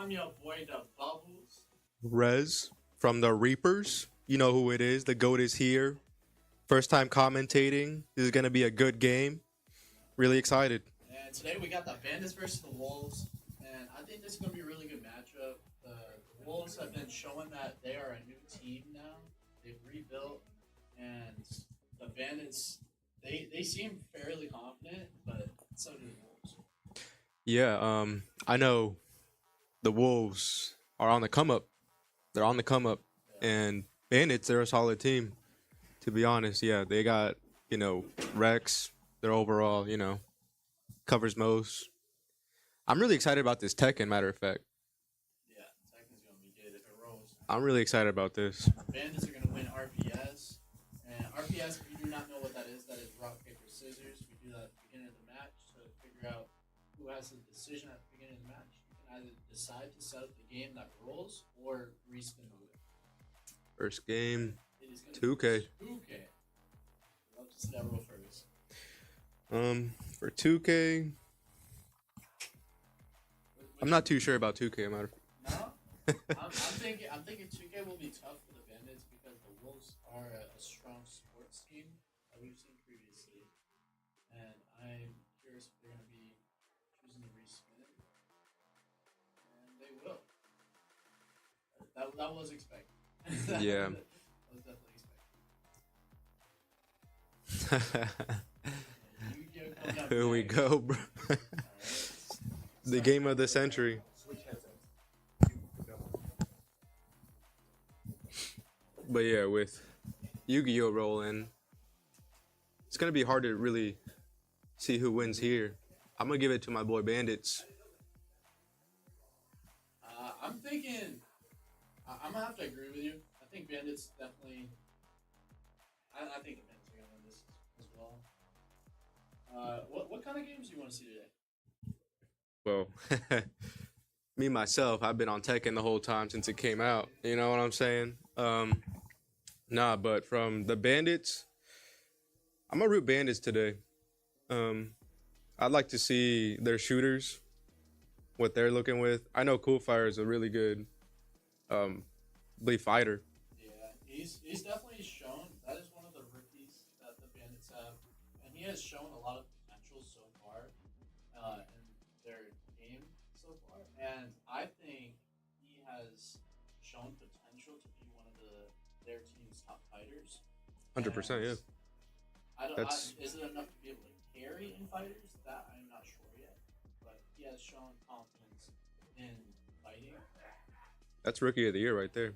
I'm your boy, the Bubbles. Rez from the Reapers. You know who it is. The GOAT is here. First time commentating. This is going to be a good game. Really excited. And today we got the Bandits versus the Wolves. And I think this is going to be a really good matchup. The Wolves have been showing that they are a new team now. They've rebuilt. And the Bandits, they seem fairly confident, but so do the Wolves. Yeah, I know the Wolves are on the come up. They're on the come up. And Bandits, they're a solid team. To be honest, yeah, they got, Rex. They're overall, covers most. I'm really excited about this Tekken, matter of fact. Yeah, Tekken's going to be good if it rolls. I'm really excited about this. Bandits are going to win RPS. And RPS, if you do not know what that is rock, paper, scissors. We do that at the beginning of the match to figure out who has the decision at the beginning of the match. You can either decide to set up the game that rolls or respin the wheel. First game, It is going to 2K. be 2K. Love to see that roll first. For 2K, I'm not too sure about 2K. No, I'm thinking 2K will be tough for the Bandits because the Wolves are a strong sports team that we've seen previously, and I'm curious if they're going to be choosing to respin it, and they will. That was expected. Yeah. That was definitely expected. Here we go, bro. The game of the century. But yeah, with Yu-Gi-Oh rolling, it's gonna be hard to really see who wins here. I'm gonna give it to my boy Bandits. I'm thinking. I'm gonna have to agree with you. I think Bandits definitely. I think the Bandits are gonna win this as well. What kind of games do you want to see today? Well, me myself, I've been on Tekken the whole time since it came out. You know what I'm saying? Nah, but from the Bandits, I'm gonna root Bandits today. I'd like to see their shooters, what they're looking with. I know Coolfire is a really good, fighter. Yeah, he's definitely shown that is one of the rookies that the Bandits have, and he has shown a lot of potential so far in their game so far. And I think he has shown potential to be one of their team's top fighters. 100%, yeah. Is it enough to be able to carry in fighters? That I'm not sure yet, but he has shown confidence in fighting. That's Rookie of the Year right there.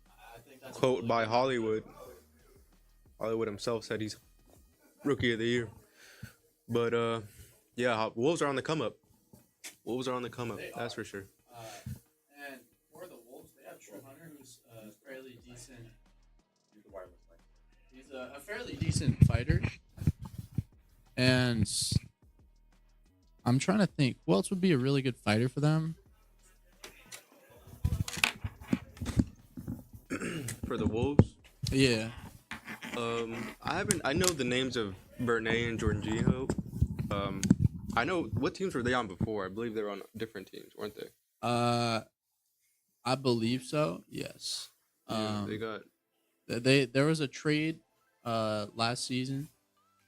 I think that's Quote really by good. Hollywood. Hollywood himself said he's Rookie of the Year. But yeah, Wolves are on the come up. Wolves are on the come up. That's for sure. And for the Wolves, they have True Hunter, who's fairly decent. He's a fairly decent fighter. And I'm trying to think, who else would be a really good fighter for them? For the Wolves, Yeah. I know the names of Bernay and Jorginho. I know what teams were they on before? I believe they were on different teams, weren't they? I believe so. Yes. Yeah, they got There was a trade last season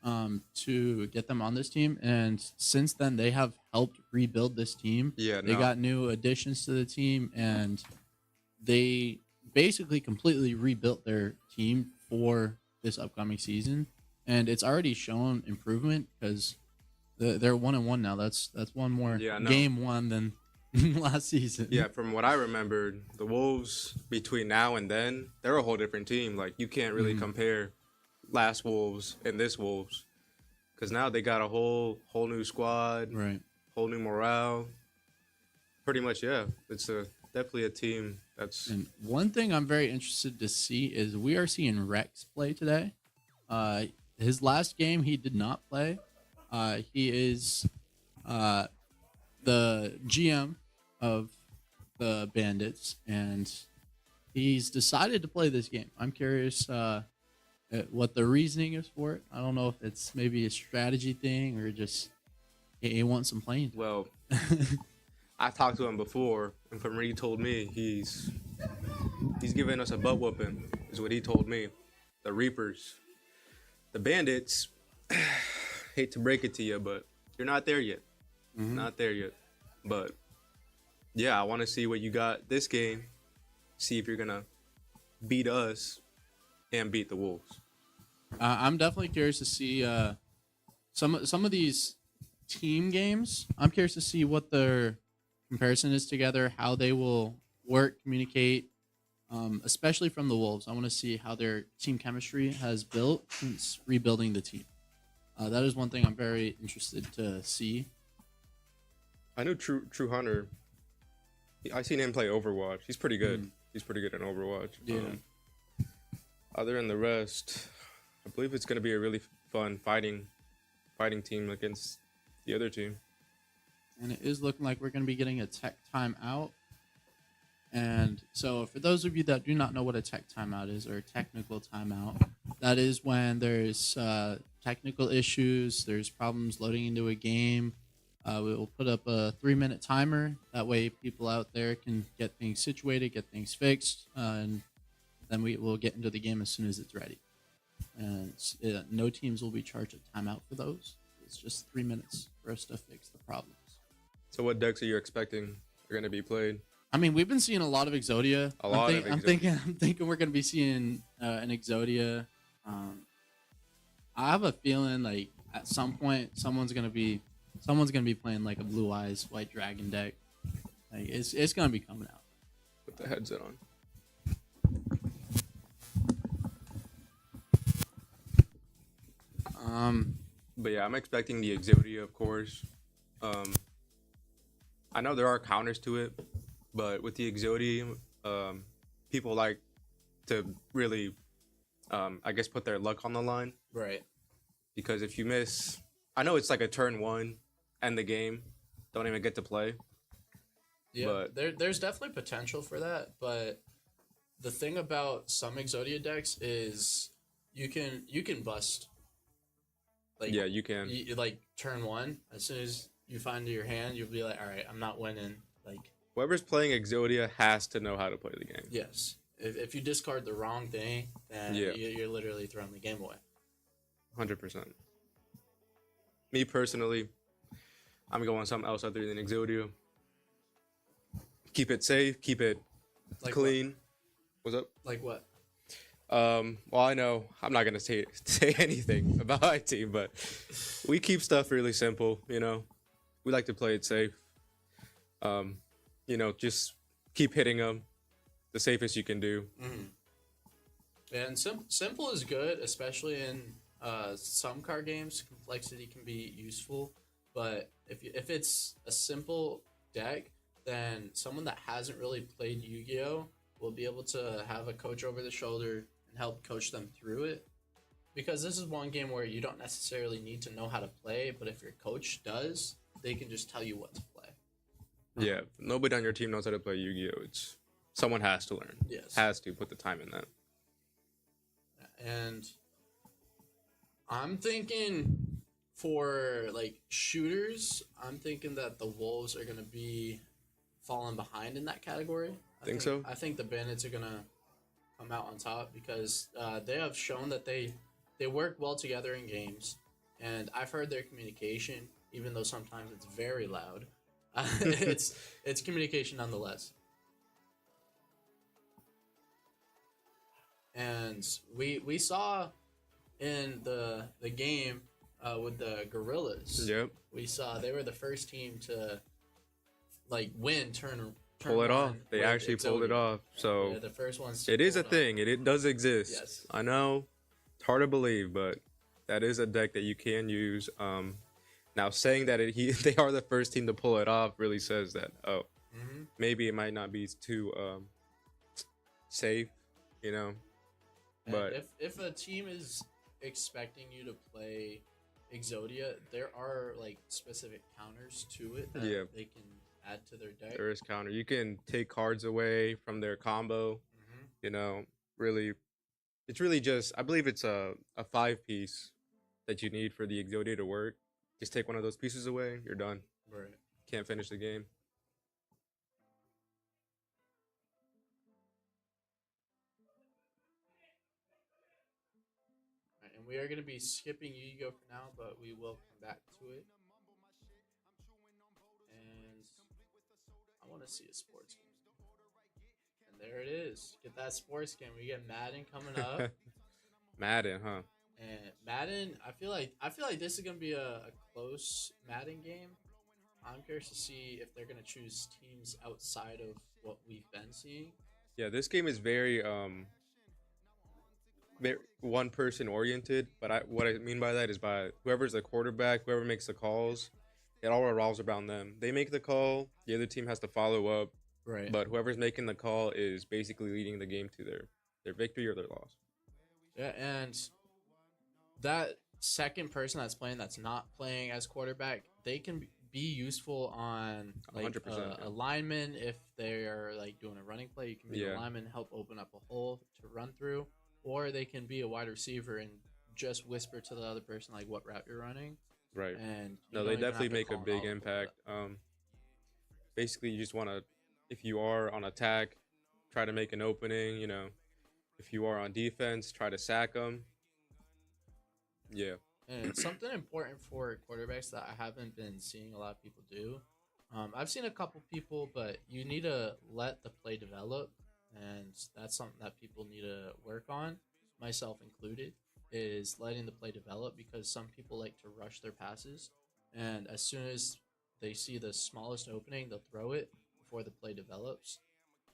to get them on this team, and since then they have helped rebuild this team. Yeah, They no. got new additions to the team, and they basically completely rebuilt their team for this upcoming season, and it's already shown improvement because they're 1-1 now. That's one more Yeah, no. game won than last season. Yeah, from what I remembered, the Wolves between now and then, they're a whole different team. Like you can't really compare last Wolves and this Wolves, because now they got a whole new squad, Right. whole new morale. Pretty much, yeah. It's definitely a team that's And one thing I'm very interested to see is we are seeing Rex play today. His last game he did not play. He is the GM of the Bandits, and he's decided to play this game. I'm curious what the reasoning is for it. I don't know if it's maybe a strategy thing or just he wants some playing. well. I talked to him before, and from what he told me, he's giving us a butt whooping. Is what he told me. The Reapers, the Bandits. Hate to break it to you, but you're not there yet. Not there yet. But yeah, I want to see what you got this game. See if you're gonna beat us and beat the Wolves. I'm definitely curious to see some of these team games. I'm curious to see what their comparison is together, how they will work, communicate, especially from the Wolves. I want to see how their team chemistry has built since rebuilding the team. That is one thing I'm very interested to see. I know True Hunter. I seen him play Overwatch. He's pretty good. He's pretty good in Overwatch. Yeah. Other than the rest, I believe it's going to be a really fun fighting team against the other team. And it is looking like we're going to be getting a tech timeout. And so, for those of you that do not know what a tech timeout is, or a technical timeout, that is when there's technical issues, there's problems loading into a game. We will put up a 3-minute timer. That way, people out there can get things situated, get things fixed, and then we will get into the game as soon as it's ready. And no teams will be charged a timeout for those. It's just 3 minutes for us to fix the problems. So, what decks are you expecting are going to be played? I mean, we've been seeing a lot of Exodia. I'm thinking we're going to be seeing an Exodia. I have a feeling like at some point someone's gonna be playing like a Blue Eyes White Dragon deck. Like it's gonna be coming out. Put the headset on. But yeah, I'm expecting the Exodia, of course. I know there are counters to it, but with the Exodia, people like to really, I guess, put their luck on the line. Right. Because if you miss, I know it's like a turn one, end the game, don't even get to play. Yeah, but there's definitely potential for that, but the thing about some Exodia decks is you can bust. Like, yeah, you can. Like turn one, as soon as you find your hand, you'll be like, all right, I'm not winning. Like whoever's playing Exodia has to know how to play the game. Yes. If you discard the wrong thing, then you're literally throwing the game away. 100%. Me personally, I'm going something else other than Exodia. Keep it safe, keep it clean. What's up? Like what? Well, I know I'm not gonna say anything about my team, but we keep stuff really simple. You know, we like to play it safe. You know, just keep hitting them the safest you can do. Mm-hmm. And simple is good, especially in some card games. Complexity can be useful, but if it's a simple deck, then someone that hasn't really played Yu-Gi-Oh will be able to have a coach over the shoulder and help coach them through it. Because this is one game where you don't necessarily need to know how to play, but if your coach does, they can just tell you what to play. Yeah, nobody on your team knows how to play Yu-Gi-Oh. It's someone has to learn. Yes, has to put the time in that. And I'm thinking for like shooters, I'm thinking that the Wolves are gonna be falling behind in that category. I think the Bandits are gonna come out on top because they have shown that they work well together in games, and I've heard their communication, even though sometimes it's very loud. It's communication nonetheless. And we saw in the game with the Gorillas. Yep. We saw they were the first team to like win turn pull it off. They actually pulled it off. So the first ones. It is a thing. It does exist. Yes. I know. It's hard to believe, but that is a deck that you can use. Now saying that they are the first team to pull it off really says that maybe it might not be too safe, you know. And but if a team is expecting you to play Exodia, there are like specific counters to it that they can add to their deck. There is counter. You can take cards away from their combo. You know, really, it's really just, I believe it's a 5-piece that you need for the Exodia to work. Just take one of those pieces away, you're done. Right. Can't finish the game. we are going to be skipping Yu-Gi-Oh for now, but we will come back to it. And I want to see a sports game. And there it is. Get that sports game. We get Madden coming up. Madden, huh? And Madden, I feel like this is gonna be a close Madden game. I'm curious to see if they're gonna choose teams outside of what we've been seeing. Yeah, this game is very very one person oriented. But what I mean by that is by whoever's the quarterback, whoever makes the calls, it all revolves around them. They make the call, the other team has to follow up. Right. But whoever's making the call is basically leading the game to their victory or their loss. Yeah, and that second person that's playing that's not playing as quarterback, they can be useful on like 100%, yeah. a lineman if they're like doing a running play. You can be Yeah. a lineman, help open up a hole to run through, or they can be a wide receiver and just whisper to the other person like what route you're running. Right. And No, they definitely make a big impact. Basically, you just want to, if you are on attack, try to make an opening. You know, if you are on defense, try to sack them. Yeah. And something important for quarterbacks that I haven't been seeing a lot of people do. I've seen a couple people, but you need to let the play develop, and that's something that people need to work on, myself included, is letting the play develop because some people like to rush their passes, and as soon as they see the smallest opening, they'll throw it before the play develops,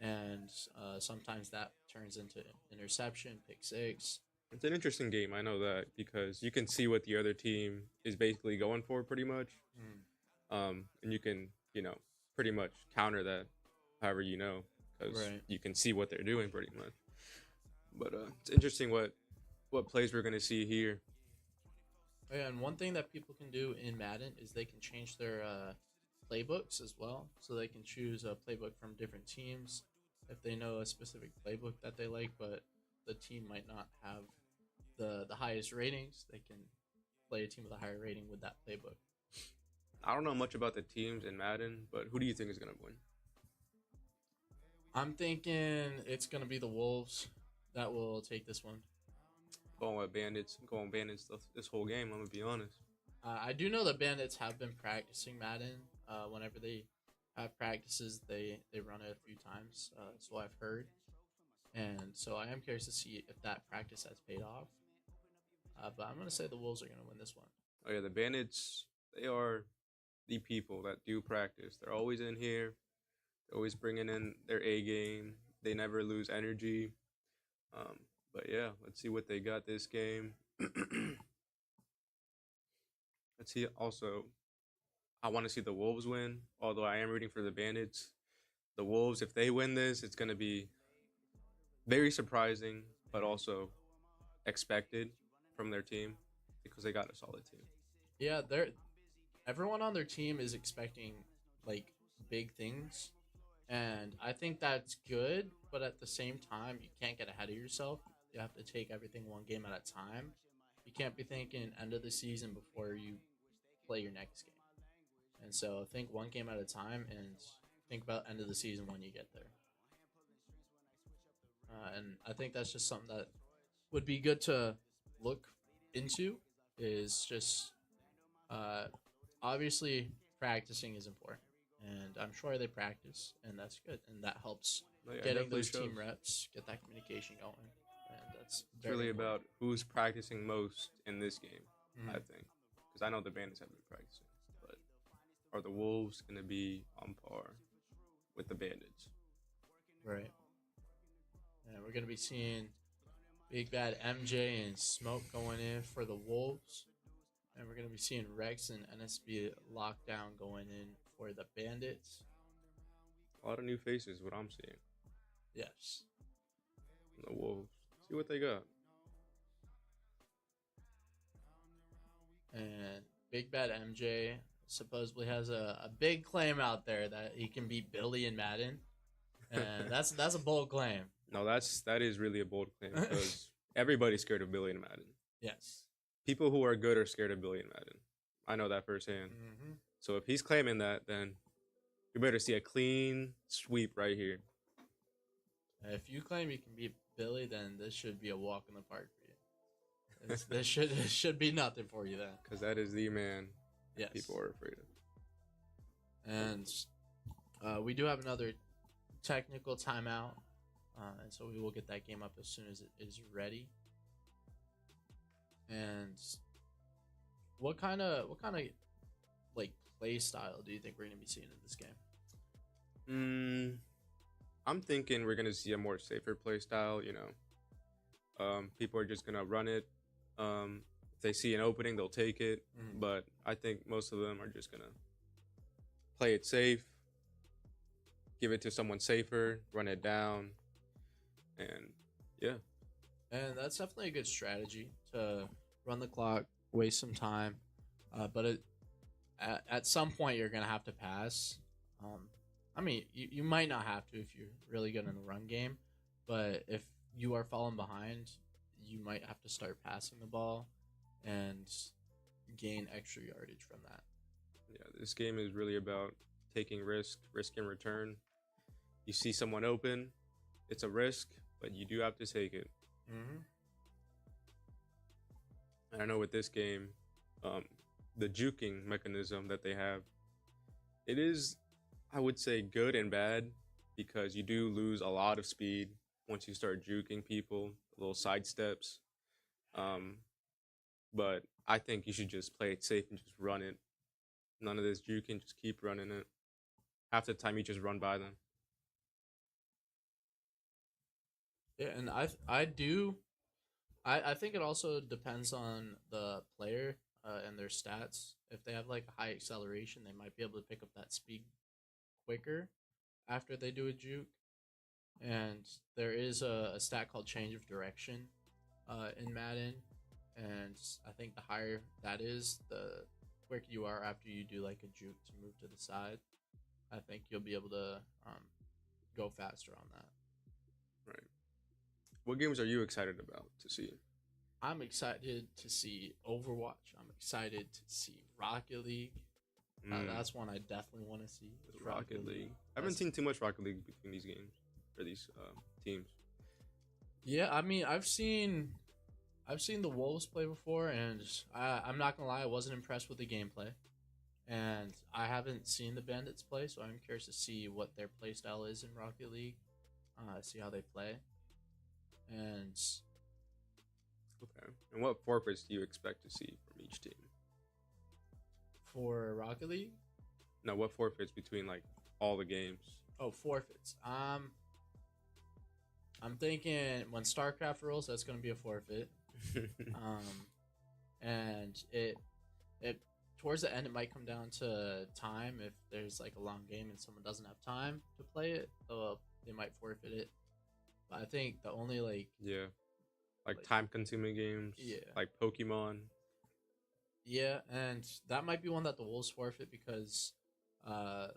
and sometimes that turns into interception, pick six. It's an interesting game. I know that because you can see what the other team is basically going for pretty much. And you can, pretty much counter that however because Right. you can see what they're doing pretty much. But it's interesting what plays we're going to see here. And one thing that people can do in Madden is they can change their playbooks as well. So they can choose a playbook from different teams if they know a specific playbook that they like, but the team might not have the highest ratings. They can play a team with a higher rating with that playbook. I don't know much about the teams in Madden, but who do you think is going to win? I'm thinking it's going to be the Wolves that will take this one. Going with Bandits. I'm going Bandits this whole game, I'm going to be honest. I do know the Bandits have been practicing Madden. Whenever they have practices, they run it a few times. So I've heard. And so I am curious to see if that practice has paid off. But I'm going to say the Wolves are going to win this one. Oh, yeah, the Bandits, they are the people that do practice. They're always in here. They're always bringing in their A game. They never lose energy. But yeah, let's see what they got this game. Let's see. Also, I want to see the Wolves win, although I am rooting for the Bandits. The Wolves, if they win this, it's going to be very surprising, but also expected from their team because they got a solid team. Yeah, everyone on their team is expecting like big things, and I think that's good. But at the same time, you can't get ahead of yourself. You have to take everything one game at a time. You can't be thinking end of the season before you play your next game. And so think one game at a time and think about end of the season when you get there. And I think that's just something that would be good to look into is just obviously practicing is important. And I'm sure they practice, and that's good. And that helps getting those team reps, get that communication going. And that's it's really about who's practicing most in this game, I think. Because I know the Bandits have been practicing. But are the Wolves going to be on par with the Bandits? Right. And we're going to be seeing Big Bad MJ and Smoke going in for the Wolves. And we're going to be seeing Rex and NSB Lockdown going in for the Bandits. A lot of new faces, what I'm seeing. Yes. The Wolves. See what they got. And Big Bad MJ supposedly has a big claim out there that he can beat Billy in Madden. And that's a bold claim. No, that is really a bold claim because everybody's scared of Billy in Madden. Yes. People who are good are scared of Billy in Madden. I know that firsthand. Mm-hmm. So if he's claiming that, then you better see a clean sweep right here. If you claim you can beat Billy, then this should be a walk in the park for you. It should be nothing for you then. Because that is the man Yes. people are afraid of. And we do have another technical timeout, and so we will get that game up as soon as it is ready. And what kind of like play style do you think we're gonna be seeing in this game? I'm thinking we're gonna see a more safer play style. People are just gonna run it. If they see an opening, they'll take it. Mhm. But I think most of them are just gonna play it safe, give it to someone safer, run it down, and yeah. And that's definitely a good strategy to run the clock, waste some time, but at some point you're gonna have to pass. I mean, you might not have to if you're really good in the run game, but if you are falling behind, you might have to start passing the ball and gain extra yardage from that. Yeah, this game is really about taking risk and return. You see someone open, it's a risk, but you do have to take it. Mm-hmm. And I know with this game, the juking mechanism that they have, it is, I would say, good and bad, because you do lose a lot of speed once you start juking people, little side steps. But I think you should just play it safe and just run it. None of this juking, just keep running it. Half the time you just run by them. Yeah, and I think it also depends on the player and their stats. If they have like a high acceleration, they might be able to pick up that speed quicker after they do a juke. And there is a stat called change of direction in Madden, and I think the higher that is, the quicker you are after you do like a juke to move to the side. I think you'll be able to go faster on that. Right. What games are you excited about to see? I'm excited to see Overwatch. I'm excited to see Rocket League. That's one I definitely want to see. With Rocket League. I haven't seen too much Rocket League between these games or these teams. Yeah, I mean, I've seen the Wolves play before, and I'm not gonna lie, I wasn't impressed with the gameplay. And I haven't seen the Bandits play, so I'm curious to see what their play style is in Rocket League. See how they play. And okay. And what forfeits do you expect to see from each team? for Rocket League, No, what forfeits between like all the games? oh, forfeits. I'm thinking when StarCraft rolls, that's gonna be a forfeit. And it towards the end, it might come down to time. If there's like a long game and someone doesn't have time to play it, they might forfeit it. But I think the only Yeah. Like time-consuming games. Yeah. Like Pokemon. yeah, and that might be one that the Wolves forfeit because a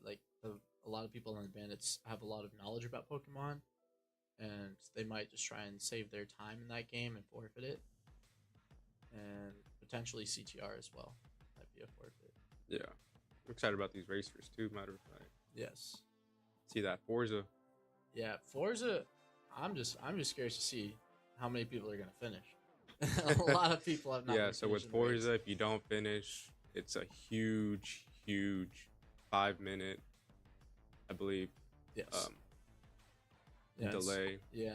lot of people on the Bandits have a lot of knowledge about Pokemon, and they might just try and save their time in that game and forfeit it. And potentially CTR as well. Might be a forfeit. Yeah. I'm excited about these racers too, matter of fact. Yes. See that Forza. Yeah, Forza. I'm just curious to see how many people are gonna finish. A lot of people have not. Yeah, been so with finishing the race. Forza, if you don't finish, it's a huge 5-minute, I believe, Yes. Yes. delay. Yeah.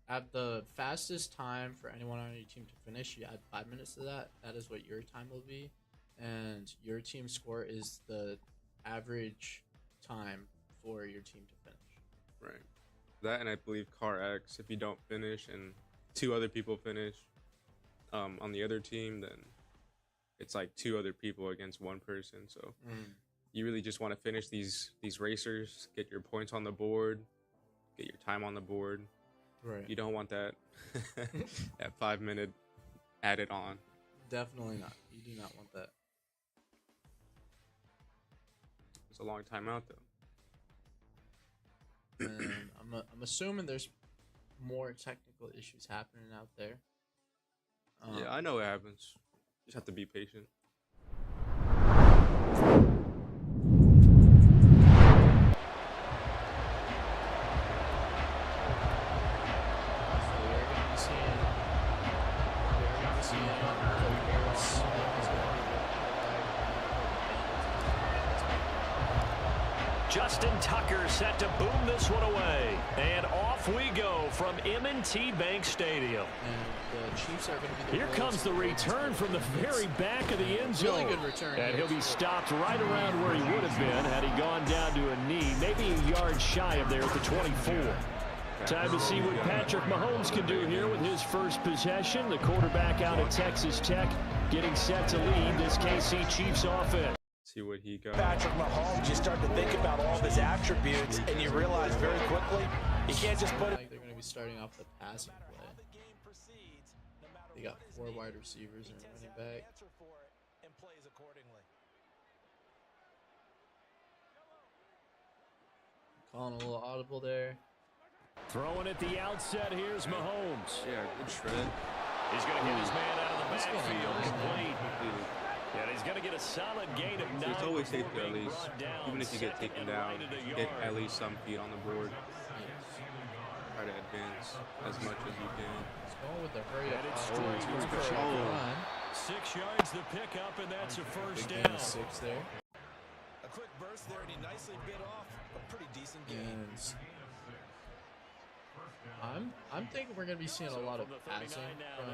At the fastest time for anyone on your team to finish, you add 5 minutes to that. That is what your time will be, and your team score is the average time for your team to finish. Right. That, and I believe Car X, if you don't finish and 2 other people finish on the other team, then it's like 2 other people against 1 person. So you really just want to finish these racers, get your points on the board, get your time on the board. Right. You don't want that that 5-minute added on. Definitely not. You do not want that. It's a long time out though. And I'm assuming there's more technical issues happening out there. Yeah, I know it happens. Just have to be patient. So we're gonna be seeing Justin Tucker set to boom this one away. And off we go from M&T Bank Stadium. And the Chiefs are going to be the Here comes the return from the very back of the end zone. Really good return. And he'll be stopped right around where he would have been had he gone down to a knee, maybe a yard shy of there at the 24. Time to see what Patrick Mahomes can do here with his first possession. The quarterback out of Texas Tech getting set to lead this KC Chiefs offense. See what he got. Patrick Mahomes, you start to think about all of his attributes, and you realize very quickly you can't just put it. Like they're going to be starting off the passing play. They got 4 wide receivers and a running back. Calling a little audible there. Throwing at the outset, here's Mahomes. Yeah, good shred. He's going to get his man out of the backfield complete. And he's going to get a solid gain of 9. It's always safe to at least, even if you get taken down, get at least some feet on the board. Try to advance as much as you can. He's going with the hurry up. Oh, 6 yards to pick up, and that's a first down. 6 there. A quick burst there, and he nicely bit off a pretty decent game. I'm thinking we're gonna be seeing a lot of passing from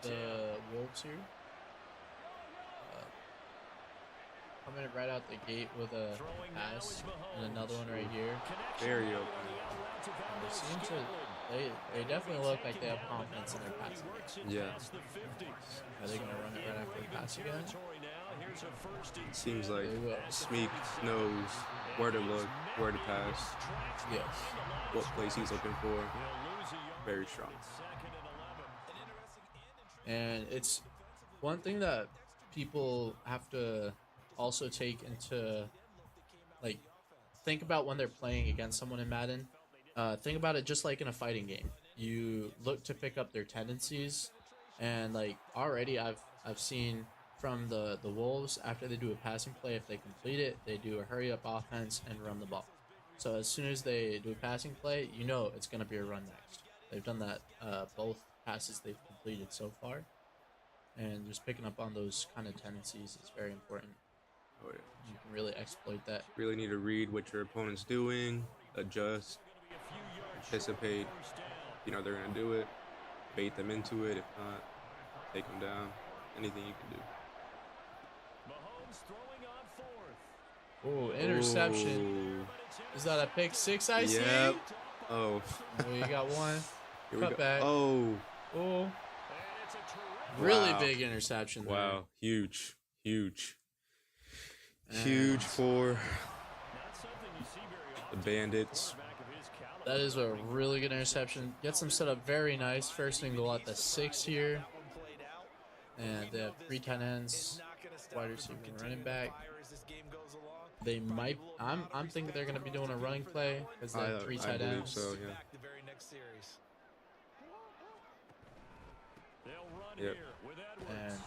the Wolves here. Coming right out the gate with a pass and another one right here. Very open. They seem to, they definitely look like they have confidence in their passing game. Yeah. Are they gonna run it right after the pass again? It seems like Smeek knows where to look, where to pass. Yes. What place he's looking for. Very strong. And it's one thing that people have to also take into, like, think about when they're playing against someone in Madden. Think about it just like in a fighting game. You look to pick up their tendencies, and like already I've seen from the Wolves, after they do a passing play, if they complete it, they do a hurry up offense and run the ball. So as soon as they do a passing play, you know it's going to be a run next. They've done that both passes they've completed so far. And just picking up on those kind of tendencies is very important. Oh, yeah. You can really exploit that. Really need to read what your opponent's doing, adjust, anticipate, they're going to do it, bait them into it. If not, take them down. Anything you can do. Oh, interception. Oh. Is that a pick 6 I see? Yep. Oh. Oh, you got one. Here we Cut go. back. Oh. Oh. Really Wow. big interception there. Wow. Huge. Huge. Huge for the Bandits. That is a really good interception. Gets them set up very nice. First and goal at the 6 here. And they have 3 tight ends, wide receiver and running back. They might. I'm thinking they're going to be doing a running play because they have 3 tight ends. So yeah. Yep. And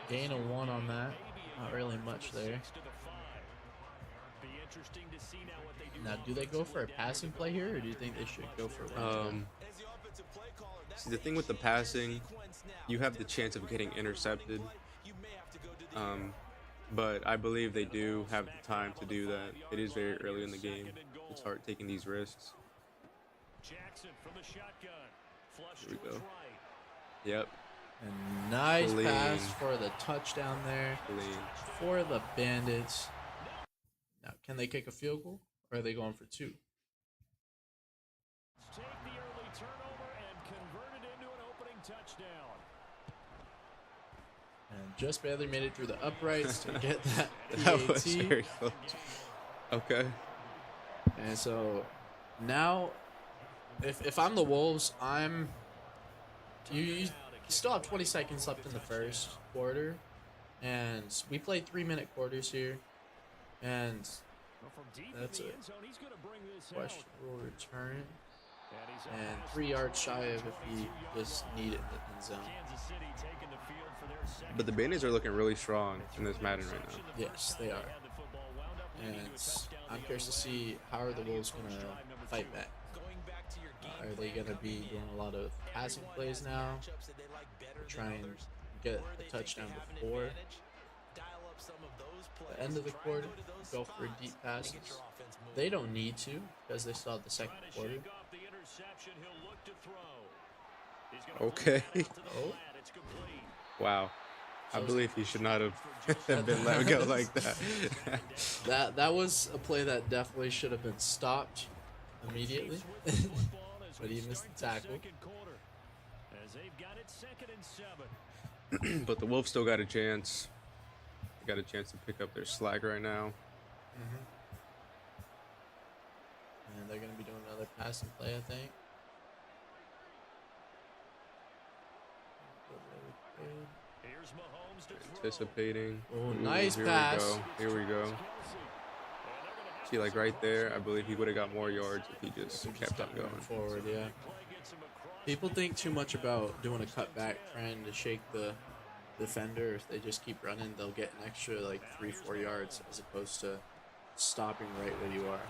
gain of 1 on that. Not really much there. Now, do they go for a passing play here, or do you think they should go for a run? See, the thing with the passing, you have the chance of getting intercepted. But I believe they do have the time to do that. It is very early in the game. It's hard taking these risks. Here we go. Yep. And nice Clean. pass for the touchdown there Clean. for the Bandits. Now, can they kick a field goal, or are they going for 2? Take the early turnover and convert it into an opening touchdown. And just barely made it through the uprights to get that That was PAT. very close. Okay. And so now, if I'm the Wolves, you still have 20 seconds left in the first quarter, and we played 3-minute quarters here, and that's a questionable return, and 3 yards shy of if we just need it in the end zone. But the Bandits are looking really strong in this Madden right now. Yes, they are. And I'm curious to see how are the Wolves going to fight back. Are they going to be doing a lot of passing plays now? Try and get a touchdown before the end of the quarter, go for deep passes. They don't need to because they still have the second quarter. Okay. Oh, Wow. I believe he should not have been let go like that. that was a play that definitely should have been stopped immediately. But he missed the tackle. But the Wolves still got a chance. They got a chance to pick up their slack right now. And they're going to be doing another passing play, I think. Anticipating. Oh, Ooh, nice here pass. Here we go. See, like right there, I believe he would have got more yards if he just kept on going. Forward, yeah. People think too much about doing a cutback, trying to shake the defender. If they just keep running, they'll get an extra like 3-4 yards as opposed to stopping right where you are.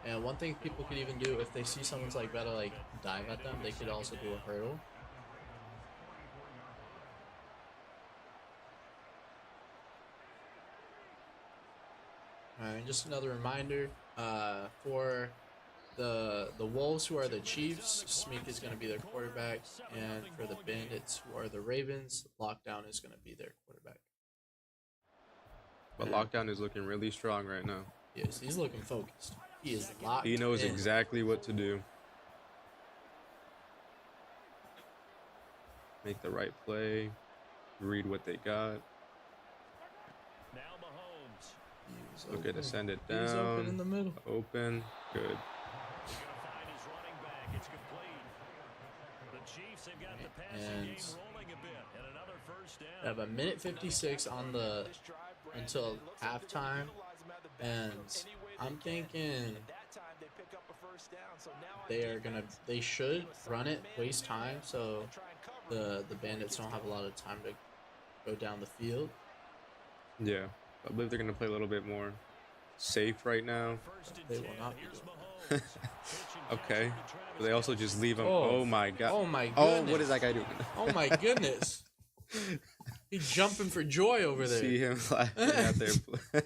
And one thing people could even do if they see someone's like better like dive at them, they could also do a hurdle. Alright, just another reminder, for the Wolves, who are the Chiefs, Smeek is going to be their quarterback, and for the Bandits, who are the Ravens, Lockdown is going to be their quarterback. But Lockdown is looking really strong right now. Yes, he's looking focused. He is locked He knows in. exactly what to do. Make the right play. Read what they got. Okay, to send it down. He's open in the middle. Open. Good. And they have a minute 56 on the until halftime, and I'm thinking they should run it, waste time, so the Bandits don't have a lot of time to go down the field. Yeah, I believe they're gonna play a little bit more safe right now. They will not be doing that. Okay. But they also just leave him. Oh. Oh my god. Oh my Oh, goodness. what is that guy doing? Oh my goodness. He's jumping for joy over there. See him laughing out there.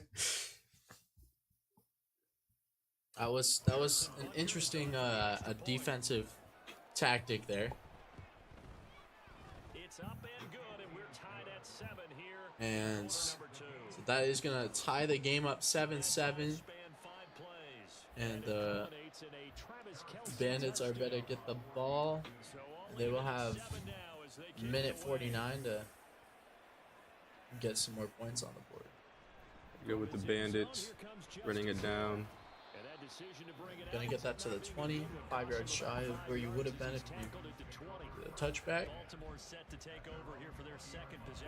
That was an interesting a defensive tactic there. And so that is gonna tie the game up 7-7. And the Bandits are better get the ball. They will have minute 49 to get some more points on the board. Go with the Bandits, running it down. Gonna get that to the 20, 5 yards shy of where you would have been if you did a touchback.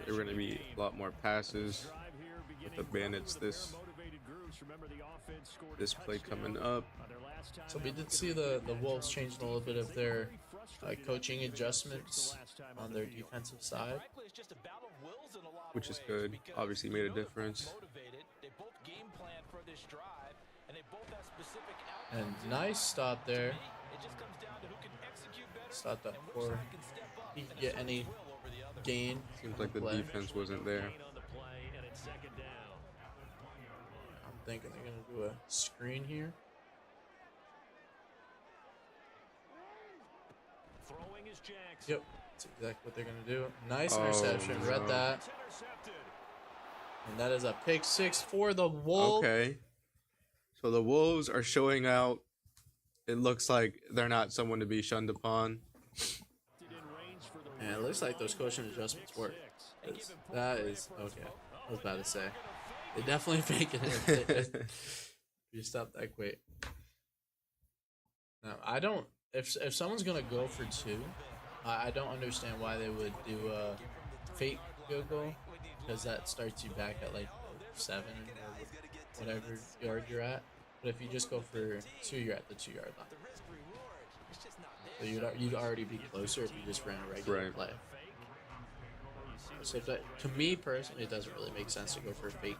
There are going to be a lot more passes with the Bandits this play coming up. So we did see the Wolves changing a little bit of their coaching adjustments on their defensive side, Which is good. Obviously made a difference. and nice stop there. Stop that before he could get any gain. Seems like the play. defense wasn't there. I'm thinking they're gonna do a screen here. Yep, that's exactly what they're gonna do. Nice interception. no. Read that. And that is a pick 6 for the Wolves. Okay. So the Wolves are showing out. It looks like they're not someone to be shunned upon. And it looks like those coaching adjustments work. That is okay. I was about to say. They definitely faking it. If you stop that quick. No, I don't. If someone's gonna go for 2, I don't understand why they would do a fake field goal, because that starts you back at like 7 or whatever yard you're at. But if you just go for 2, you're at the 2-yard line. So you'd already be closer if you just ran a regular play. So that, to me personally, it doesn't really make sense to go for a fake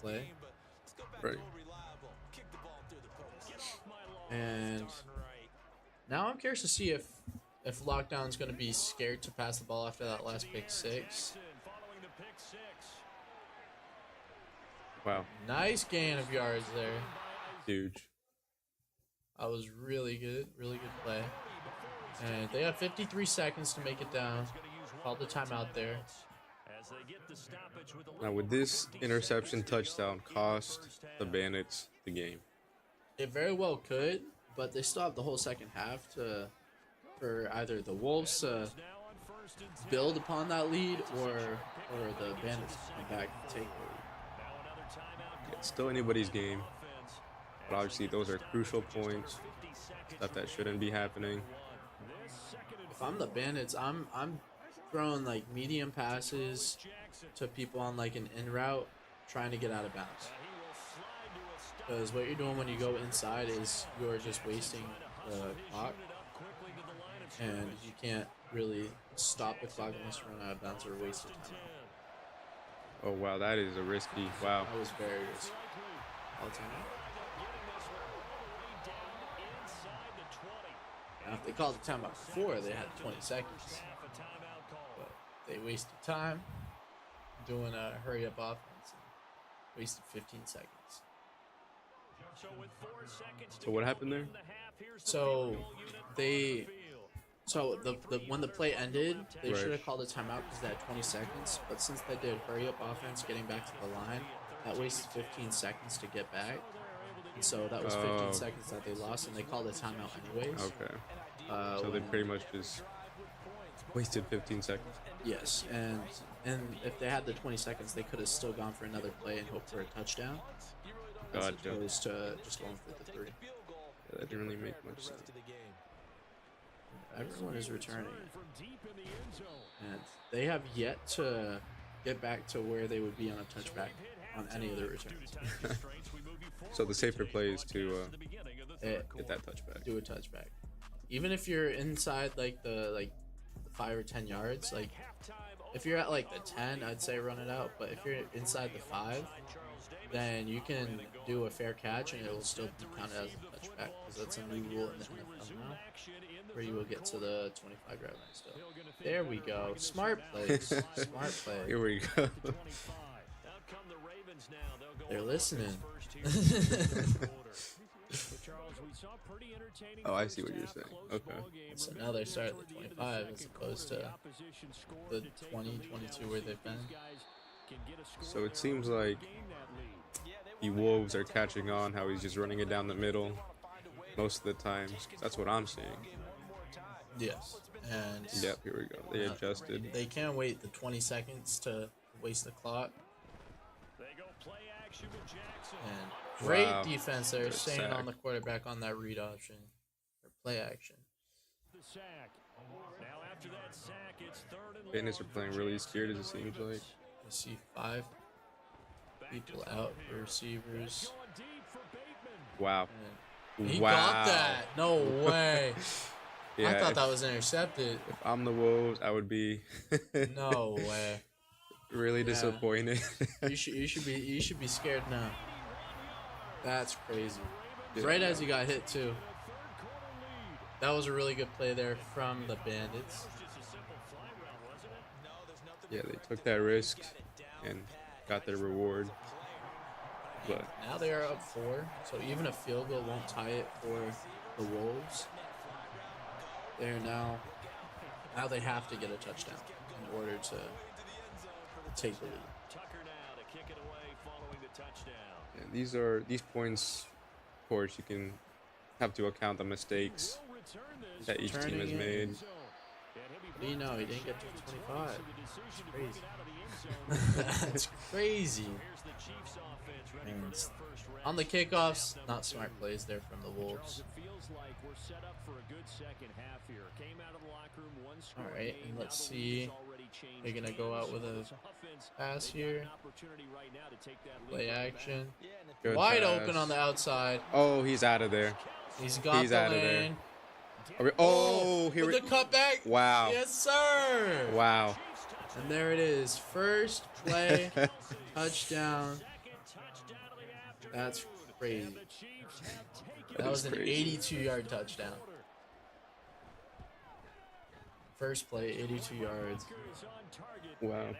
play. Right. And now I'm curious to see if if lockdown's going to be scared to pass the ball after that last pick six. Wow. Nice gain of yards there. Huge. That was really good play. And they have 53 seconds to make it down. Called the timeout there. Now, would this interception touchdown cost the Bandits the game? It very well could, but they still have the whole second half for either the Wolves to build upon that lead or the Bandits to come back and take it. It's still anybody's game, but obviously those are crucial points, stuff that shouldn't be happening. If I'm the Bandits, I'm throwing like medium passes to people on like an in route, trying to get out of bounds. Because what you're doing when you go inside is you're just wasting the clock, and you can't really stop the clock unless you run out of bounds or waste your time. Oh wow, that is a risky. Wow. That was very risky. All time. Now, if they called the timeout before, they had 20 seconds. But they wasted time doing a hurry-up offense and wasted 15 seconds. So what happened there? So when the play ended, they Right. should have called a timeout because they had 20 seconds. But since they did hurry-up offense, getting back to the line, that wasted 15 seconds to get back. And so that was 15 seconds that they lost, and they called a timeout anyways. Okay. So they pretty much just wasted 15 seconds. Yes, and if they had the 20 seconds, they could have still gone for another play and hoped for a touchdown. As Gotcha. opposed to just going for the three. Yeah, that didn't really make much sense. Everyone is returning. And they have yet to get back to where they would be on a touchback on any of their returns. So the safer play is to Get get that touchback. do a touchback. Even if you're inside like the 5 or 10 yards, like if you're at like the 10, I'd say run it out. But if you're inside the 5, then you can do a fair catch and it will still be counted as a touchback, because that's a new rule in the NFL now, where you will get to the 25-yard line still. There we go. Smart plays. Smart play. Here we go. They're listening. Oh, I see what you're saying. Okay. So now they start at the 25 as opposed to the 20, 22 where they've been. So it seems like the Wolves are catching on how he's just running it down the middle most of the time. That's what I'm seeing. Yes. And Yep, here we go. They adjusted. they can't wait the 20 seconds to waste the clock. And great Wow. defense there, Good staying sack. on the quarterback on that read option or play action. Bandits are playing really scared, as it seems like. You see 5 people out for receivers. Wow. And he Wow. got that. No way. Yeah, I thought if, that was intercepted. if I'm the Wolves, I would be No way. really disappointed. You should be scared now. That's crazy. Yeah. Right as he got hit too. That was a really good play there from the Bandits. Yeah, they took that risk and got their reward. But Now they are up 4, so even a field goal won't tie it for the Wolves. They're now they have to get a touchdown in order to take the lead. yeah, these points, of course, you can have to account the mistakes that each team has Returning made. What do you know? He didn't get to 25. That's crazy. That's crazy. And on the kickoffs, not smart plays there from the Wolves. All right, and let's see. They're gonna go out with a pass here. Play action. Good Wide pass. open on the outside. Oh, he's out of there. He's got He's the out of there. lane. Oh, here with we the cutback. Wow. Yes, sir. Wow. And there it is. First play, touchdown. That's crazy. That was an crazy. 82-yard touchdown. First play, 82 yards. Wow.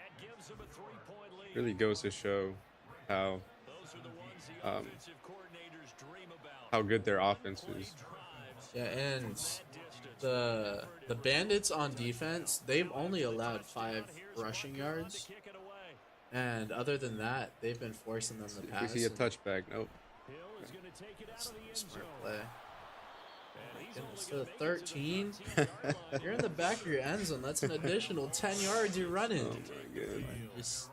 Really goes to show how how good their offense is. Yeah, and the Bandits on defense, they've only allowed 5 rushing yards, and other than that, they've been forcing them to If we pass. see a touchback, nope. Smart play. Goodness, to 13. You're in the back of your end zone. That's an additional 10 yards you're running. Oh my god. Just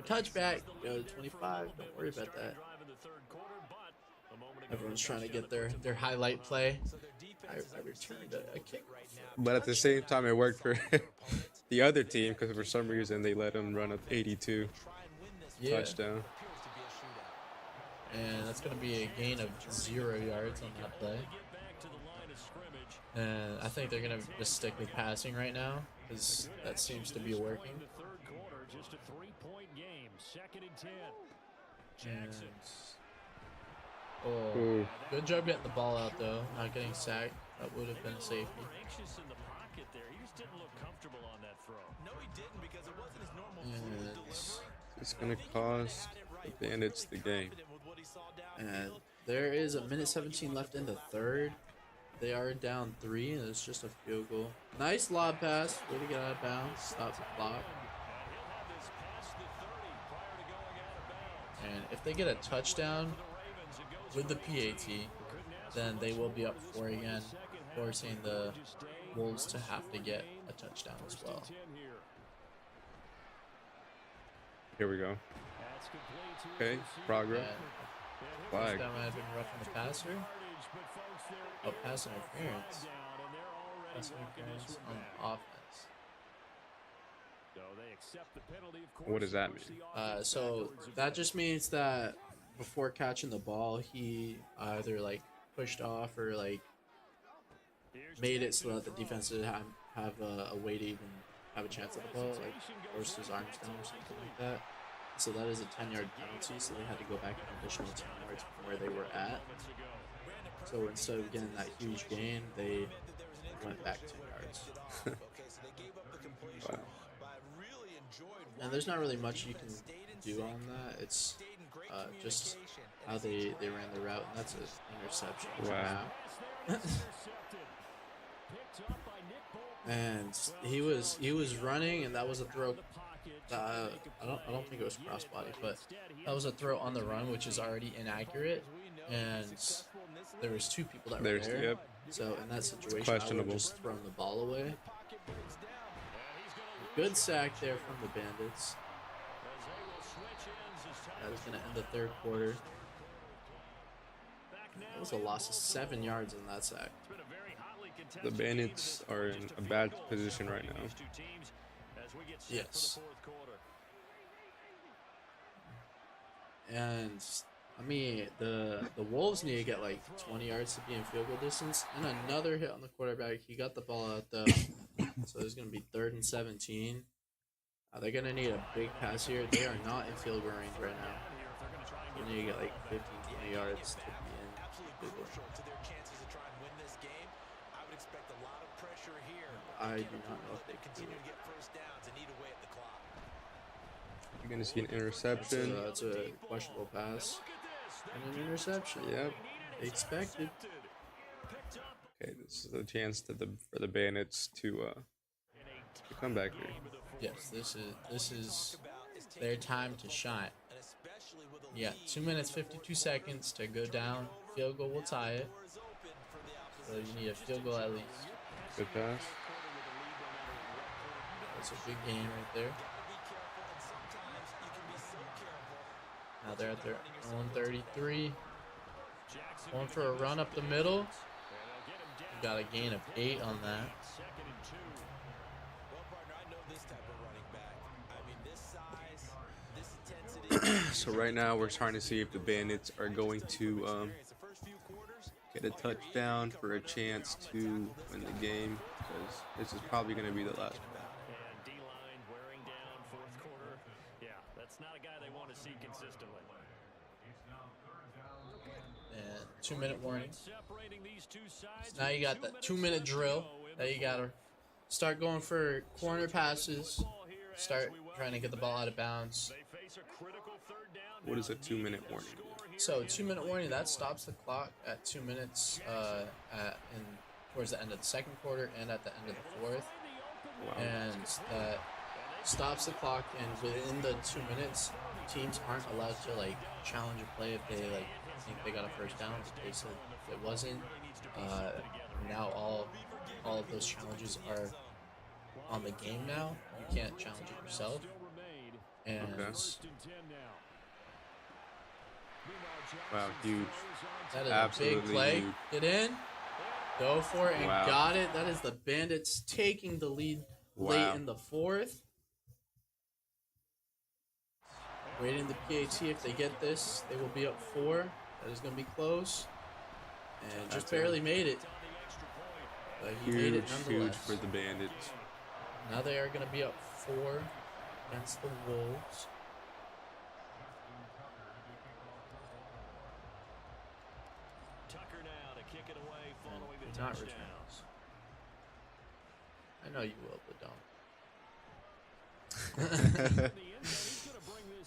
touchback. Go 25. Don't worry about that. Everyone's trying to get their highlight play. I returned a kick. But at the same time, it worked for the other team because for some reason they let him run up 82 touchdown. And that's going to be a gain of 0 yards on that play. And I think they're going to just stick with passing right now because that seems to be working. And, Ooh. Good job getting the ball out though, not getting sacked. That would have been a safety. And It's gonna cost the Bandits the game. And there is a minute 17 left in the third. They are down 3, and it's just a field goal. Nice lob pass. Way to get out of bounds. Stop the clock. And if they get a touchdown with the PAT, then they will be up 4 again, forcing the Wolves to have to get a touchdown as well. Here we go. Okay, progress. Flag. That might have been roughing the passer. Oh, pass interference. Pass interference on offense. What does that mean? So that just means that before catching the ball, he either like pushed off or like made it so that the defense didn't have a way to even have a chance at the ball, like forced his arms down or something like that. So that is a 10-yard penalty, so they had to go back an additional 10 yards from where they were at. So instead of getting that huge gain, they went back 10 yards. Wow. And there's not really much you can do on that. It's just how they ran the route, and that's an interception. Wow. And he was running, and that was a throw. I don't think it was crossbody, but that was a throw on the run, which is already inaccurate. And there was 2 people that were there. Yep. So in that situation, Questionable. I would have just thrown the ball away. Good sack there from the Bandits. That is going to end the third quarter. That was a loss of 7 yards in that sack. The Bandits are in a bad position right now. Yes. And I mean, the Wolves need to get like 20 yards to be in field goal distance, and another hit on the quarterback. He got the ball out though, so there's gonna be 3rd and 17. They're gonna need a big pass here. They are not in field goal range right now. They need to get like 15, 20 yards to be in field goal. I do not know if they can do it. You're gonna see an interception. That's a questionable pass and an interception. Yep. Expected. Okay, this is a chance for the Bandits to come back here. Yes, this is their time to shine. Yeah, 2 minutes 52 seconds to go down. Field goal will tie it. So you need a field goal at least. Good pass. That's a big game right there. Now they're at their own 33. Going for a run up the middle. You got a gain of 8 on that. So right now we're trying to see if the Bandits are going to get a touchdown for a chance to win the game, because this is probably going to be the last one. And D-line wearing down fourth quarter. Yeah, that's not a guy they want to see consistently. And 2-minute warning. Separating these two sides. So now you got that 2-minute drill that you got to start going for corner passes, start trying to get the ball out of bounds. What is a 2-minute warning? So 2-minute warning, that stops the clock at 2 minutes towards the end of the second quarter and at the end of the fourth. Wow. And that stops the clock, and within the 2 minutes, teams aren't allowed to like challenge a play if they like think they got a first down. If they said it wasn't, now all of those challenges are on the game now. You can't challenge it yourself. And Wow, huge. that is Absolutely a big play. huge. Get in, go for it, and Wow. got it. That is the Bandits taking the lead Wow. late in the fourth. Waiting the PAT. If they get this, they will be up 4. That is going to be close. And just That's barely made it. But he made it Huge nonetheless. for the Bandits. Now they are going to be up 4 against the Wolves. Tucker now to kick it away following And the not touchdown. returns. I know you will, but don't.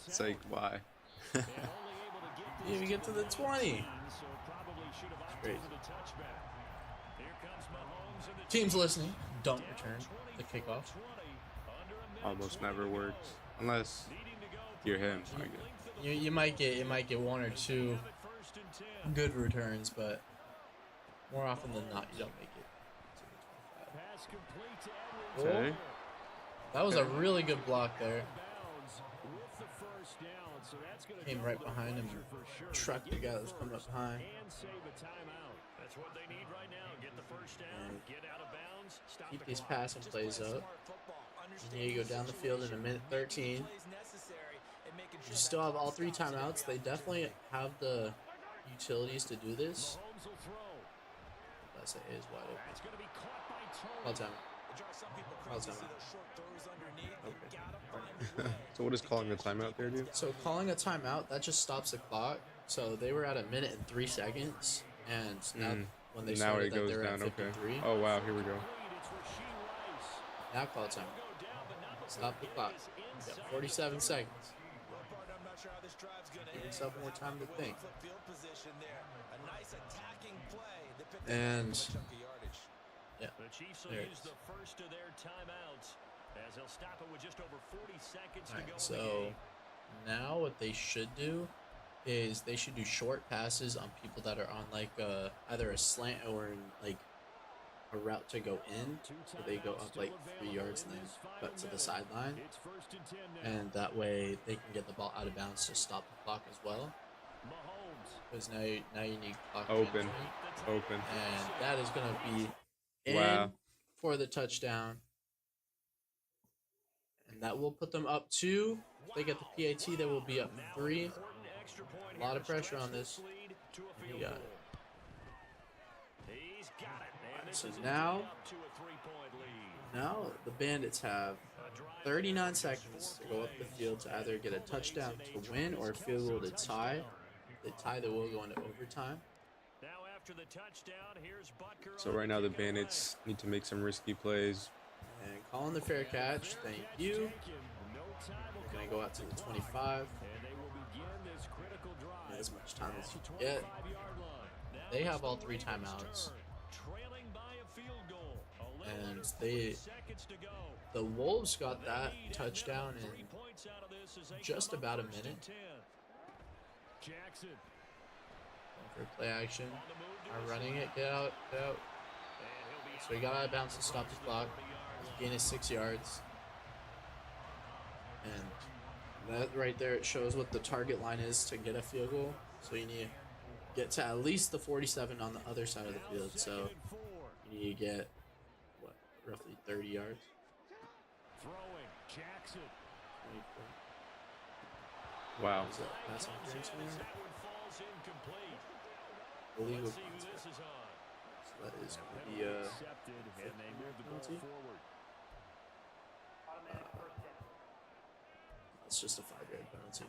It's like, why? You even get to the 20. Great. Teams listening, don't return the kickoff. Almost never works. Unless you're him, I guess. You might get 1 or 2 good returns, but more often than not, you don't make it to the 25. Okay. That was a really good block there. Came right behind him, trucked the guy that was coming up behind. That's what they need right now. Get the first down, get out of bounds, stop Keep the these clock. passing plays up. You need to go down the field in a minute 13. You still have all 3 timeouts. They definitely have the utilities to do this. Mahomes will throw. Unless it is wide open. It's going to be caught by Call Tony. timeout. Call timeout. Okay. So what is calling the timeout there, dude? So calling a timeout, that just stops the clock. So they were at 1 minute and 3 seconds, and now when they Now started it that, goes they were down. at Okay. 53. Oh wow, here we go. Now call timeout. Stop the clock. You got 47 seconds. Give yourself more time to think. And yeah, The Chiefs will there it use is. the first of their timeouts as they'll stop it with just over 40 seconds to Alright, go in the so game. now what they should do is they should do short passes on people that are on like either a slant or like a route to go in. So they go up like 3 yards and then cut to the sideline, It's first and 10 now. and that way they can get the ball out of bounds to stop the clock as well. Mahomes. Because now you need clock Open. management. Open. And that is gonna be in Wow. for the touchdown, and that will put them up 2. If they get the PAT, they will be up 3. Extra point A lot here of to pressure stretch on this. lead to a And he field got goal. it. He's got it. And this So is now- up to a 3-point lead. Now the Bandits have 39 seconds to go up the field to either get a touchdown to win or a field goal to tie. If they tie, they will go into overtime. Now after the touchdown, here's Butker So on right now the kick away. Bandits need to make some risky plays. And calling the fair catch. Thank you. No time will Gonna go go out to the 25. and they will begin this critical drive. As much time as you At the can get. 25-yard line. Now They have it's all the 3 Raiders' timeouts. turn, trailing by a field goal. A little And under they- 40 seconds to go. The Wolves got that They need touchdown another 3 in points out of this as they just come up about a first and minute. 10. Jackson for play action. on the move to Are his running left. it. Get out. Get out. And he'll be So he got out of bounds to stop the clock. Gain is 6 yards. And that right there, it shows what the target line is to get a field goal. So you need to get to at least the 47 on the other side of the field. So and 4. you need to get, what, roughly 30 yards? Throwing. Jackson. 24. Wow. Is that passing interference in there? That one falls incomplete. Illegal Let's see who contact. this is on. So that is going to be Accepted, and they move the ball penalty. forward. it's just a 5-yard penalty.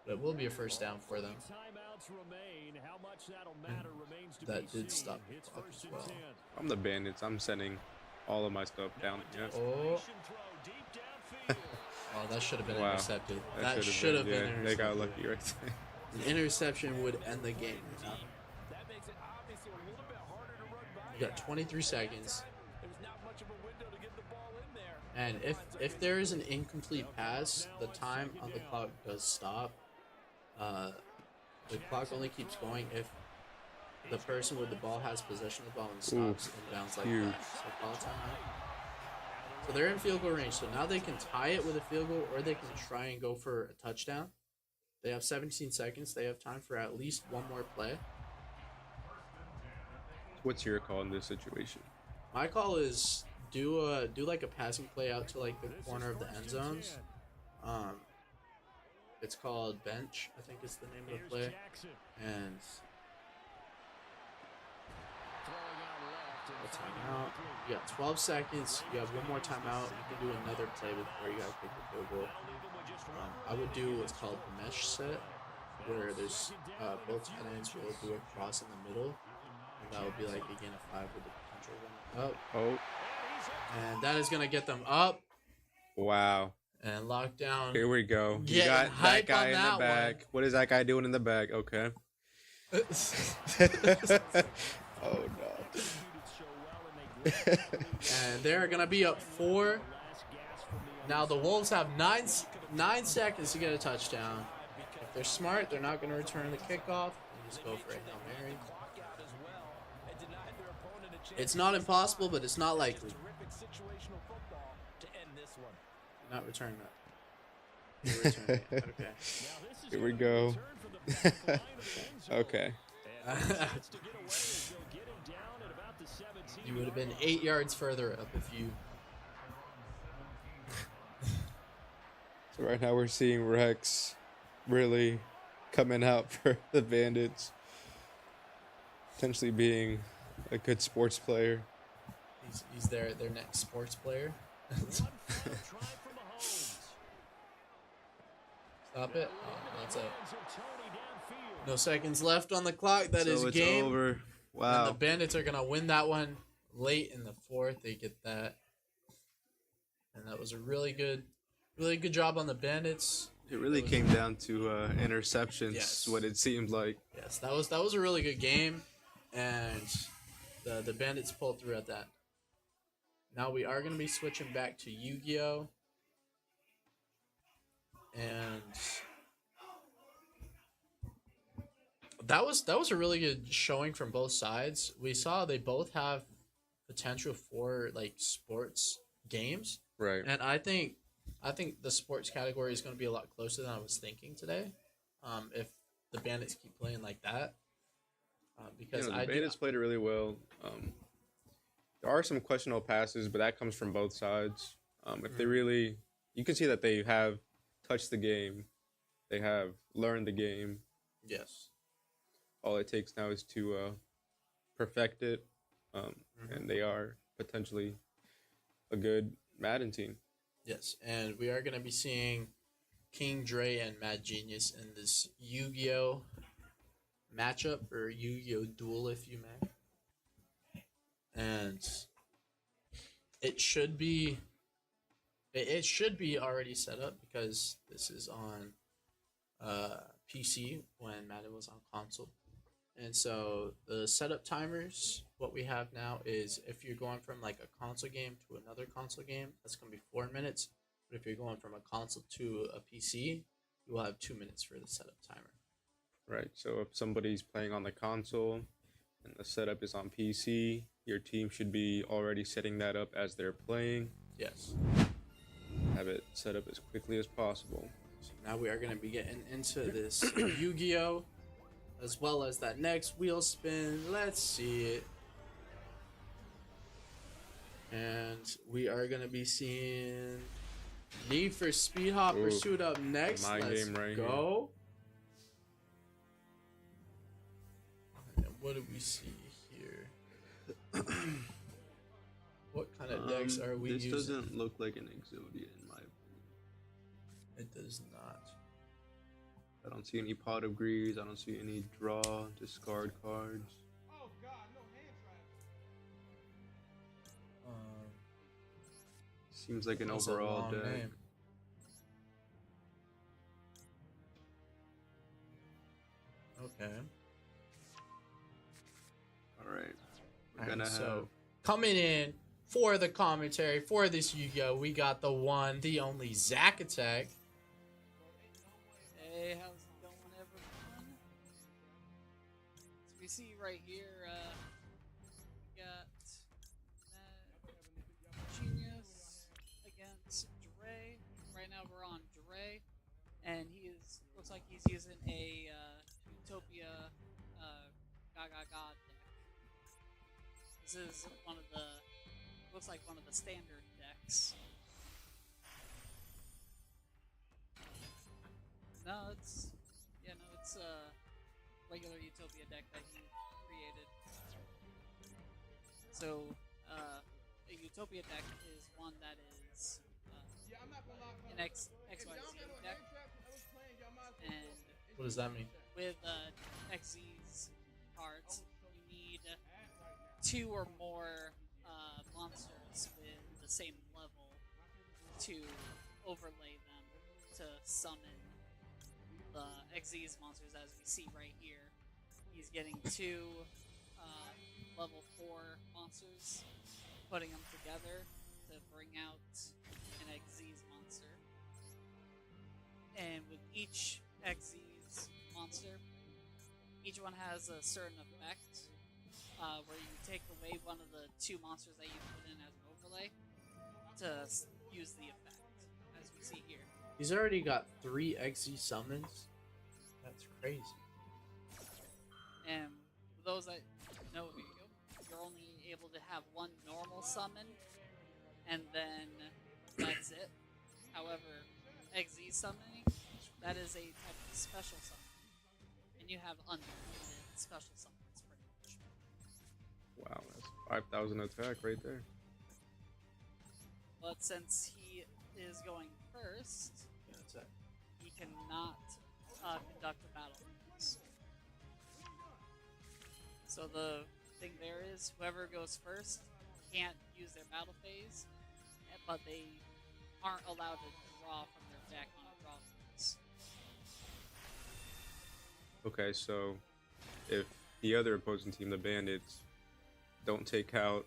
But it will be a first down for them. Timeouts remain. How much that'll matter remains to That be did seen. stop the It's clock first as and well. 10. I'm the Bandits. I'm sending all of my stuff down. Yeah. Oh, oh, that should have been Wow. intercepted. That should have been intercepted. They got lucky right there. An interception would end the game. You got 23 seconds. And if there is an incomplete pass, the time on the clock does stop. The clock only keeps going if the person with the ball has possession of the ball and stops and bounce like huge. that. So call timeout. So they're in field goal range. So now they can tie it with a field goal, or they can try and go for a touchdown. They have 17 seconds. They have time for at least one more play. What's your call in this situation? My call is do like a passing play out to like the corner of the end zones. It's called bench, I think is the name of the play. And a timeout. You got 12 seconds. You have one more timeout. You can do another play before you gotta kick the field goal. I would do what's called the mesh set, where there's both tight ends will do a cross in the middle, and that would be like again a 5 with the potential one up. Oh, And that is gonna get them up wow. and locked down. Here we go. You Getting got that hype guy on in that the back. one. What is that guy doing in the back? Okay. Oh no. And they're gonna be up 4. Now the Wolves have 9 seconds to get a touchdown. If they're smart, they're not gonna return the kickoff and just go for a Hail Mary. It's not impossible, but it's not likely. Not return that. You're returning it. Okay. Here we go. Okay. You would have been 8 yards further up if you. So right now we're seeing Rex really coming out for the Bandits. Potentially being a good sports player. He's their next sports player. Stop it. Oh, that's it. No seconds left on the clock. That is So it's game. over. And Wow. the Bandits are gonna win that one late in the 4th. They get that, and that was a really good job on the Bandits. It really came down to interceptions. Yes. What it seemed like. Yes, that was a really good game, and the Bandits pulled through at that. Now we are gonna be switching back to Yu-Gi-Oh, and that was a really good showing from both sides. We saw they both have potential for like sports games, Right. and I think the sports category is going to be a lot closer than I was thinking today. If the Bandits keep playing like that, because The Bandits played it really well. There are some questionable passes, but that comes from both sides. If they really, you can see that they have touched the game, they have learned the game. yes. All it takes now is to perfect it, and they are potentially a good Madden team. Yes, and we are going to be seeing King Dre and Mad Genius in this Yu-Gi-Oh matchup, or Yu-Gi-Oh duel, if you may. And it should be already set up because this is on PC when Madden was on console. And so the setup timers, what we have now is if you're going from like a console game to another console game, that's going to be 4 minutes. But if you're going from a console to a PC, you will have 2 minutes for the setup timer. Right. So if somebody's playing on the console and the setup is on PC, your team should be already setting that up as they're playing. Yes. Have it set up as quickly as possible. So now we are going to be getting into this Yu-Gi-Oh, as well as that next wheel spin. Let's see it. And we are going to be seeing Need for Speed Hop Ooh, Pursuit up next. my Let's game right go. And what do we see here? What kind of decks are we this using? doesn't look like an Exodia in my opinion. It does not. I don't see any pot of grease. I don't see any draw, discard cards. Seems like an That's a overall long deck. name. Okay. All right. We're Alright, gonna have. so coming in for the commentary for this Yu-Gi-Oh, we got the one, the only Zack Attack. Hey, how's it going, everyone? As we see right here, we got Genius against Dre. Right now we're on Dre, and looks like he's using a Utopia Gaga God deck. This is looks like one of the standard decks. No, it's a regular Utopia deck that he created. So, a Utopia deck is one that is an XYZ deck, and What does that mean? with XZ's cards, you need 2 or more monsters with the same level to overlay them to summon the XZ's monsters, as we see right here. He's getting 2 level 4 monsters, putting them together to bring out an XZ's monster. And with each XZ's monster, each one has a certain effect where you take away one of the 2 monsters that you put in as an overlay to use the effect, as we see here. He's already got 3 XZ summons. That's crazy. And for those that know Yu-Gi-Oh, you're only able to have 1 normal summon, and then that's it. However, XZ summoning, that is a type of special summon. And you have unlimited special summons, pretty much. Wow, that's 5,000 attack right there. But since he is going first, That's it. he cannot conduct a battle phase. So the thing there is, whoever goes first can't use their battle phase, but they aren't allowed to draw from their deck on a draw phase. Okay, so if the other opposing team, the Bandits, don't take out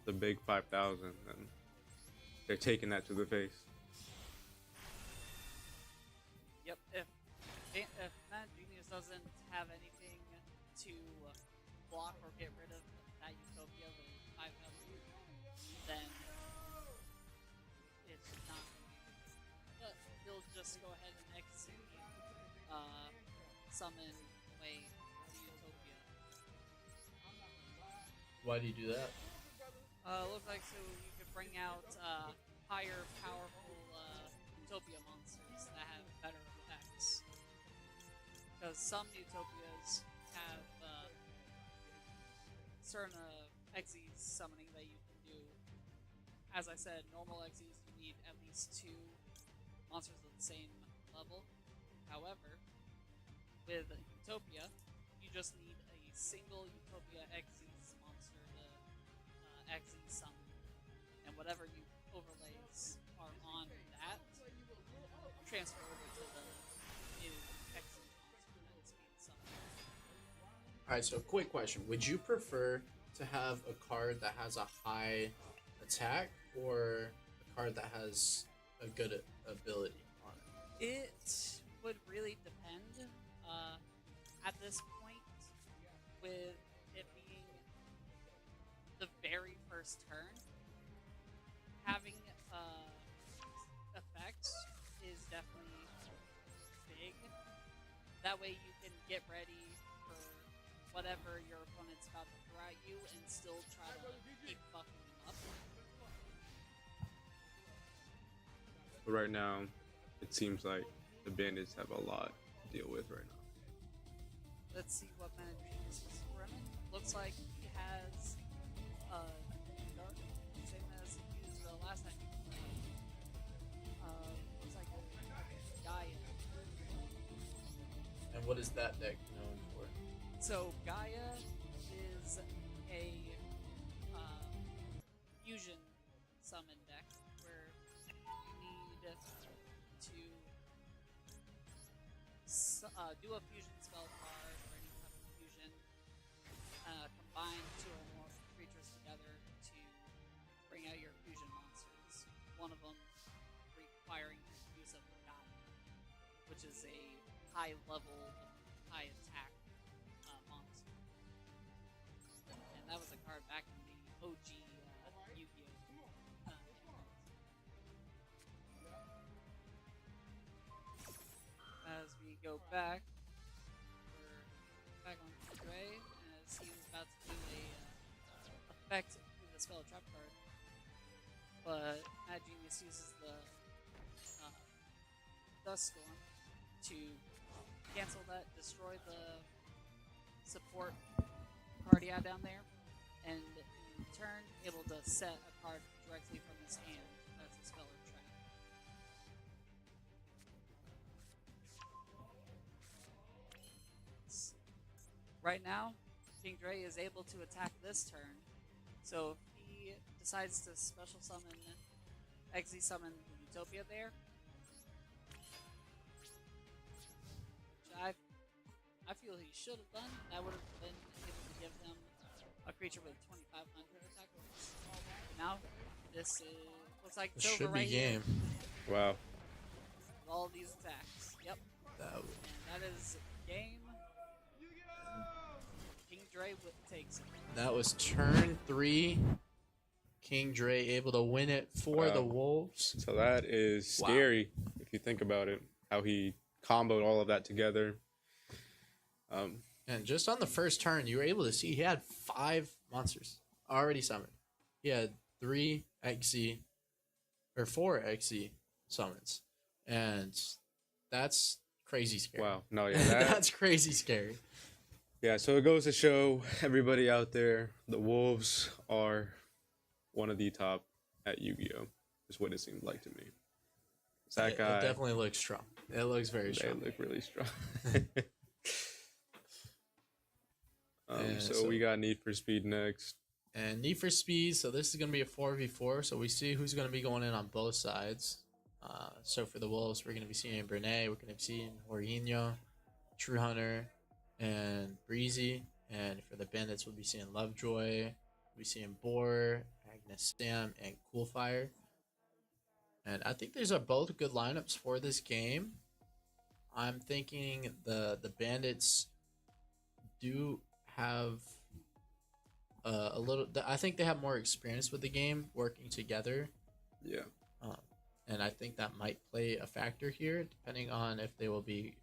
the big 5,000, then they're taking that to the face. Yep, if Mad Genius doesn't have anything to block or get rid of that Utopia with 5,000, then it's not. But he'll just go ahead and execute, summon away the Utopia. Why do you do that? Looks like so you could bring out higher, powerful Utopia monsters that have better effects. Because some Utopias have certain XZ summoning that you can do. As I said, normal XZs you need at least 2 monsters of the same level. However, with Utopia, you just need a single Utopia XZ monster to XZ summon. And whatever you overlays are on that, transfer over to the new XZ monster that's being summoned. Alright, so quick question. Would you prefer to have a card that has a high attack or a card that has a good ability on it? It would really depend. At this point, with it being the very first turn, having effects is definitely big. That way you can get ready for whatever your opponent's about to throw at you and still try to keep fucking them up. But right now, it seems like the Bandits have a lot to deal with right now. Let's see what Mana Genius is running. Looks like he has Dark, same as he used last time he played. Looks like Gaia. And what is that deck known for? So Gaia is a fusion summon deck where do a fusion spell card or any type of fusion, combine two or more creatures together to bring out your fusion monsters. One of them requiring the use of the God, which is a high level, high attack monster. And that was a card back in the OG Yu-Gi-Oh! As we go back, we're back on Dre as he was about to do a effect through the spell trap card. But Mad Genius uses the Dust Storm to cancel that, destroy the support card he had down there, and in turn able to set a card directly from his hand as a spell or trap. Right now, King Dre is able to attack this turn, so if he decides to special summon, Exe summon Utopia there, which I feel he should have done. That would have been able to give him a creature with 2,500 attack rolls. Now, this looks like it's over Should be right here game. Wow. with all these attacks. Yep, That and that is game. King Dre takes it. That was turn 3. King Dre able to win it for the Wolves. So that is Wow. scary if you think about it, how he comboed all of that together. And just on the first turn, you were able to see he had 5 monsters already summoned. He had 3 XZ or 4 XZ summons. And that's crazy scary. Wow. No, yeah. That, That's crazy scary. yeah, so it goes to show everybody out there, the Wolves are one of the top at Yu-Gi-Oh! Is what it seemed like to me. That It guy, definitely looks strong. It looks very they strong. look really strong. Yeah, so we got Need for Speed next. And Need for Speed, so this is going to be a 4v4, so we see who's going to be going in on both sides. So for the Wolves, we're going to be seeing Brene, we're going to be seeing Jorginho, True Hunter, and Breezy. And for the Bandits, we'll be seeing Lovejoy, we'll be seeing Boar, Agnes Sam, and Coolfire. And I think these are both good lineups for this game. I'm thinking the Bandits do have a little. I think they have more experience with the game working together, Yeah. and I think that might play a factor here, depending on if they will be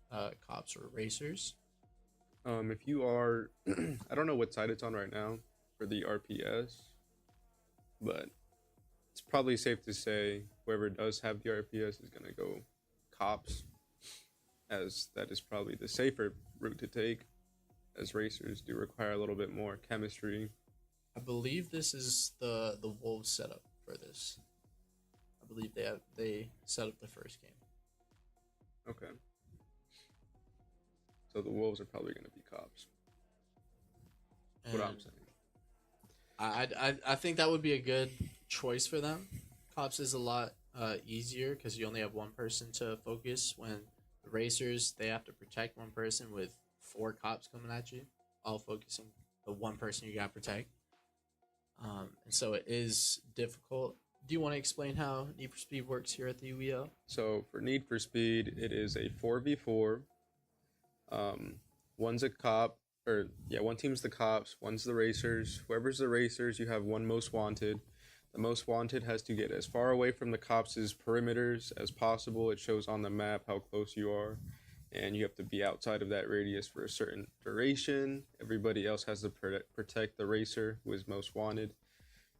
cops or racers. If you are, I don't know what side it's on right now for the RPS, but it's probably safe to say whoever does have the RPS is going to go cops, as that is probably the safer route to take, as racers do require a little bit more chemistry. I believe this is the Wolves setup for this. I believe they set up the first game. Okay. So the Wolves are probably going to be cops. What I'm And saying. I think that would be a good choice for them. Cops is a lot easier because you only have one person to focus. When the racers, they have to protect one person with 4 cops coming at you, all focusing the one person you got to protect. And so it is difficult. Do you want to explain how Need for Speed works here at the UEO? So for Need for Speed, it is a 4v4. One's a cop, one team's the cops, one's the racers. Whoever's the racers, you have one most wanted. The most wanted has to get as far away from the cops' perimeters as possible. It shows on the map how close you are, and you have to be outside of that radius for a certain duration. Everybody else has to protect the racer who is most wanted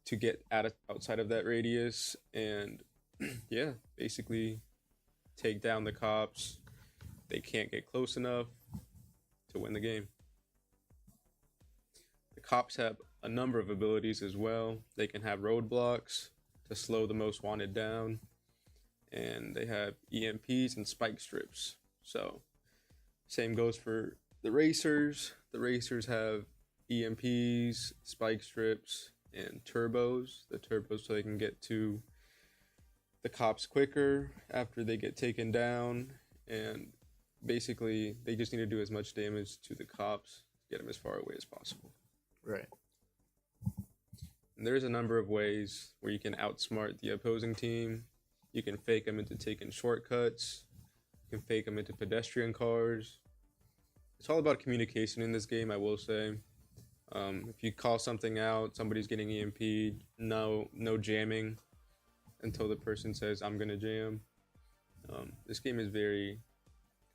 to get outside of that radius, and yeah, basically take down the cops. They can't get close enough to win the game. The cops have a number of abilities as well. They can have roadblocks to slow the most wanted down, and they have EMPs and spike strips. So same goes for the racers. The racers have EMPs, spike strips, and turbos. The turbos so they can get to the cops quicker after they get taken down, and basically, they just need to do as much damage to the cops, get them as far away as possible. Right. And there's a number of ways where you can outsmart the opposing team. You can fake them into taking shortcuts. You can fake them into pedestrian cars. It's all about communication in this game, I will say. If you call something out, somebody's getting EMP'd, no jamming until the person says, I'm going to jam. This game is very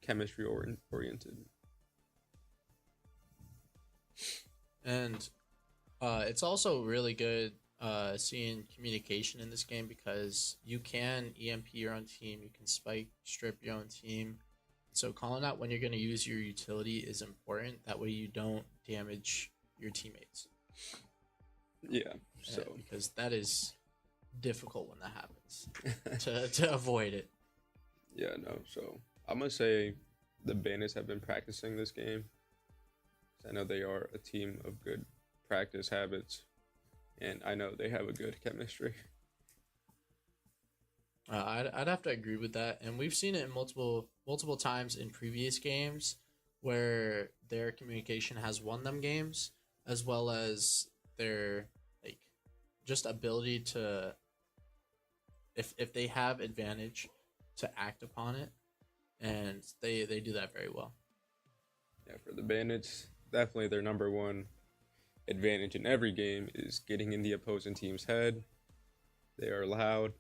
chemistry oriented. And it's also really good seeing communication in this game because you can EMP your own team, you can spike strip your own team. So calling out when you're going to use your utility is important. That way you don't damage your teammates. Yeah, so because that is difficult when that happens to avoid it. Yeah, no, so I'm going to say the Bandits have been practicing this game. I know they are a team of good practice habits, and I know they have a good chemistry. I'd have to agree with that, and we've seen it in multiple times in previous games where their communication has won them games, as well as their just ability to, if they have advantage, to act upon it, and they do that very well. Yeah, for the Bandits, definitely their number one advantage in every game is getting in the opposing team's head. They are loud.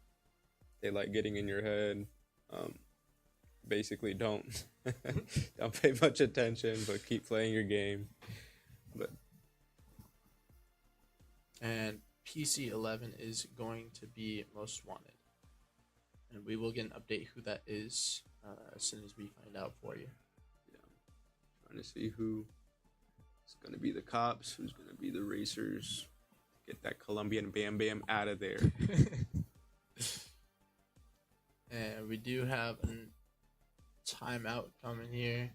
They like getting in your head. Basically, don't pay much attention, but keep playing your game. And PC 11 is going to be most wanted, and we will get an update who that is as soon as we find out for you. Yeah, trying to see who is going to be the cops, who's going to be the racers. Get that Colombian Bam Bam out of there. And we do have a timeout coming here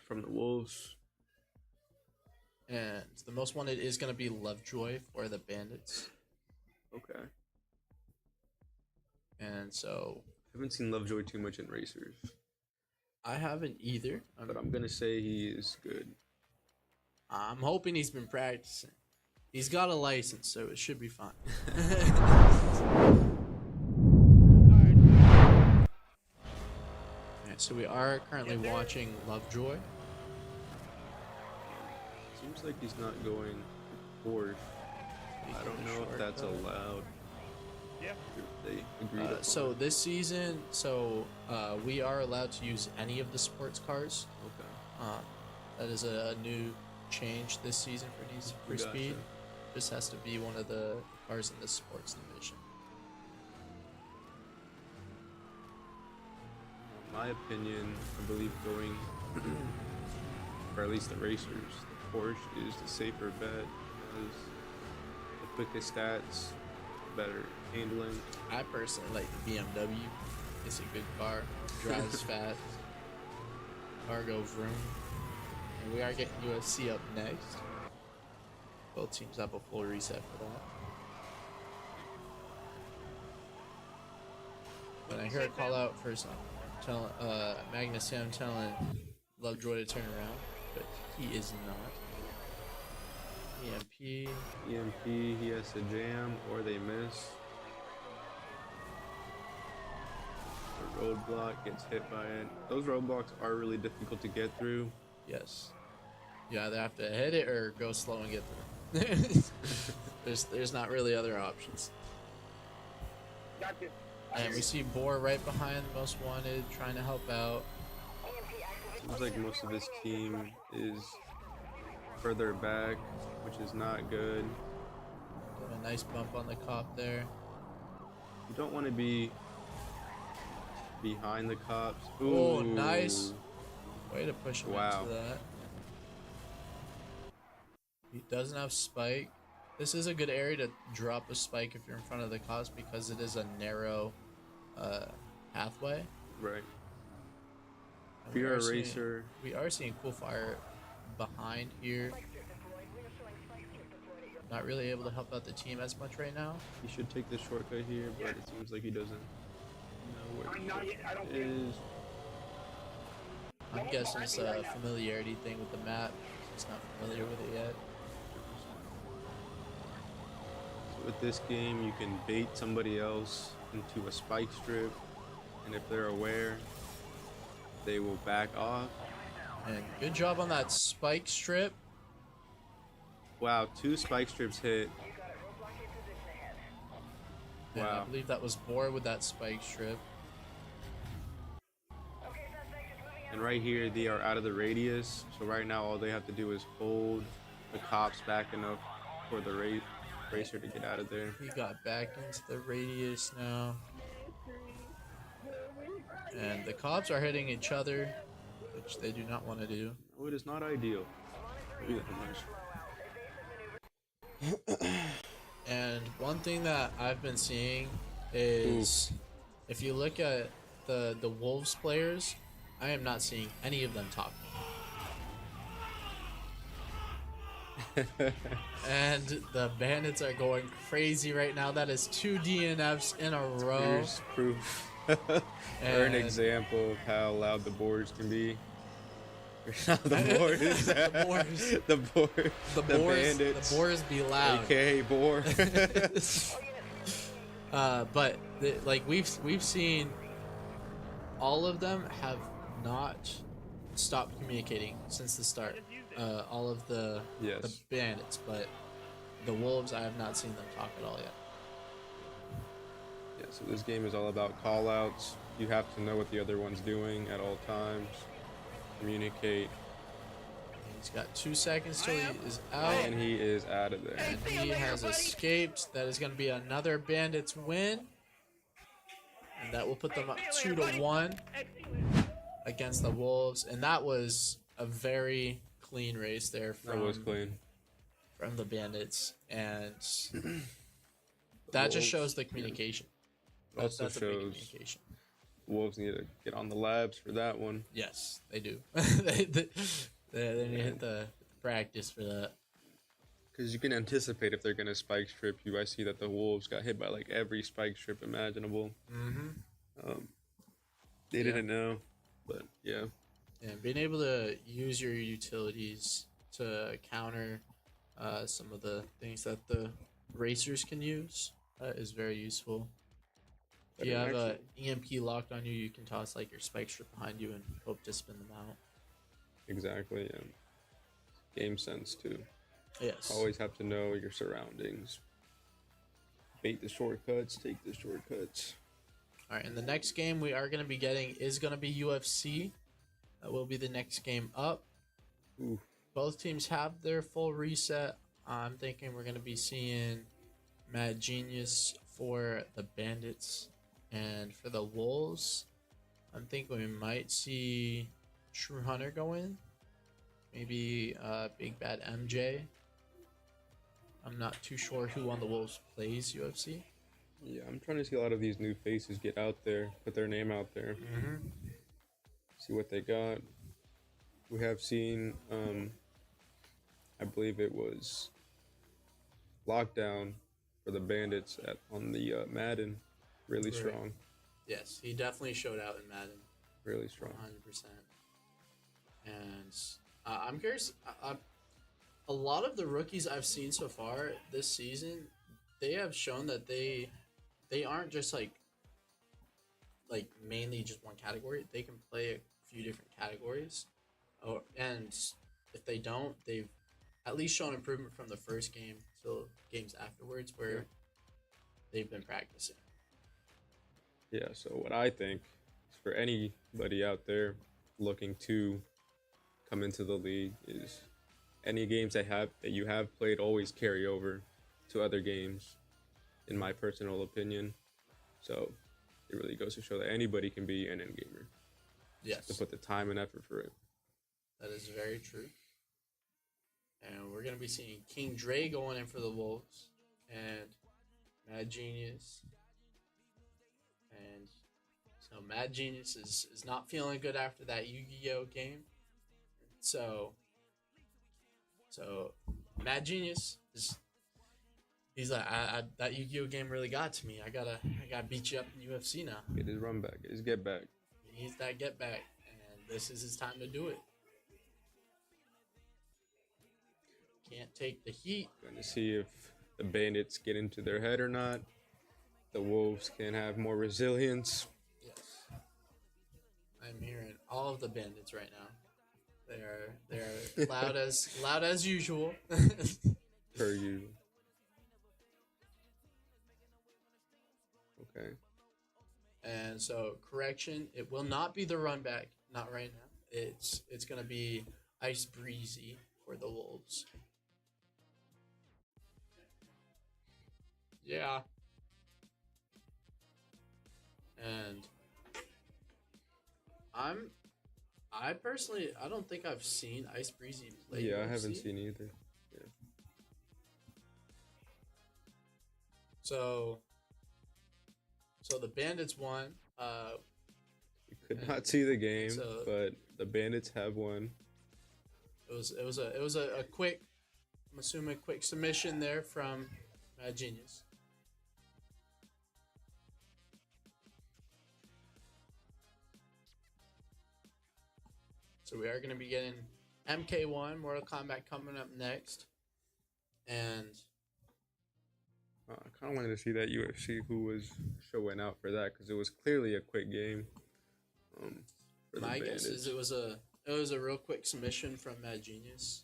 from the Wolves. And the most wanted is going to be Lovejoy for the Bandits. Okay. And so I haven't seen Lovejoy too much in racers. I haven't either. But I'm going to say he is good. I'm hoping he's been practicing. He's got a license, so it should be fine. So we are currently watching Lovejoy. Seems like he's not going Porsche. I don't know if that's allowed. Yeah. They agreed upon so it. this season, we are allowed to use any of the sports cars. Okay. That is a new change this season for Need for Speed. This has to be one of the cars in the sports division. In my opinion, I believe going, or at least the racers, the Porsche is the safer bet because the quickest stats, better handling. I personally like the BMW. It's a good car, drives fast, cargo vroom. And we are getting UFC up next. Both teams have a full reset for that. When I hear a call out for Magnus Sam telling Lovejoy to turn around, but he is not. EMP, he has to jam or they miss. The roadblock gets hit by it. Those roadblocks are really difficult to get through. Yes. You either have to hit it or go slow and get through. There's not really other options. And we see Boar right behind Most Wanted trying to help out. Seems like most of his team is further back, which is not good. Got a nice bump on the cop there. You don't want to be behind the cops. Oh, Ooh. nice. Way to push him Wow. into that. He doesn't have spike. This is a good area to drop a spike if you're in front of the cops because it is a narrow pathway. Right. And If you're a racer, we are seeing Cool Fire behind here. Not really able to help out the team as much right now. he should take the shortcut here, but it seems like he doesn't know where the shortcut is. I'm guessing it's a familiarity thing with the map. He's not familiar with it yet. With this game, you can bait somebody else into a spike strip, and if they're aware, they will back off. And good job on that spike strip. Wow, 2 spike strips hit. And I Wow. believe that was Boar with that spike strip. And right here, they are out of the radius. So right now, all they have to do is hold the cops back enough for the racer to get out of there. He got back into the radius now. And the cops are hitting each other, which they do not want to do. Oh, it is not ideal. Look at that much. And one thing that I've been seeing is if you look at the Wolves players, I am not seeing any of them talking. And the Bandits are going crazy right now. That is 2 DNFs in a row. Here's proof. Or an example of how loud the boards can be. The boards. The boars. The Bandits. The boars be loud. AKA boar. But like we've seen, all of them have not stopped communicating since the start. All of the Bandits, but the Wolves, I have not seen them talk at all yet. Yeah, so this game is all about call-outs. You have to know what the other one's doing at all times. Communicate. He's got 2 seconds till he is out. And he is out of there. And he has escaped. That is going to be another Bandits win. And that will put them up 2-1 against the Wolves. And that was a very clean race there That was clean. from the Bandits. And that just shows the communication. That's a big communication. Wolves need to get on the labs for that one. Yes, they do. they need to hit the practice for that. Because you can anticipate if they're going to spike strip you. I see that the Wolves got hit by like every spike strip imaginable. They didn't know, but yeah. And being able to use your utilities to counter some of the things that the racers can use is very useful. If you have a EMP locked on you, you can toss like your spike strip behind you and hope to spin them out. Exactly, yeah. Game sense too. Yes. Always have to know your surroundings. Bait the shortcuts, take the shortcuts. All right, and the next game we are going to be getting is going to be UFC. That will be the next game up. Ooh. Both teams have their full reset. I'm thinking we're going to be seeing Mad Genius for the Bandits. And for the Wolves, I'm thinking we might see True Hunter go in. Maybe Big Bad MJ. I'm not too sure who on the Wolves plays UFC. Yeah, I'm trying to see a lot of these new faces get out there, put their name out there. See what they got. We have seen, I believe it was Lockdown for the Bandits on the Madden. Really strong. Yes, he definitely showed out in Madden. Really strong. 100%. And I'm curious. A lot of the rookies I've seen so far this season, they have shown that they aren't just like mainly just one category. They can play a few different categories. And if they don't, they've at least shown improvement from the first game to games afterwards where they've been practicing. Yeah, so what I think is for anybody out there looking to come into the league is any games that you have played always carry over to other games, in my personal opinion. So it really goes to show that anybody can be an end gamer. Yes. To put the time and effort for it. That is very true. And we're going to be seeing King Dre going in for the Wolves and Mad Genius. And so Mad Genius is not feeling good after that Yu-Gi-Oh game. So Mad Genius he's like, that Yu-Gi-Oh game really got to me. I gotta beat you up in UFC now. Get his run back, get his get back. He needs that get back. And this is his time to do it. Can't take the heat. Gonna see if the Bandits get into their head or not. The Wolves can have more resilience. Yes. I'm hearing all of the Bandits right now. They're loud as usual. Per usual. Okay. And so, correction, it will not be the run back. Not right now. It's gonna be Ice Breezy for the Wolves. Yeah. And I personally, I don't think I've seen Ice Breezy play. Yeah, I UFC. haven't seen either. Yeah. So the Bandits won. We could not see the game, So- but the Bandits have won. It was a quick, I'm assuming a quick submission there from Mad Genius. So we are going to be getting MK1 Mortal Kombat coming up next, and I kind of wanted to see that UFC who was showing out for that because it was clearly a quick game. For the my guess Bandits. is it was a real quick submission from Mad Genius.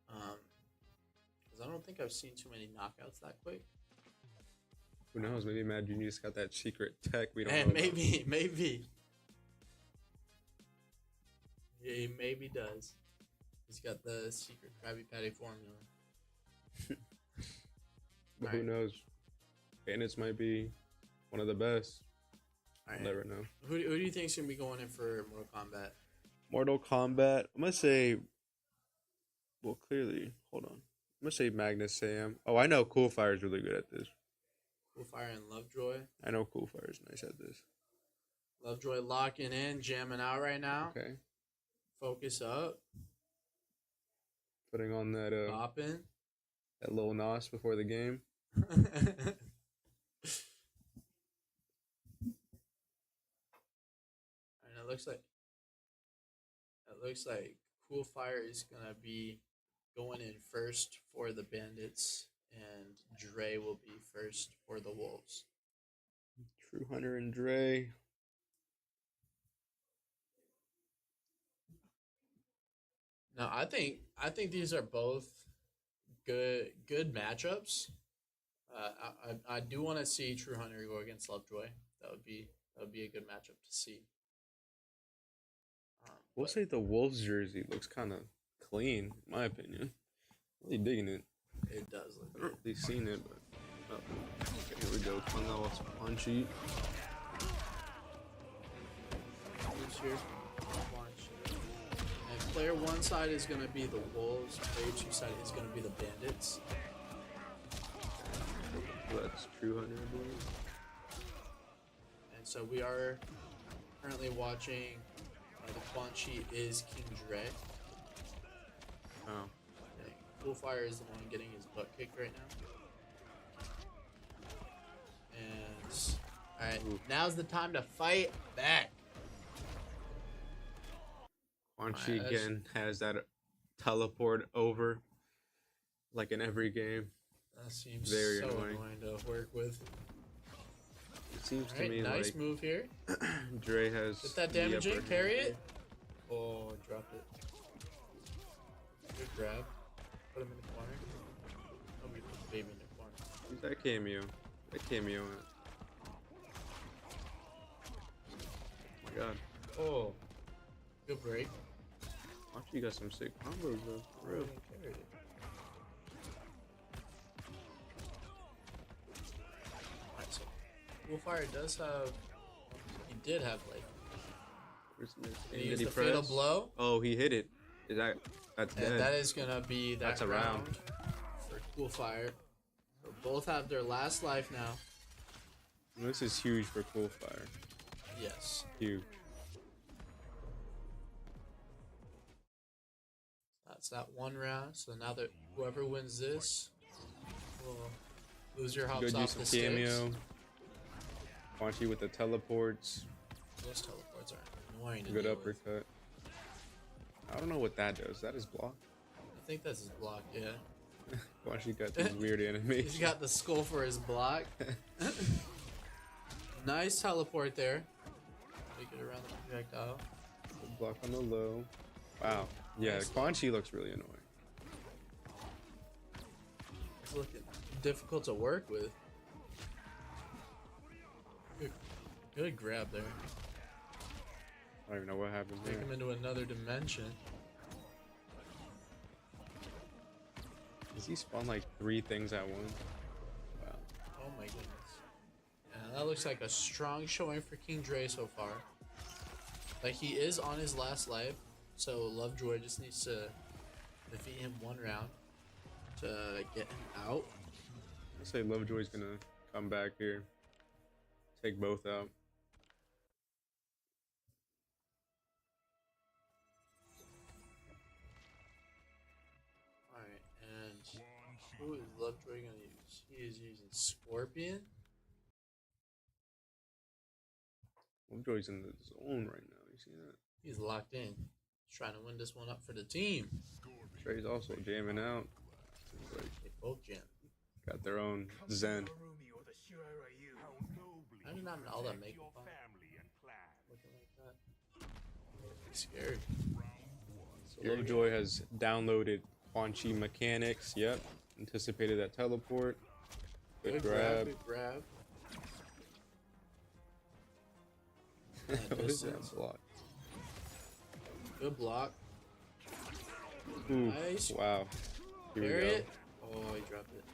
Because I don't think I've seen too many knockouts that quick. Who knows? Maybe Mad Genius got that secret tech we don't And know about. maybe. Yeah, he maybe does. He's got the secret Krabby Patty formula. But who Alright. knows? Bandits might be one of the best. All right. Never know. Who do you think's gonna be going in for Mortal Kombat? Mortal Kombat. I'm gonna say. Well, clearly, hold on. I'm gonna say Magnus Sam. Oh, I know Cool Fire's really good at this. Coolfire and Lovejoy. I know Cool Fire's nice at this. Lovejoy locking in, jamming out right now. Okay, Focus up, putting on that popping. that little nos before the game. And it looks like Cool Fire is gonna be going in first for the Bandits, and Dre will be first for the Wolves. True Hunter and Dre. Now I think these are both good matchups. I do want to see True Hunter go against Lovejoy. That would be a good matchup to see. We'll But say the Wolves jersey looks kind of clean, in my opinion. Really digging it. it does look I good. haven't really seen it, but okay, here we go. Fungal punchy. Who's here? Punch. And player one side is going to be the Wolves. Player two side is going to be the Bandits. That's True Hunter, I believe. And so we are currently watching. The Quan Chi is King Dre. Oh, And Cool Fire is the one getting his butt kicked right now. And alright, Ooh. now's the time to fight back. Quan Chi Alright, that's- again has that teleport over, like in every game. That seems Very so annoying. to work with. It seems to Alright, me nice like move here. Dre has. Get that the damage in, upper carry hand. it. Oh, dropped it. Good grab. Put him in the corner. Oh, we put the baby in the corner. Who's that cameo? That cameo. Oh my god. Oh, good break. Quan Chi got some sick combos though. For real. Carried it. Alright, so Wolfire does have. He did have life. Where's this? Did he Did use he the fatal press? blow? Oh, he hit it. Is that's And dead? that is gonna be that That's a round round. for Cool Fire. So both have their last life now. This is huge for Cool Fire. Yes. Huge. That's that one round. So now that whoever wins this will lose your hops Good off use the of sticks. cameo. Quan Chi with the teleports. Those teleports are annoying to Good deal with. uppercut. I don't know what that does. Is that his block? I think that's his block, yeah. Why she got these weird He's animations? got the skull for his block. Nice teleport there. Make it around the projectile. Good block on the low. Wow. Yeah, Quan Chi looks really annoying. It's looking difficult to work with. Good grab there. I don't even know what happened Take there. him into another dimension. Does he spawn like 3 things at once? Wow. Oh my goodness. Yeah, that looks like a strong showing for King Dre so far. Like, he is on his last life, so Lovejoy just needs to defeat him 1 round to get him out. I say Lovejoy's gonna come back here. Take both out. Alright, and who is Lovejoy gonna use? He is using Scorpion. Lovejoy's in the zone right now. You see that? He's locked in. He's trying to win this one up for the team. Trey's also jamming out. Seems like They both jam. got their own zen. I did not all that makeup on. Looking like that. Scared. So Lovejoy has downloaded Quan Chi mechanics. Yep. Anticipated that teleport. Good grab. Good grab. What is that block? Good block. Ooh, Nice. wow. Here we Parry go. it. Oh, he dropped it.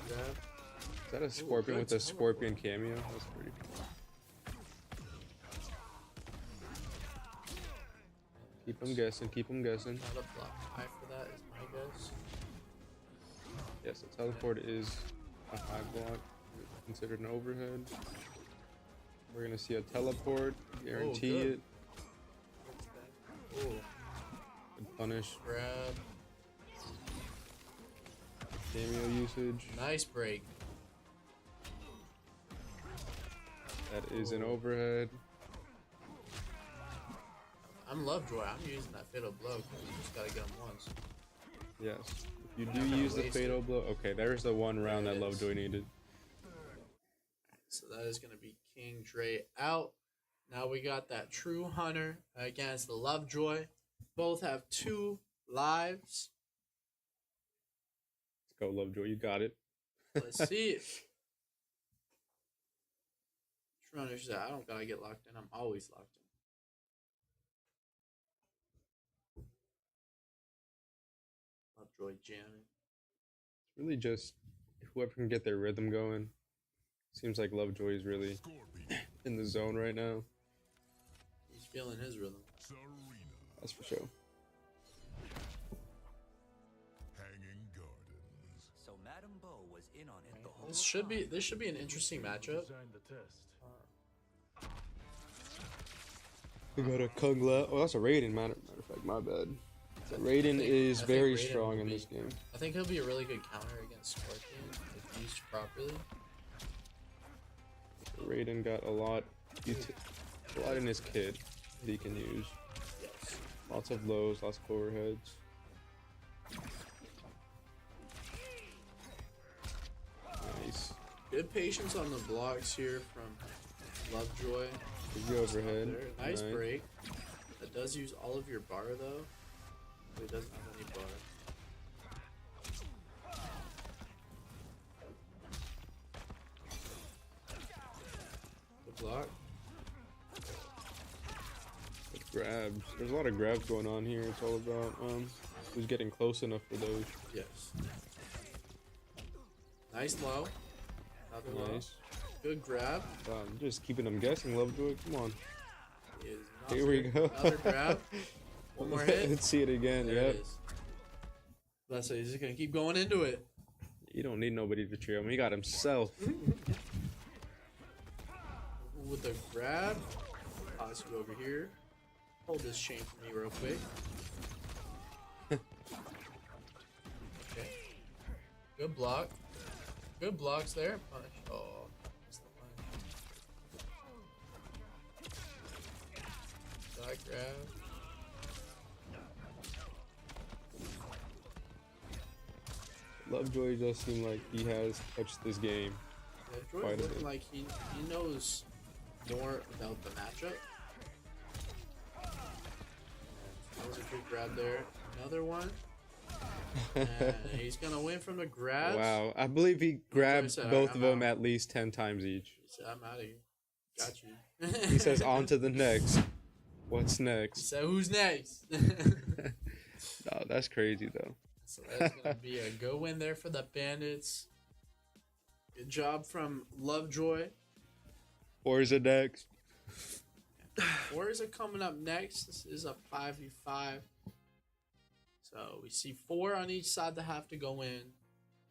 Grab. Is that a scorpion good with a scorpion cameo? That's pretty cool. Keep him guessing, keep him guessing. Not a block high for that is my guess. Yes, the teleport is a high block. Considered an overhead. We're gonna see a teleport. Guarantee good. it. Oh, Good punish. grab. Cameo usage. Nice break. That is an overhead. I'm Lovejoy. I'm using that fatal blow because you just gotta get him once. Yes. If you do use the fatal blow. Okay, there's the 1 round There that it is. Lovejoy needed. So that is gonna be King Dre out. Now we got that True Hunter against the Lovejoy. Both have 2 lives. Let's go, Lovejoy. You got it. Let's see it. True Hunter said, I don't gotta get locked in. I'm always locked in. Lovejoy jamming. It's really just whoever can get their rhythm going. Seems like Lovejoy is really in the zone right now. He's feeling his rhythm. That's for sure. So Madam Bo was in on it the whole This should be an interesting matchup. We got a Kung Lao. Oh, that's a Raiden. Matter of fact, my bad. So Raiden is I think very Raiden strong will in be- this game. I think he'll be a really good counter against Scorpion if used properly. Raiden got a lot in his kit that he can use. Yes. Lots of lows, lots of overheads. Nice. Good patience on the blocks here from Lovejoy. Big overhead. There. Nice break. That does use all of your bar though. But it doesn't have any bar. Good block. Good grabs. There's a lot of grabs going on here. It's all about who's getting close enough for those. Yes. Nice low. Another low. Nice. Good grab. Wow, I'm just keeping them guessing, Lovejoy. Come on. He is Here we go. Another grab. One more hit. Let's see it again. There Yep. it is. That's it. He's just gonna keep going into it. You don't need nobody to cheer him. He got himself. With the grab. Toss you over here. Hold this chain for me real quick. Okay. Good block. Good blocks there. Punish. Oh, missed the Shot grab. Lovejoy does seem like he has touched this game. Yeah, Quite Jordan's a looking bit. like he knows more about the matchup. That was a good grab there. Another one. And he's gonna win from the grabs. Wow, I believe he grabbed said, both "I'm of them out." at least 10 times each. He said, I'm out of here. Got you. He says, on to the next. What's He next? said, who's next? No, that's crazy, though. So that's gonna be a go win there for the Bandits. Good job from Lovejoy. Forza next. Forza coming up next. This is a 5v5. So we see 4 on each side that have to go in,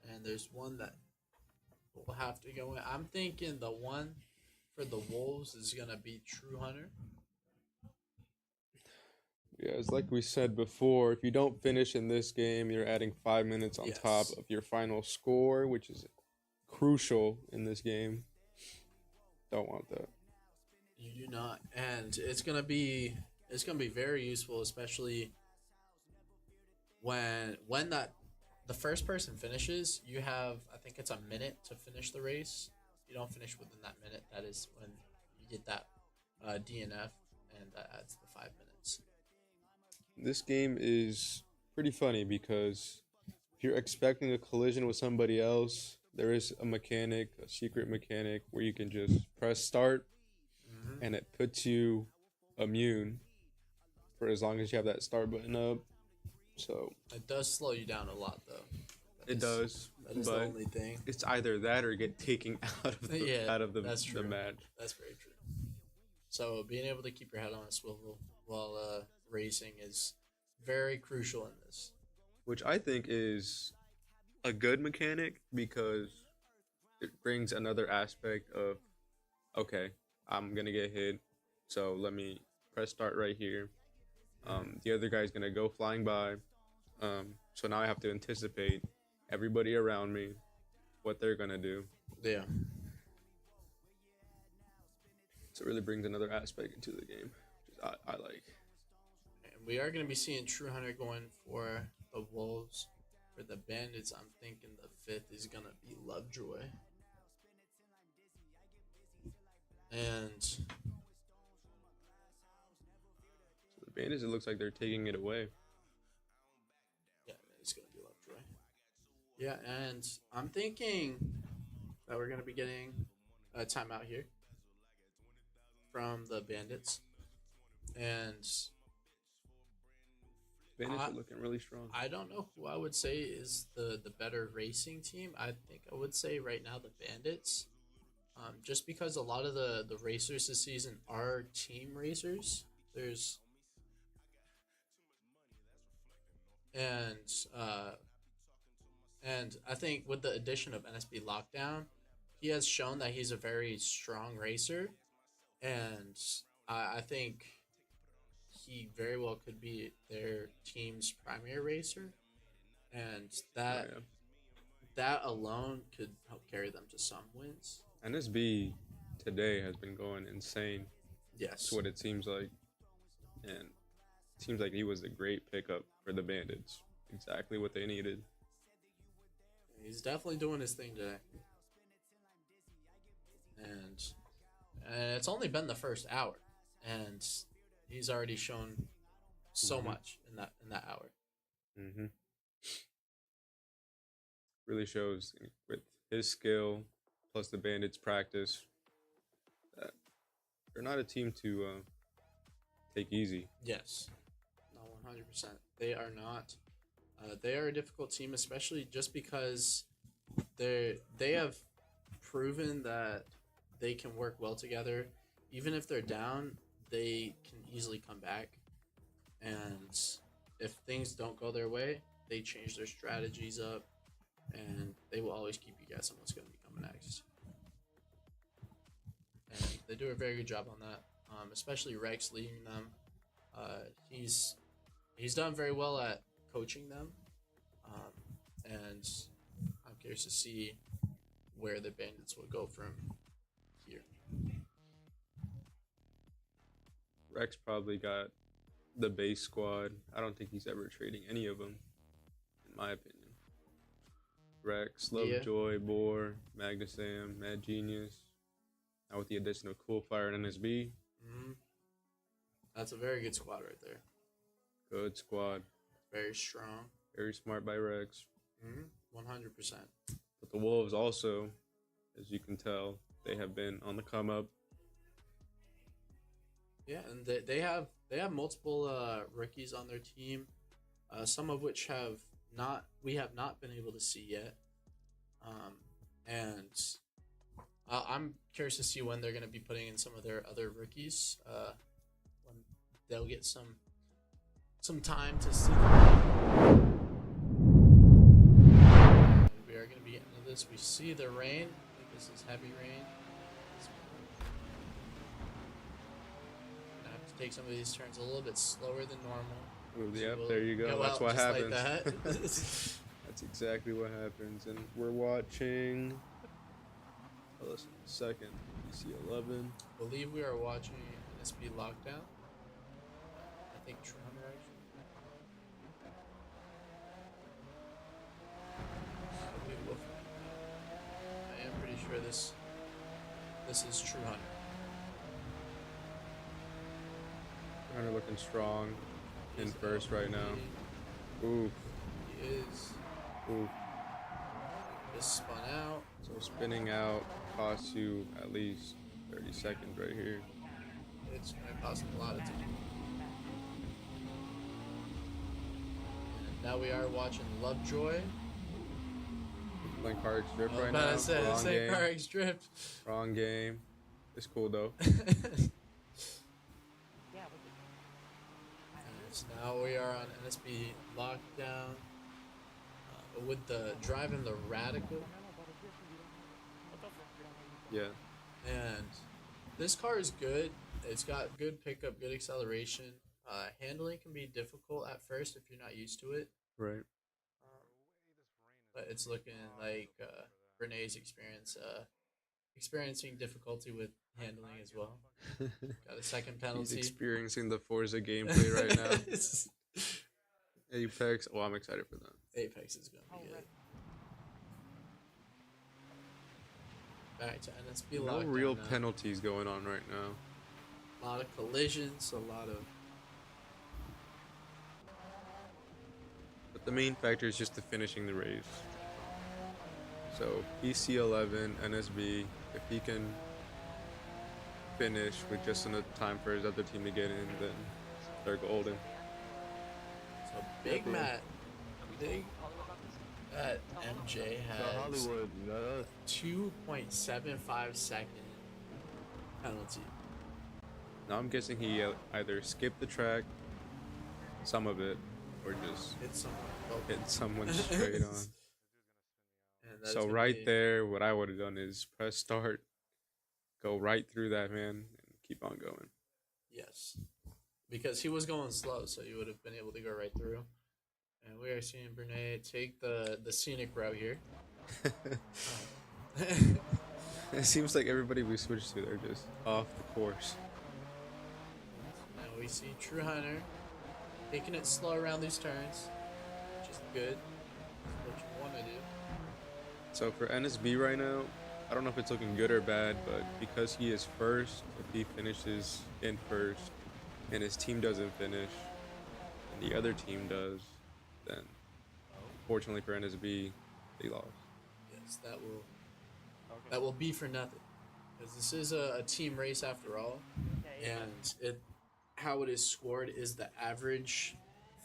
and there's one that will have to go in. I'm thinking the one for the Wolves is gonna be True Hunter. Yeah, it's like we said before, if you don't finish in this game, you're adding 5 minutes on top Yes. of your final score, which is crucial in this game. Don't want that. You do not, and it's gonna be very useful, especially when that the first person finishes. You have, I think it's a minute to finish the race. If you don't finish within that minute, that is when you get that DNF, and that adds the 5 minutes. This game is pretty funny because if you're expecting a collision with somebody else, there is a mechanic, a secret mechanic, where you can just press start and it puts you immune for as long as you have that start button up. So It does slow you down a lot, though. That it is- does, That is the but only thing. it's either that or get taken out of the, Yeah, that's the true. match. That's very true. So being able to keep your head on a swivel while racing is very crucial in this. Which I think is a good mechanic because it brings another aspect of, okay, I'm gonna get hit, so let me press start right here. The other guy's gonna go flying by, so now I have to anticipate everybody around me, what they're gonna do. Yeah. So it really brings another aspect into the game, which I like. And we are going to be seeing True Hunter going for the Wolves. For the Bandits, I'm thinking the 5th is going to be Lovejoy. And So the Bandits, it looks like they're taking it away. yeah, it's going to be Lovejoy. Yeah, and I'm thinking that we're going to be getting a timeout here from the Bandits. And Bandits I- are looking really strong. I don't know who I would say is the better racing team. I think I would say right now the Bandits. Just because a lot of the racers this season are team racers. And I think with the addition of NSB Lockdown, he has shown that he's a very strong racer, and I think he very well could be their team's primary racer, and that Oh, yeah. that alone could help carry them to some wins. NSB today has been going insane. Yes. That's what it seems like. And it seems like he was a great pickup for the Bandits. Exactly what they needed. He's definitely doing his thing today. And it's only been the first hour, and he's already shown so much in that hour. Mm-hmm. Really shows with his skill plus the Bandits' practice that they're not a team to take easy. Yes. No, 100%. They are not. They are a difficult team, especially just because they have proven that they can work well together. Even if they're down, they can easily come back. And if things don't go their way, they change their strategies up, and they will always keep you guessing what's going to be coming next. And they do a very good job on that, especially Rex leading them. He's done very well at coaching them, and I'm curious to see where the Bandits will go from here. Rex probably got the base squad. I don't think he's ever trading any of them, in my opinion. Rex, Lovejoy, Boar, Magnusam, Mad Genius. Now with the addition of Coolfire and NSB. Mm-hmm. That's a very good squad right there. Good squad. Very strong. Very smart by Rex. 100%. But the Wolves also, as you can tell, they have been on the come up. Yeah, and they have multiple rookies on their team, some of which we have not been able to see yet. And I'm curious to see when they're going to be putting in some of their other rookies. When they'll get some time to see. We are going to be getting into this. We see the rain. I think this is heavy rain. Gonna have to take some of these turns a little bit slower than normal. Ooh, yep, there you go. That's what happens. Like that. That's exactly what happens. And we're watching. Oh, listen, second, PC11. I believe we are watching NSB Lockdown. I think Trummer actually. I am pretty sure this is True Hunter. Hunter looking strong in first right now. Ooh. He is. Ooh. Just spun out. So spinning out costs you at least 30 seconds right here. It's going to cost a lot of time. And now we are watching Lovejoy. Playing Car X Drift right now. now. I said it's like Car X Drift. Wrong game. It's cool though. Now we are on NSB Lockdown with the driving the Radical. Yeah. And this car is good. It's got good pickup, good acceleration. Handling can be difficult at first if you're not used to it. Right. But it's looking like Renee's experiencing difficulty with handling as well. Got a second penalty. He's experiencing the Forza gameplay right now. Apex. Oh, I'm excited for that. Apex is going to be good. Back to NSB No Lockdown real now. penalties going on right now. A lot of collisions, a lot of... But the main factor is just the finishing the race. So PC11, NSB, if he can finish with just enough time for his other team to get in, then they're golden. So Big Matt MJ has 2.75 second penalty. Now I'm guessing he either skipped the track, some of it, or just hit someone straight on. So right there, what I would have done is press start, go right through that man, and keep on going. Yes, because he was going slow, so you would have been able to go right through. And we are seeing Brene take the scenic route here. It seems like everybody we switch to, they're just off the course. Now we see True Hunter taking it slow around these turns, which is good. That's what you want to do. So for NSB right now, I don't know if it's looking good or bad, but because he is first, if he finishes in first and his team doesn't finish and the other team does, then fortunately for NSB, they lost. Yes, that will be for nothing, because this is a team race after all, and how it is scored is the average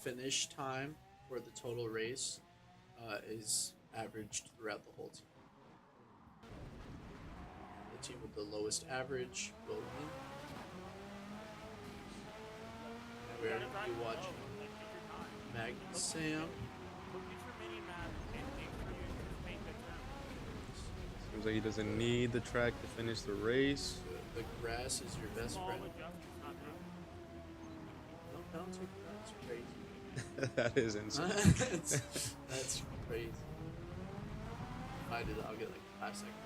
finish time for the total race is averaged throughout the whole team. The team with the lowest average will win. And we're going to be watching Magnusam. Seems like he doesn't need the track to finish the race. The grass is your best friend. Don't take that's crazy. That is insane. That's crazy. If I did it, I'll get like 5 seconds.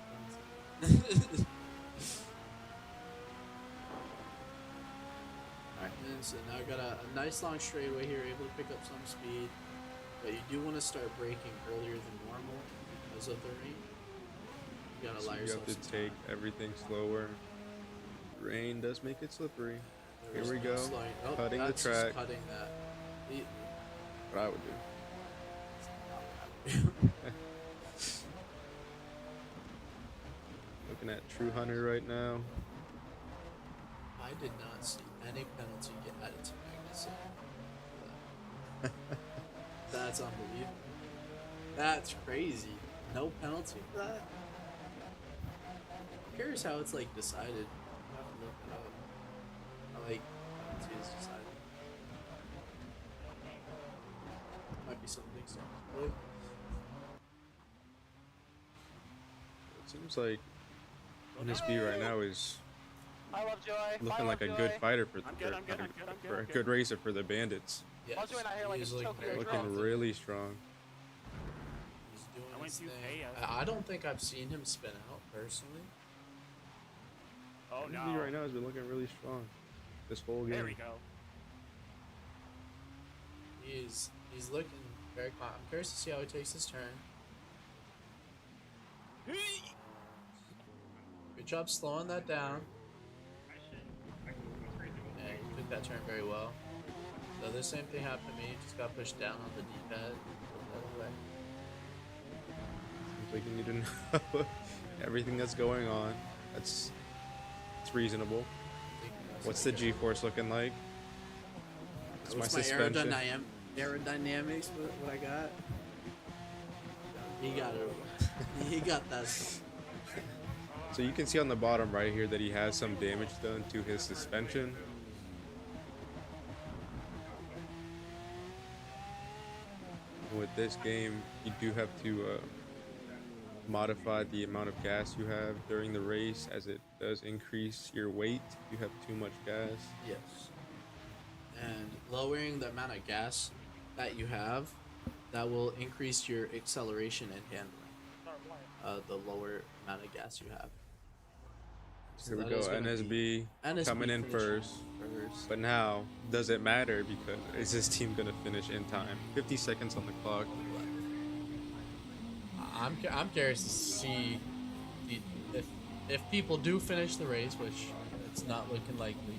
So now got a nice long straightaway here, able to pick up some speed. But you do want to start braking earlier than normal because of the rain. You gotta So allow you yourself have to some take time. everything slower. Rain does make it slippery. There Here is we no go. slowing. Oh, Cutting the that's just track. cutting that. completely. What I would do. Looking at True Hunter right now. I did not see any penalty get added to Magnussen. That's unbelievable. That's crazy. No penalty for that? I'm curious how it's like decided. I have to look it up. How like penalty is decided. Might be something so. It seems like NSB right now is I love Joy. looking like a good fighter for for a good racer for the Bandits. Yes, Lovejoy and I hear like he's it's looking Tokyo very Drift. Looking really strong. He's doing I went his through thing. chaos. I don't think I've seen him spin out personally. Oh NSB no. right now has been looking really strong this whole game. There we go. He's looking very calm. I'm curious to see how he takes his turn. Good job slowing that down. Yeah, he took that turn very well. So the same thing happened to me. Just got pushed down on the D-pad. Put that away. Seems like you need to know everything that's going on. It's reasonable. I think that's What's the like G-force looking like? It's my what's my suspension. aerodynamics? What I got? He got it. He got that stuff. So you can see on the bottom right here that he has some damage done to his suspension. With this game, you do have to modify the amount of gas you have during the race, as it does increase your weight if you have too much gas. Yes. And lowering the amount of gas that you have, that will increase your acceleration and handling. The lower amount of gas you have. So Here we that go, is gonna be- NSB coming in finishing first. But now, does it matter, because is this team going to finish in time? 50 seconds on the clock. I'm curious to see if people do finish the race, which it's not looking likely.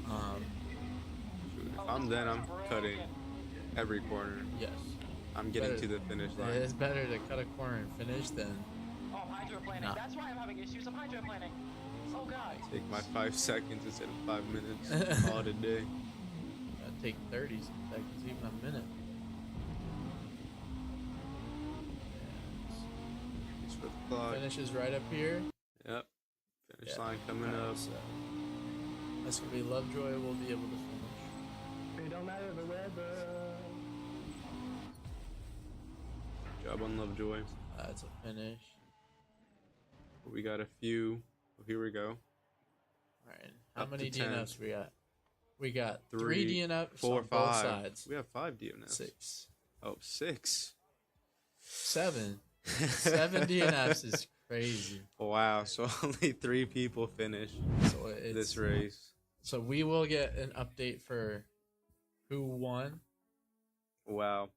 If I'm then, I'm cutting every corner. Yes. I'm getting Better- to the finish line. It's better to cut a corner and finish than Oh, I'm hydroplaning. Nah. That's why I'm having issues. I'm hydroplaning. Oh god. Take my 5 seconds instead of 5 minutes. All today. take 30 seconds, even a minute. Just for the clock. Finishes right up here. Yep. Finish Yeah. line coming up. So that's gonna be Lovejoy. Will be able to finish. It don't matter the weather. Job on Lovejoy. That's a finish. We got a few. Oh, here we go. All right. How Up many to 10. DNFs we got? We got 3 3, DNFs 4, on both 5. sides. We have 5 DNFs. 6, Oh, 6. 7. 7 DNFs is crazy. Wow. So only 3 people finished So it's this race. So we will get an update for who won. Wow.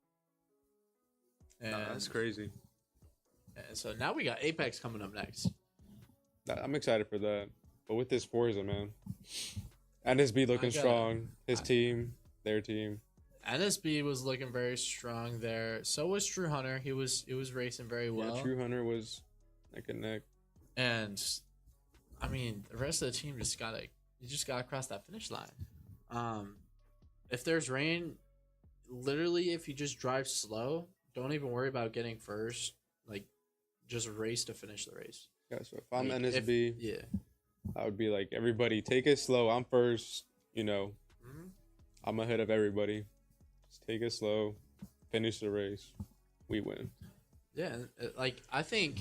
And, Nah, that's crazy. and so now we got Apex coming up next. I'm excited for that. But with this Forza, man. NSB looking strong. His team, their team. NSB was looking very strong there. So was True Hunter. He was racing very well. Yeah, True Hunter was neck and neck. And I mean, the rest of the team just gotta cross that finish line. If there's rain, literally, if you just drive slow, don't even worry about getting first. Like, just race to finish the race. Yeah, so if I'm Like, NSB, yeah. I would be like, everybody, take it slow. I'm first. You know, Mhm. I'm ahead of everybody. Just take it slow. Finish the race. We win. Yeah, and, like I think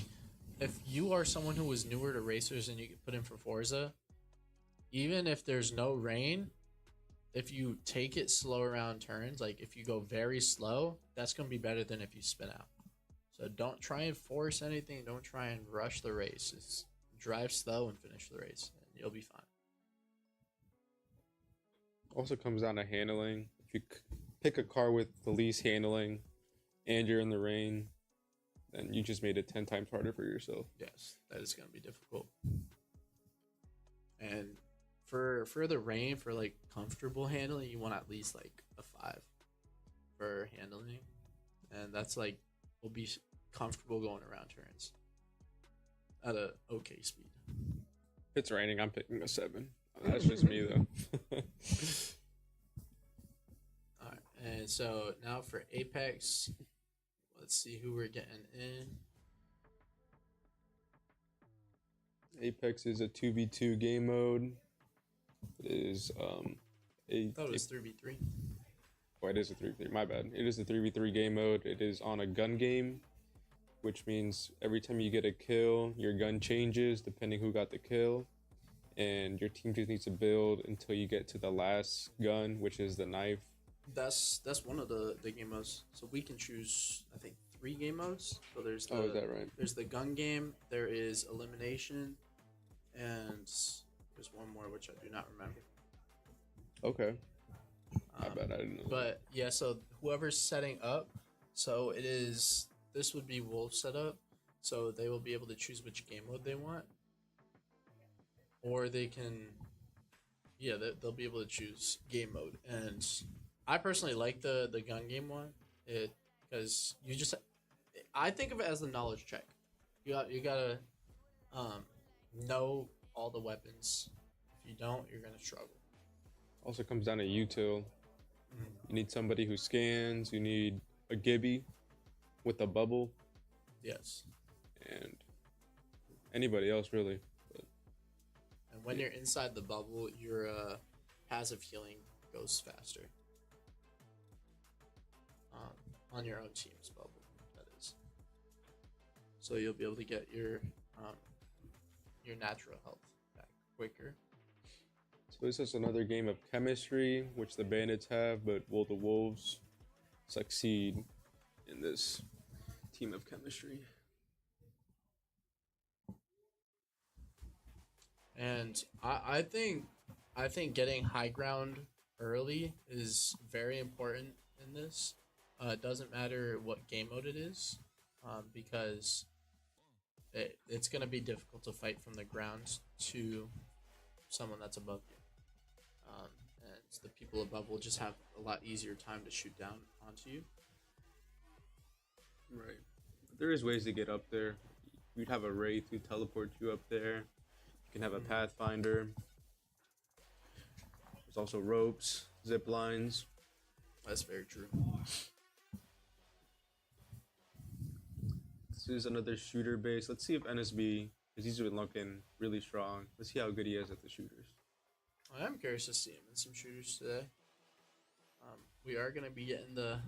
if you are someone who was newer to racers and you get put in for Forza, even if there's no rain, if you take it slow around turns, like if you go very slow, that's gonna be better than if you spin out. So don't try and force anything. Don't try and rush the race. Just drive slow and finish the race, and you'll be fine. Also comes down to handling. If you pick a car with the least handling and you're in the rain, then you just made it 10 times harder for yourself. Yes, that is going to be difficult. And for the rain, for like comfortable handling, you want at least like a 5 for handling, and that's like will be comfortable going around turns at a okay speed. If it's raining, I'm picking a 7. That's just me though. All right, and so now for Apex, let's see who we're getting in. Apex is a 2v2 game mode. It is I thought it was 3v3. Oh, it is a 3v3. My bad. It is a 3v3 game mode. It is on a gun game, which means every time you get a kill, your gun changes depending who got the kill, and your team just needs to build until you get to the last gun, which is the knife. That's one of the game modes. So we can choose, I think, 3 game modes. So there's the, Oh, is that right? There's the gun game. There is elimination, and there's one more which I do not remember. Okay. My bad. I didn't know. But yeah, so whoever's setting up, so it is. This would be Wolf setup, so they will be able to choose which game mode they want, or they can. Yeah, they'll be able to choose game mode, and I personally like the gun game one. It because you just. I think of it as the knowledge check. You gotta know all the weapons. If you don't, you're gonna struggle. Also comes down to util. You need somebody who scans. You need a Gibby with a bubble. Yes. And anybody else really. But And when you're inside the bubble, your passive healing goes faster. On your own team's bubble, that is. So you'll be able to get your natural health back quicker. So this is another game of chemistry, which the Bandits have, but will the Wolves succeed in this team of chemistry? And I think getting high ground early is very important in this. It doesn't matter what game mode it is, because it's going to be difficult to fight from the ground to someone that's above you. And the people above will just have a lot easier time to shoot down onto you. Right. There is ways to get up there. You'd have a Wraith who teleports you up there. You can have a Pathfinder. There's also ropes, zip lines. That's very true. This is another shooter base. Let's see if NSB, because he's been looking really strong. Let's see how good he is at the shooters. I am curious to see him in some shooters today. We are going to be getting the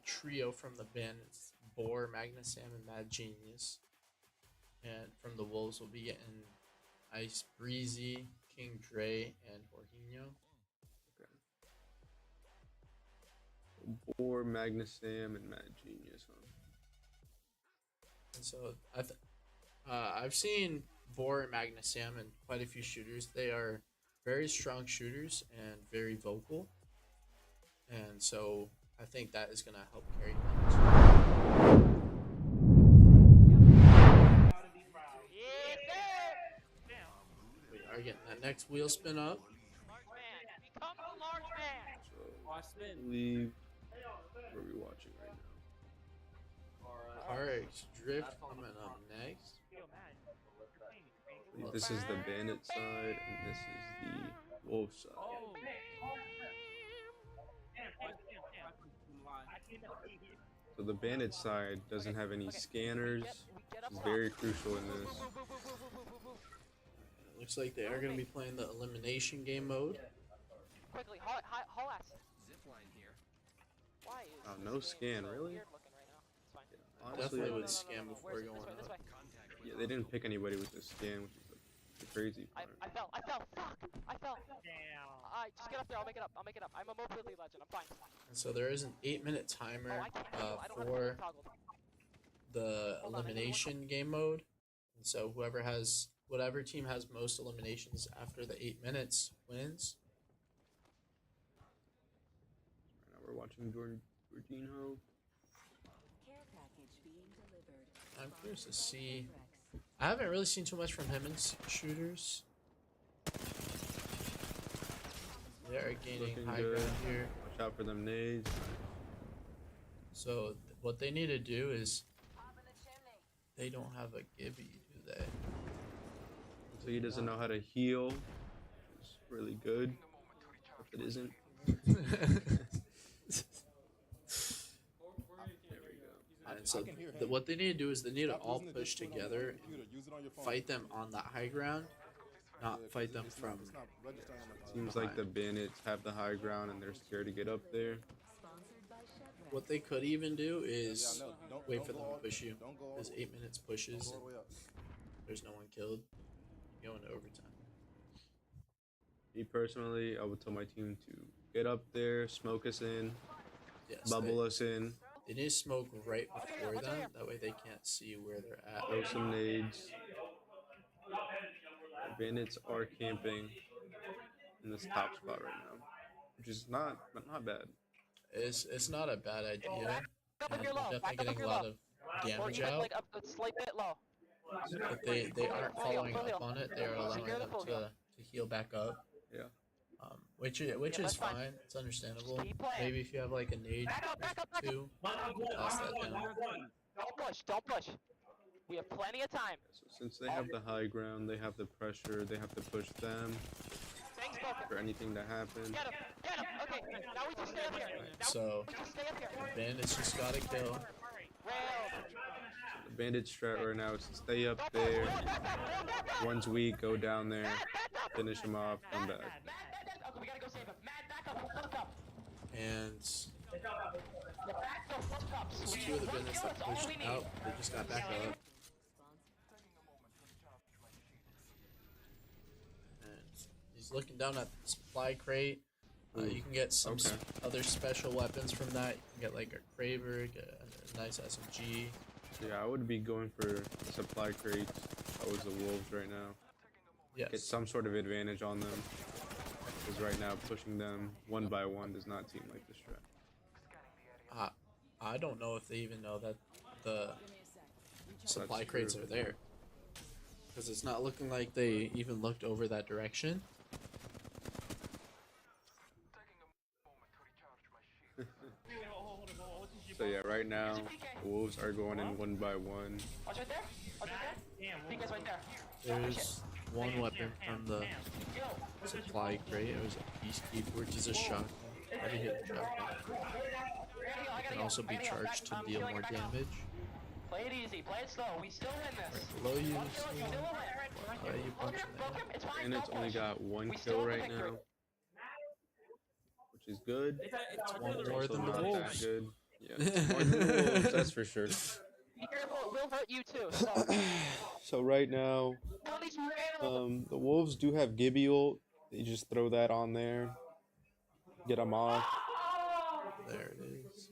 trio from the Bandits, Boar, Magnus Sam, and Mad Genius. And from the Wolves, we'll be getting Ice Breezy, King Dre, and Jorginho. Okay. Boar, Magnus Sam, and Mad Genius, huh? And so I've seen Boar and Magnus Sam in quite a few shooters. They are very strong shooters and very vocal. And so I think that is going to help carry them. We are getting that next wheel spin up. So, I believe, what are we watching right now? RX Drift coming up next. This is the Bandit side, and this is the Wolf side. So the Bandit side doesn't have any scanners, which is very crucial in this. Looks like they are going to be playing the elimination game mode. Quickly, haul ass. Why is Oh, no scan, really? weird looking right now? It's fine. Honestly, Definitely I would would- scan before going This way. up. yeah, they didn't pick anybody with the scan, which is the crazy I part. fell. Fuck. I fell. Alright, just get up there. I'll make it up. I'm a mobility legend. I'm fine. And so there is an 8-minute Oh, timer I can't. I don't have for it toggled. the Hold on, elimination game mode. And so whatever team has most eliminations after the 8 minutes wins. We're watching Jorginho. I'm curious to see. I haven't really seen too much from him in shooters. They are gaining Looking high good. ground here. Watch out for them nades. So what they need to do is they don't have a Gibby, do they? So he doesn't know how to heal. It's really good. If it isn't. And so what they need to do is they need to all push together and fight them on that high ground, not fight them from. Seems like the Bandits have the high ground and they're scared to get up there. What they could even do is wait for them to push you. There's 8 minutes pushes. There's no one killed. You go into overtime. Me personally, I would tell my team to get up there, smoke us in, Yes, bubble us in, They need to smoke right before them. That way they can't see where they're at. throw some nades. The Bandits are camping in this top spot right now, which is not bad. It's not a bad idea. Back up And if you're they're low. definitely Back up if getting a you're lot low. of Or damage even out. like a slight bit low. But they aren't following up on it. They are allowing them to heal back up. Yeah. Which that's is fine. fine. It's understandable. Keep playing. Maybe if you have like a nade Back up. or two, toss that down. Don't push. We have plenty of time. So since they have the high ground, they have the pressure, they have to push them Thanks, broken. for anything to happen. Get him. Okay, now we just stay up here. So We just stay up here. Bandits just got a kill. Railed. The Bandit strat right now is to stay up there. One's weak, go down there, finish him off, come back. Okay, we gotta go save him. Matt, back up. Flip up. And The back door flip up. there's two of the Bandits that pushed out. They just got back up. And he's looking down at the supply crate. You can get some Okay. other special weapons from that. You can get like a Kraber, get a nice SMG. Yeah, I would be going for the supply crates. That was the Wolves right now. Get Yes. some sort of advantage on them. Because right now, pushing them one by one does not seem like the strat. I don't know if they even know that the supply crates are there. Because it's not looking like they even looked over that direction. So yeah, right now, the Wolves are going in one by one. Watch right there. Watch right there. PK's right there. There's one weapon from the supply crate. It was a Peacekeeper, which is a shotgun. Already hit the shotgun. It can also be charged to deal more damage. Play it easy. Play it slow. We still win this. Right below you, Still win. you punch in there. It's fine. And it's don't only push. got one We kill still have the right victory. now, which is good. It's one more Also than the not that Wolves. good. Yeah, it's more than the Wolves, that's for sure. Be careful. It will hurt you too. So, So right now, at least rail. the Wolves do have Gibby ult. You just throw that on there, get them off. There it is.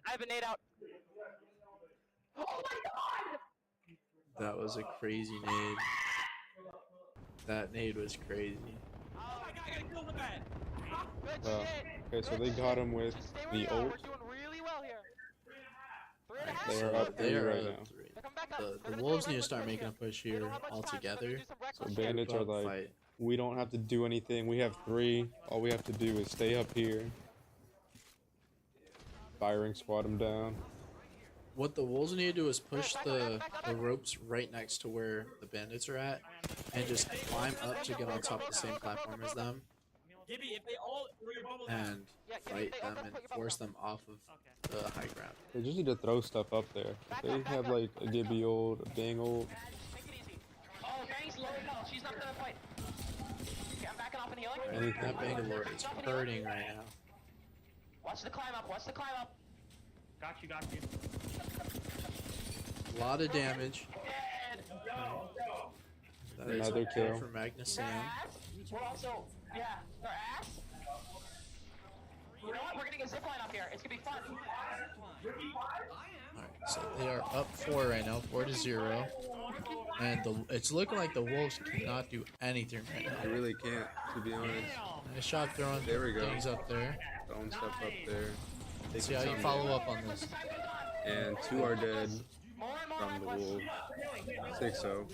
I have a nade out. Oh my god! That was a crazy nade. That nade was crazy. Good Well, shit. okay, so they got him with Just stay where the you are. ult. We're doing really well here. 3.5. They are up They three are right up now. 3. They're coming back up. The They're gonna Wolves do need to reckless start push making a here. push They here don't have much all time, so they're together. gonna do some So reckless shit. Bandits are like, Fight. we don't have to do anything. We have 3. All we have to do is stay up here. Firing squad them down. What the Wolves need to do is push the ropes right next to where the Bandits are at and just climb up to get on top of the same platform as them and fight them and force them off of the high ground. They just need to throw stuff up there. If they have like a Gibby ult, a Bang ult, Take it easy. Oh, Bang's low health. She's not gonna fight. Okay, I'm backing off and healing. anything. That Bangalore is hurting right now. Watch the climb up. Watch the climb up. Got you. A lot of damage. Dead. That is Another a kill. for Magnus Sam. We're also, yeah, their ass. You know what? We're gonna get zipline up here. It's gonna be fun. Alright, so they are up 4 right now, 4-0. And it's looking like the Wolves cannot do anything right I now. really can't, to be honest. Nice shot throwing There we go. things up there. Throwing stuff up there. Let's see Taking how you some follow damage. up on this. And 2 are dead from the Wolves. 6-0.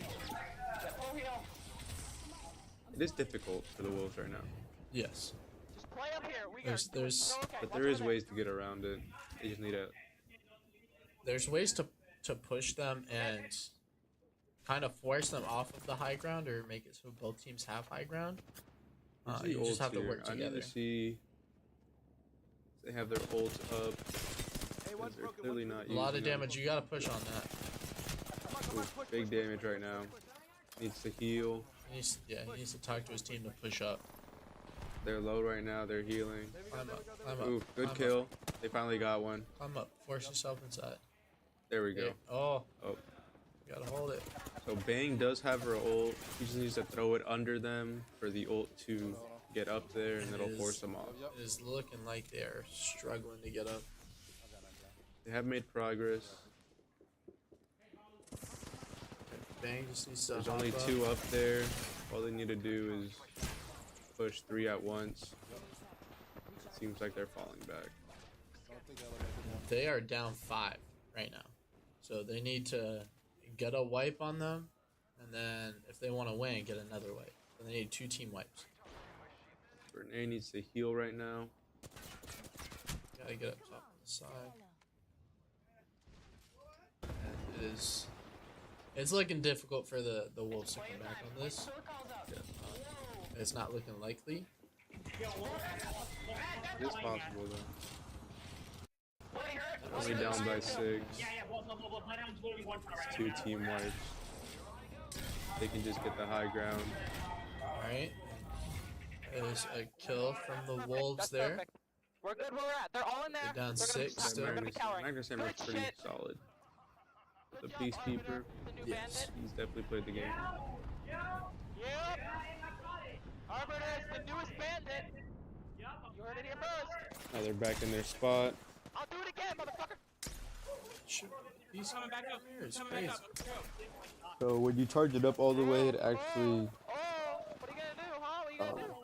It is difficult for the Wolves right now. Yes. Just play up here. But there is ways to get around it. They just need a... There's ways to push them and kind of force them off of the high ground or make it so both teams have high ground. You just have to work I together. need to see... They have their ults up. 'Cause they're clearly not A lot of using them. damage. You gotta push on that. Ooh, big damage right now. Needs to heal. He needs to talk to his team to push up. They're low right now. They're healing. Climb up. Climb up. Ooh, good climb kill. Up. They finally got one. Climb up. Force yourself inside. There we go. There. Oh. Oh. You gotta hold it. So Bang does have her ult. He just needs to throw it under them for the ult to get up there, and it'll force them off. It is looking like they're struggling to get up. They have made progress. Bang just needs to There's hop only up. 2 up there. All they need to do is push 3 at once. It seems like they're falling back. They are down 5 right now. So they need to get a wipe on them, and then if they want to win, get another wipe. And they need 2 team wipes. Renee needs to heal right now. Gotta get up top of the side. And it is... It's looking difficult for the Wolves to come back on this. It's not looking likely. It is possible though. Only down by 6. It's 2 team wipes. They can just get the high ground. Alright. There's a kill from the Wolves there. We're good where we're at. They're all in there. They're down They're gonna be 6 tough. still. They're gonna be cowering. Magnus Hammer's Good pretty shit. solid. The Good job, Peacekeeper, Arbiter, the new Yes. bandit. he's definitely played the game. Yep. Arbiter is the newest bandit. You heard it here first. Now they're back in their spot. I'll do it again, motherfucker. Shoot. He's coming back up here. It's crazy. So when you charge it up all the way, it actually Oh, what are you gonna do, huh? What are you gonna do?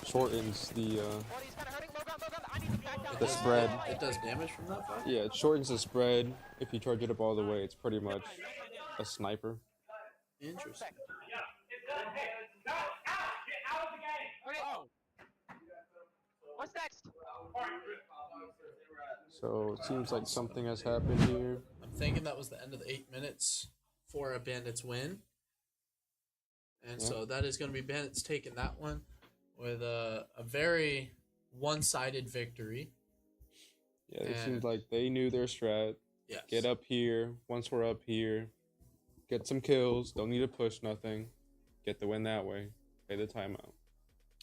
shortens the Oh, he's kind of hurting. Logan, I need to back down. the spread. It does damage from that far? Yeah, it shortens the spread. If you charge it up all the way, it's pretty much a sniper. Interesting. Okay. What's next? So it seems like something has happened here. I'm thinking that was the end of the 8 minutes for a Bandits win. And so that is going to be Bandits taking that one with a very one-sided victory. Yeah, it And- seems like they knew their strat. Yes. Get up here. Once we're up here, get some kills. Don't need to push nothing. Get the win that way. Pay the timeout.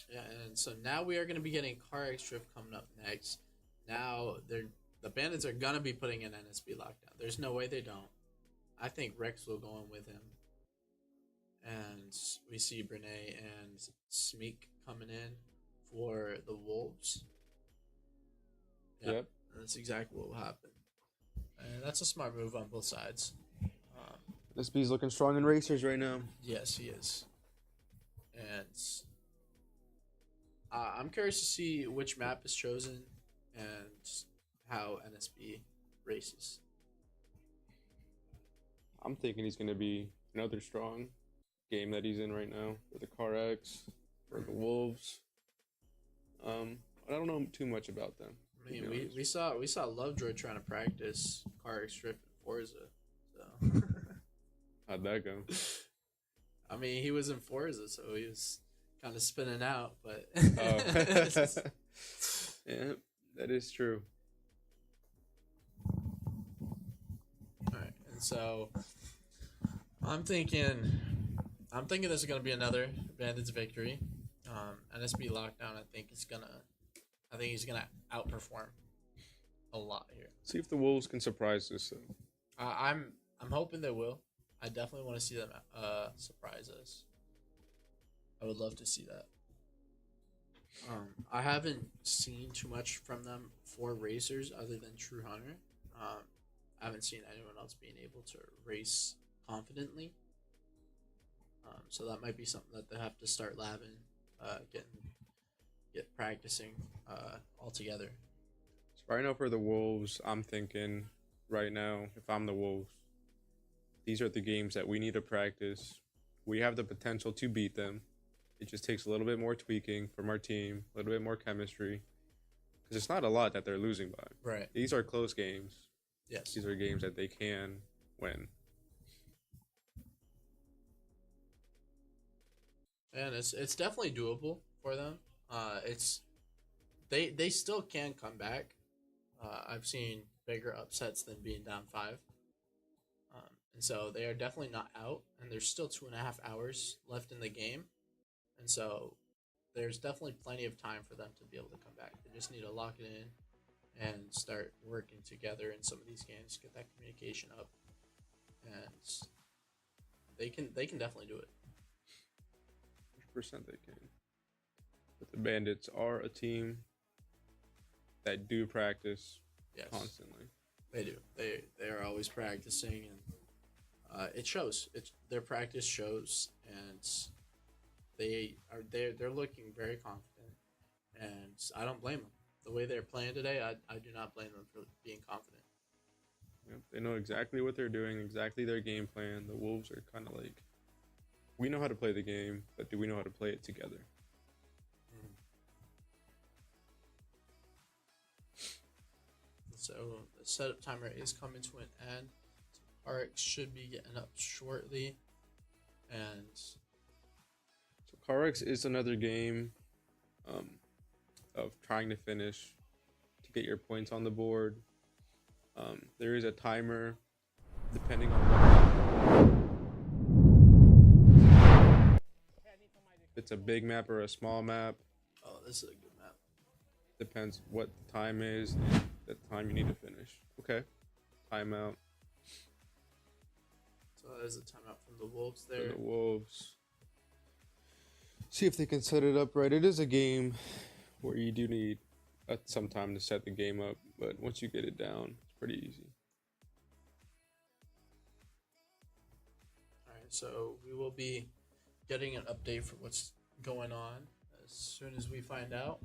Yeah, and so now we are going to be getting Car X Drift coming up next. Now the Bandits are going to be putting in NSB lockdown. There's no way they don't. I think Rex will go in with him. And we see Brene and Smeek coming in for the Wolves. Yep. That's exactly what will happen. And that's a smart move on both sides. This B's looking strong in racers right now. Yes, he is. And I'm curious to see which map is chosen and how NSB races. I'm thinking he's going to be another strong game that he's in right now for the Car X, for the Wolves. I don't know too much about them. I mean, we saw Lovejoy trying to practice Car X Drift in Forza. So How'd that go? I mean, he was in Forza, so he was kind of spinning out, but Oh. Yeah, that is true. All right, and so I'm thinking this is gonna be another Bandits victory. NSB lockdown, I think he's gonna outperform a lot here. See if the Wolves can surprise us. I'm hoping they will. I definitely want to see them surprise us. I would love to see that. I haven't seen too much from them for racers other than True Hunter. I haven't seen anyone else being able to race confidently. So that might be something that they have to start labbing, get practicing all together. So right now for the Wolves, I'm thinking right now, if I'm the Wolves, these are the games that we need to practice. We have the potential to beat them. It just takes a little bit more tweaking from our team, a little bit more chemistry. Because it's not a lot that they're losing by. Right. These are close games. Yes. These are games that they can win. And it's definitely doable for them. They still can come back. I've seen bigger upsets than being down 5. And so they are definitely not out, and there's still 2.5 hours left in the game. And so there's definitely plenty of time for them to be able to come back. They just need to lock it in and start working together in some of these games, get that communication up. And they can definitely do it. 100% they can. But the Bandits are a team that do practice constantly. They do. They are always practicing, and it shows. Their practice shows, and they're looking very confident, and I don't blame them. The way they're playing today, I do not blame them for being confident. Yep, they know exactly what they're doing, exactly their game plan. The Wolves are kind of like, we know how to play the game, but do we know how to play it together? So the setup timer is coming to an end. So RX should be getting up shortly. And so CarX is another game of trying to finish to get your points on the board. There is a timer depending on if it's a big map or a small map. oh, this is a good map. Depends what the time is and the time you need to finish. Okay. Timeout. So there's a timeout from the Wolves For there. the Wolves. See if they can set it up right. It is a game where you do need some time to set the game up, but once you get it down, it's pretty easy. All right, so we will be getting an update for what's going on as soon as we find out.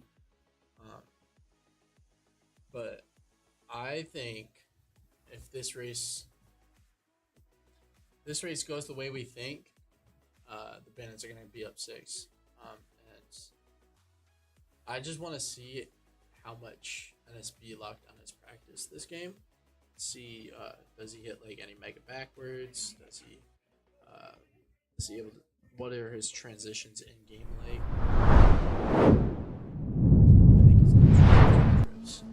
But I think if this race goes the way we think, the Bandits are going to be up 6. And I just want to see how much NSB Lockdown has practiced this game. See, does he hit like any mega backwards? Does he able to? What are his transitions in game like? I think he's gonna drifts.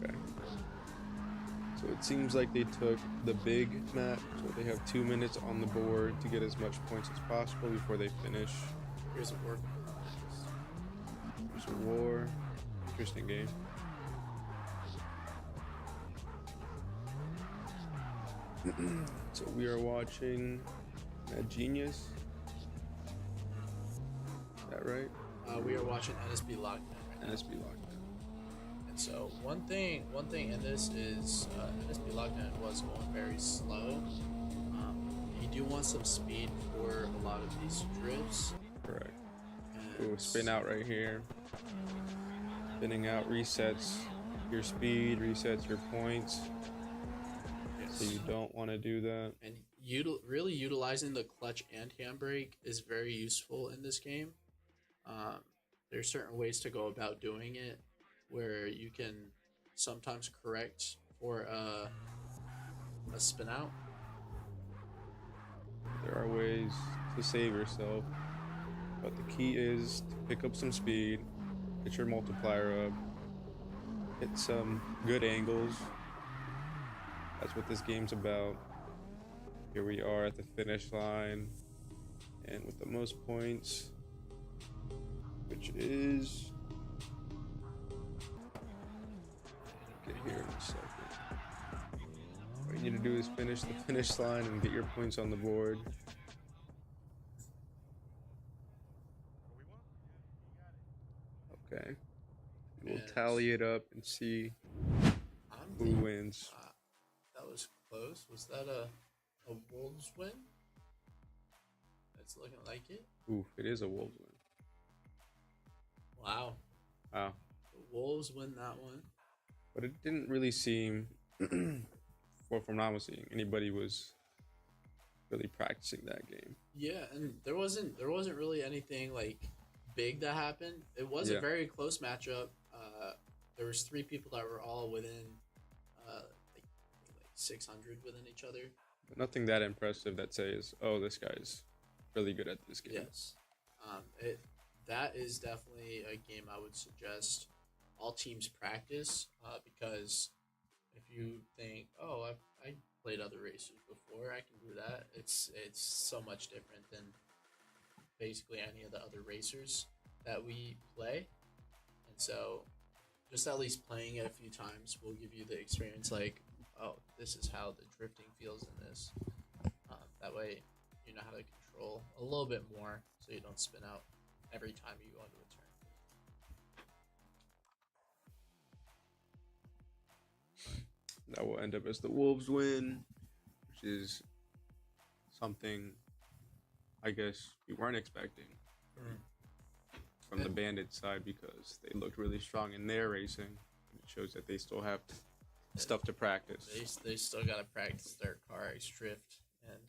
Okay. So it seems like they took the big map, so they have 2 minutes on the board to get as much points as possible before they finish. Here's a war. There's a war. Interesting game. So we are watching Mad Genius. Is that right? We are watching NSB Lockdown right now. NSB Lockdown. And so one thing in this is NSB Lockdown was going very slow. You do want some speed for a lot of these drifts. Correct. Ooh, spin out right here. Spinning out resets your speed, resets your points. So you don't want to do that. And really utilizing the clutch and handbrake is very useful in this game. There's certain ways to go about doing it where you can sometimes correct for a spin out. There are ways to save yourself, but the key is to pick up some speed, get your multiplier up, hit some good angles. That's what this game's about. Here we are at the finish line, and with the most points, which is, get here in a second. All you need to do is finish the finish line and get your points on the board. Okay. We'll tally it up and see Who wins? That was close. Was that a Wolves win? It's looking like it. Ooh, it is a Wolves win. Wow. Wow. The Wolves win that one. But it didn't really seem, from what I was seeing, anybody was really practicing that game. Yeah, and there wasn't really anything like big that happened. It was a very close matchup. There was 3 people that were all within like 600 within each other. But nothing that impressive that says, oh, this guy's really good at this game. Yes. That is definitely a game I would suggest all teams practice, because if you think, oh, I played other racers before, I can do that. It's so much different than basically any of the other racers that we play, and so just at least playing it a few times will give you the experience. Like, oh, this is how the drifting feels in this. That way, you know how to control a little bit more, so you don't spin out every time you go into a turn. That will end up as the Wolves win, which is something I guess we weren't expecting from the Bandits side, because they looked really strong in their racing. It shows that they still have stuff to practice. They still got to practice their car ice drift, and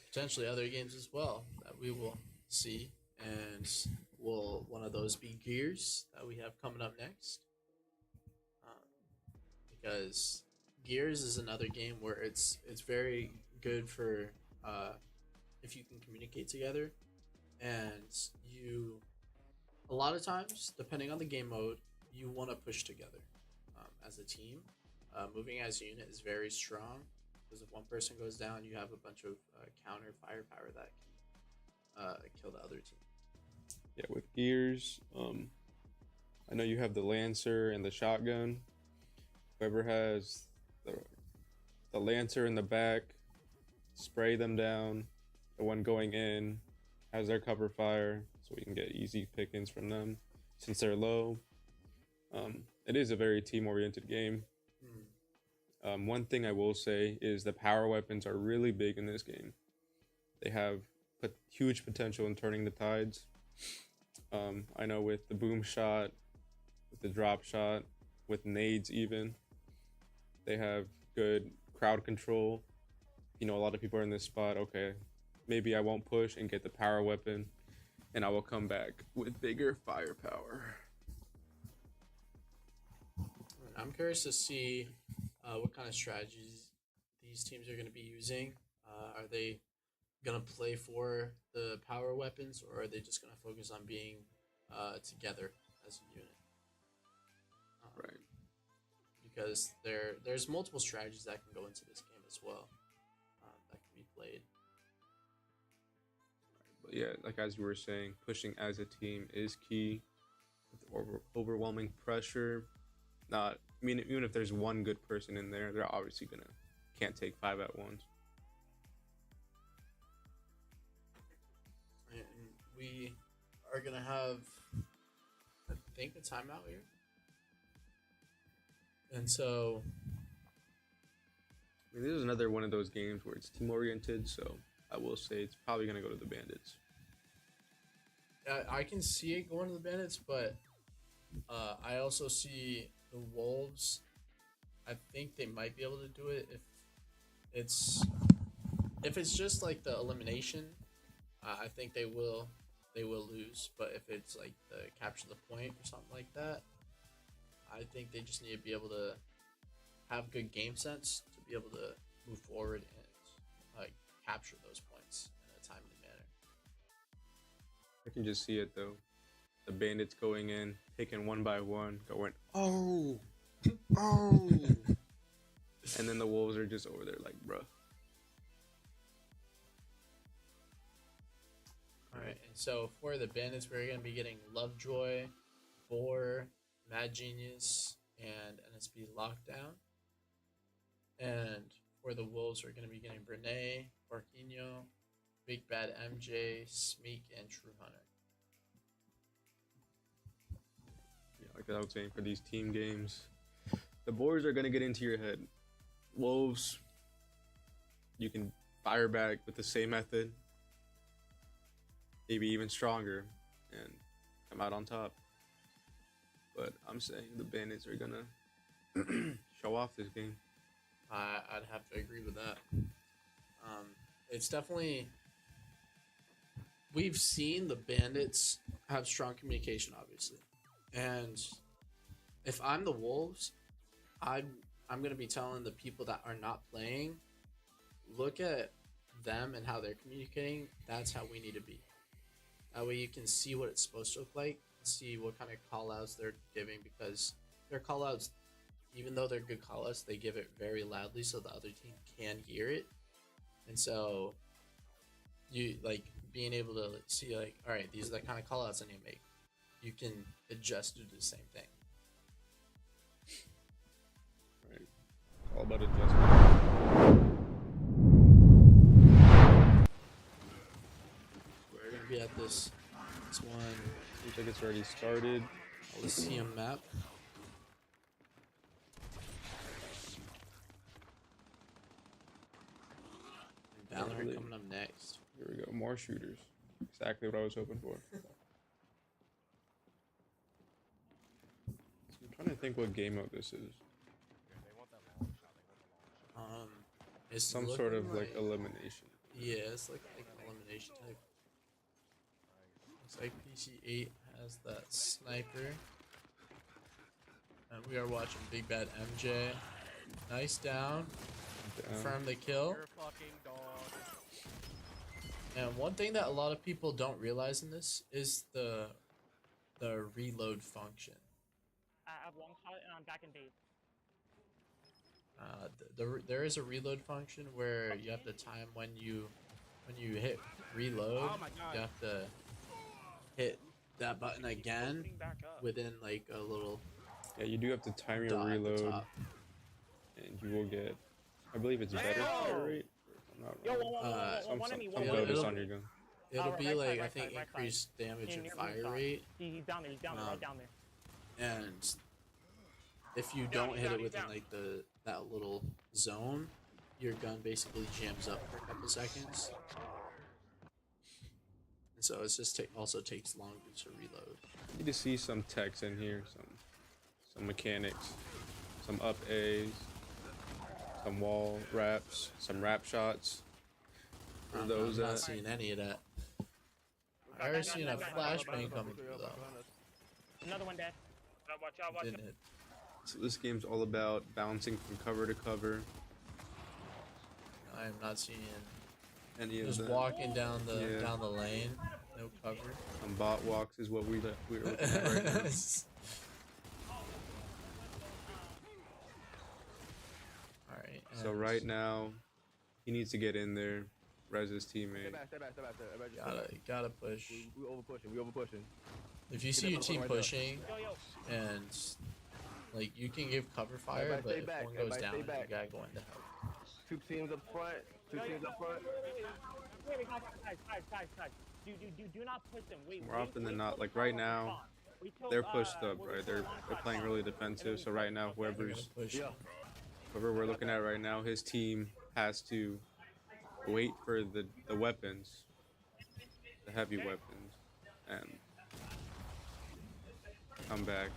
potentially other games as well that we will see. And will one of those be Gears that we have coming up next? Because Gears is another game where it's very good for if you can communicate together, and you a lot of times, depending on the game mode, you want to push together as a team. Moving as a unit is very strong, because if one person goes down, you have a bunch of counter firepower that can kill the other team. Yeah, with Gears, I know you have the Lancer and the shotgun. Whoever has the Lancer in the back, spray them down. The one going in has their cover fire, so we can get easy pickings from them since they're low. It is a very team-oriented game. One thing I will say is the power weapons are really big in this game. They have huge potential in turning the tides. I know with the boom shot, with the drop shot, with nades even, they have good crowd control. You know, a lot of people are in this spot. Okay, maybe I won't push and get the power weapon, and I will come back with bigger firepower. I'm curious to see what kind of strategies these teams are going to be using. Are they going to play for the power weapons, or are they just going to focus on being together as a unit? Right. Because there's multiple strategies that can go into this game as well that can be played. But yeah, like as you were saying, pushing as a team is key. With overwhelming pressure, even if there's one good person in there, they're obviously can't take 5 at once. And we are gonna have, I think, a timeout here. And so, I mean, this is another one of those games where it's team oriented, so I will say it's probably gonna go to the Bandits. I can see it going to the Bandits, but I also see the Wolves. I think they might be able to do it if it's just like the elimination. I think they will lose. But if it's like the capture the point or something like that, I think they just need to be able to have good game sense to be able to move forward and capture those points in a timely manner. I can just see it though. The Bandits going in, picking one by one, going, oh, and then the Wolves are just over there like, bruh. All right, and so for the Bandits, we're going to be getting Lovejoy, Boar, Mad Genius, and NSB Lockdown. And for the Wolves, we're going to be getting Brene, Barquinho, Big Bad MJ, Smeek, and True Hunter. Yeah, like I was saying, for these team games, the boars are gonna get into your head. Wolves, you can fire back with the same method, maybe even stronger, and come out on top. But I'm saying the Bandits are gonna show off this game. I'd have to agree with that. It's definitely, we've seen the Bandits have strong communication, obviously, and if I'm the Wolves, I'm gonna be telling the people that are not playing, look at them and how they're communicating. That's how we need to be. That way you can see what it's supposed to look like, see what kind of call outs they're giving, because their call outs, even though they're good call outs, they give it very loudly so the other team can hear it. And so you like being able to see like, all right, these are the kind of call outs I need to make. You can adjust to do the same thing. Right. All about adjustment. We're gonna be at this one Looks like it's already started. Coliseum map. And Valorant coming up next. Here we go. More shooters. Exactly what I was hoping for. I'm trying to think what game mode this is. It's Some sort of looking like elimination. Yeah, it's like an elimination type. Looks like PC8 has that sniper. And we are watching Big Bad MJ. Nice down. Confirm the kill. And one thing that a lot of people don't realize in this is the reload function. I have long shot and I'm back in base. There is a reload function where you have to time when you hit reload. Oh my God. You have to hit that button again within like a little. Yeah, you do have to time your dot at the reload, top. and you will get, I believe it's better fire rate. I'm not Yo, wrong. one enemy, Some one bonus it'll- on your gun. It'll be right like side, I right think side, right increased damage and Near fire rooftop. rate, He's down there, right down there. and if you don't hit it within like that little zone, your gun basically jams up for a couple seconds. And so it's just also takes longer to reload. Need to see some techs in here, some mechanics, some up A's, some wall wraps, some wrap shots. For I'm those not that seeing any of that. I already seen a flashbang coming through though. Another one dead. Watch out, watch out. Didn't hit. So this game's all about bouncing from cover to cover. I am not seeing Any of just that. walking down the Yeah. lane, no cover. Some bot walks is what we're looking at right now. Alright. So right now, he needs to get in there, res his teammate. gotta push. We over pushing. If you see your team pushing and like you can give cover fire, Everybody but stay if back, one goes everybody down, stay you back. gotta go in to help. Two teams up front. Wait, guys. Do not push them. Wait, More often than not, like right now, they're pushed up, right? They're playing really defensive. So right now, whoever's Push. whoever we're looking at right now, his team has to wait for the weapons, the heavy weapons, and come back.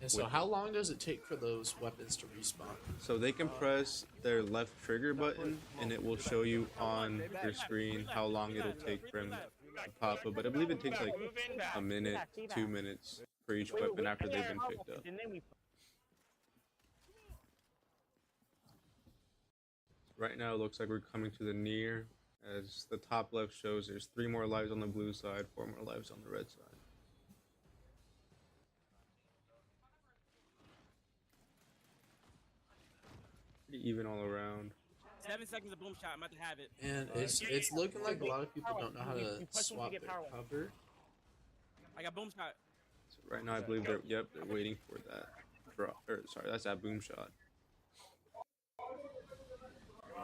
And so how long does it take for those weapons to respawn? So they can press their left trigger button, and it will show you on your screen how long it'll take for him to pop up. But I believe it takes like a minute, 2 minutes for each weapon after they've been picked up. Right now, it looks like we're coming to the near. As the top left shows, there's 3 more lives on the blue side, 4 more lives on the red side. Pretty even all around. 7 seconds of boom shot. I'm about to have it. And it's looking like a lot of people don't know how to swap their cover. I got boom shot. So right now, I believe they're waiting for that drop. Or sorry, that's that boom shot.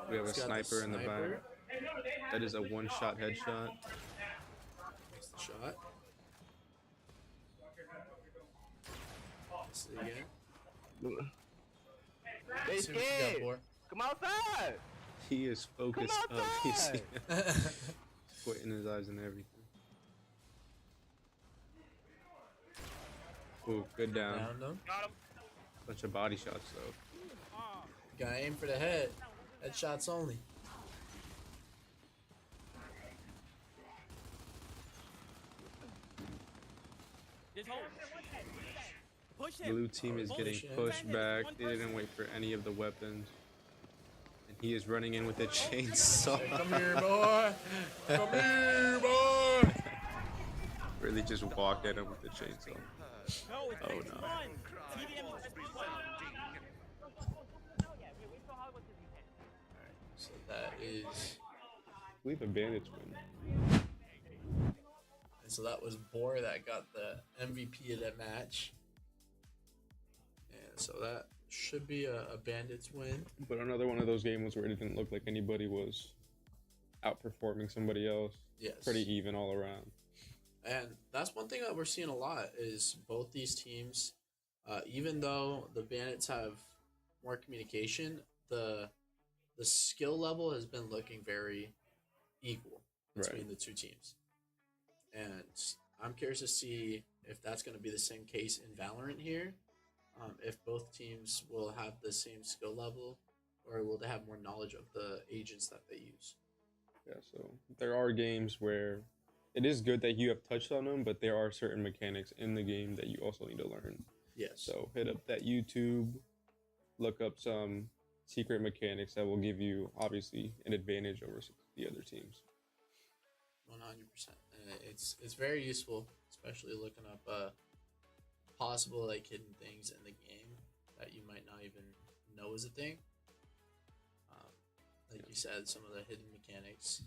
We have a He's got sniper in the back. sniper. That is a one-shot headshot. That's the shot. Let's see again. They See what you got, scared. boy. Come outside. He is focused Come up. You see outside. him? Squint in his eyes and everything. Ooh, good down. Down them. Bunch of body shots though. Gotta aim for the head. Headshots only. Just hold. Push him. Blue team is getting pushed back. They didn't wait for any of the weapons. And he is running in with a chainsaw. Come here, boy. Come here, boy. Really just walked at him with the chainsaw. No, it's Oh, just no. one. TDM is just one. So that is. I believe a Bandits win. And so that was Boar that got the MVP of that match. And so that should be a Bandits win. But another one of those games where it didn't look like anybody was outperforming somebody else. Yes. Pretty even all around. And that's one thing that we're seeing a lot is both these teams, even though the Bandits have more communication, the skill level has been looking very equal between the two teams. And I'm curious to see if that's going to be the same case in Valorant here. If both teams will have the same skill level, or will they have more knowledge of the agents that they use? Yeah, so there are games where it is good that you have touched on them, but there are certain mechanics in the game that you also need to learn. Yes. So hit up that YouTube, look up some secret mechanics that will give you, obviously, an advantage over the other teams. 100%. It's very useful, especially looking up possible like hidden things in the game that you might not even know is a thing. Like you said, some of the hidden mechanics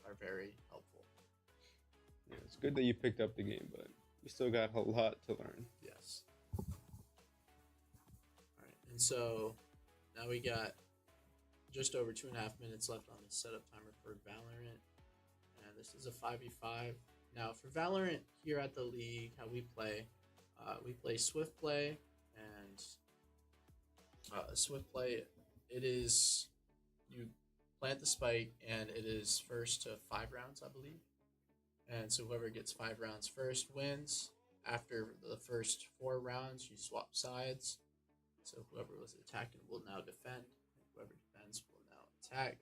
are very helpful. Yeah, it's good that you picked up the game, but you still got a lot to learn. Yes. All right, and so now we got just over 2.5 minutes left on the setup timer for Valorant, and this is a 5v5. Now for Valorant here at the league, how we play Swift play, and Swift play, it is you plant the spike, and it is first to 5 rounds, I believe. And so whoever gets 5 rounds first wins. After the first 4 rounds, you swap sides. So whoever was attacking will now defend, and whoever defends will now attack.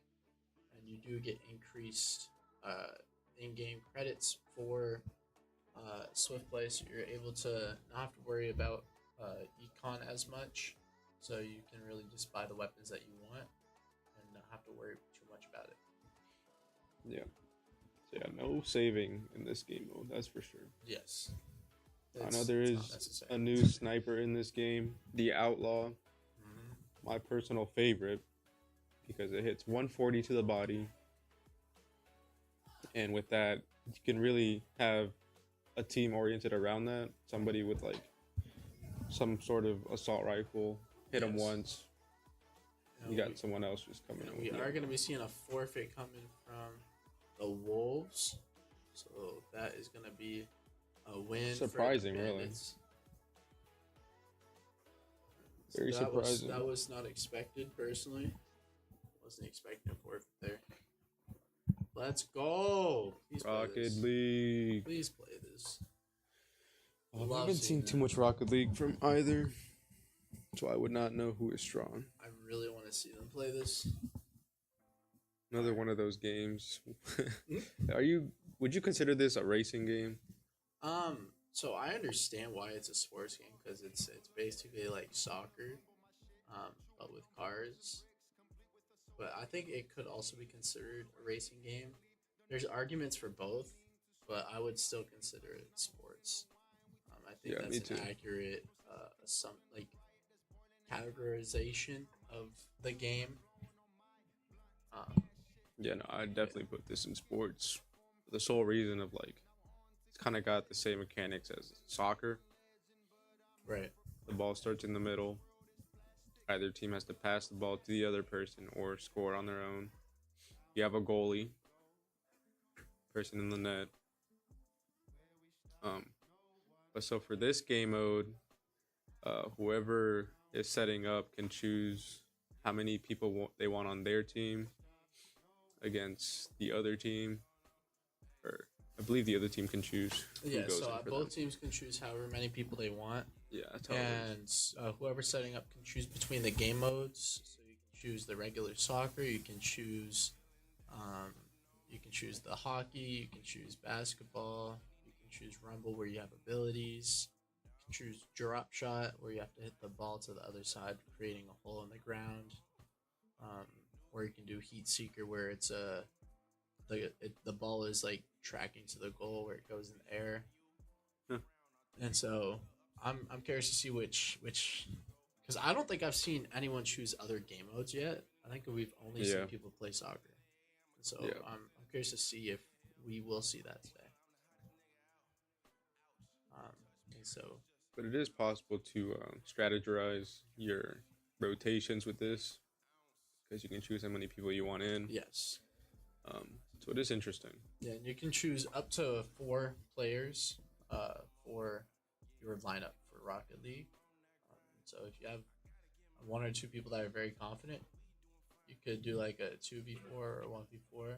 And you do get increased in-game credits for Swift play, so you're able to not have to worry about econ as much. So you can really just buy the weapons that you want and not have to worry too much about it. Yeah. So yeah, no saving in this game mode, that's for sure. Yes. I know there is a new sniper in this game, the Outlaw. My personal favorite, because it hits 140 to the body. And with that, you can really have a team oriented around that. Somebody with like some sort of assault rifle, hit them once. You got someone else just coming in. We are going to be seeing a forfeit coming from the Wolves. So that is going to be a win. Surprising, for the really. Bandits. Very surprising. That was not expected, personally. Wasn't expecting a forfeit there. Let's go. Please play Rocket this. League. Please play this. I haven't seen too much Rocket League from either, so I would not know who is strong. I really want to see them play this. Another one of those games. Would you consider this a racing game? So I understand why it's a sports game, because it's basically like soccer, but with cars. But I think it could also be considered a racing game. There's arguments for both, but I would still consider it sports. I think that's an accurate some like categorization of the game. Yeah, no, I'd definitely put this in sports. For the sole reason of like, it's kind of got the same mechanics as soccer. Right. The ball starts in the middle. Either team has to pass the ball to the other person or score on their own. You have a goalie, person in the net. But so for this game mode, whoever is setting up can choose how many people they want on their team against the other team, or I believe the other team can choose who Yeah, goes so in for both them. teams can choose however many people they want, Yeah, totally. and whoever's setting up can choose between the game modes. So you can choose the regular soccer, um, you can choose the hockey, you can choose basketball, you can choose rumble where you have abilities, you can choose drop shot where you have to hit the ball to the other side, creating a hole in the ground, or you can do heat seeker where it's the ball is like tracking to the goal where it goes in the air. Huh. And so I'm curious to see which because I don't think I've seen anyone choose other game modes yet. I think we've only seen people play soccer. And so I'm curious to see if we will see that today. And so, but it is possible to strategize your rotations with this because you can choose how many people you want in. yes. So it is interesting. Yeah, and you can choose up to 4 players for your lineup for Rocket League. So if you have 1 or 2 people that are very confident, you could do like a 2v4 or 1v4.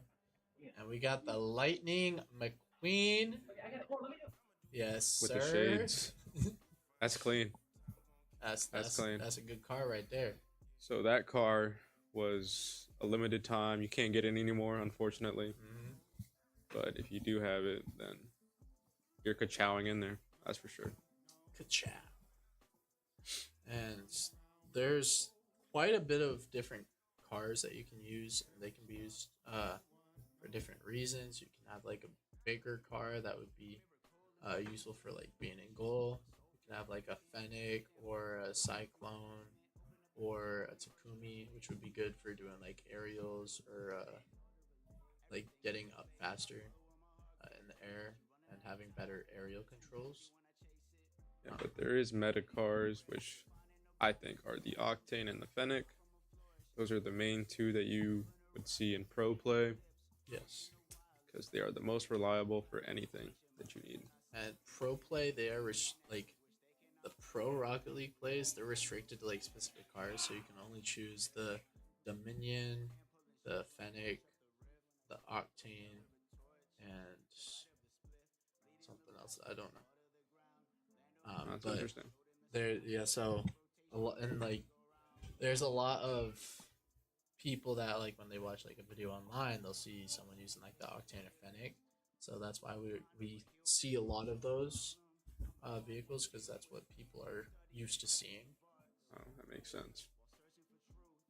And we got the Lightning McQueen. Yes, With sir. the shades. That's clean. That's clean. That's a good car right there. So that car was a limited time. You can't get it anymore, unfortunately. Mm-hmm. But if you do have it, then you're ka-chowing in there. That's for sure. Ka-chow. And there's quite a bit of different cars that you can use, and they can be used for different reasons. You can have like a bigger car that would be useful for like being in goal. You can have like a Fennec or a Cyclone or a Takumi, which would be good for doing like aerials or like getting up faster in the air and having better aerial controls. Yeah, but there is meta cars, which I think are the Octane and the Fennec. Those are the main 2 that you would see in pro play. Yes. Because they are the most reliable for anything that you need. And pro play, they are like the pro Rocket League plays. They're restricted to like specific cars, so you can only choose the Dominion, the Fennec, the Octane, and something else I don't know. That's but interesting. So a lot, and like there's a lot of people that like when they watch like a video online, they'll see someone using like the Octane or Fennec. So that's why we see a lot of those vehicles, because that's what people are used to seeing. Oh, that makes sense.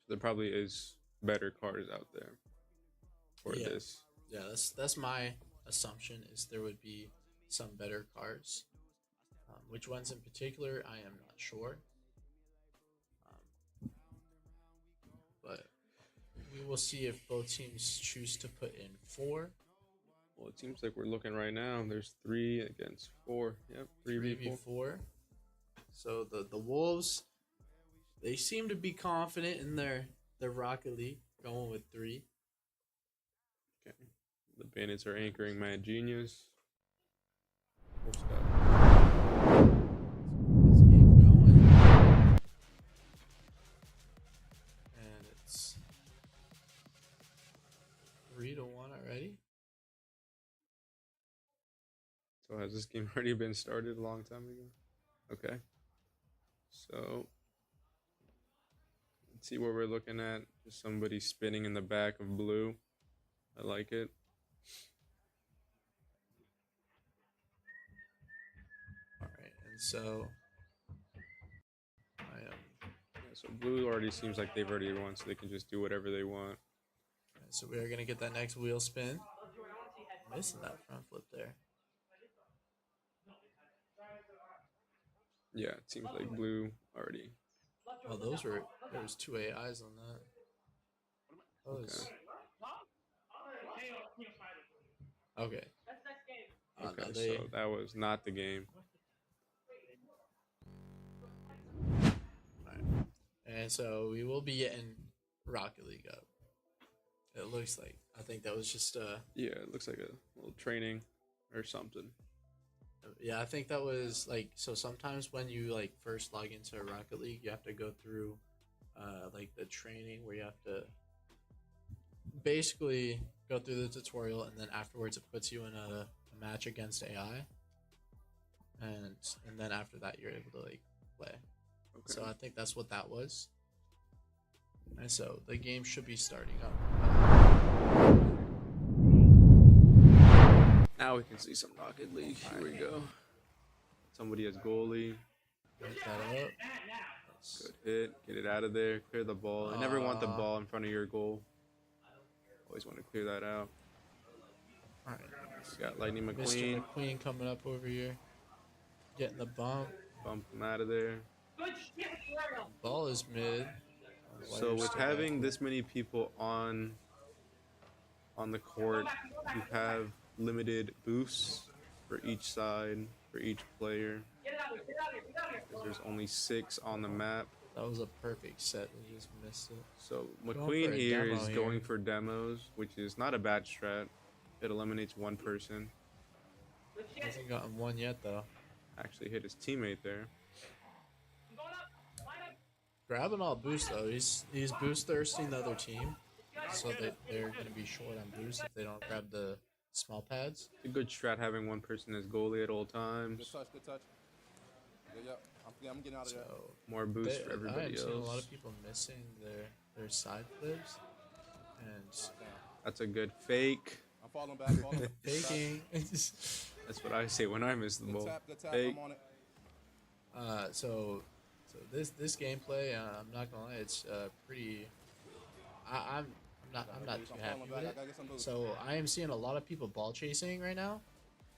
So there probably is better cars out there for this. Yeah, that's my assumption, is there would be some better cars. Which ones in particular, I am not sure. But we will see if both teams choose to put in 4. Well, it seems like we're looking right now. There's 3 against 4. Yep, 3v4. So the Wolves, they seem to be confident in their Rocket League, going with 3. Okay. The Bandits are anchoring Mad Genius. Let's keep going. And it's 3-1 already. So has this game already been started a long time ago? Okay. So let's see what we're looking at. Just somebody spinning in the back of blue. I like it. All right, and so So blue already seems like they've already won, so they can just do whatever they want. so we are gonna get that next wheel spin. Missing that front flip there. Yeah, it seems like blue already. Oh, there was 2 AIs on that. Okay. Okay, No, so that was not the game. Alright. And so we will be getting Rocket League up. It looks like. I think that was just Yeah, it looks like a little training or something. Yeah, I think that was like so. Sometimes when you like first log into Rocket League, you have to go through like the training where you have to basically go through the tutorial, and then afterwards it puts you in a match against AI, and then after that you're able to like play. Okay. So I think that's what that was. And so the game should be starting up. Now we can see some Rocket League. Here we go. Somebody as goalie. Break that up. Good hit. Get it out of there. Clear the ball. I never want the ball in front of your goal. Always want to clear that out. All right. Got Lightning Mr. McQueen. McQueen coming up over here. Getting the bump. Bump him out of there. Ball is mid. So with having this many people on the court, you have limited boosts for each side, for each player. There's only 6 on the map. That was a perfect set. We just missed it. So Going for McQueen a here demo is here. going for demos, which is not a bad strat. It eliminates one person. Hasn't gotten one yet though. Actually hit his teammate there. Grabbing all boost though. He's boost thirsting the other team, so that they're gonna be short on boost if they don't grab the small pads. It's a good strat having one person as goalie at all times. Good touch, good touch. Yeah. I'm getting out of there. So More boost for I everybody am seeing a lot else. of people missing their side flips, and That's a good fake. I'm falling back. Falling back. faking. That's what I say when I miss the Good ball. tap, good tap. Fake. I'm on it. So this gameplay, I'm not gonna lie, it's pretty. I'm not too happy with it. So I am seeing a lot of people ball chasing right now,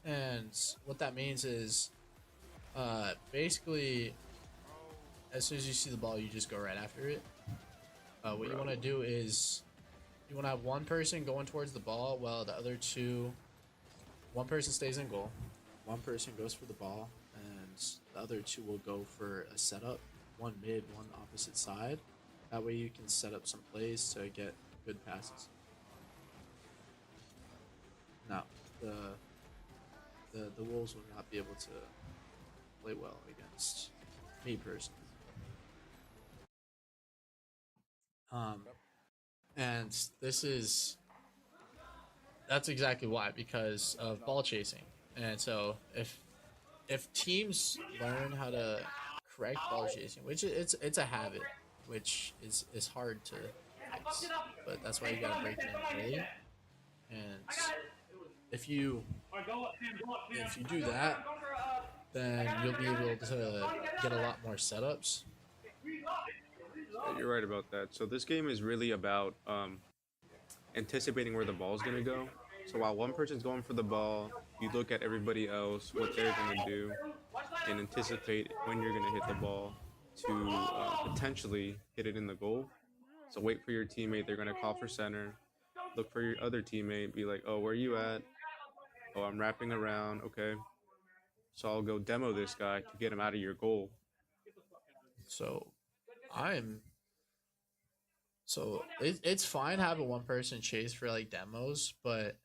and what that means is, basically, as soon as you see the ball, you just go right after it. What you want to do is, you want to have one person going towards the ball while the other two. One person stays in goal, one person goes for the ball, and the other two will go for a setup, one mid, one opposite side. That way you can set up some plays to get good passes. Now, the Wolves will not be able to play well against me personally. And that's exactly why, because of ball chasing. And so if teams learn how to correct ball chasing, which it's a habit, which is hard to fix, but that's why you gotta break it in early. And if you do that, then you'll be able to get a lot more setups. Yeah, you're right about that. So this game is really about anticipating where the ball's gonna go. So while one person's going for the ball, you look at everybody else, what they're gonna do, and anticipate when you're gonna hit the ball to potentially hit it in the goal. So wait for your teammate. They're gonna call for center. Look for your other teammate. Be like, oh, where you at? Oh, I'm wrapping around. Okay. So I'll go demo this guy to get him out of your goal. So it's fine having one person chase for like demos, but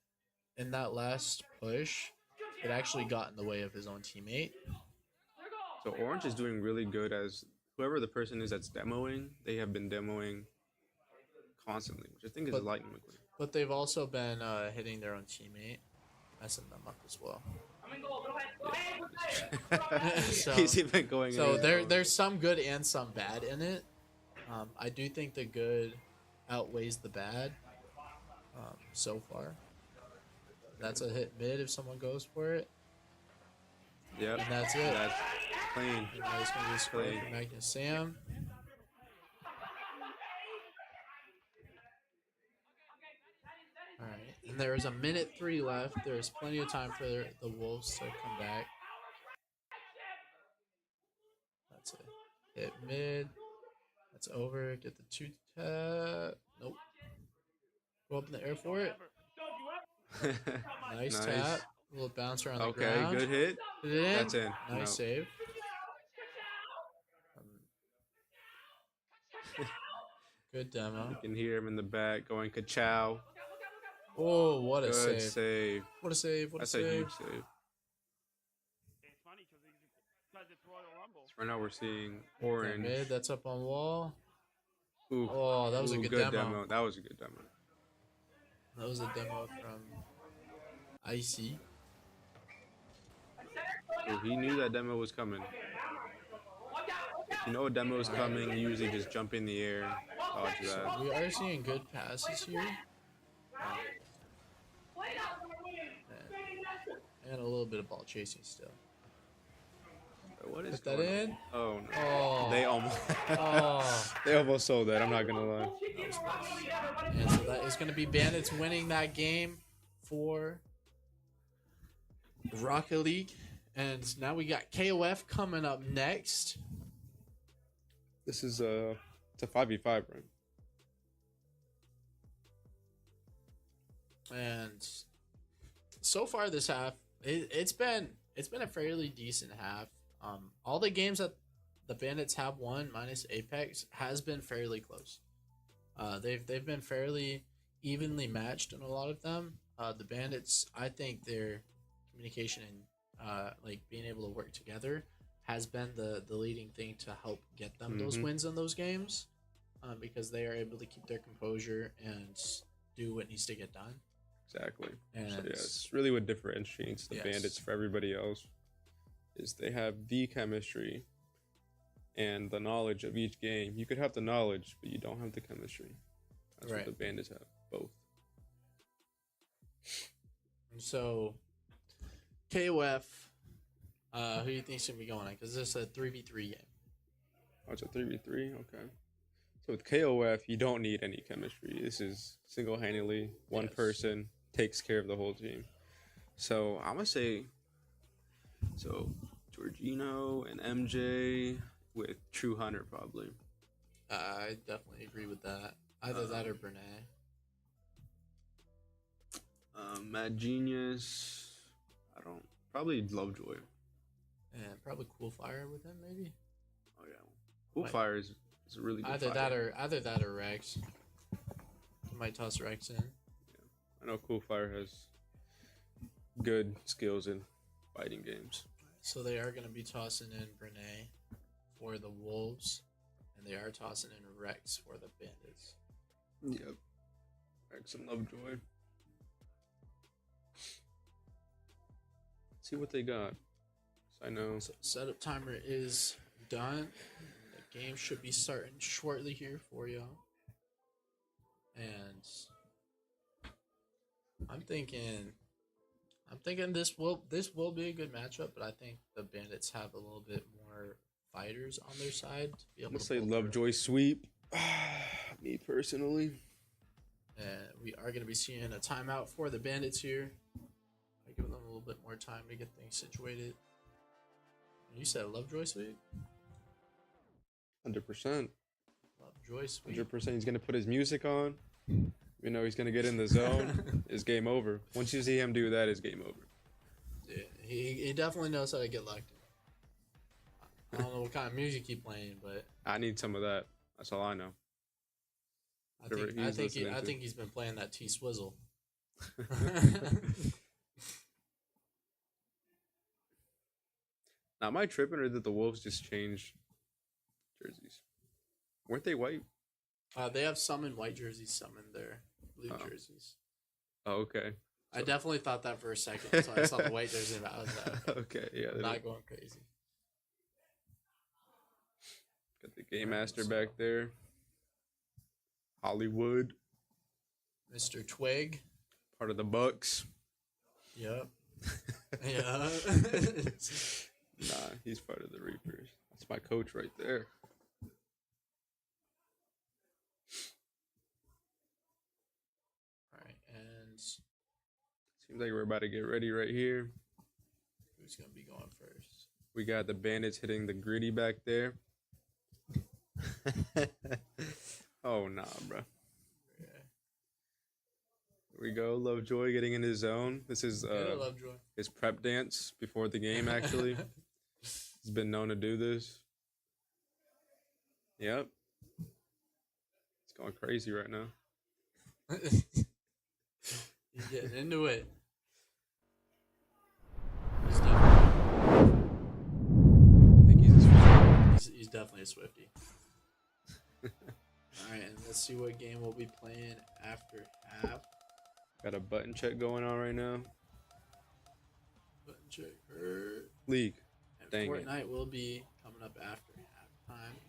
in that last push, it actually got in the way of his own teammate. So Orange is doing really good as whoever the person is that's demoing, they have been demoing constantly, which I think is Lightning McQueen. But they've also been hitting their own teammate, messing them up as well. So, He's even going. So there's some good and some bad in it. I do think the good outweighs the bad so far. That's a hit mid if someone goes for it. Yep. And that's it. That's clean. And now it's going to be a score for Magnus Sam. Alright, and there is a minute 3 left. There's plenty of time for the Wolves to come back. That's it. Hit mid. That's over. Get the 2 tap. Nope. Go up in the air for it. Nice tap. A little bounce around the ground. Okay, good hit. Put it in. That's in. Nice No. save. Good demo. You can hear him in the back going ka-chow. Oh, what a Good save. save. What a save. What a That's save. a huge save. Right now we're seeing That orange. mid, that's up on wall. Ooh, Oh, that was a ooh, good demo. That was a good demo. That was a demo from Icy. So he knew that demo was coming. If you know a demo is coming, you usually just jump in the air, dodge that. We are seeing good passes here. And a little bit of ball chasing still. What is Put that going on? in. Oh no. Oh. They almost Oh. they almost sold that, I'm not gonna lie. And so that is going to be Bandits winning that game for Rocket League. And now we got KOF coming up next. This is it's a 5v5, right? And so far this half, it's been a fairly decent half. All the games that the Bandits have won, minus Apex, has been fairly close. They've been fairly evenly matched in a lot of them. The Bandits, I think their communication and like being able to work together has been the leading thing to help get them those wins in those games, because they are able to keep their composure and do what needs to get done. Exactly. And so yeah, it's really what differentiates the Bandits for everybody else is they have the chemistry and the knowledge of each game. You could have the knowledge, but you don't have the chemistry. That's what the Bandits have, both. And so, KOF, who do you think's gonna be going on? Because this is a 3v3 game. Oh, it's a 3v3? Okay. So with KOF, you don't need any chemistry. This is single-handedly one person takes care of the whole team. So I'm gonna say, so Jorginho and MJ with True Hunter probably. I definitely agree with that. Either that or Bernay. Mad Genius. I don't. Probably Lovejoy. And probably Cool Fire with him, maybe. Oh yeah, Cool Fire is a really good either fighter. that or Rex. You might toss Rex in. Yeah. I know Cool Fire has good skills in fighting games. So they are going to be tossing in Bernay for the Wolves, and they are tossing in Rex for the Bandits. Yep. Rex and Lovejoy. See what they got. I know. So setup timer is done. The game should be starting shortly here for y'all. And I'm thinking this will be a good matchup, but I think the Bandits have a little bit more fighters on their side to be able Let's to say pull Lovejoy sweep. Me personally. And we are going to be seeing a timeout for the Bandits here. I give them a little bit more time to get things situated. You said Lovejoy sweep? 100%. Lovejoy sweep. 100%. He's gonna put his music on. You know he's gonna get in the zone. It's game over. Once you see him do that, it's game over. Yeah, he definitely knows how to get locked in. I don't know what kind of music he's playing, but I need some of that. That's all I know. I think he's been playing that T Swizzle. Now, am I tripping or did the Wolves just change jerseys? Weren't they white? They have some in white jerseys, some in their blue jerseys. Oh, okay. I definitely thought that for a second, so I saw the white jersey and I was like, okay, yeah. Not going crazy. Got the Game Master back there. Hollywood. Mr. Twig. Part of the Bucks. Yep. Yeah. Nah, he's part of the Reapers. That's my coach right there. Alright, and seems like we're about to get ready right here. Who's gonna be going first? We got the Bandits hitting the gritty back there. Oh nah, bro. Yeah. Here we go. Lovejoy getting in his zone. This is his prep dance before the game, actually. He's been known to do this. Yep. It's going crazy right now. He's getting into it. I think he's He's definitely a Swiftie. Alright, and let's see what game we'll be playing after half. Got a button check going on right now. Button check hurt. League. And Dang it. Fortnite will be coming up after halftime.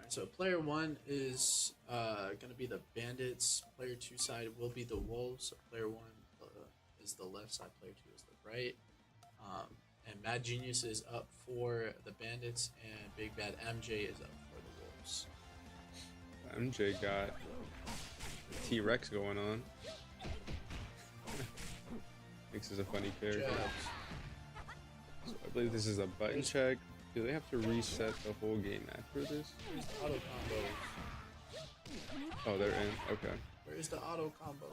So player 1 is going to be the Bandits. Player 2 side will be the Wolves. So player 1 is the left side. Player 2 is the right. And Mad Genius is up for the Bandits, and Big Bad MJ is up for the Wolves. MJ got T-Rex going on. Thinks is a funny character. So I believe this is a button check. Do they have to reset the whole game after this? Where's the auto combos? Oh, they're in. Okay. Where's the auto combo?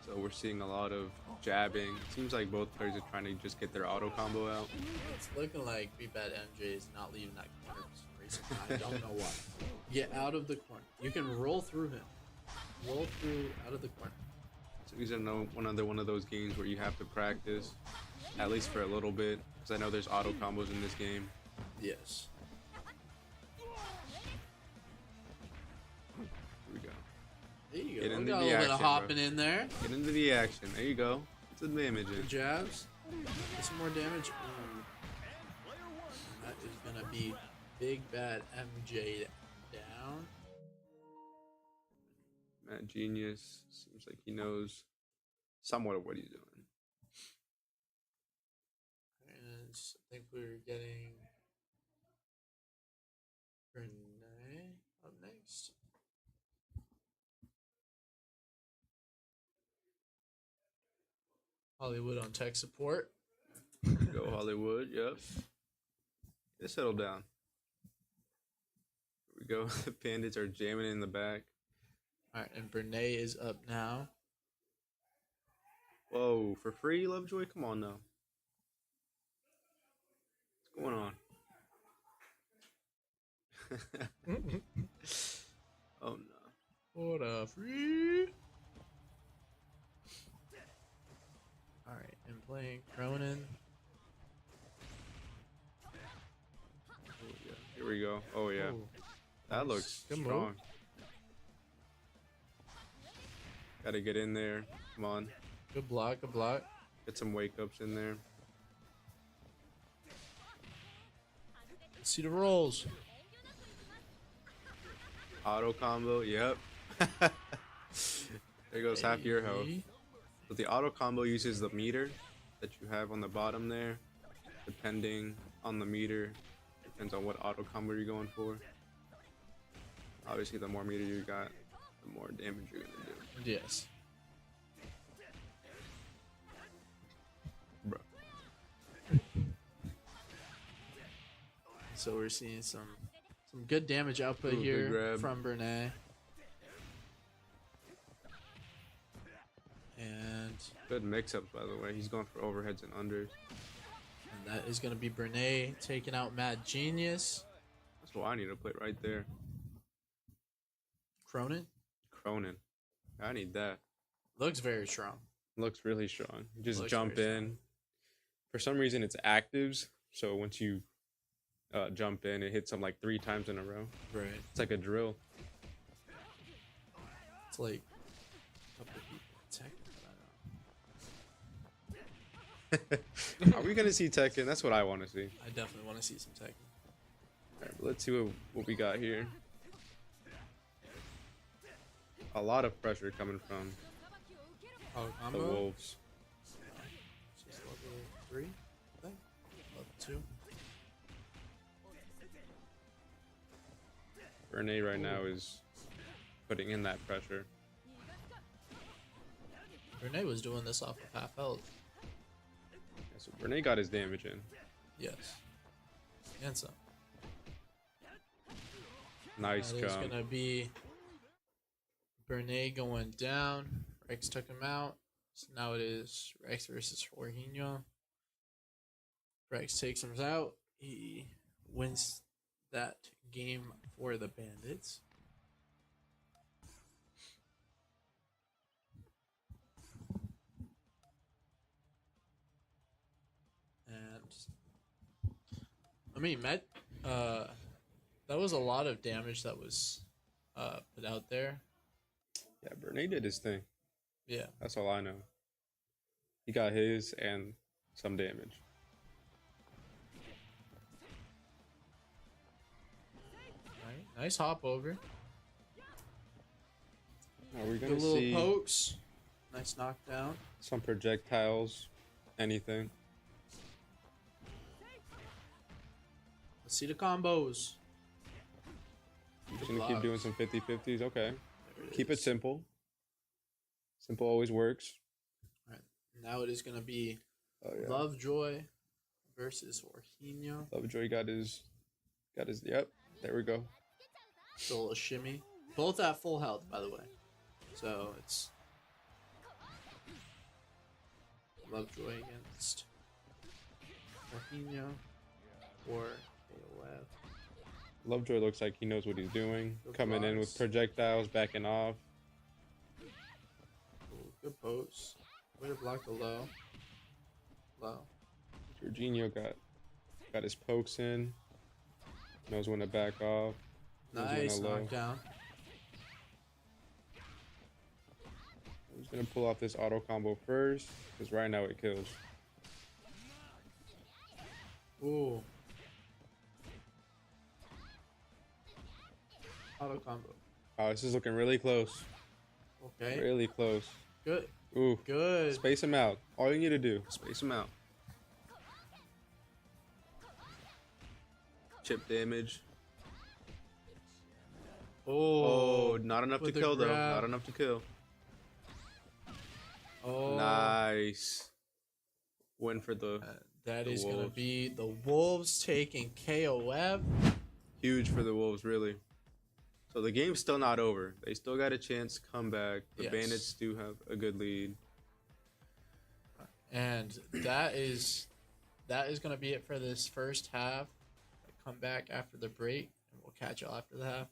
So we're seeing a lot of jabbing. Seems like both players are trying to just get their auto combo out. It's looking like Big Bad MJ is not leaving that corner for some reason. I don't know why. Get out of the corner. You can roll through him. Roll through out of the corner. So these are one of those games where you have to practice, at least for a little bit, because I know there's auto combos in this game. Yes. Here we go. There you go. Get into Got a the little bit action, of hopping bro. in there. Get into the action. There you go. Get some damage in. Jabs. Get some more damage. Ooh. That is going to be Big Bad MJ down. Mad Genius seems like he knows somewhat of what he's doing. And I think we're getting Renee up next. Hollywood on tech support. Go Hollywood, yep. Get settled down. Here we go. The Bandits are jamming in the back. Alright, and Brene is up now. Whoa, for free, Lovejoy? Come on now. What's going on? Oh no. What a free. Alright, and playing Cronin. Oh, yeah. Here we go. Oh yeah. Ooh. That looks Good strong. move. Gotta get in there. Come on. Good block, good block. Get some wake ups in there. Let's see the rolls. Auto combo, yep. There goes half your health. But the auto combo uses the meter that you have on the bottom there. Depending on the meter, depends on what auto combo you're going for. Obviously, the more meter you got, the more damage you're gonna do. Yes. Bro. So we're seeing some good damage output Ooh, good here grab. from Brene. And Good mix-ups, by the way. He's going for overheads and unders. that is going to be Brene taking out Mad Genius. That's what I need to play right there. Cronin Cronin. I need that. looks very strong. Looks really strong. You just Looks jump very in. For some reason, it's actives. So once you jump in, it hits them like 3 times in a row. Right. It's like a drill. It's like a couple people attacking. Are we gonna see Tekken? That's what I want to see. I definitely want to see some Tekken. All right, let's see what we got here. A lot of pressure coming from Oh, the combo. Wolves. She's level 3, I think. Level 2. Renee right now is putting in that pressure. Renee was doing this off of half health. Yeah, so Renee got his damage in. Yes. And some. Nice There's jump. gonna be Bernay going down. Rex took him out. So now it is Rex versus Jorginho. Rex takes him out. He wins that game for the Bandits. And I mean, that was a lot of damage that was put out there. Yeah, Bernay did his thing. Yeah. That's all I know. He got his and some damage. Right. Nice hop over. Are we Good gonna little see pokes. Nice knockdown. some projectiles? Anything? Let's see the combos. Just gonna keep doing some 50-50s. Okay. Keep it is. simple. Simple always works. All right. Now it is gonna be Oh, yeah. Lovejoy versus Jorginho. Lovejoy got his. Yep. There we go. Just a little shimmy. Both at full health, by the way. So it's Lovejoy against Jorginho or AOF. Lovejoy looks like he knows what he's doing. Good Coming in with blocks. projectiles, backing off. Ooh, good pokes. Way to block the low. Low. Jorginho got his pokes in. Knows when to back off. Knows when Nice to low. knockdown. He's gonna pull off this auto combo first, because right now it kills. Ooh. Auto combo. Oh, this is looking really close. Okay. Really close. Good. Ooh. Good. Space him out. All you need to do, space him out. Chip damage. Oh, not enough to with the kill though. grab. Not enough to kill. Oh. Nice. Win for the That the is going to Wolves. be the Wolves taking KOF. Huge for the Wolves, really. So the game's still not over. They still got a chance to come back. The Yes. Bandits do have a good lead. And that is going to be it for this first half. Come back after the break, and we'll catch y'all after the half.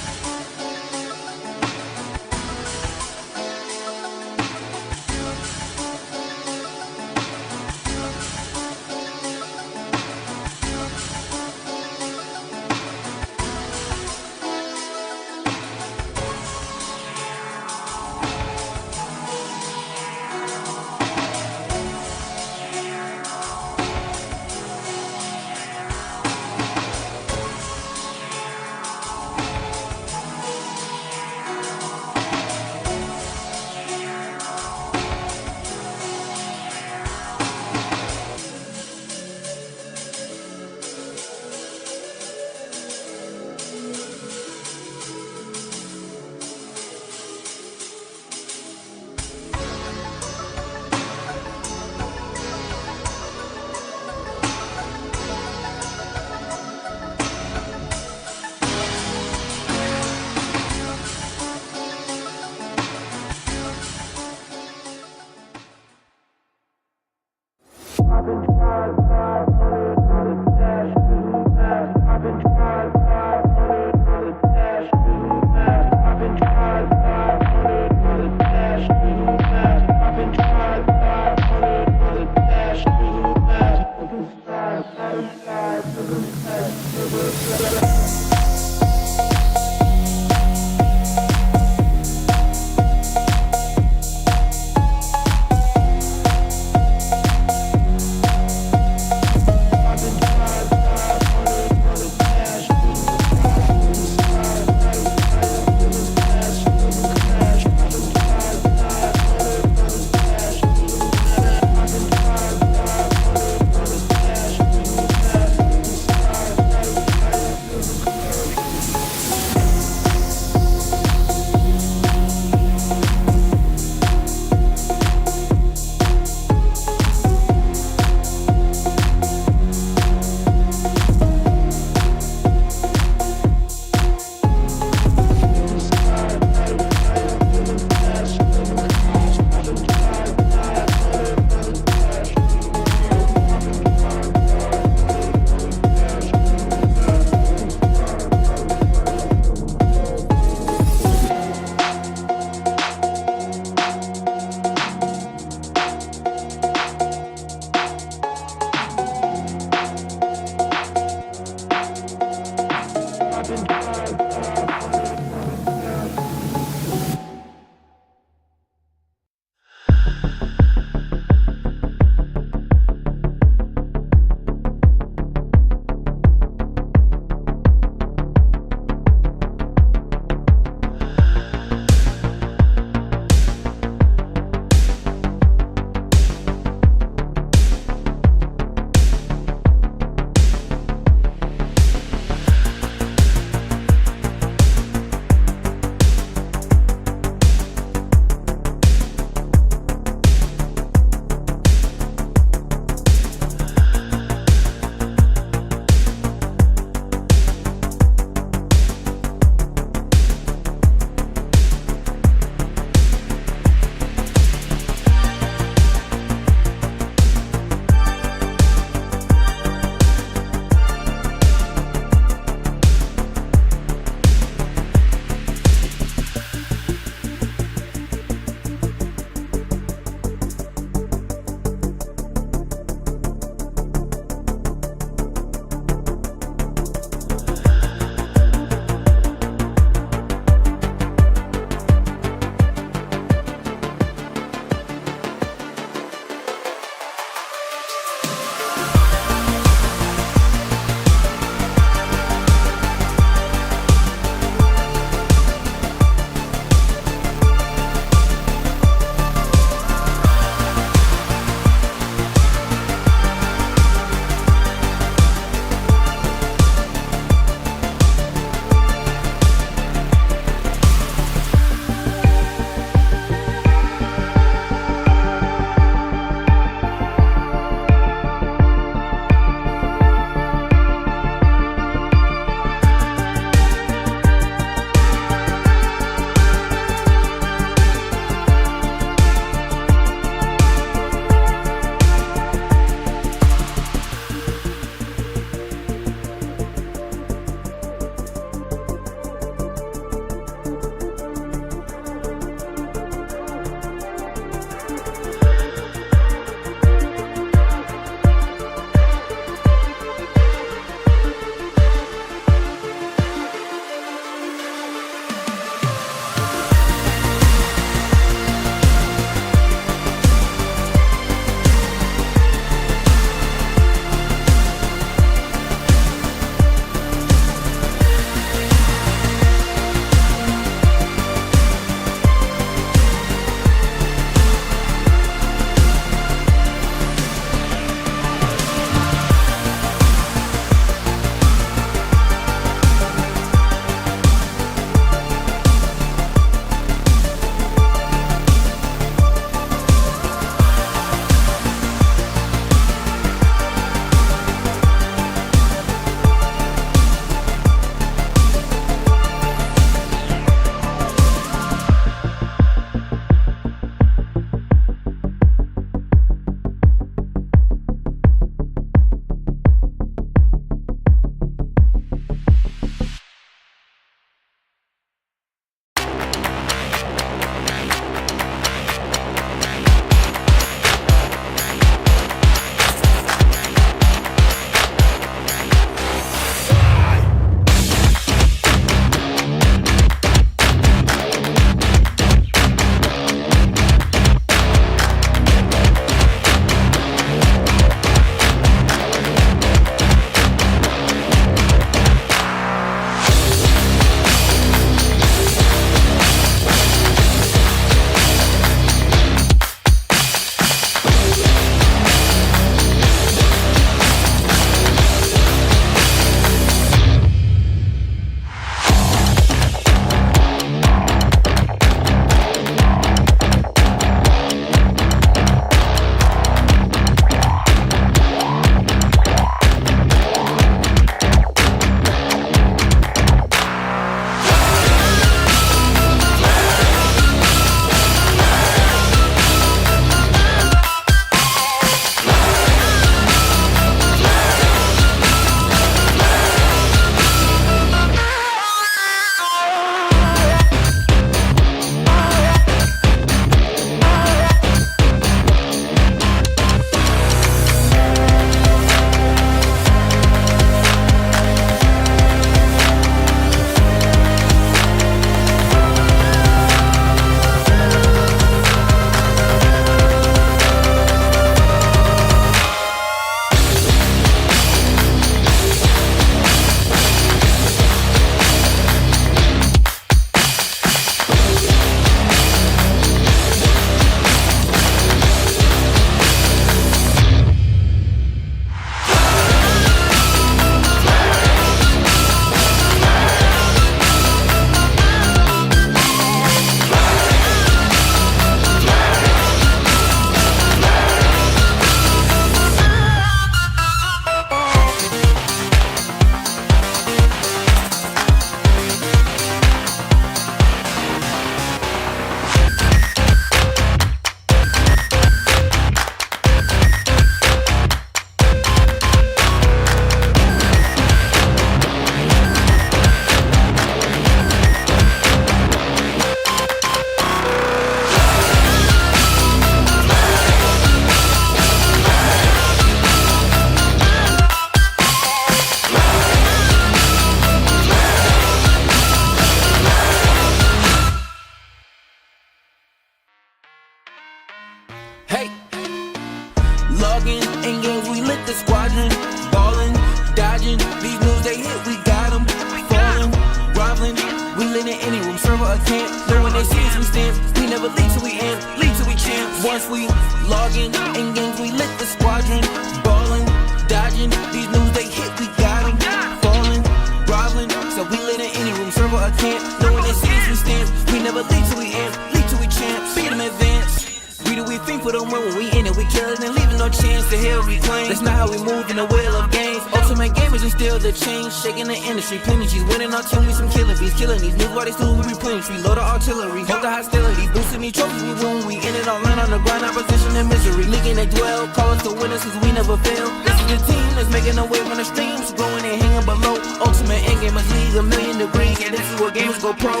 can't. So when they see us, we stand. We never lead till we end, lead till we champ. Once we log in games, we lit the squadron. Ballin', dodging, these news they hit, we got 'em. Fallin', groveling, so we lit in any room, server or camp. So when they see us, we stand. We never lead till we end, lead till we champ. Beat 'em advance. We do we think for them when we in it, we kill it and leaving no chance to hell reclaim. That's not how we move in the wheel of games. Ultimate gamers and still the change, shaking the industry. Plenty G's winning our team, we some killing bees, killing these new bodies through we replenish. We load the artillery, hold the hostility, boosting these trophies we win. We in it all in on the grind, opposition and misery. Leaking they dwell, call us the winners cause we never fail. This is the team that's making a wave on the streams, growing and hanging below. Ultimate endgamers league, 1,000,000 degrees, and this is where gamers go pro.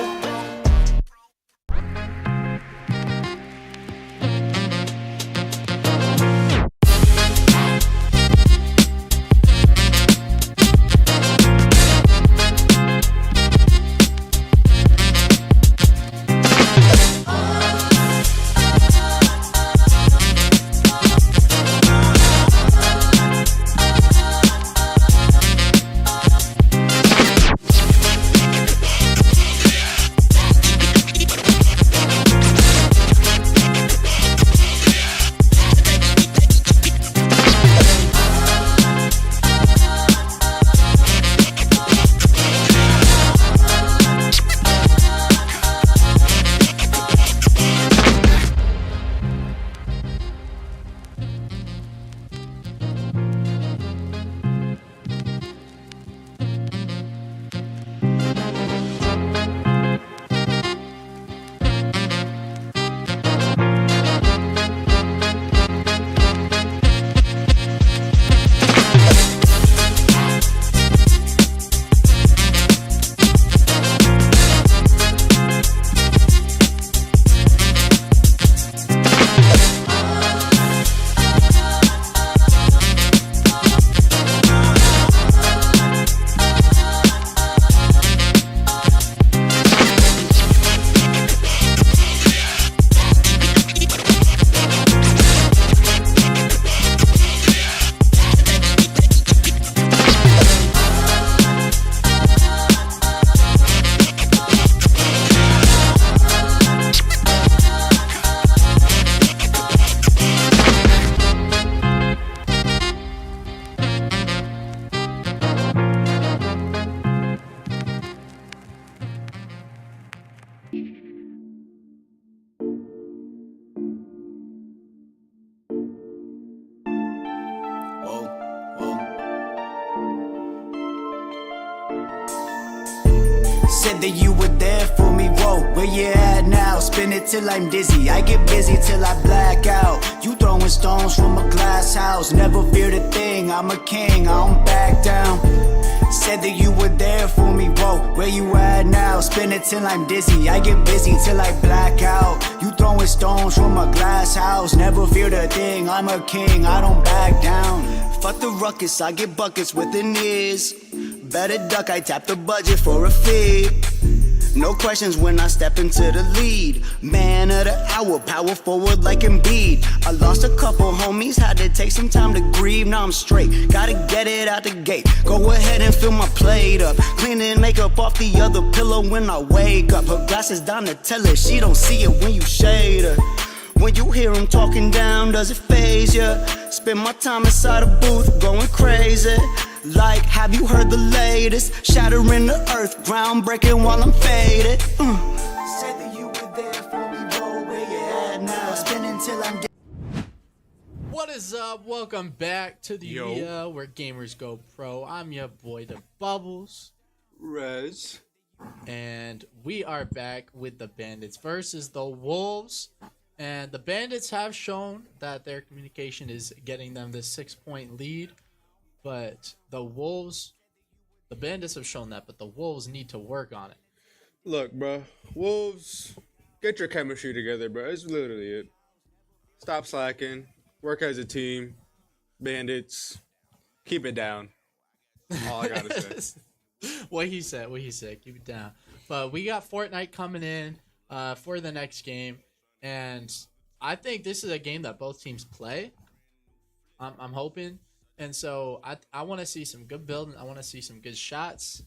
Said that you were there for me, whoa, where you at now? Spin it till I'm dizzy, I get busy till I black out. You throwing stones from a glass house, never feared a thing, I'm a king, I don't back down. Said that you were there for me, whoa, where you at now? Spin it till I'm dizzy, I get busy till I black out. You throwing stones from a glass house, never feared a thing, I'm a king, I don't back down. Fuck the ruckus, I get buckets with the knees. Better duck, I tap the budget for a fee. No questions when I step into the lead. Man of the hour, power forward like Embiid. I lost a couple homies, had to take some time to grieve. Now I'm straight, gotta get it out the gate. Go ahead and fill my plate up. Cleaning makeup off the other pillow when I wake up. Her glasses down to tell her she don't see it when you shade her. When you hear him talking down, does it faze ya? Spend my time inside a booth, going crazy. Like, have you heard the latest? Shattering the earth, groundbreaking while I'm faded. Said that you were there for me, bro, where you at now? Spinning till I'm dead. What is up? Welcome back to the Where Gamers Go Pro. I'm your boy, The Bubbles. Rez. And we are back with the Bandits versus the Wolves. And the Bandits have shown that their communication is getting them this 6-point lead. But the Bandits have shown that, but the Wolves need to work on it. Look, bro, Wolves, get your chemistry together, bro. It's literally it. Stop slacking. Work as a team. Bandits, keep it down. All I gotta say. What he said. Keep it down. But we got Fortnite coming in for the next game. And I think this is a game that both teams play. I'm hoping. And so I want to see some good building. I want to see some good shots.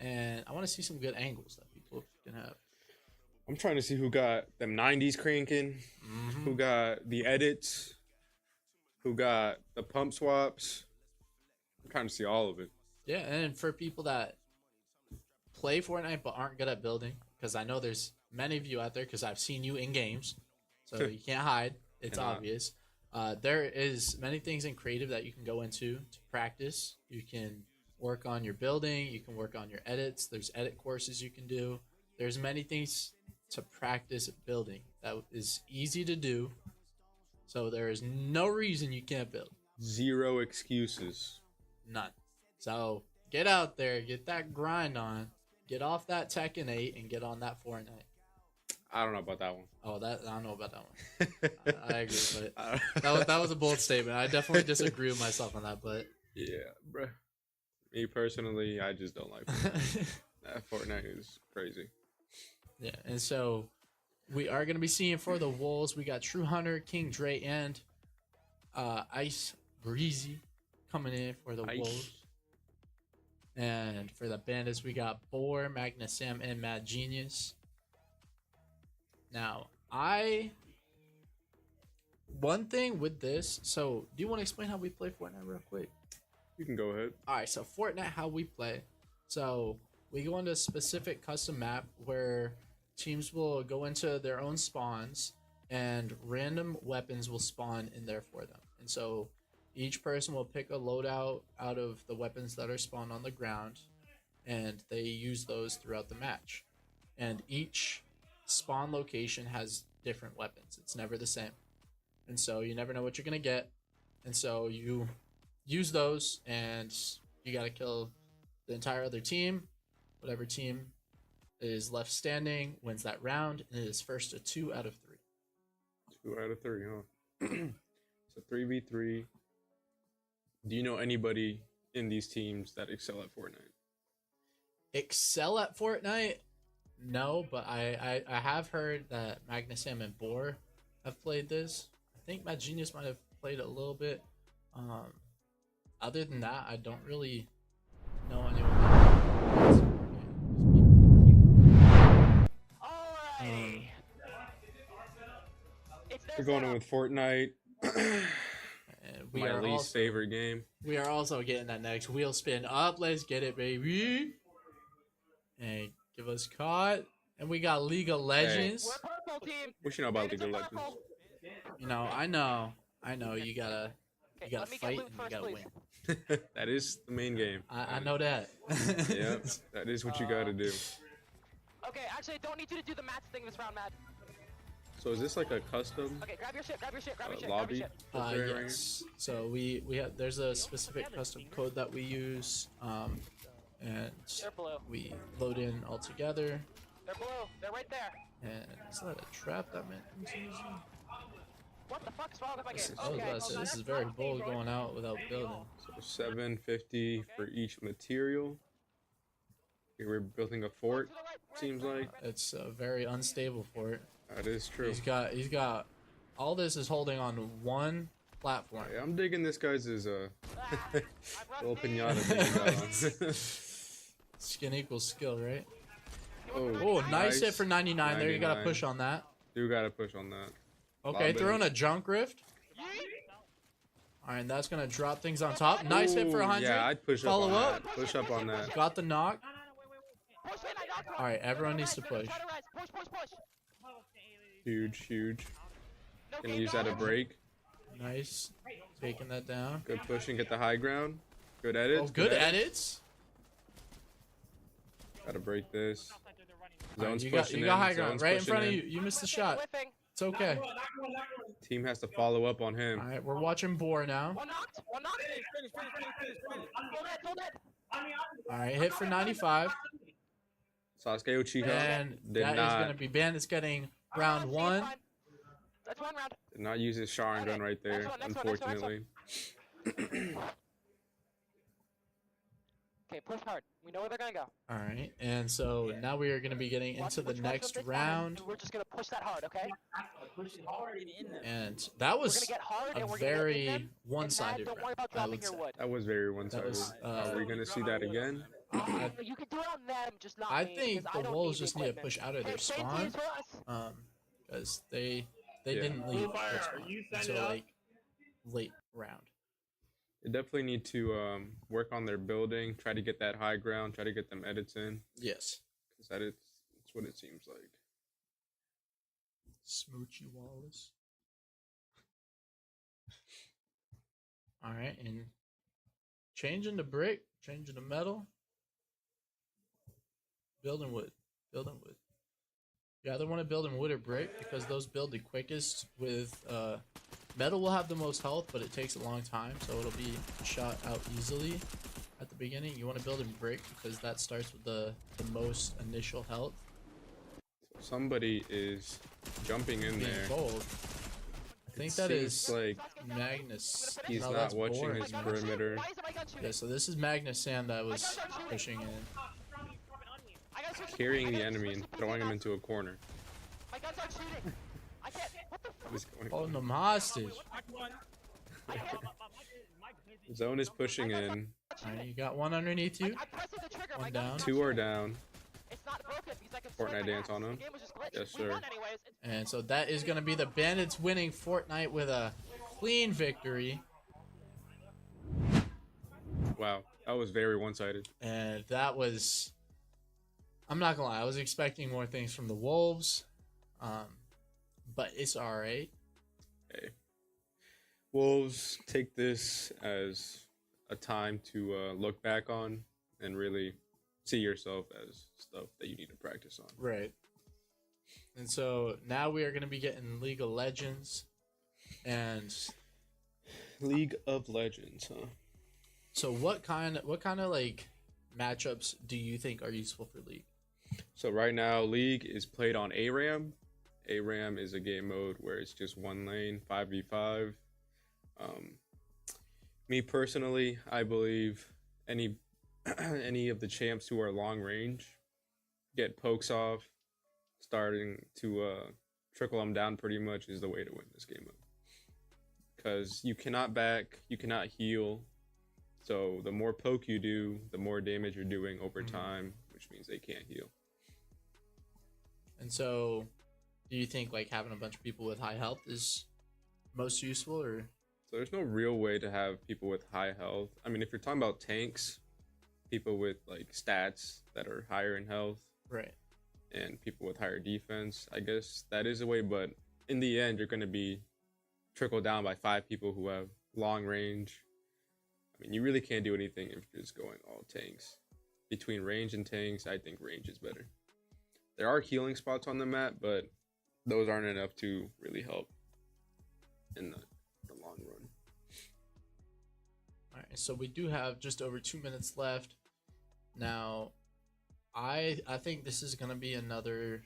And I want to see some good angles that people can have. I'm trying to see who got them 90s cranking, who got the edits, who got the pump swaps. I'm trying to see all of it. Yeah, and for people that play Fortnite but aren't good at building, because I know there's many of you out there, because I've seen you in games, so you can't hide. It's obvious. There is many things in creative that you can go into to practice. You can work on your building. You can work on your edits. There's edit courses you can do. There's many things to practice building that is easy to do. So there is no reason you can't build. Zero excuses. None. So get out there, get that grind on, get off that Tekken 8, and get on that Fortnite. I don't know about that one. Oh, I don't know about that one. I agree, but that was a bold statement. I definitely disagree with myself on that, but yeah, bro. Me personally, I just don't like Fortnite. That Fortnite is crazy. Yeah, and so we are going to be seeing for the Wolves, we got True Hunter, King Dre, and Ice Breezy coming in for the Wolves. And for the Bandits, we got Boar, Magnus Sam, and Mad Genius. Now, one thing with this, so do you want to explain how we play Fortnite real quick? You can go ahead. All right, so Fortnite, how we play. So we go into a specific custom map where teams will go into their own spawns and random weapons will spawn in there for them. And so each person will pick a loadout out of the weapons that are spawned on the ground, and they use those throughout the match. And each spawn location has different weapons. It's never the same. And so you never know what you're going to get. And so you use those, and you got to kill the entire other team. Whatever team is left standing wins that round, and it is first to 2 out of 3. 2 out of 3, huh? So 3v3. Do you know anybody in these teams that excel at Fortnite? Excel at Fortnite? No, but I have heard that Magnus Sam and Boar have played this. I think Mad Genius might have played it a little bit. Other than that, I don't really know anyone. Alrighty. We're going in with Fortnite. We My are least also, favorite game. We are also getting that next wheel spin up. Let's get it, baby. And give us caught. And we got League of Legends. We're purple team. What you know about League of Legends? You know, I know. You gotta fight and you gotta win. That is the main game. I know that. Yep, that is what you gotta do. Okay, actually, I don't need you to do the match thing this round, Matt. So is this like a custom Okay, grab your shit, grab your shit, grab your shit, lobby? grab your shit. Yes. So we have, there's a specific custom code that we use, and They're blue. we load in all together. They're blue. They're right there. And is that a trap that man is using? What the fuck's wrong with my game? I was about to say, this is very bold going out without building. So $750 for each material. Okay, we're building a fort. Seems like It's a very unstable fort. that is true. He's got all this is holding on one platform. Yeah, I'm digging this guy's little pinata thing going on. Skin equals skill, right? Oh, nice hit for 99 there. You gotta 99. push on that. You gotta push on that. Okay, Lob throwing in. a junk rift. All right, that's gonna drop things on top. Nice hit for Ooh, 100. Yeah, I'd push Follow up on up. that. Push up on that. Got the knock. Push in, I knocked one. All right, everyone needs to push. Try to rise. Push. Huge. No Can game use that to knowledge. break. Nice, taking that down. Good pushing, get the high ground. Good edits. Oh, good edits. Gotta break this. All right, Zone's you got pushing in. high ground Zone's right in pushing front of you. You missed the shot. Whiffing. It's okay. Team has to follow up on him. All right, we're watching Boar now. One knocked. Hold it. All right, hit for 95. Sasuke Uchiha And did that is not gonna be Bandits getting round one. That's one round. did not use his Sharon gun right there, Next one. unfortunately. Okay, push hard. We know where they're gonna go. All right, and so now we are gonna be getting into the next round. We're just gonna push that hard, okay? And that We're was gonna get hard and a we're gonna get in very them. one-sided Don't worry round, about I dropping would your say. wood. That was very one-sided. was, Are we gonna see that again? You can do it on them, just not I me, think because the I don't Wolves need just the need to equipment. push out of their Hey, same spawn. team for us. Because they Yeah. didn't leave Blue their Fire, spawn are you signing until up? like late round. They definitely need to work on their building, try to get that high ground, try to get them edits in, Yes. because that's what it seems like. Smoochy Wallace. All right, and changing the brick, changing the metal, building wood, building wood. You either want to build in wood or brick because those build the quickest. With metal will have the most health, but it takes a long time, so it'll be shot out easily at the beginning. You want to build in brick because that starts with the most initial health. Somebody is jumping in Being there. bold. I think that seems is like Magnus. he's No, not that's watching Boring. his perimeter. Yeah, so this is Magnus Sand that was pushing in. Carrying the enemy and throwing him into a corner. My guns aren't shooting. I can't. What the What is going Holding on? them hostage. Zone is pushing in. Alright, you got one underneath you. I'm pressing the trigger. My One gun's down. not Two are shooting. down. It's not broken because I can swipe Fortnite my dance axe. on The him. game was just glitched. Yes, We sir. won anyways. And so that is going to be the Bandits winning Fortnite with a clean victory. Wow, that was very one-sided. And that was, I'm not going to lie, I was expecting more things from the Wolves. But it's alright. Hey, Wolves, take this as a time to look back on and really see yourself as stuff that you need to practice on. Right. And so now we are going to be getting League of Legends. And League of Legends, huh? so what kind of like matchups do you think are useful for League? So right now, League is played on ARAM. ARAM is a game mode where it's just one lane, 5v5. Me personally, I believe any of the champs who are long range get pokes off, starting to trickle them down pretty much is the way to win this game mode. Because you cannot back, you cannot heal. So the more poke you do, the more damage you're doing over time, which means they can't heal. And so do you think like having a bunch of people with high health is most useful, or? So there's no real way to have people with high health. I mean, if you're talking about tanks, people with like stats that are higher in health, Right. and people with higher defense, I guess that is a way, but in the end, you're going to be trickled down by 5 people who have long range. I mean, you really can't do anything if you're just going all tanks. Between range and tanks, I think range is better. There are healing spots on the map, but those aren't enough to really help in the long run. All right, so we do have just over 2 minutes left. Now, I think this is gonna be another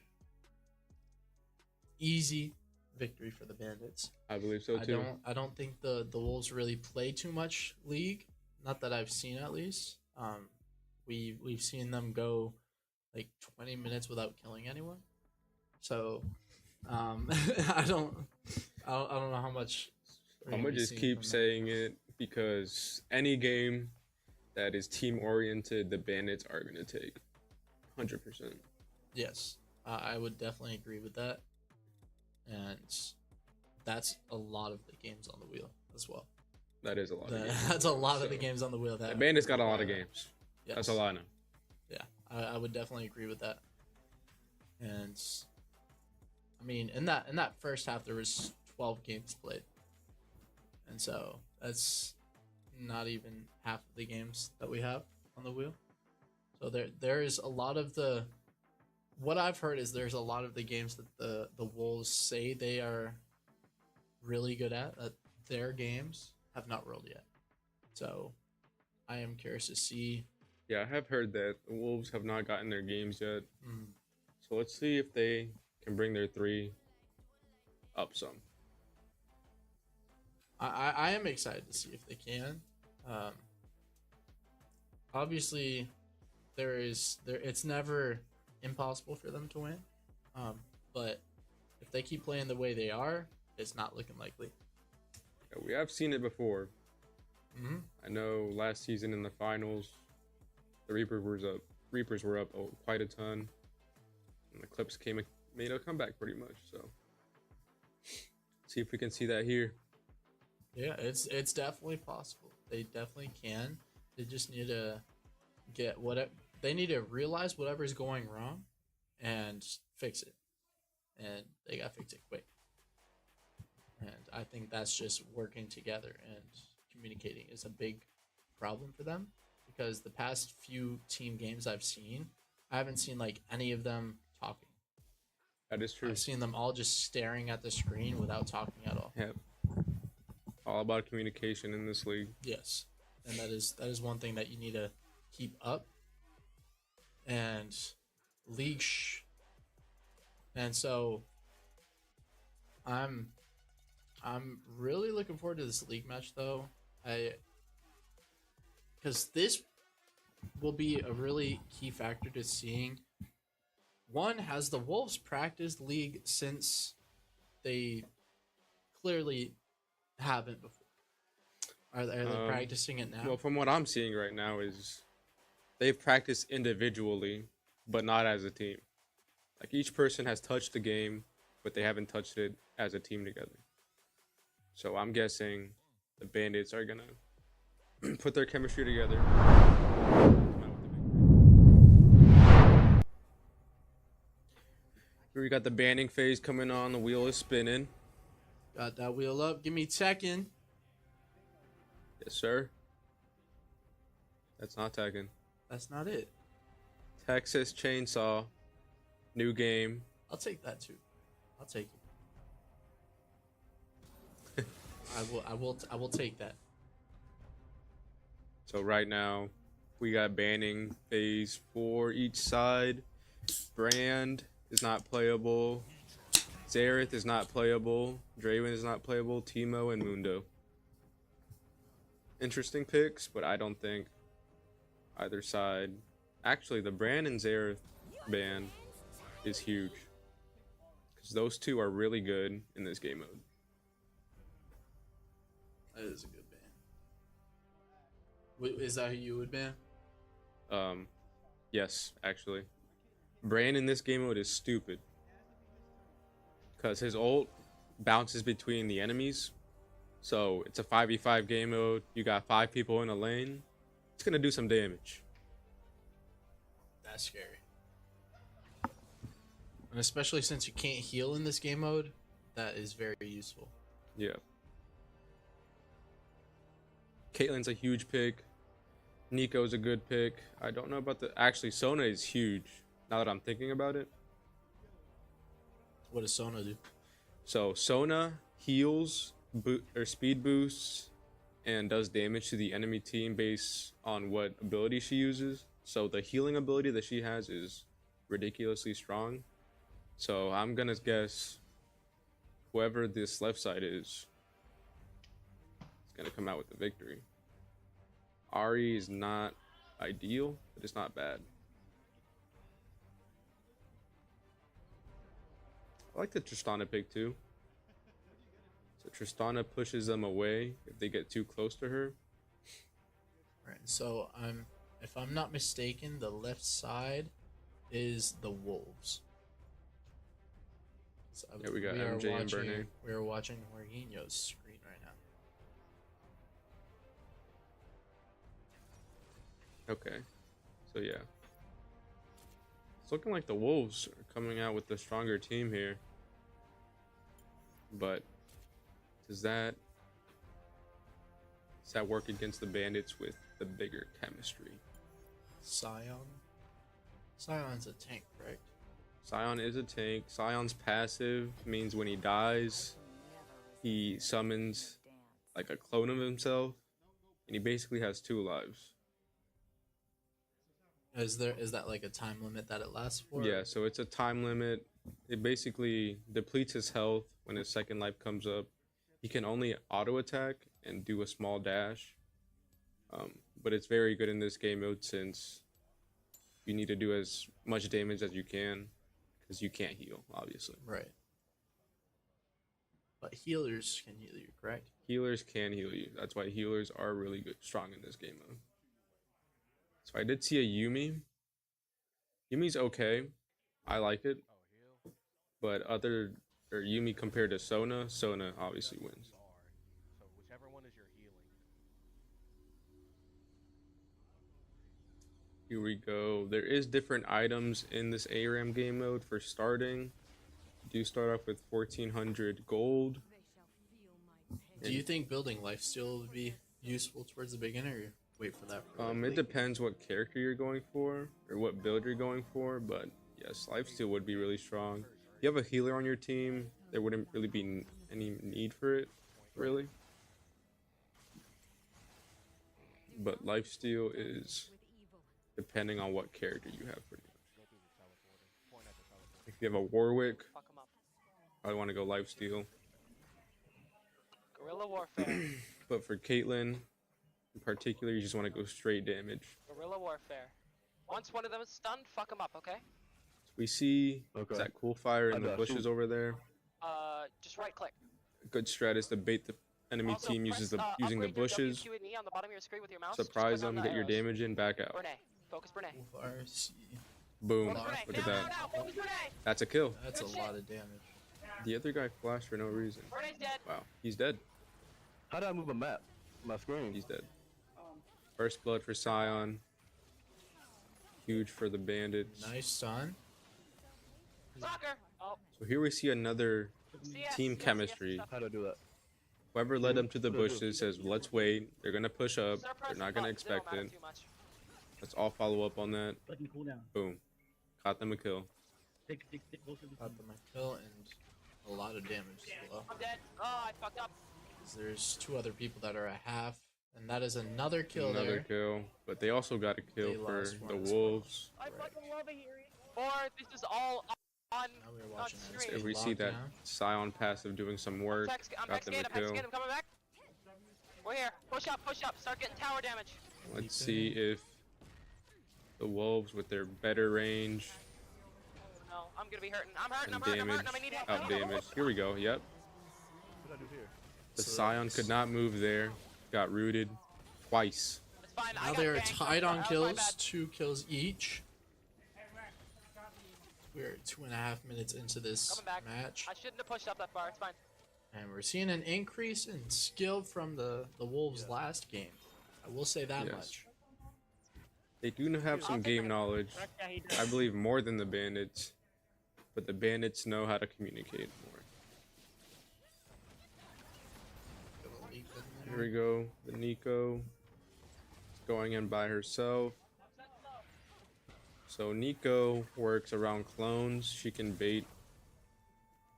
easy victory for the Bandits. I believe so too. I don't think the Wolves really play too much League. Not that I've seen, at least. We've seen them go like 20 minutes without killing anyone. So I don't know how much. I'm gonna just keep saying it because any game that is team oriented, the Bandits are gonna take 100%. Yes, I would definitely agree with that, and that's a lot of the games on the wheel as well. That is a lot. Of games. That's a lot of the games on the wheel. That the Bandits got a lot of games. Yes. That's all I know. Yeah, I would definitely agree with that. And I mean, in that first half, there was 12 games played, and so that's not even half of the games that we have on the wheel. So there is a lot of the. What I've heard is there's a lot of the games that the Wolves say they are really good at, that their games have not rolled yet. So I am curious to see. Yeah, I have heard that the Wolves have not gotten their games yet. Mm. So let's see if they can bring their 3 up some. I am excited to see if they can. Obviously, it's never impossible for them to win. But if they keep playing the way they are, it's not looking likely. Yeah, we have seen it before. Mm-hmm. I know last season in the finals, The Reapers were up quite a ton, and the Clips made a comeback pretty much. So, see if we can see that here. Yeah, it's definitely possible. They definitely can. They just need to get whatever they need to realize whatever's going wrong, and fix it. And they gotta fix it quick. And I think that's just working together and communicating is a big problem for them, because the past few team games I've seen, I haven't seen like any of them talking. That is true. I've seen them all just staring at the screen without talking at all. Yep. All about communication in this league. Yes, and that is one thing that you need to keep up. And and so I'm really looking forward to this league match though. Because this will be a really key factor to seeing. One, has the Wolves practiced league since they clearly haven't before? Are they practicing it now? Well, from what I'm seeing right now is they've practiced individually, but not as a team. Like each person has touched the game, but they haven't touched it as a team together. So I'm guessing the Bandits are gonna put their chemistry together. Here we got the banning phase coming on. The wheel is spinning. Got that wheel up. Give me Tekken. Yes, sir. That's not Tekken. That's not it. Texas Chainsaw. New game. I'll take that too. I'll take it. I will take that. So right now, we got banning phase for each side. Brand is not playable. Zareth is not playable. Draven is not playable. Timo and Mundo. Interesting picks, but I don't think either side. Actually, the Brand and Zareth ban is huge, because those two are really good in this game mode. That is a good ban. Is that who you would ban? Yes, actually. Brand in this game mode is stupid, because his ult bounces between the enemies. So it's a 5v5 game mode. You got 5 people in a lane. It's gonna do some damage. That's scary. And especially since you can't heal in this game mode, that is very useful. Yeah. Caitlyn's a huge pick. Nico's a good pick. I don't know about actually, Sona is huge, now that I'm thinking about it. What does Sona do? So Sona heals, speed boosts, and does damage to the enemy team based on what ability she uses. So the healing ability that she has is ridiculously strong. So I'm gonna guess whoever this left side is gonna come out with the victory. Ari is not ideal, but it's not bad. I like the Tristana pick too. So Tristana pushes them away if they get too close to her. Right. So if I'm not mistaken, the left side is the Wolves. So Yeah, we got MJ and Bernay. We are watching Jorginho's screen right now. Okay. So yeah. It's looking like the Wolves are coming out with the stronger team here. But does that work against the Bandits with the bigger chemistry? Scion's a tank, correct? Scion is a tank. Scion's passive means when he dies, he summons like a clone of himself, and he basically has 2 lives. Is that like a time limit that it lasts for? Yeah, so it's a time limit. It basically depletes his health when his second life comes up. He can only auto attack and do a small dash. But it's very good in this game mode since you need to do as much damage as you can, because you can't heal, obviously. Right. But healers can heal you, correct? Healers can heal you. That's why healers are really good, strong in this game mode. So I did see a Yumi. Yumi's okay. I like it. But Yumi compared to Sona obviously wins. So whichever one is your healing. Here we go. There is different items in this ARAM game mode for starting. You do start off with 1400 gold. Do you think building lifesteal would be useful towards the beginner, or wait for that? It depends what character you're going for or what build you're going for, but yes, lifesteal would be really strong. If you have a healer on your team, there wouldn't really be any need for it, really. But lifesteal is depending on what character you have, pretty much. If you have a Warwick, I want to go lifesteal. Guerrilla warfare. But for Caitlyn, in particular, you just want to go straight damage. Guerrilla warfare. Once one of them is stunned, fuck them up, okay? So we see is that cool fire in the bushes over there. Just right click. A good strat is to bait the enemy Also, team press, using the upgrade your bushes. W, Q, and E on the bottom of your screen with your mouse. Surprise Just click them, on get the your arrows. damage in, back out. Brene. Focus Brene. Boom. Focus Brene. Look at Now, that. now, focus Brene. That's a kill. That's a lot of damage. The other guy flashed for no reason. Brene's dead. Wow, he's dead. How did I move a map? My screen. He's dead. First blood for Scion. Huge for the Bandits. Nice stun. Soccer. Oh. So here we see another team chemistry. How do I do that? Whoever led them to the bushes says, let's wait. They're going to push up. They're not going to expect it. Let's all follow up on that. Boom. Caught them a kill. Caught them a kill and a lot of damage as well. I'm dead. Oh, I fucked up. There's two other people that are at half, and that is another kill Another there. kill. But they also got a kill They for lost one the as well. Wolves. I fucking love it here. Or this is all on watching If we see that Scion passive doing some work, I'm got them a I'm kill. I'm coming back. We're here. Push up, start getting tower damage. Let's see if the Wolves with their better range No, I'm gonna be hurting. I'm hurting, and I'm hurting, damage, I need help. out damage. Here we go, yep. What did I do here? The Scion could not move there. Got rooted twice. It's fine. Now they are tied on kills, 2 kills each. We're 2.5 minutes into this match, I shouldn't have pushed up that far. It's fine. and we're seeing an increase in skill from the Wolves last game. I will say that much. They do have some game knowledge. I believe more than the Bandits, but the Bandits know how to communicate more. Here we go. The Nico is going in by herself. So Nico works around clones. She can bait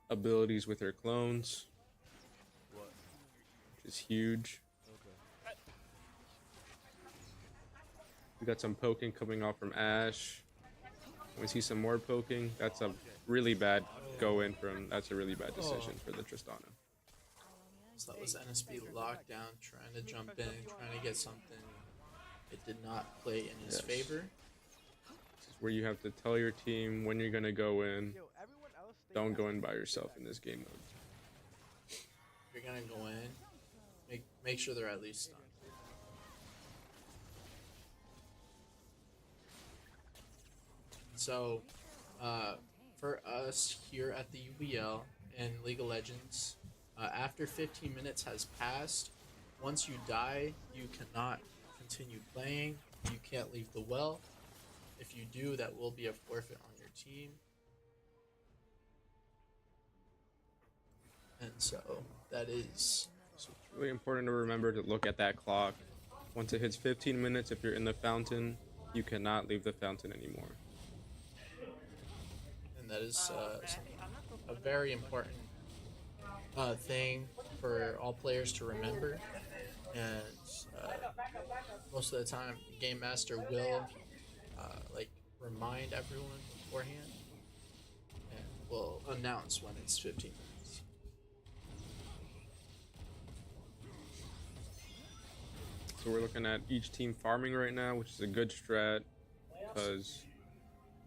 abilities with her clones, which is huge. We got some poking coming off from Ashe. We see some more poking. That's a really bad go in from. That's a really bad decision for the Tristana. So that was NSB lockdown, trying to jump in, trying to get something. It did not play in his favor. This is where you have to tell your team when you're gonna go in. Don't go in by yourself in this game mode. If you're gonna go in, make sure they're at least stunned. So, for us here at the UBL in League of Legends, after 15 minutes has passed, once you die, you cannot continue playing. You can't leave the well. If you do, that will be a forfeit on your team. And so, that is... So it's really important to remember to look at that clock. Once it hits 15 minutes, if you're in the fountain, you cannot leave the fountain anymore. And that is a very important thing for all players to remember. And most of the time, the Game Master will remind everyone beforehand, and will announce when it's 15 minutes. So we're looking at each team farming right now, which is a good strat, because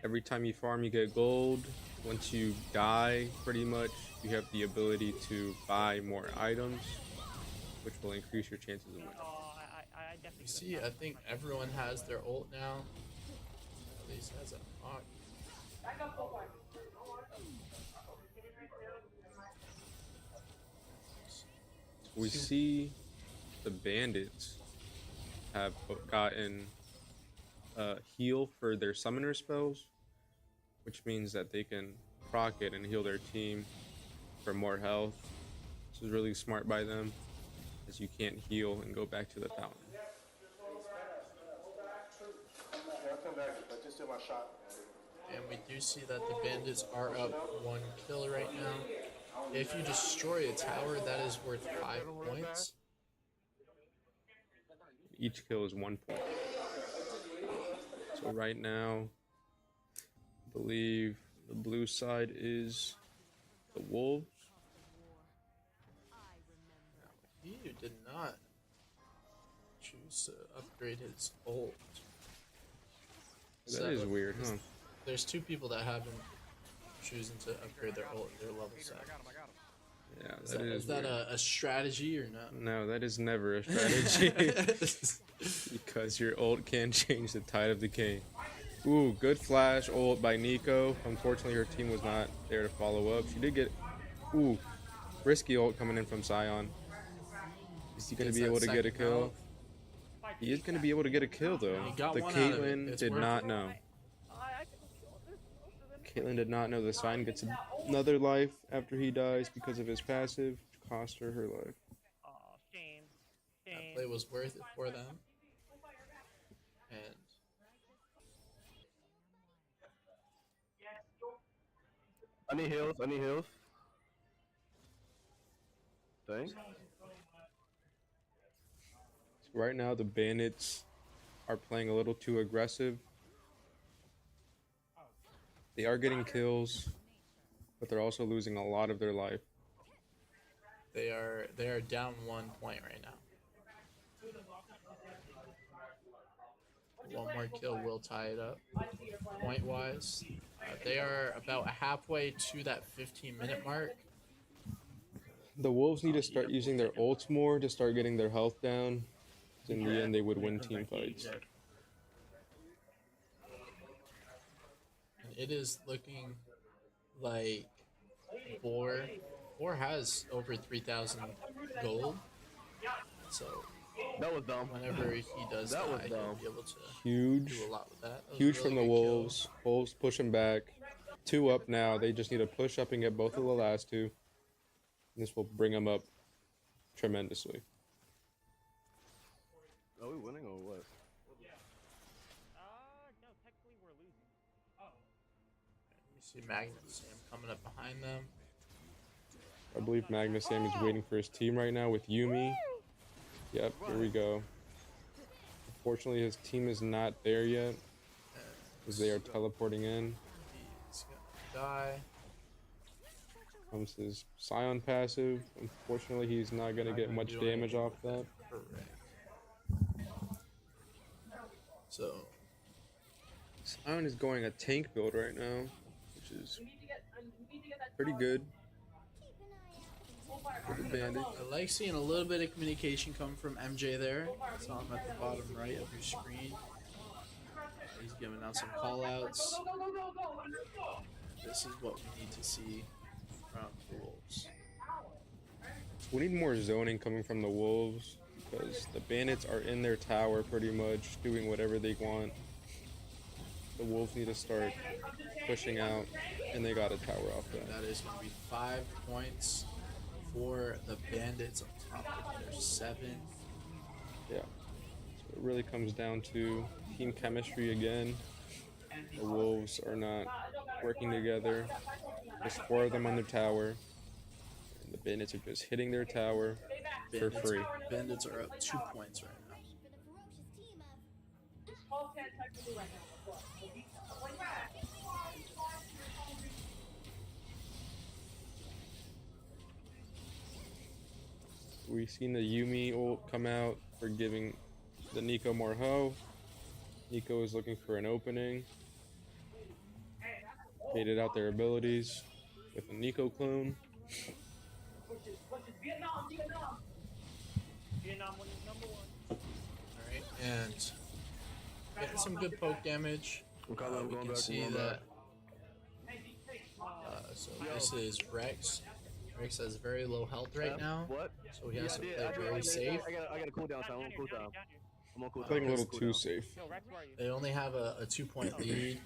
every time you farm, you get gold. Once you die, pretty much, you have the ability to buy more items, which will increase your chances of winning. definitely. You see, I think everyone has their ult now. At least has a hawk. We see the bandits have gotten heal for their summoner spells, which means that they can proc it and heal their team for more health. This is really smart by them, as you can't heal and go back to the fountain. And we do see that the bandits are up 1 kill right now. If you destroy a tower, that is worth 5 points. Each kill is 1 point. So right now, I believe the blue side is the wolves. He did not choose to upgrade his ult. That is weird, huh? There's 2 people that haven't chosen to upgrade their ult at their level 7. Yeah, Is that a strategy or not? No, that is never a strategy. Because your ult can change the tide of the game. Ooh, good flash ult by Nico. Unfortunately, her team was not there to follow up. She did get... Ooh, risky ult coming in from Sion. Is he going to be able to get a kill? He is going to be able to get a kill, though. The Caitlyn did not know. Caitlyn did not know the Sion gets another life after he dies because of his passive, which cost her her life. That play was worth it for them. And I need heals. I need heals. Thanks. Right now, the bandits are playing a little too aggressive. They are getting kills, but they're also losing a lot of their life. they are down 1 point right now. 1 more kill will tie it up. Point wise, they are about halfway to that 15-minute mark. The wolves need to start using their ults more to start getting their health down. In the end, they would win team fights. And it is looking like Boar has over 3,000 gold. So that was dumb. Whenever he does that, he'll be able to Huge. do a lot with that. Huge from the wolves. Wolves pushing back. 2 up now. They just need to push up and get both of the last 2. This will bring them up tremendously. Are we winning or what? No, technically we're losing. You see Magnus Sam coming up behind them. I believe Magnus Sam is waiting for his team right now with Yumi. Yep, here we go. Unfortunately, his team is not there yet, because they are teleporting in. He's gonna die. Comes his Sion passive. Unfortunately, he's not going to get much damage off that. Correct. So, Sion is going a tank build right now, which is pretty good. For the Bandit. I like seeing a little bit of communication come from MJ there. Saw him at the bottom right of your screen. He's giving out some call outs. This is what we need to see from the Wolves. We need more zoning coming from the Wolves, because the Bandits are in their tower pretty much, doing whatever they want. The Wolves need to start pushing out, and they got a tower off that. That is going to be 5 points for the Bandits on top of their 7. Yeah. So it really comes down to team chemistry again. The Wolves are not working together. There's 4 of them on their tower. And the Bandits are just hitting their tower for free. Bandits are up 2 points right now. We've seen the Yumi ult come out for giving the Nico more hoe. Nico is looking for an opening. Baited out their abilities with a Nico clone. Vietnam winning #1. Alright, Right, and getting some good poke damage. We can see that. So this is Rex. Rex has very low health right now, so he has to play very safe. I got a cooldown, so I'm on cooldown. I'm on cooldown. Playing a little too safe. They only have a 2-point lead.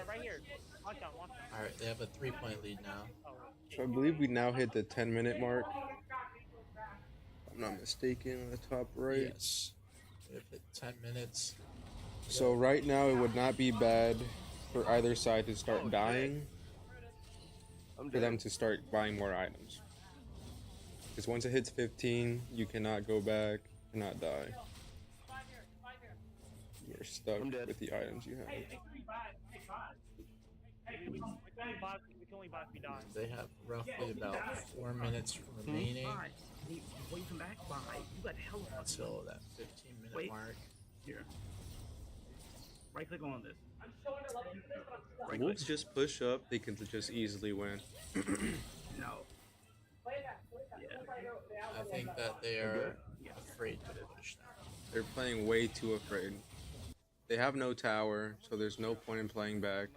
Right here. Launch down. All right, they have a 3-point lead now. So I believe we now hit the 10-minute mark. If I'm not mistaken, on the top right. Yes, we have hit 10 minutes. So right now it would not be bad for either side to start dying, for them to start buying more items. Because once it hits 15, you cannot go back, cannot die. You're stuck with the items you have. They have roughly about 4 minutes remaining until that 15-minute mark. Here. Right click on this. The Wolves just push up, they can just easily win. No. I think that they are afraid to push now. They're playing way too afraid. They have no tower, so there's no point in playing back.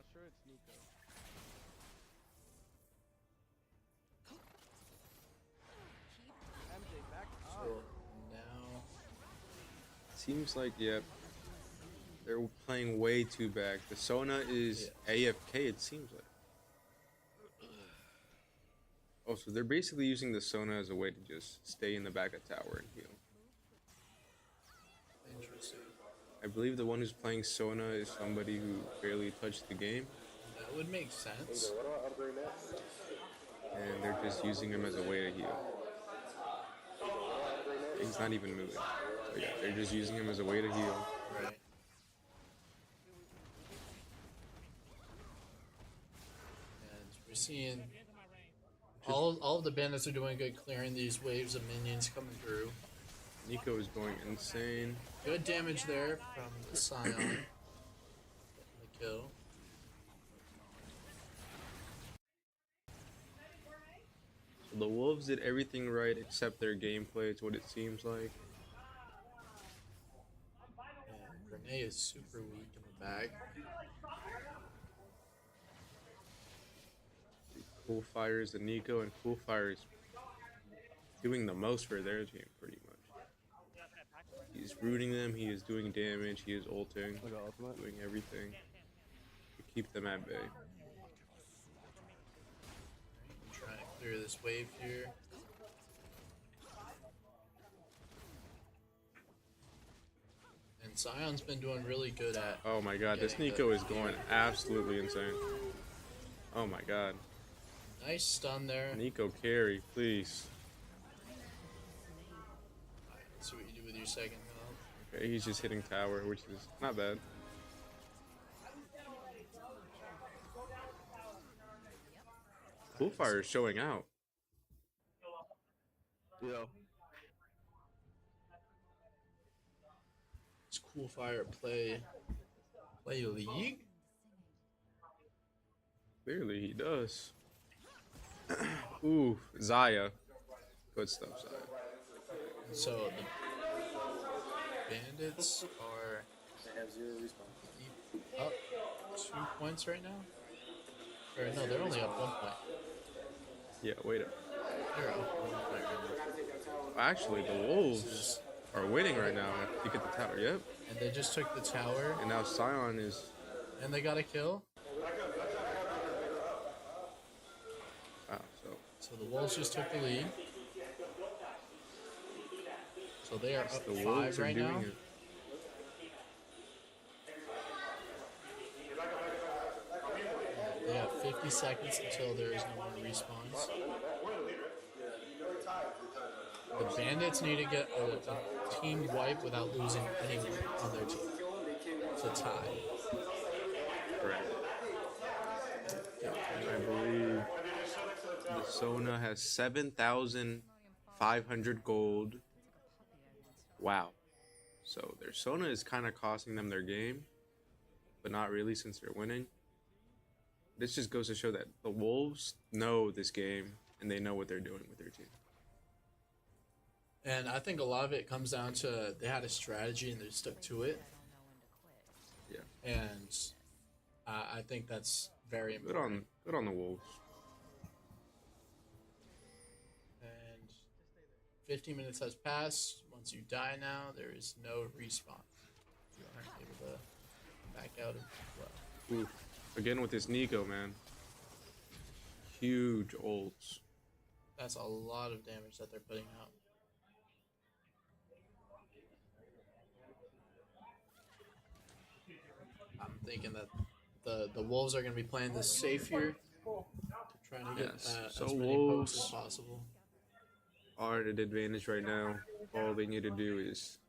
So now Seems like, yep, they're playing way too back. The Sona is AFK, it seems like. Oh, so they're basically using the Sona as a way to just stay in the back of tower and heal. interesting. I believe the one who's playing Sona is somebody who barely touched the game. That would make sense. And they're just using him as a way to heal. He's not even moving. So yeah, they're just using him as a way to heal. Right. And we're seeing all of the bandits are doing good, clearing these waves of minions coming through. Nico is going insane. Good damage there from the Scion. Getting the kill. So the Wolves did everything right except their gameplay, it's what it seems like. And Renee is super weak in the back. Cool Fires the Nico, and Cool Fire is doing the most for their team, pretty much. He's rooting them, he is doing damage, he is ulting, doing everything to keep them at bay. Trying to clear this wave here. And Scion's been doing really good at. Oh my god, this Nico is going absolutely insane. Oh my god. Nice stun there. Nico carry, please. Alright, let's see what you do with your second health. Okay, he's just hitting tower, which is not bad. Cool Fire is showing out. Yeah. Does Cool Fire play League? Clearly he does. Ooh, Zaya. Good stuff, Zaya. So the Bandits are up 2 points right now. Or no, they're only up 1 point. Yeah, wait up. They're up 1 point right now. Actually, the Wolves are winning right now. You get the tower, yep. And they just took the tower. And now Scion is... And they got a kill. Wow, so the Wolves just took the lead. So they are up the 5 Wolves right are doing now. it. They have 50 seconds until there is no more respawns. The Bandits need to get a team wipe without losing anyone on their team to tie. Correct. I believe the Sona has 7,500 gold. Wow. So their Sona is kind of costing them their game, but not really since they're winning. This just goes to show that the Wolves know this game and they know what they're doing with their team. And I think a lot of it comes down to they had a strategy and they stuck to it. Yeah. And I think that's very important. Good on the Wolves. And 15 minutes has passed. Once you die now, there is no respawn. You aren't able to back out of well. Ooh. Again with this Nico, man. Huge ults. That's a lot of damage that they're putting out. I'm thinking that the Wolves are going to be playing this safe here. Trying to get So as many pokes as possible. Are at an advantage right now. All they need to do is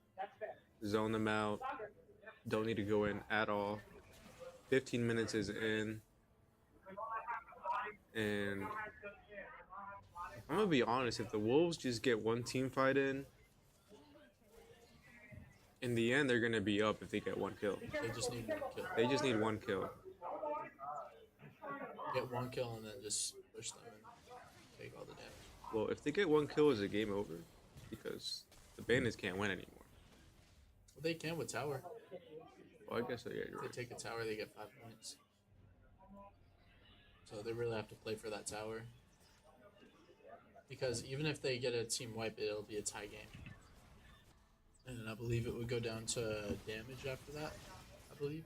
zone them out. Don't need to go in at all. 15 minutes is in. And I'm going to be honest, if the Wolves just get one team fight in the end, they're going to be up if they get one kill. They just need one kill. They just need one kill. Get one kill and then just push them and take all the damage. Well, if they get one kill, is the game over? Because the Bandits can't win anymore. Well, they can with tower. Well, I guess so, yeah, you're If right. they take a tower, they get 5 points. So they really have to play for that tower. Because even if they get a team wipe, it'll be a tie game. And I believe it would go down to damage after that, I believe.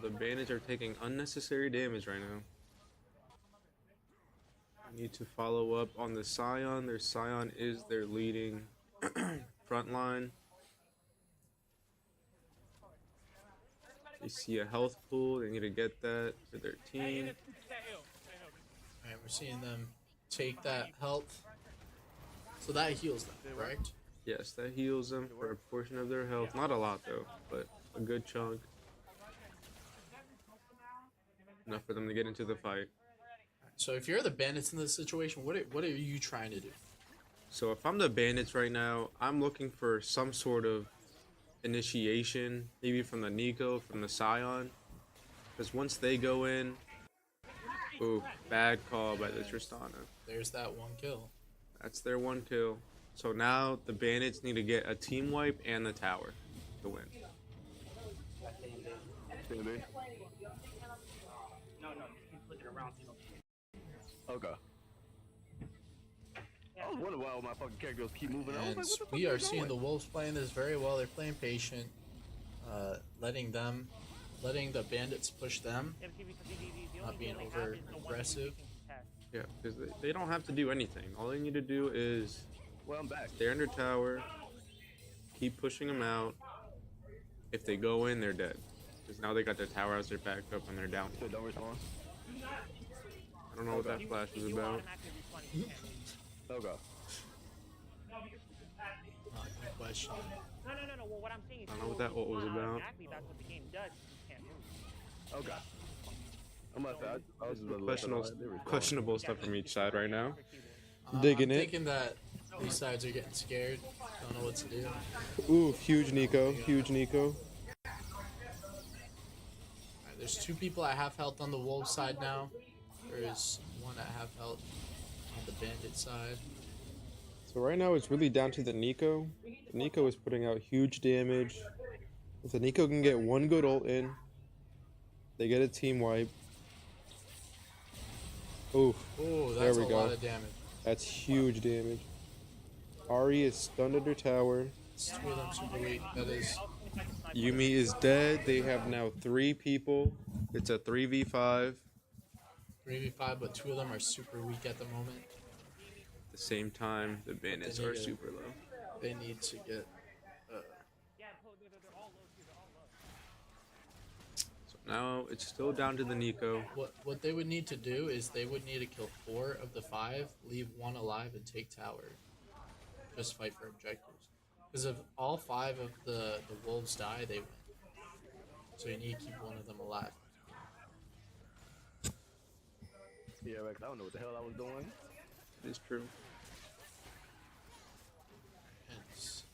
The Bandits are taking unnecessary damage right now. I need to follow up on the Scion. Their Scion is their leading front line. They see a health pool. They need to get that for their team. Alright, we're seeing them take that health. So that heals them, correct? Yes, that heals them for a portion of their health. Not a lot, though, but a good chunk. Enough for them to get into the fight. So if you're the Bandits in this situation, what are you trying to do? So if I'm the Bandits right now, I'm looking for some sort of initiation, maybe from the Nico, from the Scion. Because once they go in... Ooh, bad call by the Tristana. There's that one kill. That's their one kill. So now the Bandits need to get a team wipe and the tower to win. Okay. I was wondering why all my fucking characters keep moving. I was And like, what the fuck we are are they seeing doing? the Wolves playing this very well. They're playing patient, letting the Bandits push them, not being over aggressive. Yeah, because they don't have to do anything. All they need to do is Well, I'm back. stay under tower, keep pushing them out. If they go in, they're dead. Because now they got their tower as their backup and they're down. So don't respond. I don't know what that flash was about. Okay. Not a question. No. Well, what I'm saying is, I don't know what that ult was about. Exactly, that's what the game does. You can't move. Okay. I'm about to say, I was just about to let them know they respond. Questionable stuff from each side right now. I'm Digging it. thinking that these sides are getting scared. Don't know what to do. Ooh, huge Nico. Huge Nico. Alright, there's 2 people at half health on the Wolves side now. There's 1 at half health on the Bandit side. So right now it's really down to the Nico. The Nico is putting out huge damage. If the Nico can get one good ult in, they get a team wipe. Ooh, Oh, there that's we a go. lot of damage. That's huge damage. Ari is stunned under tower. It's 2 of them super weak. That is. Yumi is dead. They have now 3 people. It's a 3v5. 3v5, but 2 of them are super weak at the moment. At the same time, the Bandits They need are to- super low. They need to get. So now it's still down to the Nico. What they would need to do is they would need to kill 4 of the 5, leave 1 alive, and take tower. Just fight for objectives. Because if all 5 of the Wolves die, they win. So you need to keep 1 of them alive. Yeah, Rex, I don't know what the hell I was doing. It is true. Hence,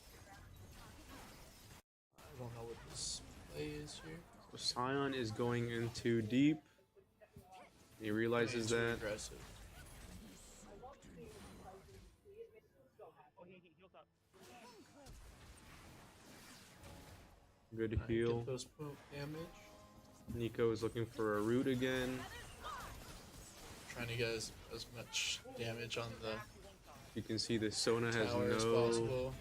I don't know what this play is here. So Scion is going in too deep. He realizes Too that. aggressive. Good heal. Get those poke damage. Nico is looking for a root again. Trying to get as much damage on the You can see the Sona has tower as no. possible.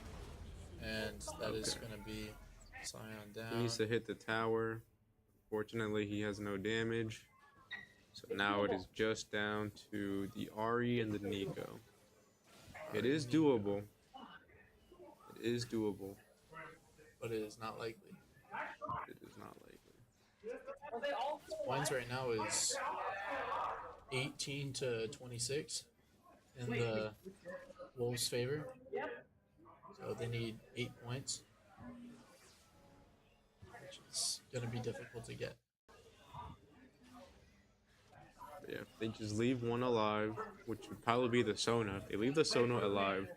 And that is going to be Scion down. He needs to hit the tower. Fortunately, he has no damage. So now it is just down to the Ari and the Nico. It is doable. It is doable. But it is not likely. It is not likely. Points right now is 18 to 26 in the Wolves' favor. So they need 8 points, which is going to be difficult to get. But yeah, if they just leave one alive, which would probably be the Sona. If they leave the Sona alive,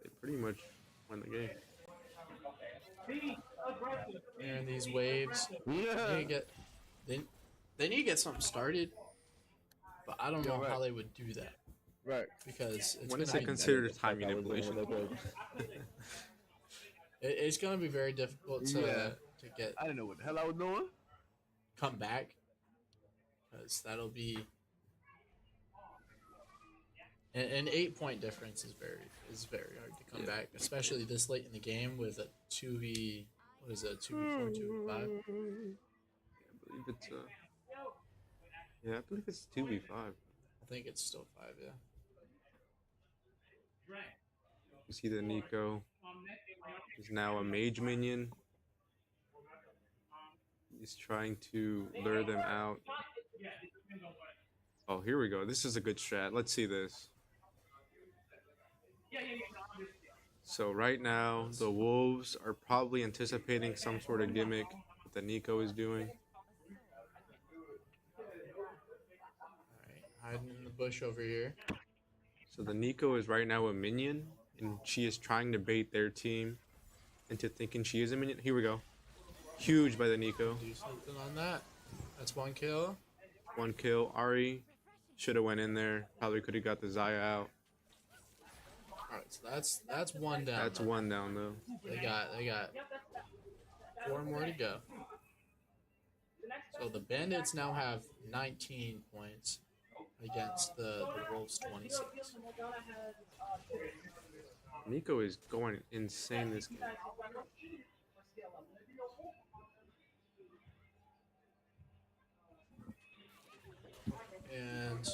they pretty much win the game. And these waves, they need to get something started, but I don't know how they would do that. Right. Because it's When is it considered time manipulation? It's going to be very difficult to get. I didn't know what the hell I was doing. Come back, because that'll be an 8-point difference is very hard to come back, especially this late in the game with a 2v. What is it? 2v4, 2v5? I believe it's yeah, I believe it's 2v5. I think it's still 5. Yeah. You see the Nico is now a mage minion. He's trying to lure them out. Oh, here we go. This is a good strat. Let's see this. So right now, the Wolves are probably anticipating some sort of gimmick that Nico is doing. Alright, hiding in the bush over here. So the Nico is right now a minion, and she is trying to bait their team into thinking she is a minion. Here we go. Huge by the Nico. Do something on that. That's 1 kill. 1 kill. Ari should have went in there. Probably could have got the Zaya out. Alright, so that's 1 down. That's 1 down though. They got 4 more to go. So the Bandits now have 19 points against the Wolves 26. Nico is going insane this game. And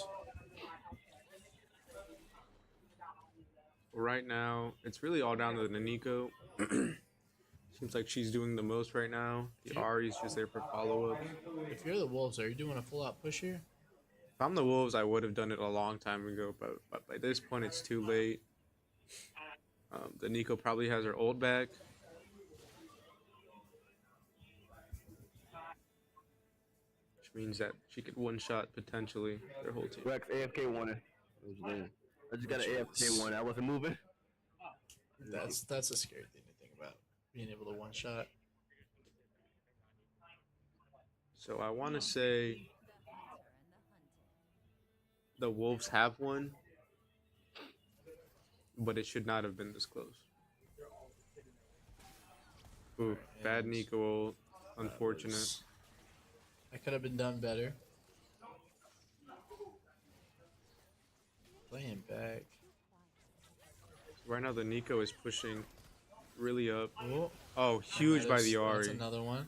right now, it's really all down to the Nico. Seems like she's doing the most right now. The Ari's just there for follow-up. If you're the Wolves, are you doing a full-out push here? If I'm the Wolves, I would have done it a long time ago, but by this point, it's too late. The Nico probably has her ult back. Which means that she could one-shot, potentially, their whole team. Rex, AFK warning. I just got an AFK warning. I wasn't moving. That's a scary thing to think about, being able to one-shot. So I want to say the Wolves have one, but it should not have been this close. Ooh, bad Nico ult. Unfortunate. That could have been done better. Playing back. Right now the Nico is pushing really up. Oh, huge by the Ari. That's another one.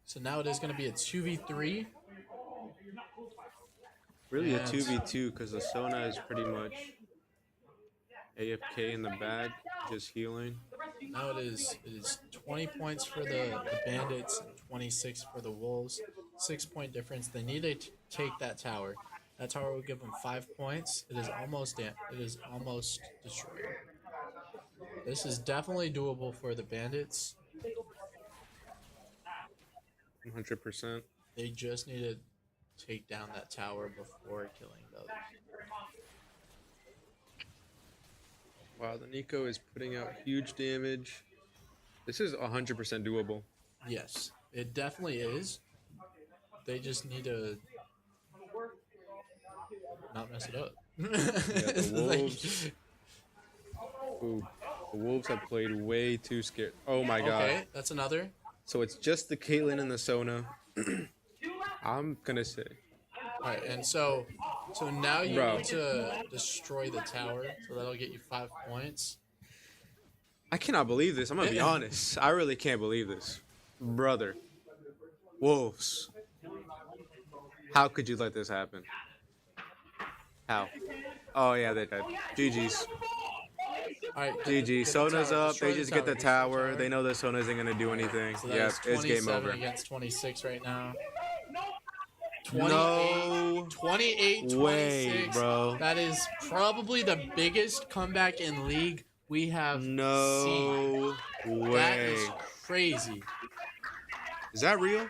So now it is going to be a 2v3. Really a 2v2 because the Sona is pretty much AFK in the back, just healing. Now it is 20 points for the Bandits and 26 for the Wolves. 6-point difference. They need to take that tower. That tower will give them 5 points. It is almost destroyed. This is definitely doable for the Bandits. 100%. They just need to take down that tower before killing the others. Wow, the Nico is putting out huge damage. This is 100% doable. Yes, it definitely is. They just need to not mess it up. Yeah, the Wolves. Ooh, The Wolves have played way too scared. Oh my god. Okay, that's another. So it's just the Caitlyn and the Sona. I'm gonna say. All right, and so now you Bro. need to destroy the tower, so that'll get you 5 points. I cannot believe this. I'm gonna be honest. I really can't believe this. Brother. Wolves. How could you let this happen? How? Oh yeah, they did. GG's. All right, GG. Sona's up. They just get the tower. They know that Sona isn't gonna do anything. So that Yep, is it's game 27 over. against 26 right now. No 28, 26. way, bro. That is probably the biggest comeback in league we have seen. No way. That is crazy. Is that real?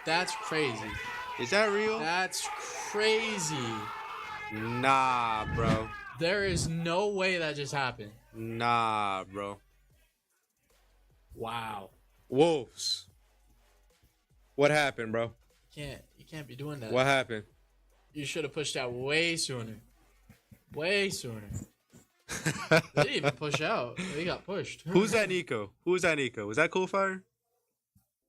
That's crazy. Is that real? That's crazy. Nah, bro. There is no way that just happened. Nah, bro. Wow. Wolves. What happened, bro? You can't be doing that. What happened? You should have pushed out way sooner. Way sooner. They didn't even push out. They got pushed. Who's that Nico? Who's that Nico? Was that Cool Fire?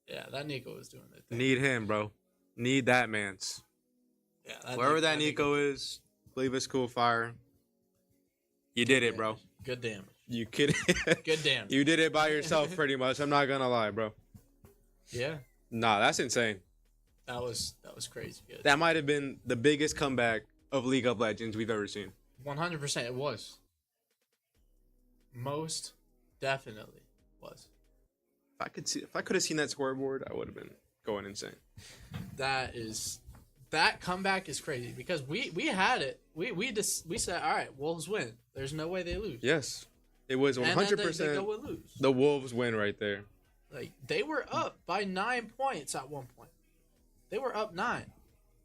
Yeah, that Nico was doing it. Need him, bro. Need that man's. Yeah, Wherever that Nico is, leave us Cool Fire. You did it, bro. Good damage. You kidding? Good damage. You did it by yourself, pretty much. I'm not gonna lie, bro. Yeah. Nah, that's insane. That was crazy good. That might have been the biggest comeback of League of Legends we've ever seen. 100% it was. Most definitely was. If I could have seen that scoreboard, I would have been going insane. That comeback is crazy because we had it. We said, all right, Wolves win. There's no way they lose. Yes, it was 100%. They go and lose. The Wolves win right there. Like they were up by 9 points at one point. They were up 9.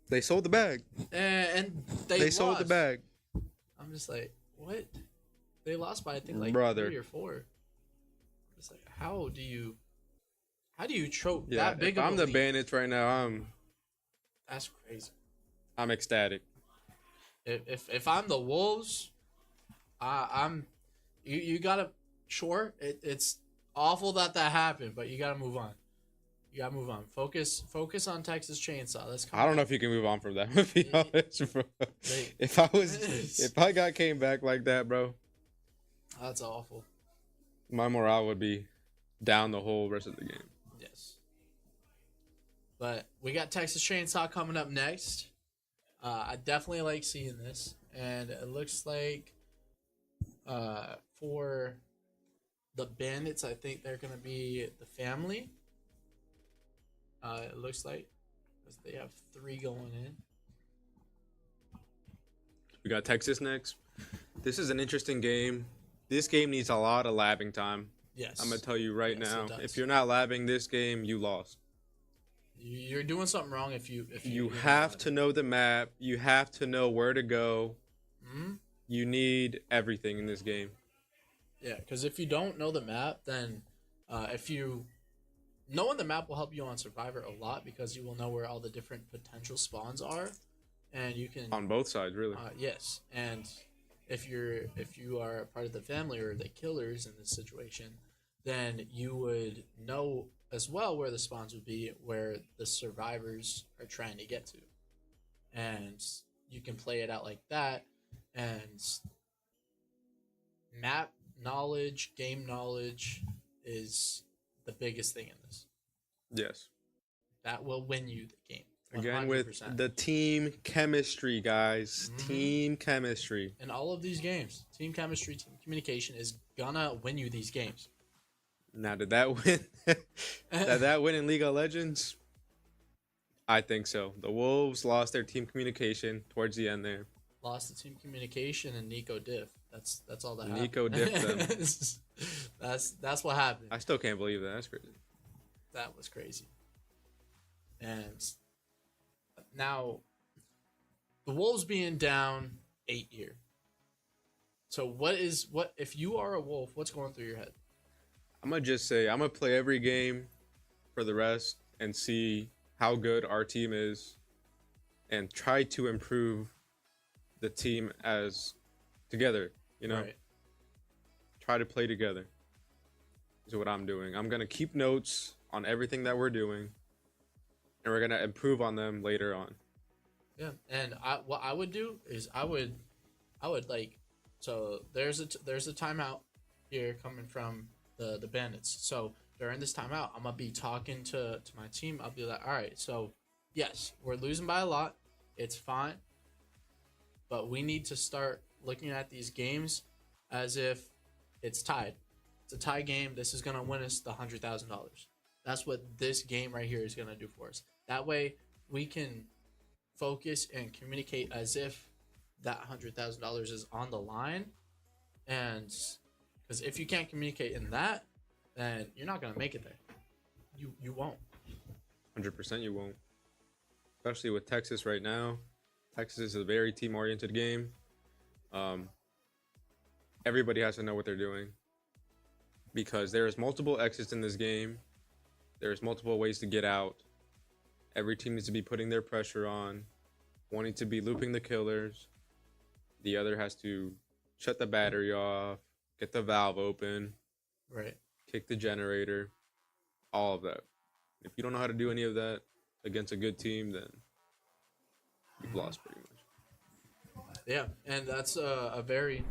They sold the bag. And they lost. sold the bag. I'm just like, what? They lost by I think like Brother. 3 or 4. I'm just like, how do you choke Yeah, that big? if of I'm a the lead? Bandits right now, That's crazy. I'm ecstatic. If I'm the Wolves, I'm you gotta it's awful that happened, but you gotta move on. You gotta move on. Focus on Texas Chainsaw. That's I don't know if you can move on from that. To be honest, bro. If I came back like that, bro, that's awful. my morale would be down the whole rest of the game. Yes. But we got Texas Chainsaw coming up next. I definitely like seeing this, and it looks like for the Bandits, I think they're gonna be the family. It looks like they have 3 going in. We got Texas next. This is an interesting game. This game needs a lot of labbing time. Yes. I'm gonna tell you right Yes, now. it does. If you're not labbing this game, you lost. You're doing something wrong if you have to know the map. You have to know where to go. Mm-hmm. You need everything in this game. Yeah, because if you don't know the map, then knowing the map will help you on Survivor a lot because you will know where all the different potential spawns are, and you can On both sides, really. yes, and if you are a part of the family or the killers in this situation, then you would know as well where the spawns would be, where the survivors are trying to get to, and you can play it out like that. And map knowledge, game knowledge is the biggest thing in this. Yes. That will win you the game. 100%. Again, with the team chemistry, guys. Mhm. Team chemistry. In all of these games, team chemistry, team communication is gonna win you these games. Now, did that win? Did that win in League of Legends? I think so. The Wolves lost their team communication towards the end there. Lost the team communication and Nico diff. That's all that happened. Nico diffed them. That's what happened. I still can't believe that. That's crazy. That was crazy. And now the Wolves being down 8 here. So what if you are a Wolf, what's going through your head? I'm going to just say, I'm going to play every game for the rest and see how good our team is and try to improve the team as together, you know? Right. try to play together. Is what I'm doing. I'm gonna keep notes on everything that we're doing, and we're gonna improve on them later on. Yeah, and what I would do is I would like, so there's a timeout here coming from the Bandits. So during this timeout, I'm gonna be talking to my team. I'll be like, all right, so yes, we're losing by a lot. It's fine, but we need to start looking at these games as if it's tied. It's a tie game. This is gonna win us the $100,000. That's what this game right here is gonna do for us. That way we can focus and communicate as if that $100,000 is on the line. And because if you can't communicate in that, then you're not gonna make it there. You won't. 100% you won't. Especially with Texas right now. Texas is a very team-oriented game. Everybody has to know what they're doing, because there's multiple exits in this game. There's multiple ways to get out. Every team needs to be putting their pressure on, wanting to be looping the killers. The other has to shut the battery off, get the valve open, right, kick the generator, all of that. If you don't know how to do any of that against a good team, then you've lost pretty much. Yeah, and that's a very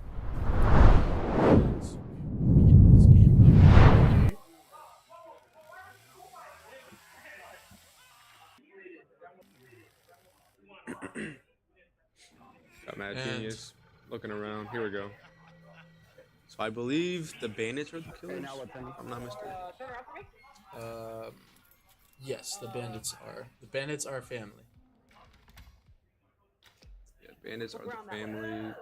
Got Mad Genius looking around. Here we go. So I believe the Bandits are the killers. I'm not mistaken. Yes, the Bandits are. The Bandits are family. Yeah, Bandits are the family.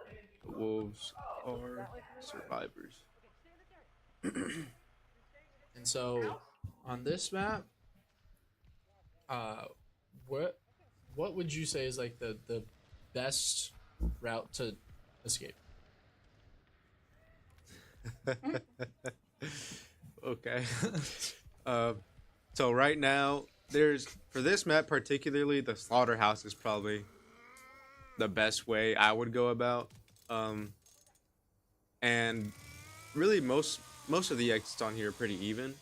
The Wolves are survivors. And so on this map, what would you say is like the best route to escape? Okay. So right now, for this map particularly, the slaughterhouse is probably the best way I would go about. And really most of the exits on here are pretty even.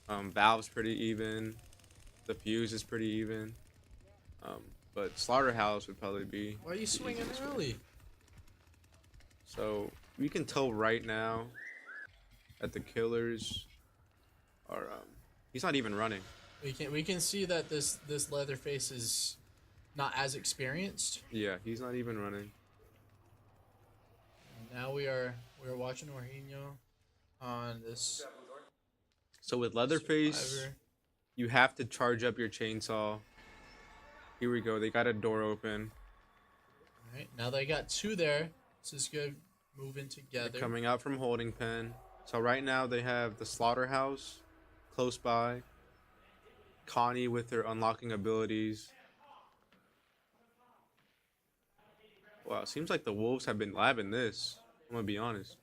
Valve's pretty even. The fuse is pretty even. But slaughterhouse would probably be. Why are you swinging early? So we can tell right now that the killers are. He's not even running. We can see that this Leatherface is not as experienced. Yeah, he's not even running. And now we're watching Jorginho on this. So with Leatherface, survivor. You have to charge up your chainsaw. Here we go. They got a door open. All right, now they got two there. This is good. Moving together. They're coming out from holding pen. So right now they have the slaughterhouse close by. Connie with her unlocking abilities. Wow, seems like the Wolves have been labbing this. I'm gonna be honest.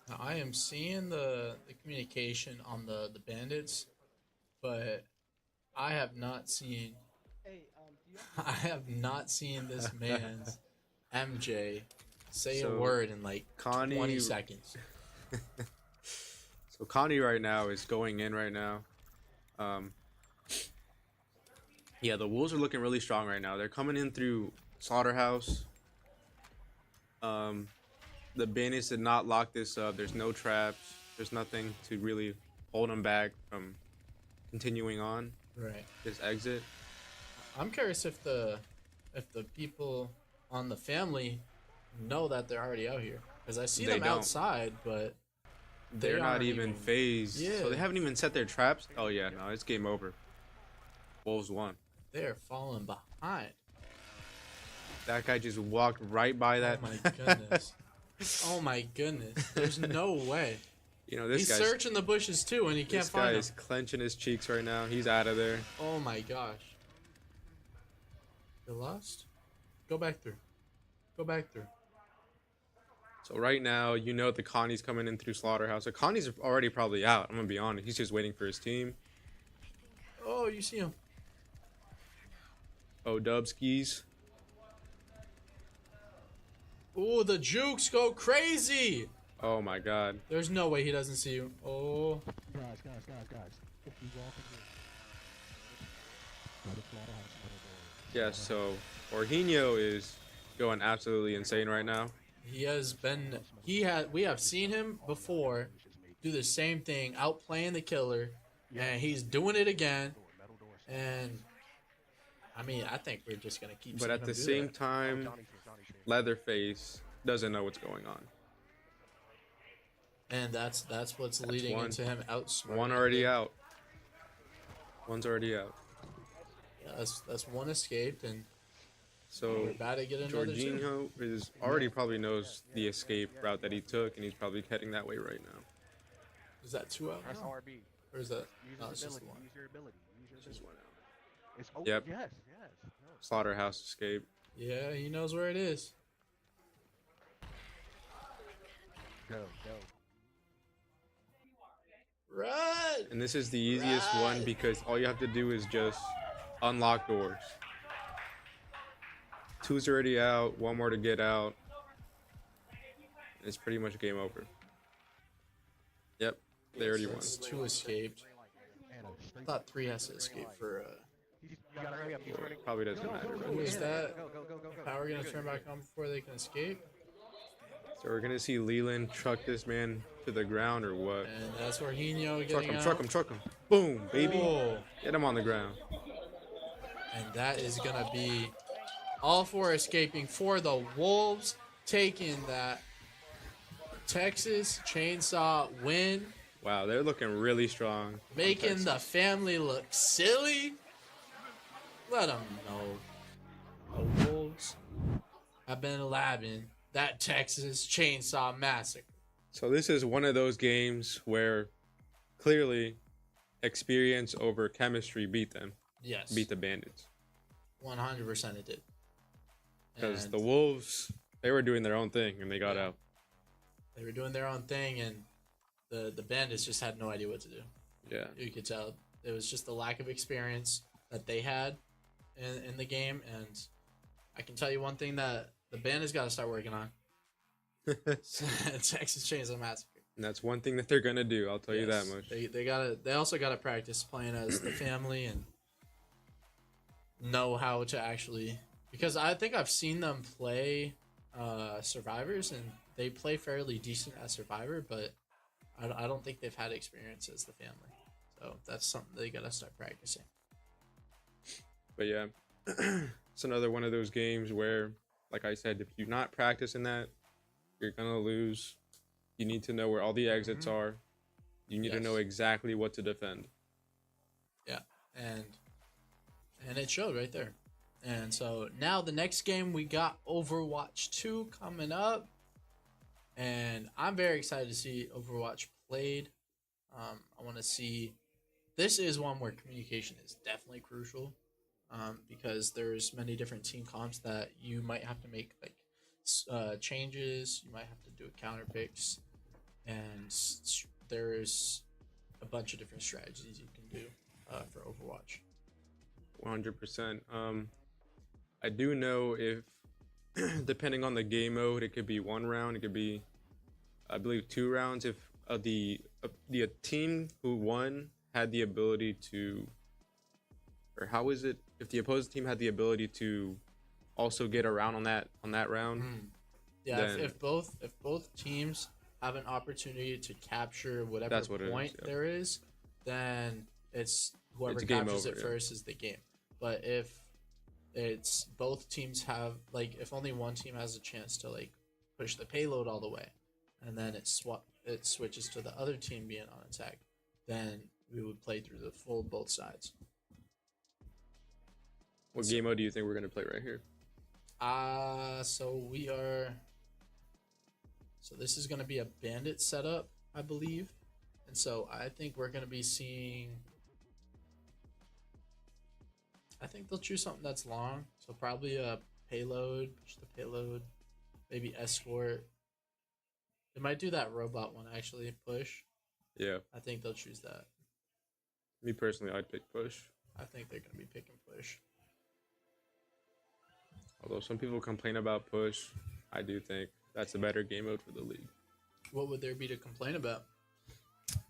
Now, I am seeing the communication on the Bandits, but I have not seen this man's MJ say a word in like Connie, 20 seconds. So Connie right now is going in right now. Yeah, the Wolves are looking really strong right now. They're coming in through Slaughterhouse. The Bandits did not lock this up. There's no traps. There's nothing to really hold them back from continuing on. Right. This exit. I'm curious if the people on the family know that they're already out here, because I see them outside, but they're not even phased. Yeah. So they haven't even set their traps. Oh yeah, no, it's game over. Wolves won. They're falling behind. That guy just walked right by that. Oh my goodness. Oh my goodness. There's no way. You know, he's searching the bushes too, and he can't find him. This guy is clenching his cheeks right now. He's out of there. Oh my gosh. You're lost? Go back through. Go back through. So right now, you know the Connie's coming in through Slaughterhouse. So Connie's already probably out. I'm gonna be honest. He's just waiting for his team. Oh, you see him. Oh, Dubskis. Ooh, the jukes go crazy. Oh my God. There's no way he doesn't see you. Oh. Guys. If you walk in Yeah, so Jorginho is going absolutely insane right now. We have seen him before do the same thing, outplaying the killer, and he's doing it again. And I mean, I think we're just gonna keep. But at the same time, Leatherface doesn't know what's going on. And that's what's leading into him outsmarting. One already out. One's already out. Yeah, that's one escaped, and so we're about to get another. Jorginho is already probably knows the escape route that he took, and he's probably heading that way right now. Is that 2 out? Press RB. Or is that? Use No, your it's just ability. one. Use your ability. Just one out. It's oh, Yep. Yes. Slaughterhouse escape. Yeah, he knows where it is. Go. Right. And this is the easiest one because all you have to do is just unlock doors. 2's already out, 1 more to get out. It's pretty much game over. Yep, they already won. 2 escaped. I thought 3 has to escape for. You gotta hurry up. He's running. Probably doesn't matter. Who is that? Go. Power gonna turn back on before they can escape. So we're gonna see Leland truck this man to the ground or what? And that's Jorginho getting out. Truck him. Boom, baby. Oh. Get him on the ground. And that is gonna be all 4 escaping for the Wolves, taking that Texas Chainsaw win. Wow, they're looking really strong. Making the family look silly. Let them know the Wolves have been labbing that Texas Chainsaw Massacre. So this is one of those games where clearly experience over chemistry beat them. Yes. Beat the Bandits. 100% it did. Because And the Wolves, they were doing their own thing and they got out. they were doing their own thing, and the Bandits just had no idea what to do. Yeah. You could tell it was just the lack of experience that they had in the game. And I can tell you one thing that the Bandits got to start working on. Texas Chainsaw Massacre. And that's one thing that they're gonna do. I'll tell you that much. They also gotta practice playing as the family and know how to actually, because I think I've seen them play Survivors, and they play fairly decent as Survivor, but I don't think they've had experience as the family. So that's something they gotta start practicing. But yeah, it's another one of those games where, like I said, if you're not practicing that, you're gonna lose. You need to know where all the exits are. You need to know exactly what to defend. Yeah, and it showed right there. And so now the next game, we got Overwatch 2 coming up, and I'm very excited to see Overwatch played. I want to see. This is one where communication is definitely crucial, because there's many different team comps that you might have to make like changes. You might have to do counter picks, and there's a bunch of different strategies you can do for Overwatch. 100%. I do know if, depending on the game mode, it could be 1 round. It could be, I believe, 2 rounds. If the team who won had the ability to, or how is it? If the opposing team had the ability to also get around on that round. Yeah, then if both teams have an opportunity to capture whatever point there is, then it's whoever captures it first is the game. But if it's both teams have, like, if only one team has a chance to like push the payload all the way, and then it switches to the other team being on attack, then we would play through the full both sides. What game mode do you think we're gonna play right here? So this is gonna be a bandit setup, I believe, and so I think we're gonna be seeing. I think they'll choose something that's long, so probably a payload, push the payload, maybe escort. They might do that robot one actually, push. Yeah. I think they'll choose that. Me personally, I'd pick push. I think they're gonna be picking push. Although some people complain about push, I do think that's a better game mode for the league. What would there be to complain about?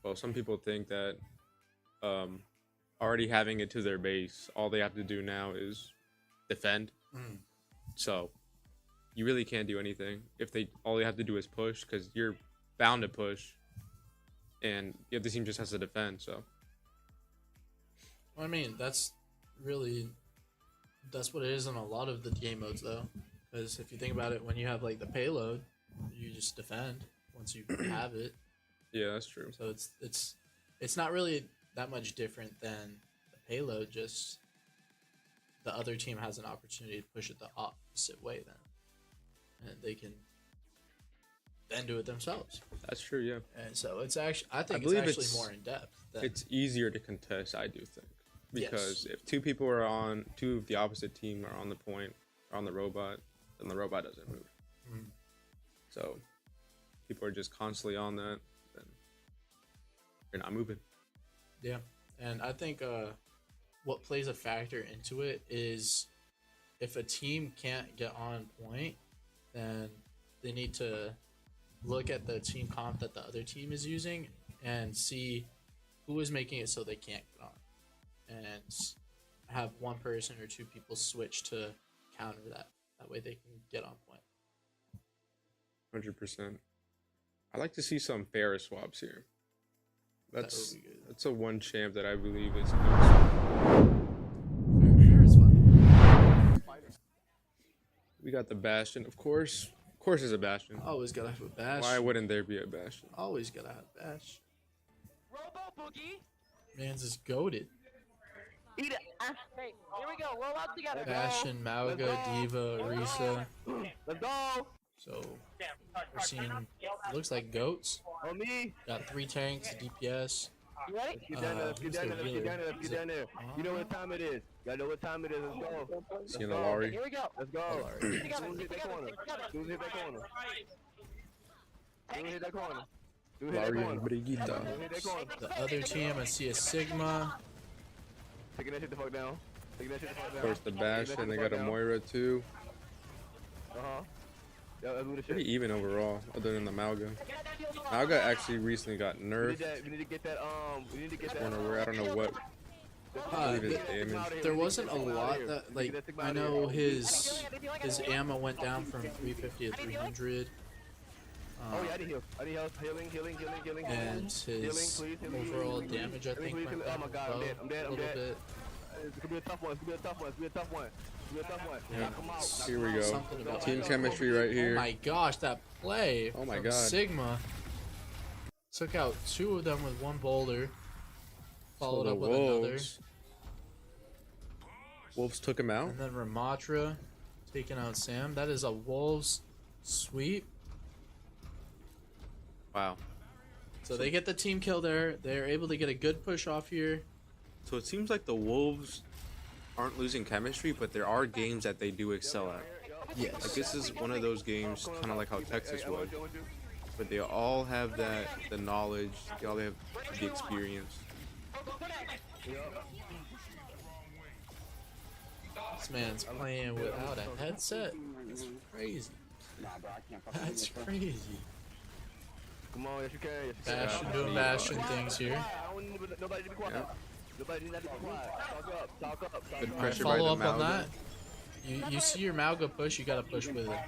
Well, some people think that already having it to their base, all they have to do now is defend. So you really can't do anything if all they have to do is push, because you're bound to push, and the other team just has to defend. So I mean, that's what it is in a lot of the game modes, though. Because if you think about it, when you have like the payload, you just defend once you have it. Yeah, that's true. So it's not really that much different than the payload. Just the other team has an opportunity to push it the opposite way then, and they can then do it themselves. That's true. Yeah. And so it's actually, I think it's actually more in depth. It's easier to contest, I do think, because if two of the opposite team are on the point or on the robot, then the robot doesn't move. So people are just constantly on that, then you're not moving. Yeah, and I think what plays a factor into it is if a team can't get on point, then they need to look at the team comp that the other team is using and see who is making it so they can't get on, and have one person or two people switch to counter that. That way they can get on point. 100%. I like to see some fair swaps here. That's a one champ that I believe is good. Fair is fun. We got the Bastion, of course. Of course, there's a Bastion. Always gotta have a Bash. Why wouldn't there be a Bastion? Always gotta have Bash. Robo Boogie. Man's is goated. Eat it. Hey, here we go. Roll out together. Bastion, Mauga, Diva, Orisa. Let's go. So we're seeing, it looks like goats. On me. Got 3 tanks, DPS. You ready? Let's get down there. Let's get down there. Let's get down there. Let's get down there. You know what time it is. Y'all know what time it is. Let's go. Seeing the Lari. Here we go. Let's go. Stick together. Soon hit that corner. Soon hit that corner. Soon hit that corner. Soon hit that Lari and corner. Brigitte. Soon hit that corner. The other team, I see a Sigma. Taking that shit the fuck down. Taking that shit the fuck down. Of course, the Bastion. They got a Moira too. Yeah, let's move the shit. Pretty even overall, other than the Mauga. Mauga actually recently got nerfed. We need to get that. We need to get that. Corner where I don't know what. There wasn't a lot that, like, I know his ammo went down from 350 to 300. Oh yeah, I need heal. I need health. Healing. And his overall damage, I think, went down I'm dead. a little bit. It's gonna be a tough one. It's gonna be a tough one. It's gonna be a tough one. It's gonna be a tough one. Yeah. Knock 'em out. Here we go. Something about Team that. chemistry right here. Oh my gosh, that play Oh my from God. Sigma took out 2 of them with 1 boulder, followed So the up with another, Wolves. Wolves took him out. and then Ramatra taking out Sam. That is a Wolves sweep. Wow. So they get the team kill there. They're able to get a good push off here. So it seems like the Wolves aren't losing chemistry, but there are games that they do excel at. Yes. Like this is one of those games, kind of like how Texas was, but they all have the knowledge, they all have the experience. This man's playing without a headset. That's crazy. That's crazy. Come on, yes you can. Yes, you can. Bastion doing Bastion things here. I don't need nobody to be quiet. Nobody needs to be quiet. Talk up. Good Alright, pressure by follow the up on Mauga. that. You see your Mauga push, you gotta push with it.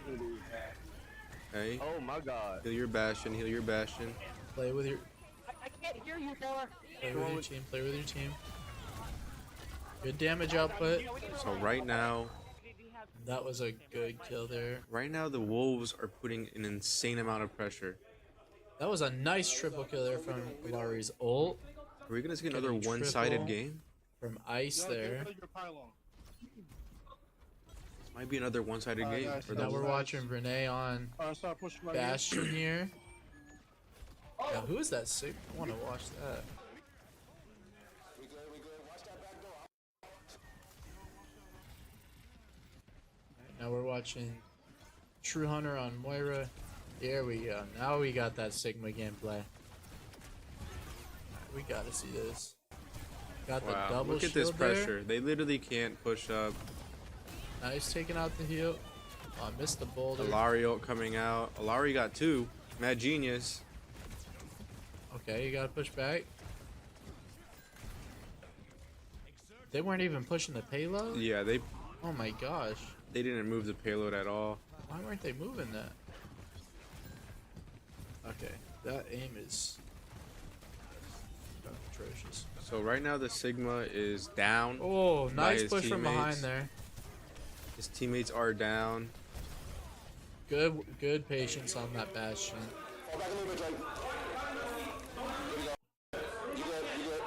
Hey, Oh my god. heal your Bastion, heal your Bastion. Play with your I can't hear you, fella. play with your team, play with your team. Good damage output. So right now, That was a good kill there. the Wolves are putting an insane amount of pressure. That was a nice triple kill there from Lari's ult. Are we gonna see another Getting one-sided triple. game? From Ice there. Might be another one-sided game. For Now the we're watching Renee on Bastion here. Now, who is that sick? I want to watch that. Alright, now we're watching True Hunter on Moira. Here we go. Now we got that Sigma gameplay. Alright, we gotta see this. Got the Wow, double look at this shield there. pressure. They literally can't push up. Nice taking out the heal. Oh, I missed the boulder. Alari ult coming out. Alari got 2. Mad Genius. Okay, you gotta push back. They weren't even pushing the payload? Yeah, they Oh my gosh. didn't move the payload at all. Why weren't they moving that? Okay, that aim is atrocious. So right now the Sigma is down. Oh, by nice his push from behind teammates. there. His teammates are down. Good patience on that Bastion.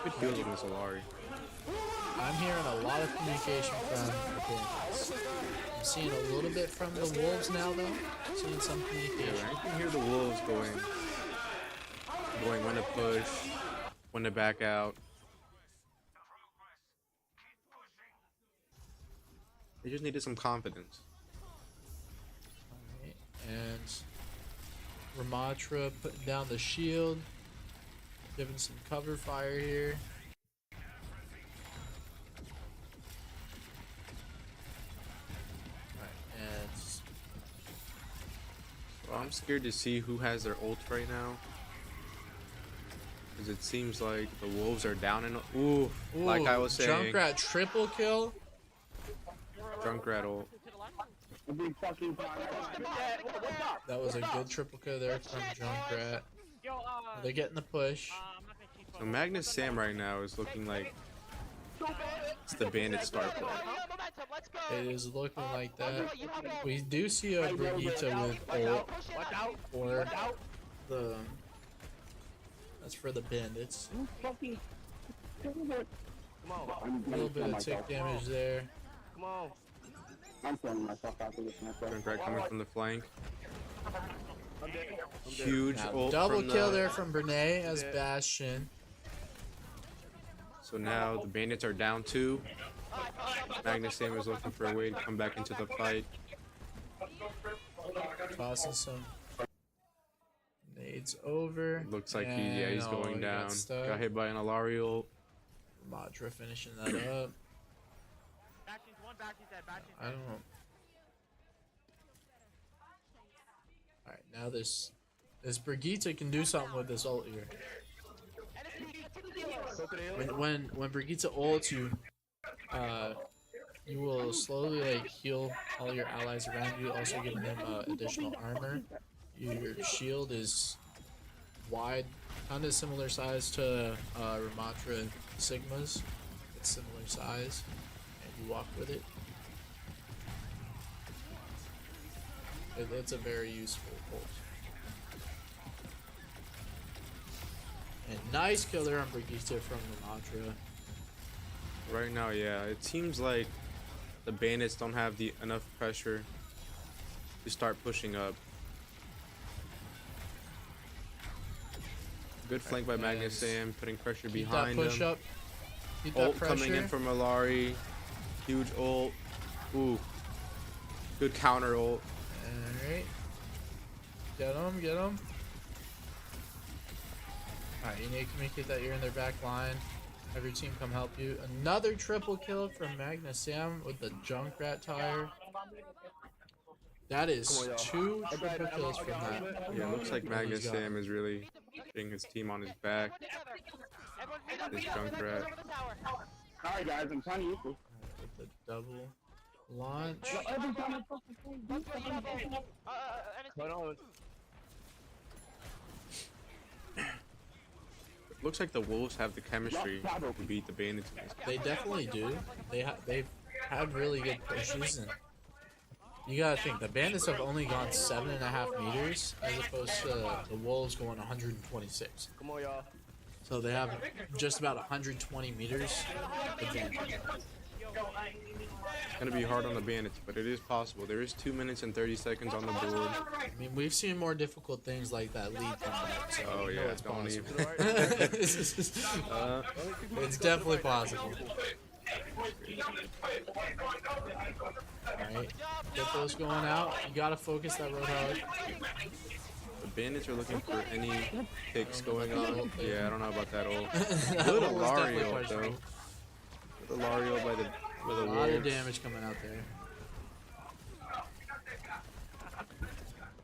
Good kills on this Alari. I'm hearing a lot of communication from the Bandits. I'm seeing a little bit from the Wolves now, though. Seeing some communication. Yeah, I can hear the Wolves going when to push, when to back out. They just needed some confidence. Alright, and Ramatra putting down the shield, giving some cover fire here. Well, I'm scared to see who has their ult right now. Because it seems like the Wolves are down in... Ooh, like I was saying. Junkrat triple kill. Junkrat ult. That was a good triple kill there from Junkrat. They're getting the push. So Magnus Sam right now is looking like it's the Bandit star play. It is looking like that. We do see a Brigitte with ult for the... That's for the Bandits. A little bit of tick damage there. Come on. Junkrat coming from the flank. Huge ult Double from kill the... there from Brene as Bastion. So now the Bandits are down 2. Magnus Sam is looking for a way to come back into the fight. Tossing some nades over. Looks like he's going down. Got hit by an Alari ult. Madra finishing that up. I don't know. Alright, now this Brigitte can do something with this ult here. When Brigitte ults you, you will slowly like heal all your allies around you, also giving them additional armor. Your shield is wide, kind of similar size to Ramatra Sigma's. It's similar size, and you walk with it. It's a very useful ult. And nice killer on Brigitte from Ramatra. Right now, yeah, it seems like the Bandits don't have enough pressure to start pushing up. Good flank by Magnus Sam, putting pressure behind that push him. Up. Keep that Ult coming in from Alari. Huge ult. Ooh. Good counter ult. Alright. Get him, get him. Alright, you need to communicate that you're in their back line. Have your team come help you. Another triple kill from Magnus Sam with the Junkrat tire. That is 2 triple kills from that. Yeah, it looks like Magnus Sam is really getting his team on his back. This Junkrat. Alright guys, I'm trying to use this. With the double launch. Hold on. Looks like the Wolves have the chemistry to beat the Bandits. They definitely do. They've had really good pushes, and you gotta think the Bandits have only gone 7.5 meters as opposed to the Wolves going 126. Come on, y'all. So they have just about 120 meters advantage. It's gonna be hard on the Bandits, but it is possible. There is 2 minutes and 30 seconds on the board. I mean, we've seen more difficult things like that lead comeback, so oh yeah, it's don't possible. even. It's definitely possible. Alright, get those going out. You gotta focus that Roadhog. The Bandits are looking for any picks going on. Yeah, I don't know about that ult. That Good ult was Alari definitely ult though. questionable. Good Alari ult by the A lot of damage coming out there.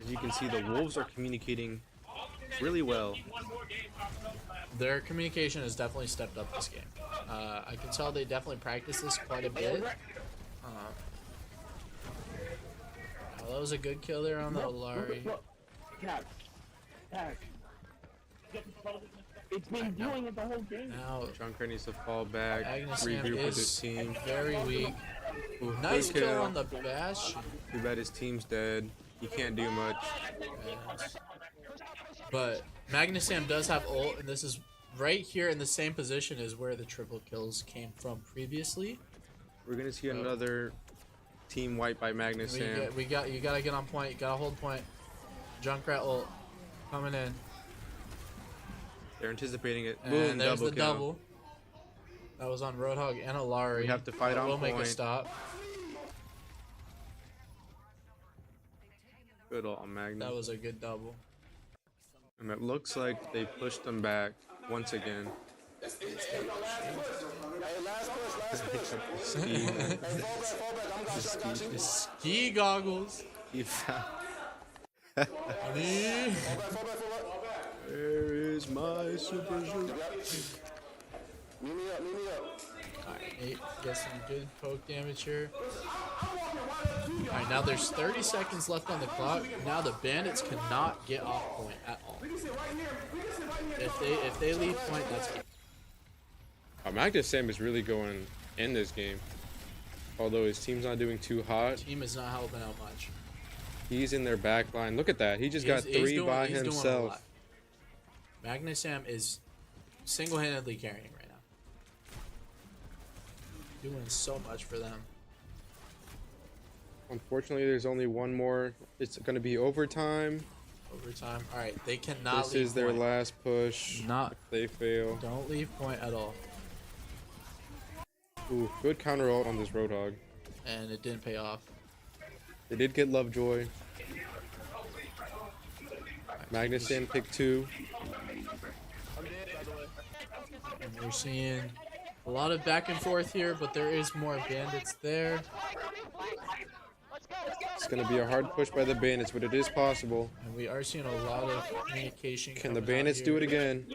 As you can see, the Wolves are communicating really well. Their communication has definitely stepped up this game. I can tell they definitely practice this quite a bit. That was a good kill there on the Olari. It's been doing it the whole game. Now, Junkrat needs to fall back, Magnesium regroup with his team. very weak. Ooh, Nice good kill on the Bastion. Too bad his team's dead. He can't do much. But Magnesium does have ult, and this is right here in the same position as where the triple kills came from previously. We're gonna see another team wipe by Magnesium. You gotta get on point. You gotta hold point. Junkrat ult coming in. They're anticipating it. And Boom, there's double the kill. double. That was on Roadhog and Olari. We have to fight on We'll make a point. stop. Good ult on Magnus. That was a good double. And it looks like they pushed them back once again. Ski goggles. Where is my super zoom? Alright, Nate gets some good poke damage here. Alright, now there's 30 seconds left on the clock. Now the Bandits cannot get off point at all. If they leave point, that's it. Magnesium is really going in this game. Although his team's not doing too hot. Team is not helping out much. He's in their back line. Look at that. He just got three by himself. Magnesium is single-handedly carrying right now. Doing so much for them. Unfortunately, there's only one more. It's going to be overtime. Overtime. All right, they cannot This leave is their point. last push. Not. If they fail. Don't leave point at all. Ooh, good counter ult on this Roadhog. And it didn't pay off. They did get Lovejoy. Magnesium pick 2. And we're seeing a lot of back and forth here, but there is more Bandits there. It's going to be a hard push by the Bandits, but it is possible. And we are seeing a lot of communication. Can the coming out Bandits here. do it again?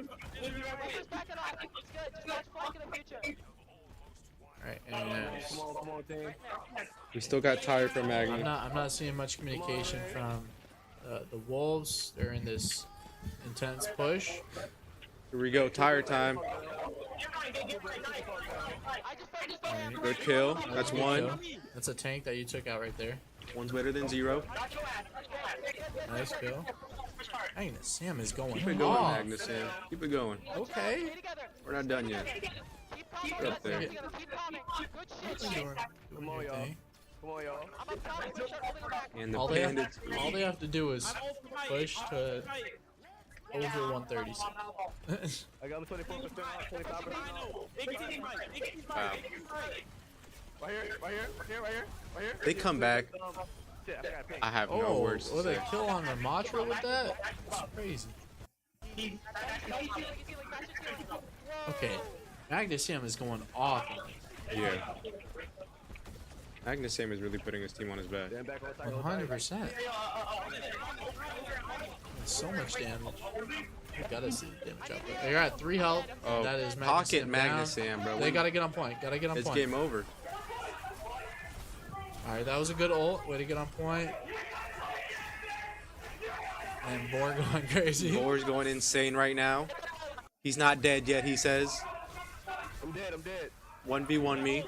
Alright, and We still got tired from Magni. I'm not seeing much communication from the Wolves. They're in this intense push. Here we go, tire time. Good kill. That's Good one. kill. That's a tank that you took out right there. One's better than 0. Nice kill. Dang, this Sam is going Keep it going, off. Magnesium. Keep it going. Okay. We're not done yet. We're up there. Come on, y'all. Come on, y'all. And the All Bandits. they have to do is push to over 130. I got him 24%, 25%. Wow. Right here. They come back. Shit, I forgot pink. I have no Oh, words to what say. a kill on Ramatra with that? That's crazy. Okay, Magnesium is going off. Yeah. Magnesium is really putting his team on his back. 100%. So much damage. You gotta see the damage up there. They're at 3 health. Oh, That is pocket Magnesium Magnesium, bro. They gotta get on point. Gotta get on It's point. game over. Alright, that was a good ult. Way to get on point. And Boar going crazy. Boar's going insane right now. He's not dead yet, he says. I'm dead. 1v1 me.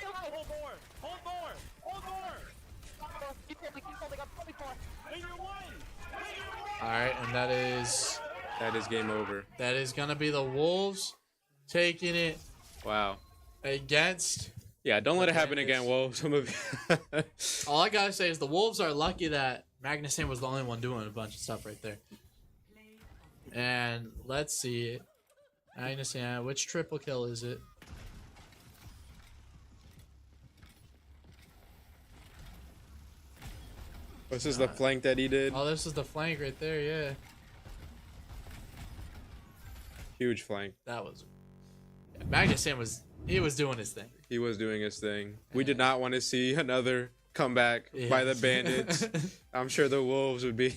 Alright, and that is game over. That is gonna be the Wolves taking it. Wow. Against. Yeah, don't let it happen again, Wolves. Some of All I gotta say is the Wolves are lucky that Magnuson was the only one doing a bunch of stuff right there. And let's see. Magnuson, which triple kill is it? This is the flank that he did. Oh, this is the flank right there, yeah. Huge flank. That was. Yeah, Magnuson was doing his thing. He was doing his thing. We did not want to see another comeback by the Yes. Bandits. I'm sure the Wolves would be.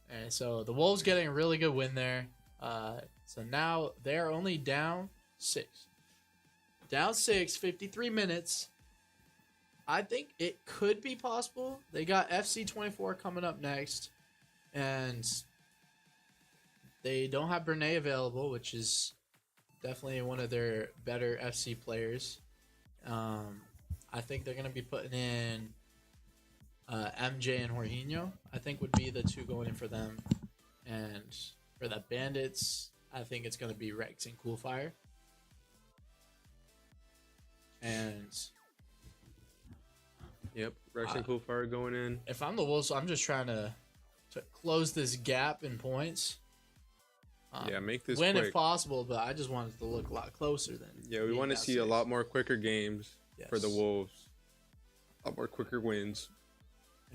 And so the Wolves getting a really good win there. So now they're only down 6. Down 6, 53 minutes. I think it could be possible. They got FC24 coming up next. And they don't have Bernay available, which is definitely one of their better FC players. I think they're going to be putting in MJ and Jorginho. I think would be the two going in for them. And for the Bandits, I think it's going to be Rex and Coolfire. And Yep, Rex and Coolfire going in. if I'm the Wolves, I'm just trying to close this gap in points. Yeah, make this win quick. if possible, but I just want it to look a lot closer than. Yeah, we being want to down see a 6. lot more quicker games for the Yes. Wolves. A lot more quicker wins.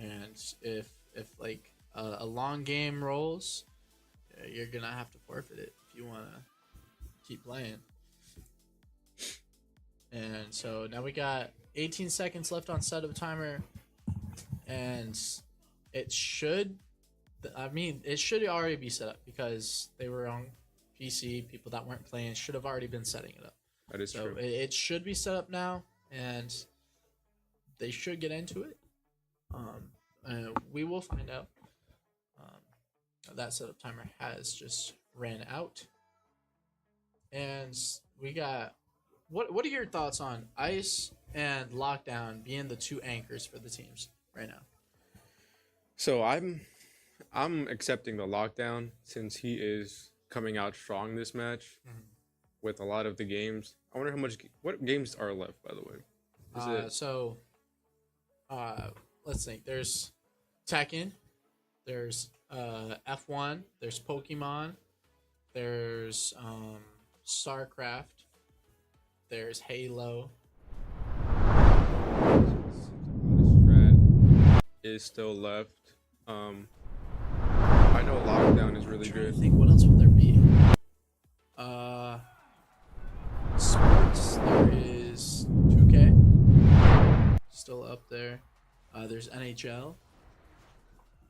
And if like a long game rolls, you're gonna have to forfeit it if you want to keep playing. And so now we got 18 seconds left on setup timer, and it should already be set up because they were on PC. People that weren't playing should have already been setting it up. That is So true. it should be set up now, and they should get into it. We will find out. That setup timer has just ran out, and we got. What are your thoughts on Ice and Lockdown being the two anchors for the teams right now? So I'm accepting the Lockdown since he is coming out strong this match with a lot of the games. I wonder what games are left, by the way. Let's think. There's Tekken, there's F1, there's Pokemon, there's StarCraft, there's Halo. Strat is still left. I know Lockdown is really good. I think what else would there be? Sports. There is 2K, still up there. There's NHL,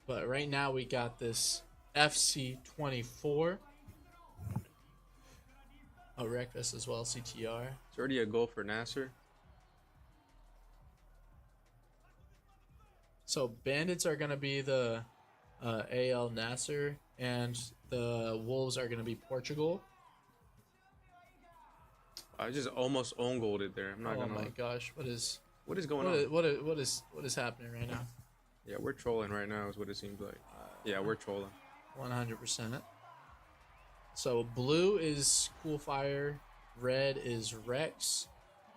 but right now we got this FC24. Oh, Wreckfest as well, CTR. It's already a goal for Nasser. So Bandits are gonna be the AL Nasser, and the Wolves are gonna be Portugal. I just almost own golded there. I'm not Oh gonna. my gosh, what is going on? What is happening right now? Yeah, we're trolling right now, is what it seems like. Yeah, we're trolling. 100%. So blue is Coolfire, red is Rex,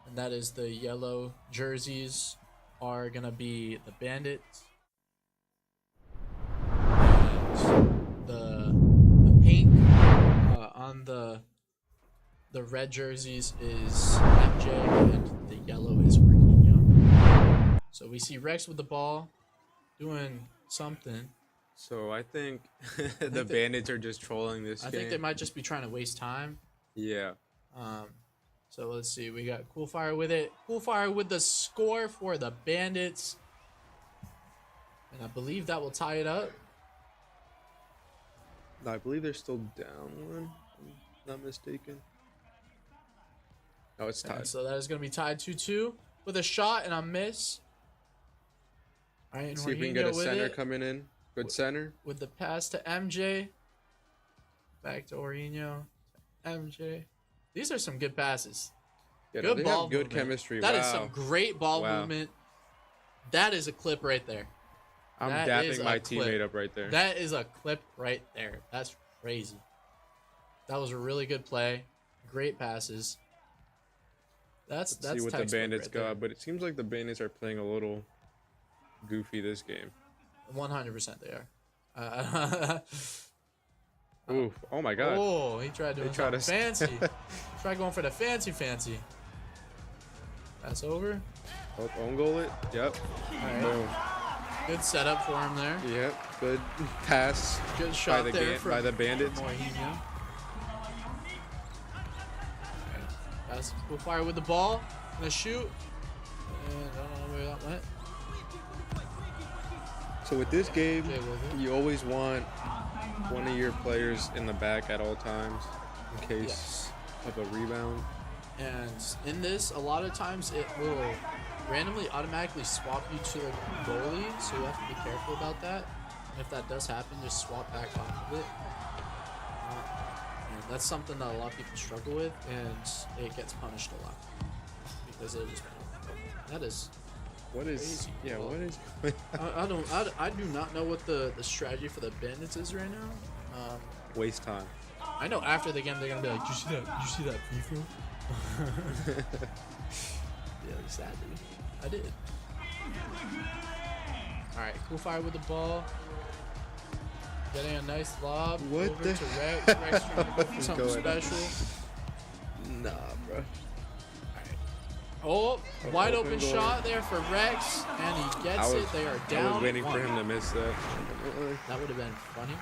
and that is the yellow jerseys are gonna be the Bandits. And the pink on the red jerseys is MJ, and the yellow is Jorginho. So we see Rex with the ball doing something. So I think the Bandits are just trolling this game. I think they might just be trying to waste time. Yeah. So let's see. We got Coolfire with it. Coolfire with the score for the Bandits. And I believe that will tie it up. I believe they're still down one, if I'm not mistaken. Oh, it's tied. And so that is going to be tied 2-2 with a shot and a miss. All right, and See if we can get a Jorginho with center it. coming in. Good center. With the pass to MJ. Back to Jorginho. MJ. These are some good passes. Yeah, Good they ball have good movement. chemistry. That wow. is some great ball Wow. movement. That is a clip right there. I'm That is dapping a my clip. teammate up right there. That is a clip right there. That's crazy. That was a really good play. Great passes. That's See what the textbook Bandits right there. got, but it seems like the Bandits are playing a little goofy this game. 100% they are. Oof! Oh my God! Oh, he tried doing tried something to- fancy. Tried going for the fancy. That's over. Oh, own goal it. Yep. All right. Boom. Good setup for him there. Yep. Good pass. Good shot by the there by the Bandits. Jorginho. That's Coolfire with the ball. Gonna shoot. And I don't know where that went. So with this game, Okay, well, you always want one of your players in the back at all times in case Yes. of a rebound. And in this, a lot of times it will randomly automatically swap you to the goalie, so you have to be careful about that. And if that does happen, just swap back off of it. And that's something that a lot of people struggle with, and it gets punished a lot because it'll just. That is. What is? Crazy. Yeah. Well, What is? I do not know what the strategy for the Bandits is right now. Waste time. I know after the game they're gonna be like, "Did you see that free throw?" Yeah, sadly, I did. All right, Cool Fire with the ball, getting a nice lob What over the- to Rex. Rex trying to go for something Going up. special. Nah, bro. Oh, wide Open open goal. shot there for Rex, and he gets it. They are I down. was waiting for one. him to miss that. That would have been funny.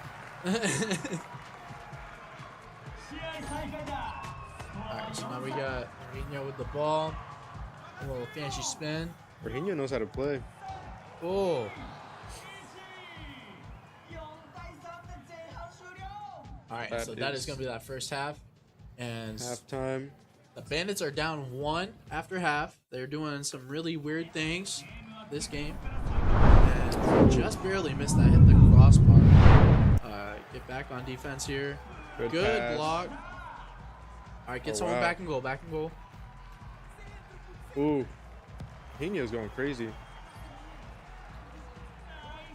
Alright, so now we got Mourinho with the ball. A little fancy spin. Jorginho knows how to play. Oh. Alright, That so that is is- going to be that first half. And Halftime. the Bandits are down 1 after half. They're doing some really weird things this game. And just barely missed that. Hit the crossbar. Get back on defense here. Good pass. block. All right, get Oh, someone wow. back and goal. Back and goal. Ooh. Jorginho's going crazy.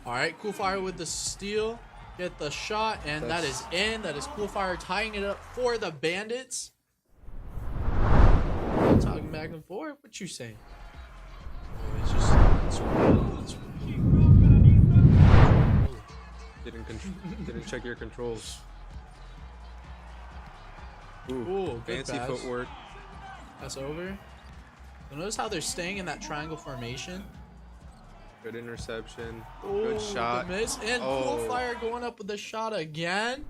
All right, Cool Fire with the steal. Get the shot, and that is in. That is Cool Fire tying it up for the Bandits. Talking back and forth. What you saying? Oh, it's just. Didn't check your controls. Ooh, good Fancy pass. footwork. That's over. So notice how they're staying in that triangle formation. Good interception. Ooh, Good shot. the miss. And Oh. Cool Fire going up with the shot again.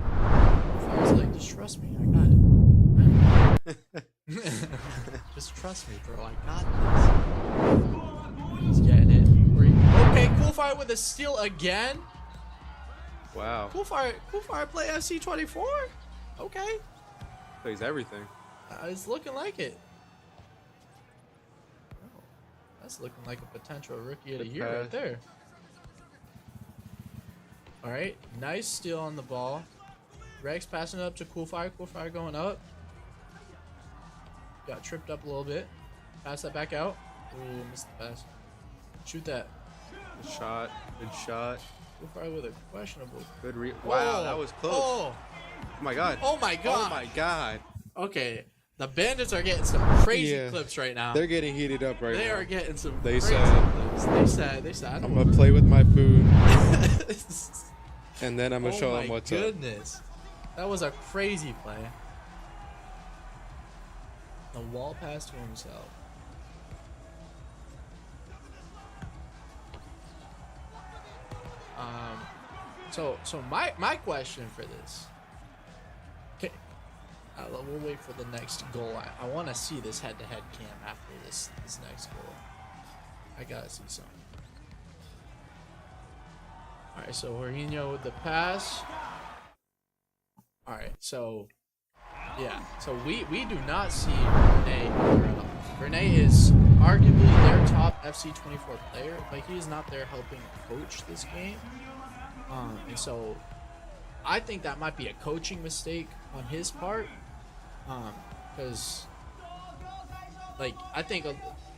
Cool Fire's like, just trust me. I got it. Just trust me, bro. I got this. He's getting it. Okay, Cool Fire with a steal again. Wow. Cool Fire play FC24? Okay. Plays everything. It's looking like it. Oh, that's looking like a potential rookie of the Good year right pass. there. All right, nice steal on the ball. Rex passing it up to Cool Fire. Cool Fire going up. Got tripped up a little bit. Pass that back out. Ooh, missed the pass. Shoot that. Good shot. Good shot. Cool Fire with a questionable. Good wow, Oh, that was close. Oh, Oh my god. oh my god. Oh my god. Okay, the Bandits are getting some crazy Yeah. clips right now. They're getting heated up right They now. are getting some They crazy said- clips. They said, I don't I'm gonna play with my food, know. and then I'm gonna show them what's up. Goodness. That was a crazy play. The wall pass to himself. So my question for this. Okay, we'll wait for the next goal. I want to see this head-to-head cam after this next goal. I gotta see something. All right, so Jorginho with the pass. All right, so yeah, so we do not see Renee. Renee is arguably their top FC24 player, but he is not there helping coach this game. And so I think that might be a coaching mistake on his part, because like I think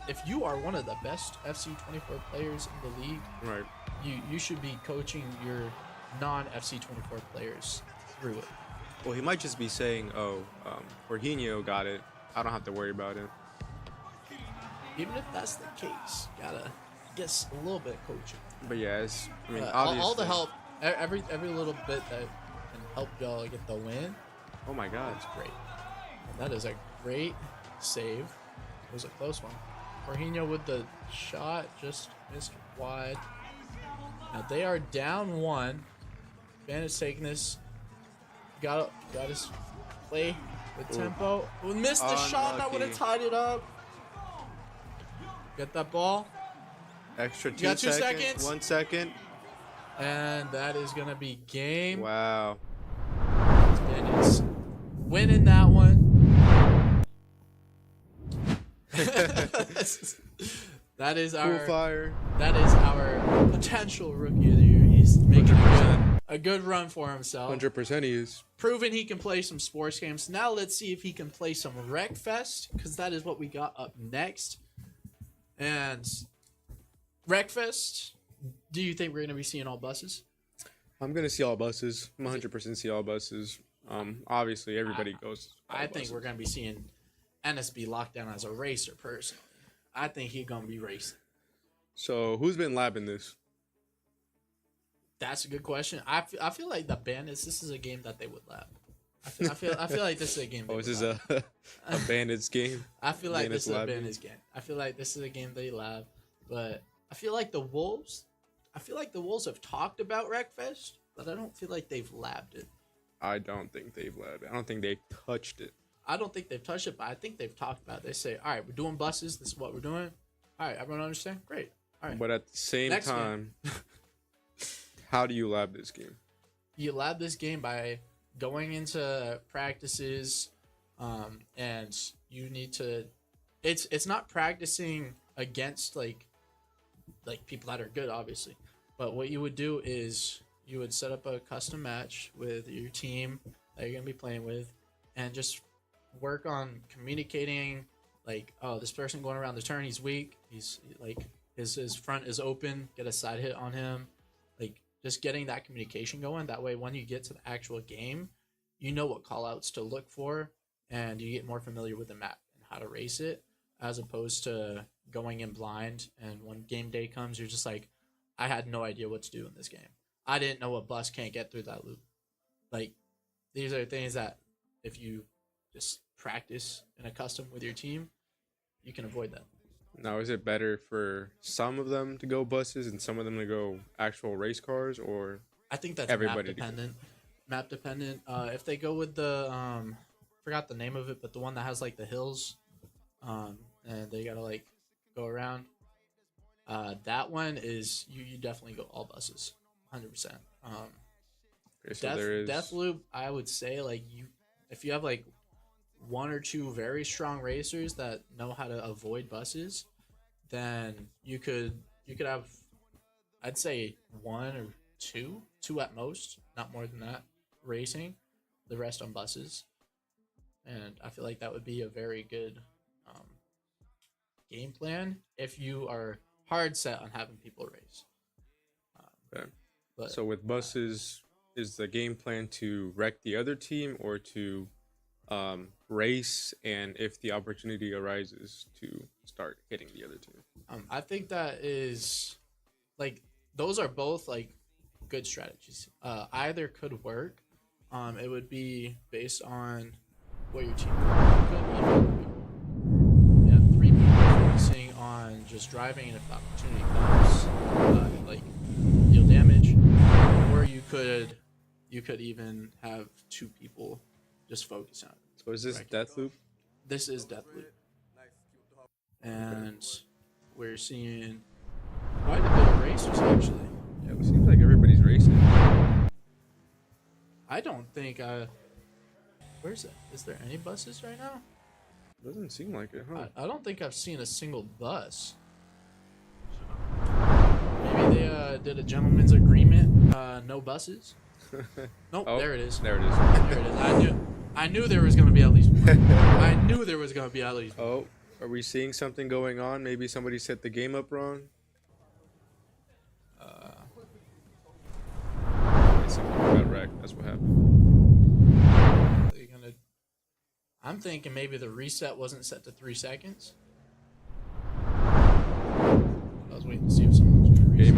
if you are one of the best FC24 players in the league, Right. you should be coaching your non-FC24 players through it. Well, he might just be saying, "Oh, Jorginho got it. I don't have to worry about it." Even if that's the case, gotta guess a little bit of coaching. But yeah, it's, I mean, all obviously. the help, every little bit that can help y'all get the win. Oh my god. That's great. And that is a great save. It was a close one. Jorginho with the shot, just missed wide. Now they are down 1. Bandits taking this. Got his play with tempo. We missed the shot. That would have Unlucky. tied it up. Get that ball. Extra You 2 got 2 seconds, seconds? 1 second. And that is going to be game. Wow. Bandits winning that one. That is our fire. That is our potential rookie of the year. He's making a good run for himself. 100% he is. Proving he can play some sports games. Now let's see if he can play some Wreckfest, because that is what we got up next. And Wreckfest, do you think we're going to be seeing all buses? I'm going to see all buses. I'm 100% see all buses. Obviously, everybody goes. I think we're going to be seeing NSB Lockdown as a racer, personally. I think he's going to be racing. So, who's been labbing this? That's a good question. I feel like the Bandits, this is a game that they would lab. I feel like this is a game. Oh, this is a Bandits game? I feel like Bandits this is a lab Bandits game. I feel like this is a game they lab. But I feel like the Wolves have talked about Wreckfest, but I don't feel like they've labbed it. I don't think they've labbed it. I don't think they've touched it. I don't think they've touched it, but I think they've talked about it. They say, all right, we're doing buses. This is what we're doing. All right, everyone understand? Great. All right. But at the same Next time, how do you lab this game? You lab this game by going into practices, and you need to. It's not practicing against like people that are good, obviously. But what you would do is you would set up a custom match with your team that you're gonna be playing with, and just work on communicating. Like, oh, this person going around the turn, he's weak. He's like his front is open. Get a side hit on him. Like, just getting that communication going. That way, when you get to the actual game, you know what callouts to look for, and you get more familiar with the map and how to race it, as opposed to going in blind. And when game day comes, you're just like, I had no idea what to do in this game. I didn't know a bus can't get through that loop. Like, these are things that if you just practice in a custom with your team, you can avoid that. Now, is it better for some of them to go buses and some of them to go actual race cars, or I think that's everybody map dependent. Map dependent. If they go with the forgot the name of it, but the one that has like the hills, and they gotta like go around. That one is you definitely go all buses, 100%. Okay, so there is Deathloop, I would say like if you have like one or two very strong racers that know how to avoid buses, then you could have, I'd say one or two at most, not more than that, racing, the rest on buses. And I feel like that would be a very good game plan if you are hard set on having people race. Okay. But so with buses, is the game plan to wreck the other team or to race, and if the opportunity arises, to start hitting the other team? I think that is like those are both like good strategies. Either could work. It would be based on what your team could even have 3 people focusing on just driving, and if the opportunity comes, like deal damage, or you could even have 2 people just focus on it. So is this Deathloop? This is Deathloop. And we're seeing quite a bit of racers, actually. Yeah, it seems like everybody's racing. I don't think where's it? Is there any buses right now? Doesn't seem like it, huh? I don't think I've seen a single bus. Maybe they did a gentleman's agreement. No buses. Nope. Oh, there it is. There it is. There it is. I knew there was gonna be at least one. I knew there was gonna be at least one. Oh, are we seeing something going on? Maybe somebody set the game up wrong. Somebody got wrecked. That's what happened. I'm thinking maybe the reset wasn't set to 3 seconds. I was waiting to see if someone was gonna reset.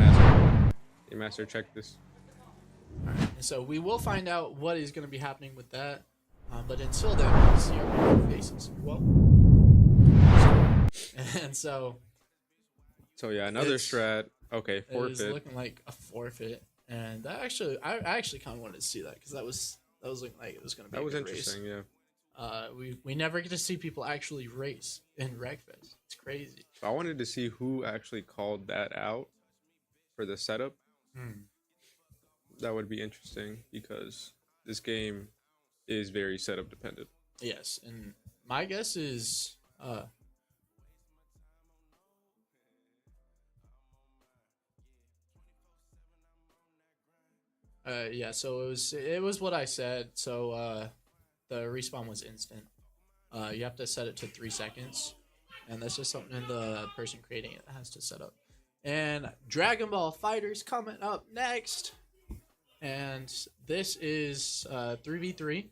Game Master, check this. Alright, so we will find out what is going to be happening with that. But until then, we can see our beautiful faces. Well, and so yeah, another strat. Okay, forfeit. It is looking like a forfeit, and that actually, I actually kind of wanted to see that because that was looking like it was going to be. That was a good interesting, race. yeah. We never get to see people actually race in Wreckfest. It's crazy. I wanted to see who actually called that out for the setup. that would be interesting because this game is very setup dependent. Yes, and my guess is yeah, so it was what I said. So the respawn was instant. You have to set it to 3 seconds, and that's just something the person creating it has to set up. And Dragon Ball Fighters coming up next, and this is 3v3.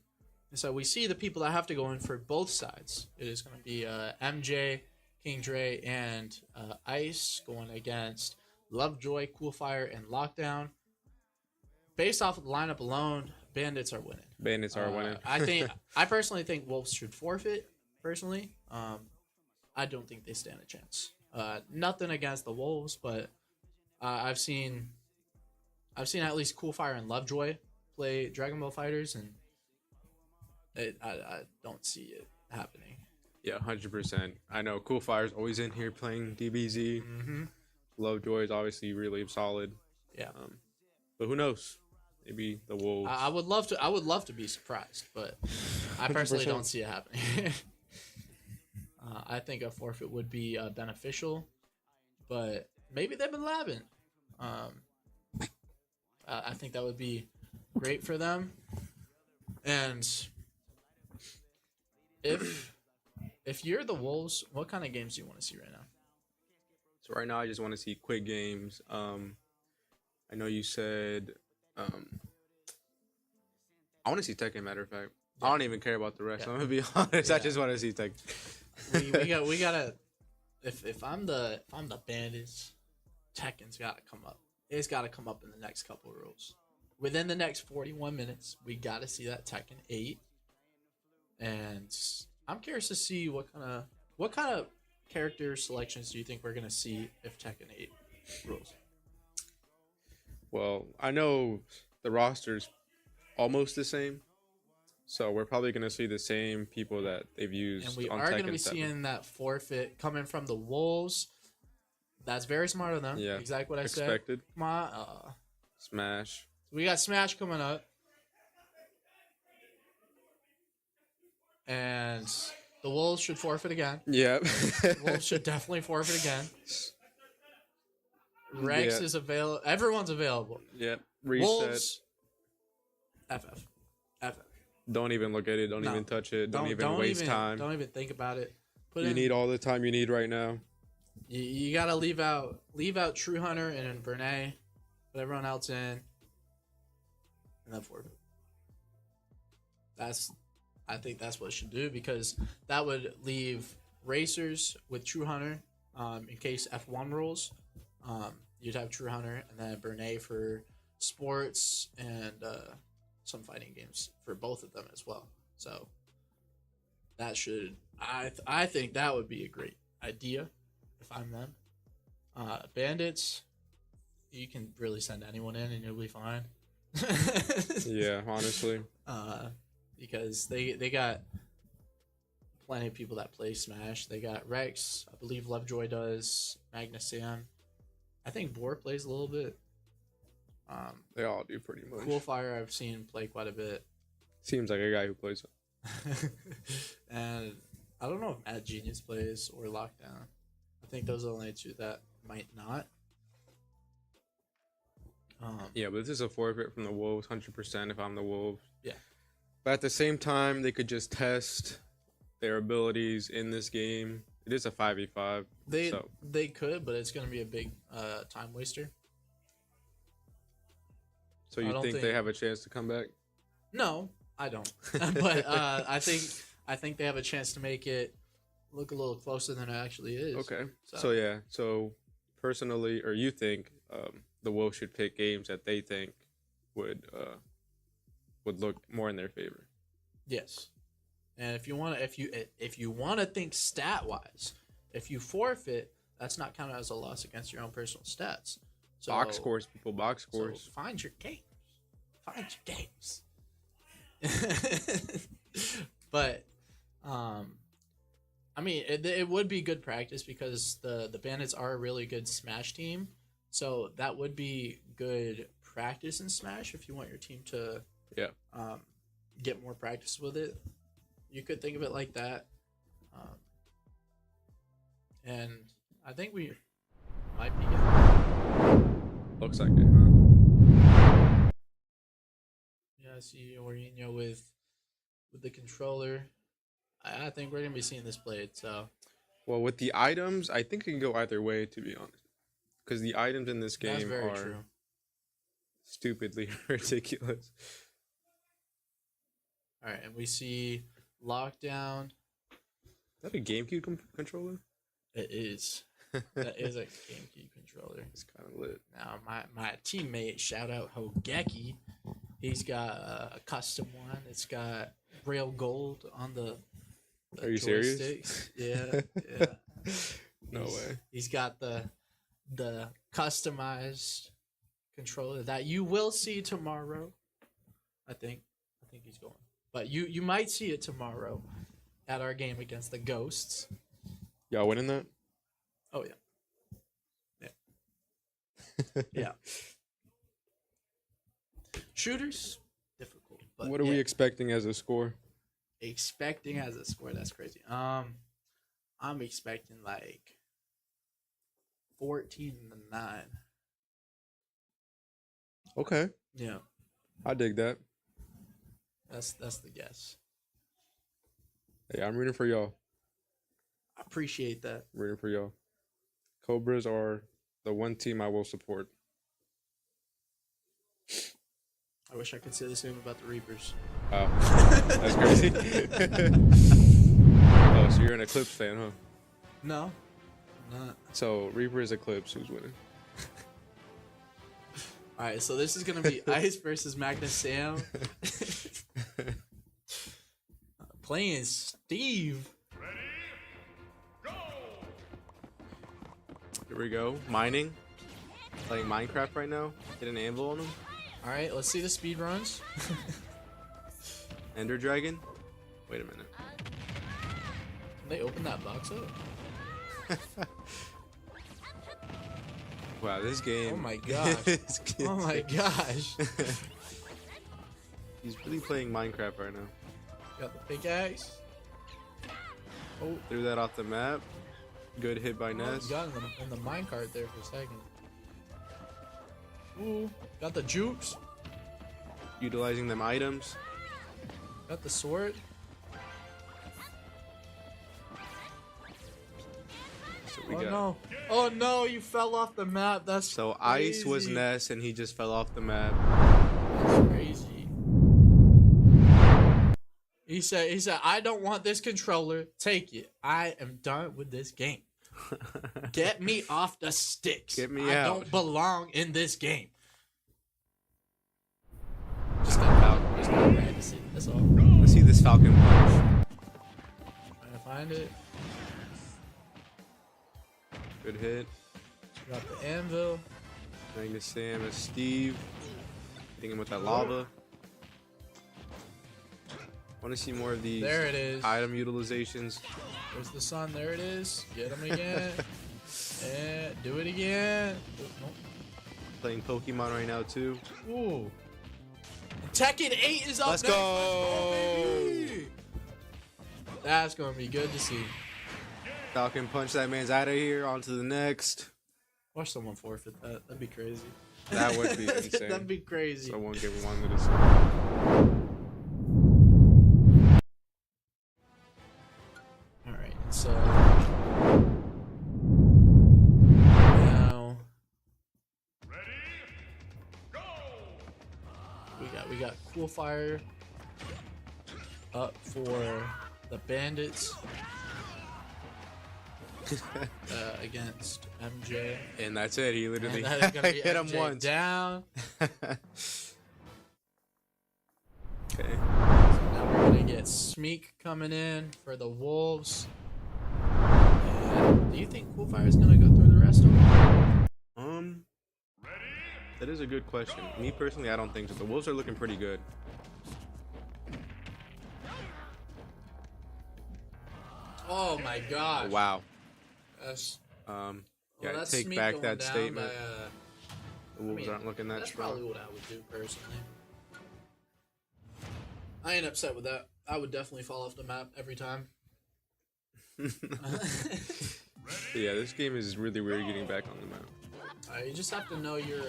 And so we see the people that have to go in for both sides. It is going to be MJ, King Dre, and Ice going against Lovejoy, Coolfire, and Lockdown. Based off of the lineup alone, Bandits are winning. Bandits are winning. I personally think Wolves should forfeit. Personally, I don't think they stand a chance. Nothing against the Wolves, but I've seen at least Coolfire and Lovejoy play Dragon Ball Fighters, and I don't see it happening. Yeah, 100%. I know Coolfire's always in here playing DBZ. Mm-hmm. Lovejoy is obviously really solid. Yeah, but who knows? Maybe the Wolves. I would love to. I would love to be surprised, but I personally 100%. don't see it happening. I think a forfeit would be beneficial, but maybe they've been labbing. I think that would be great for them. And if you're the Wolves, what kind of games do you want to see right now? So right now, I just want to see quick games. I know you said I want to see Tekken. Matter of fact, I don't even care about the rest. Yeah. I'm gonna be honest. I just want to see Tekken. we gotta. If I'm the Bandits, Tekken's gotta come up. It's gotta come up in the next couple of rules. Within the next 41 minutes, we gotta see that Tekken 8. And I'm curious to see what kind of character selections do you think we're gonna see if Tekken 8 rules? Well, I know the roster's almost the same, so we're probably going to see the same people that they've used And we on are Tekken going to be 7. seeing that forfeit coming from the Wolves. That's very smart of them. Yeah, Exactly what I expected. said. Come on. Smash. We got Smash coming up. And the Wolves should forfeit again. Yeah. Wolves should definitely forfeit again. Rex is available. Everyone's available. Yep. Reset. Wolves. FF. Don't even look at it. Don't even touch it. Don't even waste time. Don't even think about it. You need all the time you need right now. You gotta leave out True Hunter and Bernay, put everyone else in, and then forfeit. I think that's what it should do, because that would leave Racers with True Hunter, in case F1 rules. You'd have True Hunter and then Bernay for sports and some fighting games for both of them as well. So that should I think that would be a great idea if I'm them. Bandits, you can really send anyone in and you'll be fine. Yeah, honestly. Because they got plenty of people that play Smash. They got Rex, I believe Lovejoy does, Magnus Sam. I think Boar plays a little bit. They all do pretty much. Coolfire I've seen play quite a bit. Seems like a guy who plays. And I don't know if Mad Genius plays or Lockdown. I think those are the only two that might not. Yeah, but this is a forfeit from the Wolves, 100% if I'm the Wolves. Yeah. But at the same time, they could just test their abilities in this game. It is a 5v5. They could, but it's going to be a big time waster. So you think they have a chance to come back? No, I don't. But I think they have a chance to make it look a little closer than it actually is. Okay. So personally, or you think the Wolves should pick games that they think would look more in their favor? Yes. And if you want to think stat wise, if you forfeit, that's not counted as a loss against your own personal stats. So, box scores, people. Box scores. So find your games. But I mean, it would be good practice because the Bandits are a really good Smash team. So that would be good practice in Smash, if you want your team to Yeah. get more practice with it, you could think of it like that. And I think we might be getting. Looks like it, huh? Yeah, I see Orino with the controller. I think we're gonna be seeing this played. So Well, with the items, I think it can go either way, to be honest. Because the items in this that's game very are true. stupidly ridiculous. All right, and we see Lockdown. Is that a GameCube controller? It is. That is a GameCube controller. It's kind of lit. Now, my teammate, shout out Hogeki, he's got a custom one. It's got Braille Gold on the Are you serious? joysticks. Yeah, yeah. No way. He's got the customized controller that you will see tomorrow. I think he's going. But you might see it tomorrow at our game against the Ghosts. Y'all winning that? Oh yeah. Yeah. Yeah. Shooters, difficult. But What are we expecting as a score? expecting as a score? That's crazy. I'm expecting like 14-9. Okay. Yeah, I dig that. that's the guess. Hey, I'm rooting for y'all. I appreciate that. Rooting for y'all. Cobras are the one team I will support. I wish I could say the same about the Reapers. Oh, that's crazy. Oh, so you're an Eclipse fan, huh? No, I'm not. So Reaper is Eclipse. Who's winning? All right, so this is gonna be Ice versus Magnus Sam. Playing Steve. Here we go. Mining. Playing Minecraft right now. Get an anvil on him. All right, let's see the speed runs. Ender Dragon. Wait a minute. Can they open that box up? Wow, this game. Oh my gosh. Oh my gosh. He's really playing Minecraft right now. Got the pickaxe. Oh, Threw that off the map. Good hit by oh, Ness. you got in the minecart there for a second. Ooh, got the jukes. Utilizing them items. Got the sword. So we Oh got. no. Oh no, you fell off the map. That's So crazy. Ice was Ness and he just fell off the map. That's crazy. He said, I don't want this controller. Take it. I am done with this game. Get me off the sticks. Get me I out. don't belong in this game. Just got Falcon. Just gotta practice it. That's all. Let's see this Falcon punch. Trying to find it. Good hit. Got the anvil. Magnus Sam and Steve. Hitting him with that lava. Want to see more of these There it is. item utilizations. There's the sun. There it is. Get him again. And do it again. Oh, Playing Pokemon right now too. no. Ooh. Tekken 8 is up Let's next. go. Baby. That's going to be good to see. Falcon punch that man's out of here. On to the next. Watch someone forfeit that. That'd be crazy. That would be insane. That'd be crazy. Someone give one to the Alright, so now we got Cool Fire up for the Bandits against MJ. And that's it. He literally And that is gonna be hit him MJ once. down. Okay. Now we're gonna get Smeek coming in for the Wolves. And do you think Cool Fire is gonna go through the rest of them? That is a good question. Me personally, I don't think so. The Wolves are looking pretty good. Oh my gosh. Wow. That's Yeah, well, that's take Smeek back going that down statement. The Wolves aren't looking that that's strong. probably what I would do personally. I ain't upset with that. I would definitely fall off the map every time. Yeah, this game is really weird getting back on the map. You just have to know your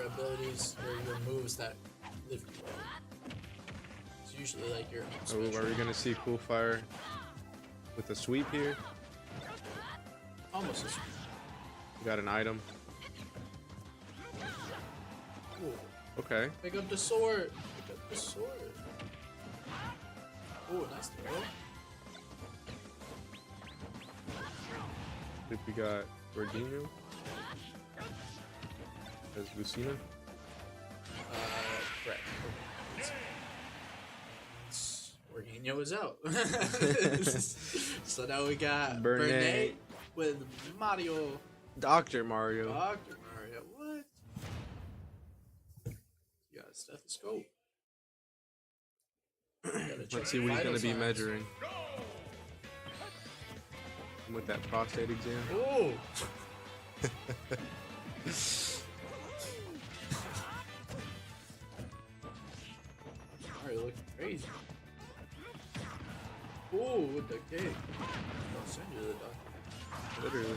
abilities or your moves that lift you up. It's usually like your. Oh, are we gonna see Cool Fire with a sweep here? Almost a sweep. We got an item. Ooh. Okay. Pick up the sword. Pick up the sword. Ooh, nice throw. I think we got Gordino as Lucina. Correct. Jorginho is out. So now we got Bernay with Mario. Dr. Mario. Dr. Mario. What? You got a stethoscope. Let's see what he's going to be measuring. With that prostate exam. Ooh. Mario looking crazy. Ooh, with the cake. I'll send you to the doctor. Literally.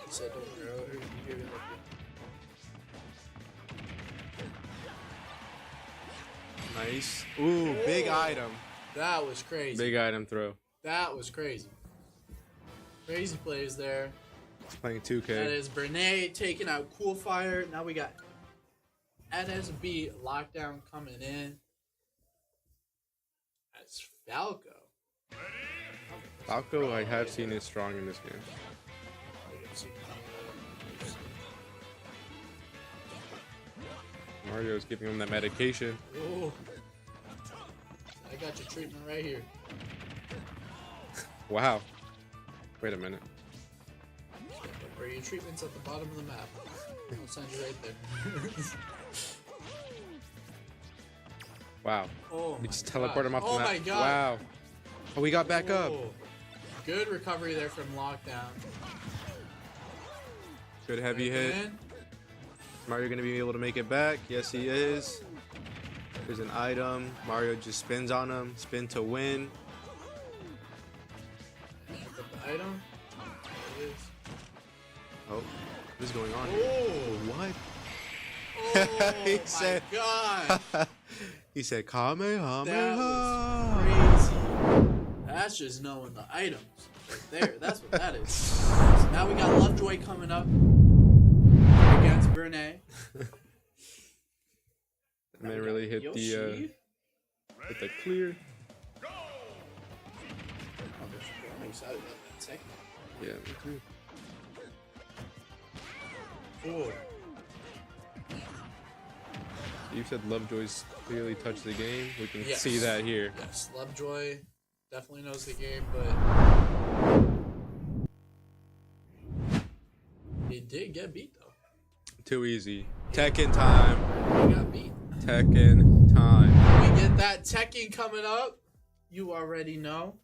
He said, don't worry, you're gonna Nice. Ooh, big item. That was crazy. Big item throw. That was crazy. Crazy plays there. He's playing 2K. That is Bernay taking out Cool Fire. Now we got NSB Lockdown coming in. That's Falco. Falco, I have seen is strong in this game. Mario's giving him that medication. Ooh. I got your treatment right here. Wow. Wait a minute. Where your treatment's at the bottom of the map. I'll send you right there. Wow. Oh We just my teleported God. him off the Oh map. my God. Wow. Oh, we got back up. Oh. Good recovery there from Lockdown. Good heavy hit. Again. Mario gonna be able to make it back. Yes, he is. There's an item. Mario just spins on him. Spin to win. Pick up the item. There it is. Oh, what is going on Oh. here? What? Oh He my said- God. He said, Kamehameha. That was crazy. That's just knowing the items right there. That's what that is. So now we got Lovejoy coming up against Bernay. And they really hit the clear. I'm excited about that second. Yeah, me too. Oh. You said Lovejoy's clearly touched the game. We can Yes. see that here. Yes, Lovejoy definitely knows the game, but he did get beat though. Too easy. Tekken time. He got beat. Tekken time. We get that Tekken coming up. You already know.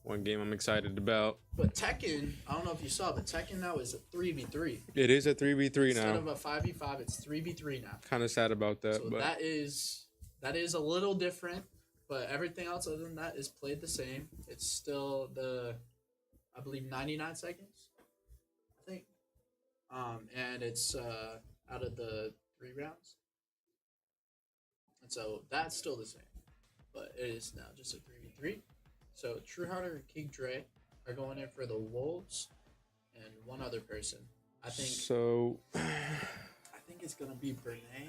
One game I'm excited about. But Tekken, I don't know if you saw, but Tekken now is a 3v3. It is a 3v3 Instead now. of a 5v5, it's 3v3 now. Kind of sad about that, So but that is a little different, but everything else other than that is played the same. It's still I believe 99 seconds, I think. And it's out of the 3 rounds. And so that's still the same, but it is now just a 3v3. So True Hunter and King Dre are going in for the Wolves and one other person. I think so. I think it's gonna be Bernay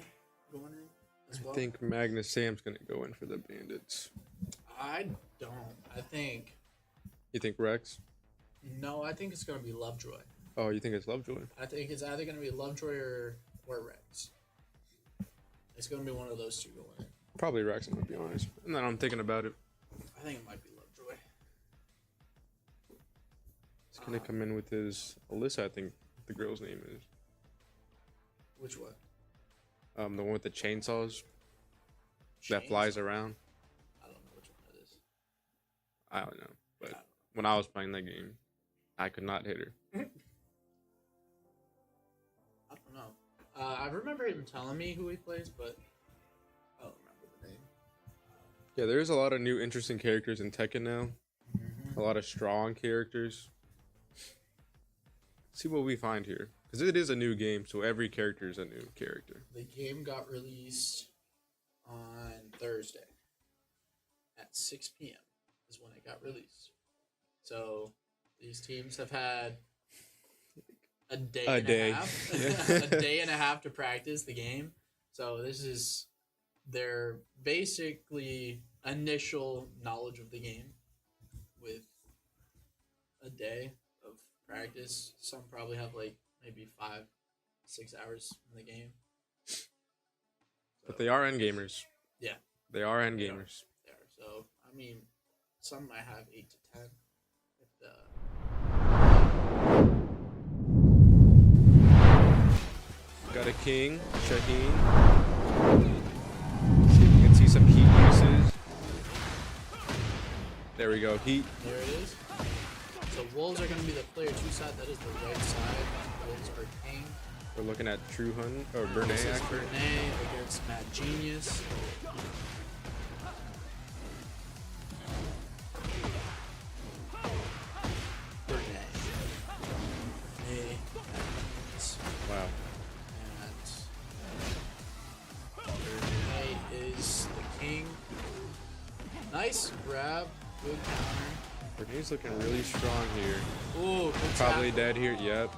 going in as well. I think Magnus Sam's gonna go in for the Bandits. I don't. I think You think Rex? no. I think it's gonna be Lovejoy. Oh, you think it's Lovejoy? I think it's either gonna be Lovejoy or Rex. It's gonna be one of those two going in. Probably Rex, I'm gonna be honest. And then I'm thinking about it. I think it might be Lovejoy. He's gonna come in with his Alyssa, I think the girl's name is. Which one? The one with the chainsaws that flies around. I don't know which one it is. I don't know, but when I was playing that game, I could not hit her. I remember him telling me who he plays, but I don't remember the name. Yeah, there's a lot of new interesting characters in Tekken now. A lot of strong characters. See what we find here, because it is a new game, so every character is a new character. The game got released on Thursday at 6 p.m. is when it got released. So these teams have had a day and a half, a day and a half to practice the game. So this is their basically initial knowledge of the game with a day of practice. Some probably have like maybe 5-6 hours in the game. But they are end gamers. Yeah. They are end gamers. They are. So, I mean, some might have 8 to 10. Got a king, Shaheen. See if you can see some heat uses. There we go, heat. There it is. So Wolves are going to be the player 2 side. That is the right side. Wolves are king. We're looking at True Hun or Bernay actually. Bernay against Mad Genius. Bernay. Wow. And Bernay is the king. Nice grab. Good counter. Bernay's looking really strong here. Ooh, good probably tap. dead here. Yep.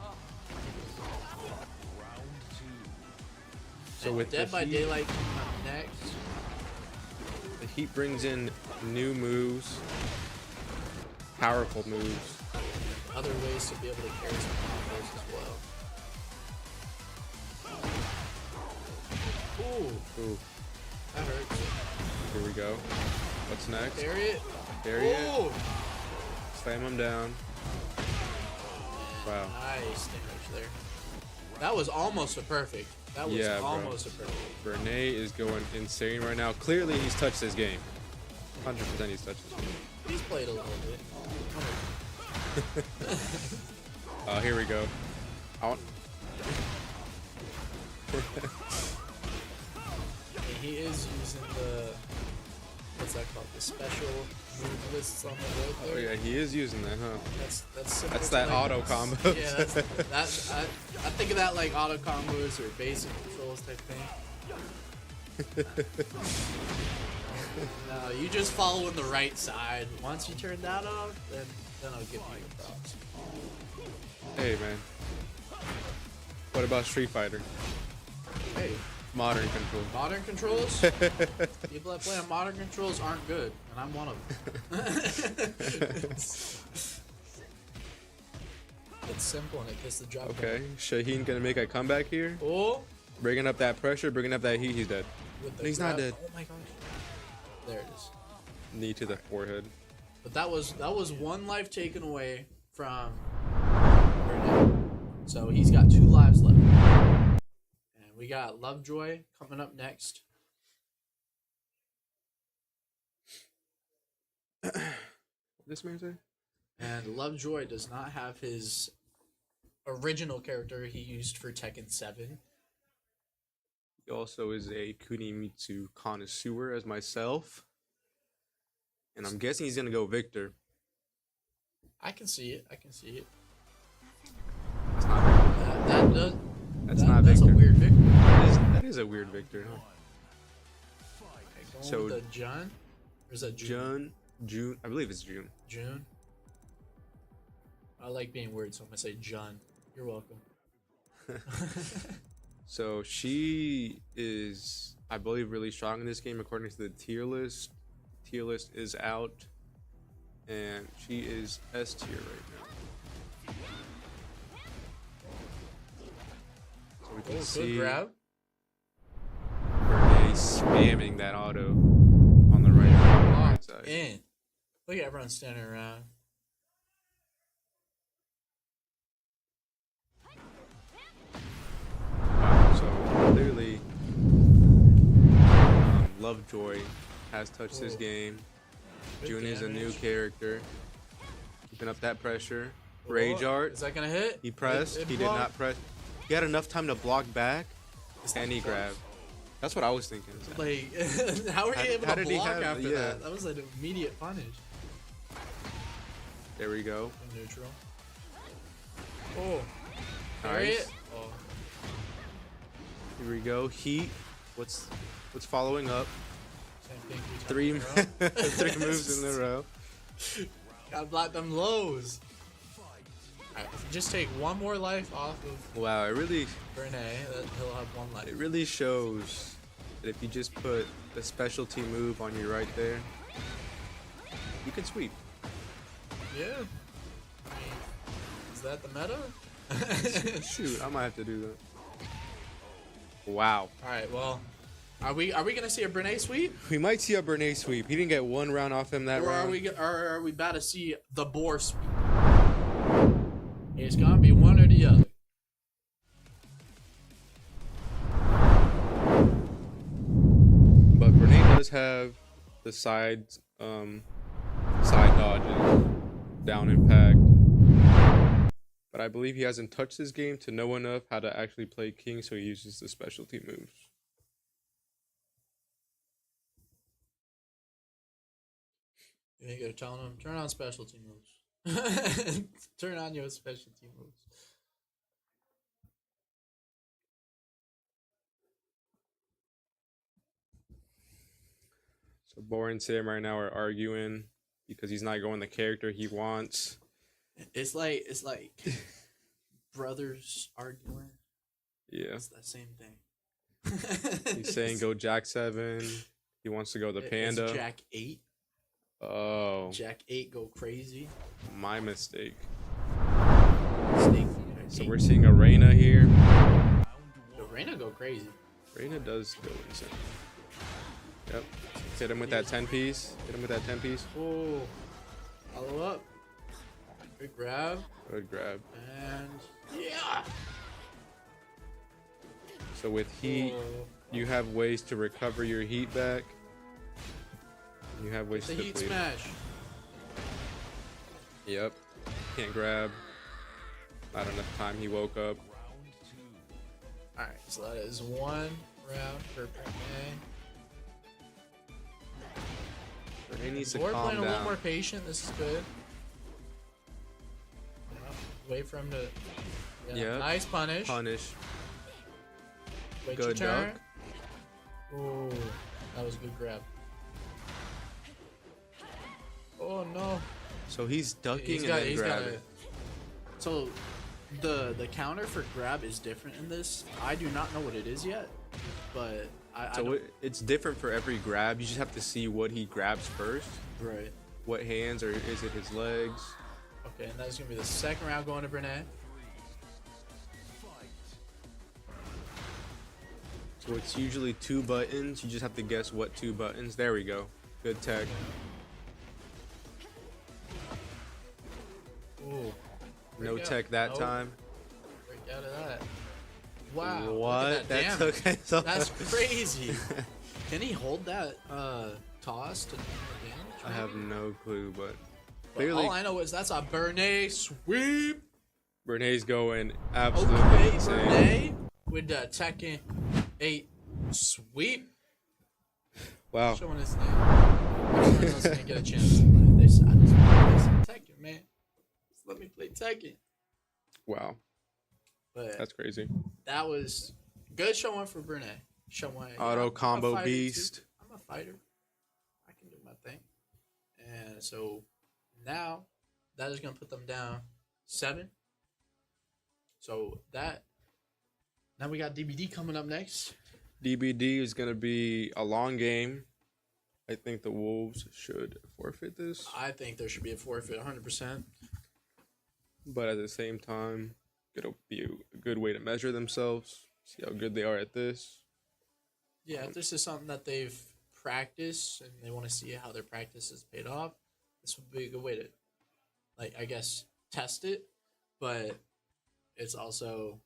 So with Dead by Heat, Daylight coming up next. the Heat brings in new moves, powerful moves. Other ways to be able to carry some combos as well. Ooh. Ooh. That hurts. Here we go. What's next? Carry it. Carry it. Ooh. Slam him down. Wow. Nice damage there. That was almost a perfect. That was almost a perfect. Bernay is going insane right now. Clearly, he's touched his game. 100% he's touched his game. He's played a little bit. Oh, here we go. He is using the, what's that called? The special move lists on the road there. Oh yeah, he is using that, huh? That's that like, auto combo. Yeah, I think of that like auto combos or basic controls type thing. No, you just follow in the right side. Once you turn that off, then I'll give you your props. Hey man, what about Street Fighter? Hey. Modern controls. Modern controls? People that play on modern controls aren't good, and I'm one of them. It's simple and it gets the job Okay, Shaheen gonna make a comeback here. Oh, bringing up that pressure, bringing up that heat. He's dead. He's not dead. Oh my gosh. There it is. Knee to the forehead. But that was one life taken away from Bernay. So he's got 2 lives left. And we got Lovejoy coming up next. This man say? And Lovejoy does not have his original character he used for Tekken 7. He also is a Kunimitsu connoisseur as myself. And I'm guessing he's gonna go Victor. I can see it. I can see it. That's not Victor. That's Victor. a weird Victor. That is a weird Victor. Huh? Okay, going with the Jun? Or is that June? June. I believe it's June. June? I like being weird, so I'm gonna say Jun. You're welcome. So she is, I believe, really strong in this game according to the tier list. Tier list is out, and she is S tier right now. So we can see good grab. Bernay spamming that auto on the right side. In. Look at everyone standing around. Wow, so clearly Lovejoy has touched his game. June is a new character. Keeping up that pressure. Rage Art. Is that gonna hit? He pressed. It He did not press. He had enough time to block back. Can he grab? That's what I was thinking. Like, how were you able how to did he block have- after yeah. that? That was an immediate punish. There we go. Neutral. Oh. Nice. Harriet. Oh. Here we go. Heat. What's following up? Same thing. Three moves in a row. Gotta block them lows. Alright, just take one more life off of Wow, it really Bernay. He'll have one life. It really shows that if you just put a specialty move on you right there, you can sweep. Yeah. I mean, is that the meta? Shoot, I might have to do that. Wow. Alright, well, are we gonna see a Bernay sweep? We might see a Bernay sweep. He didn't get one round off him that Or round. are we about to see the boar sweep? It's gonna be one or the other. But Bernay does have the side dodges, down impact. But I believe he hasn't touched his game to know enough how to actually play King, so he uses the specialty moves. You ain't gonna tell him, turn on specialty moves. Turn on your specialty moves. So Boar and Sam right now are arguing because he's not going the character he wants. It's like brothers arguing. Yeah. It's that same thing. He's saying go Jack 7. He wants to go the Panda. It's Jack 8. Oh. Jack 8 go crazy. My mistake. Mistake. So we're seeing a Reyna here. The Reyna go crazy. Reyna does go insane. Yep. Hit him with that 10 piece. Hit him with that 10 piece. Oh. Follow up. Good grab. Good grab. And yeah. So with heat, you have ways to recover your heat back. You have ways The to heat deplete. smash. Yep. Can't grab. Not enough time. He woke up. Alright, so that is one round for Bernay. Bernay needs to We're calm playing a little down. more patient. This is good. Wait for him to. Yeah. Nice punish. Punish. Wait Good your turn. duck. Oh, that was a good grab. Oh no. So he's ducking got- and then he's got grabbing. a- So the counter for grab is different in this. I do not know what it is yet, but I So don't, it's different for every grab. You just have to see what he grabs first. right. What hands, or is it his legs? Okay, and that's gonna be the second round going to Bernay. So it's usually 2 buttons. You just have to guess what 2 buttons. There we go. Good tech. Ooh. No Break out. tech that Nope. time. Break out of that. Wow. look What? at That damage. took so That's crazy. Can he hold that toss to damage? I have no clue, but But clearly all I know is that's a Bernay sweep. Bernay's going absolutely Okay, insane. Bernay with the Tekken 8 sweep. Wow. Showing his name. Everyone else didn't get a chance to play. I just want to play some Tekken, man. Just let me play Tekken. Wow. But That's crazy. that was good showing for Bernay. Showing Auto I'm a combo fighter, too. beast. I'm a fighter. I can do my thing. And so now that is gonna put them down 7. So that now we got DBD coming up next. DBD is going to be a long game. I think the Wolves should forfeit this, I think there should be a forfeit 100%. but at the same time, it'll be a good way to measure themselves, see how good they are at this. Yeah, if this is something that they've practiced and they want to see how their practice has paid off, this would be a good way to, like, I guess, test it. But it's also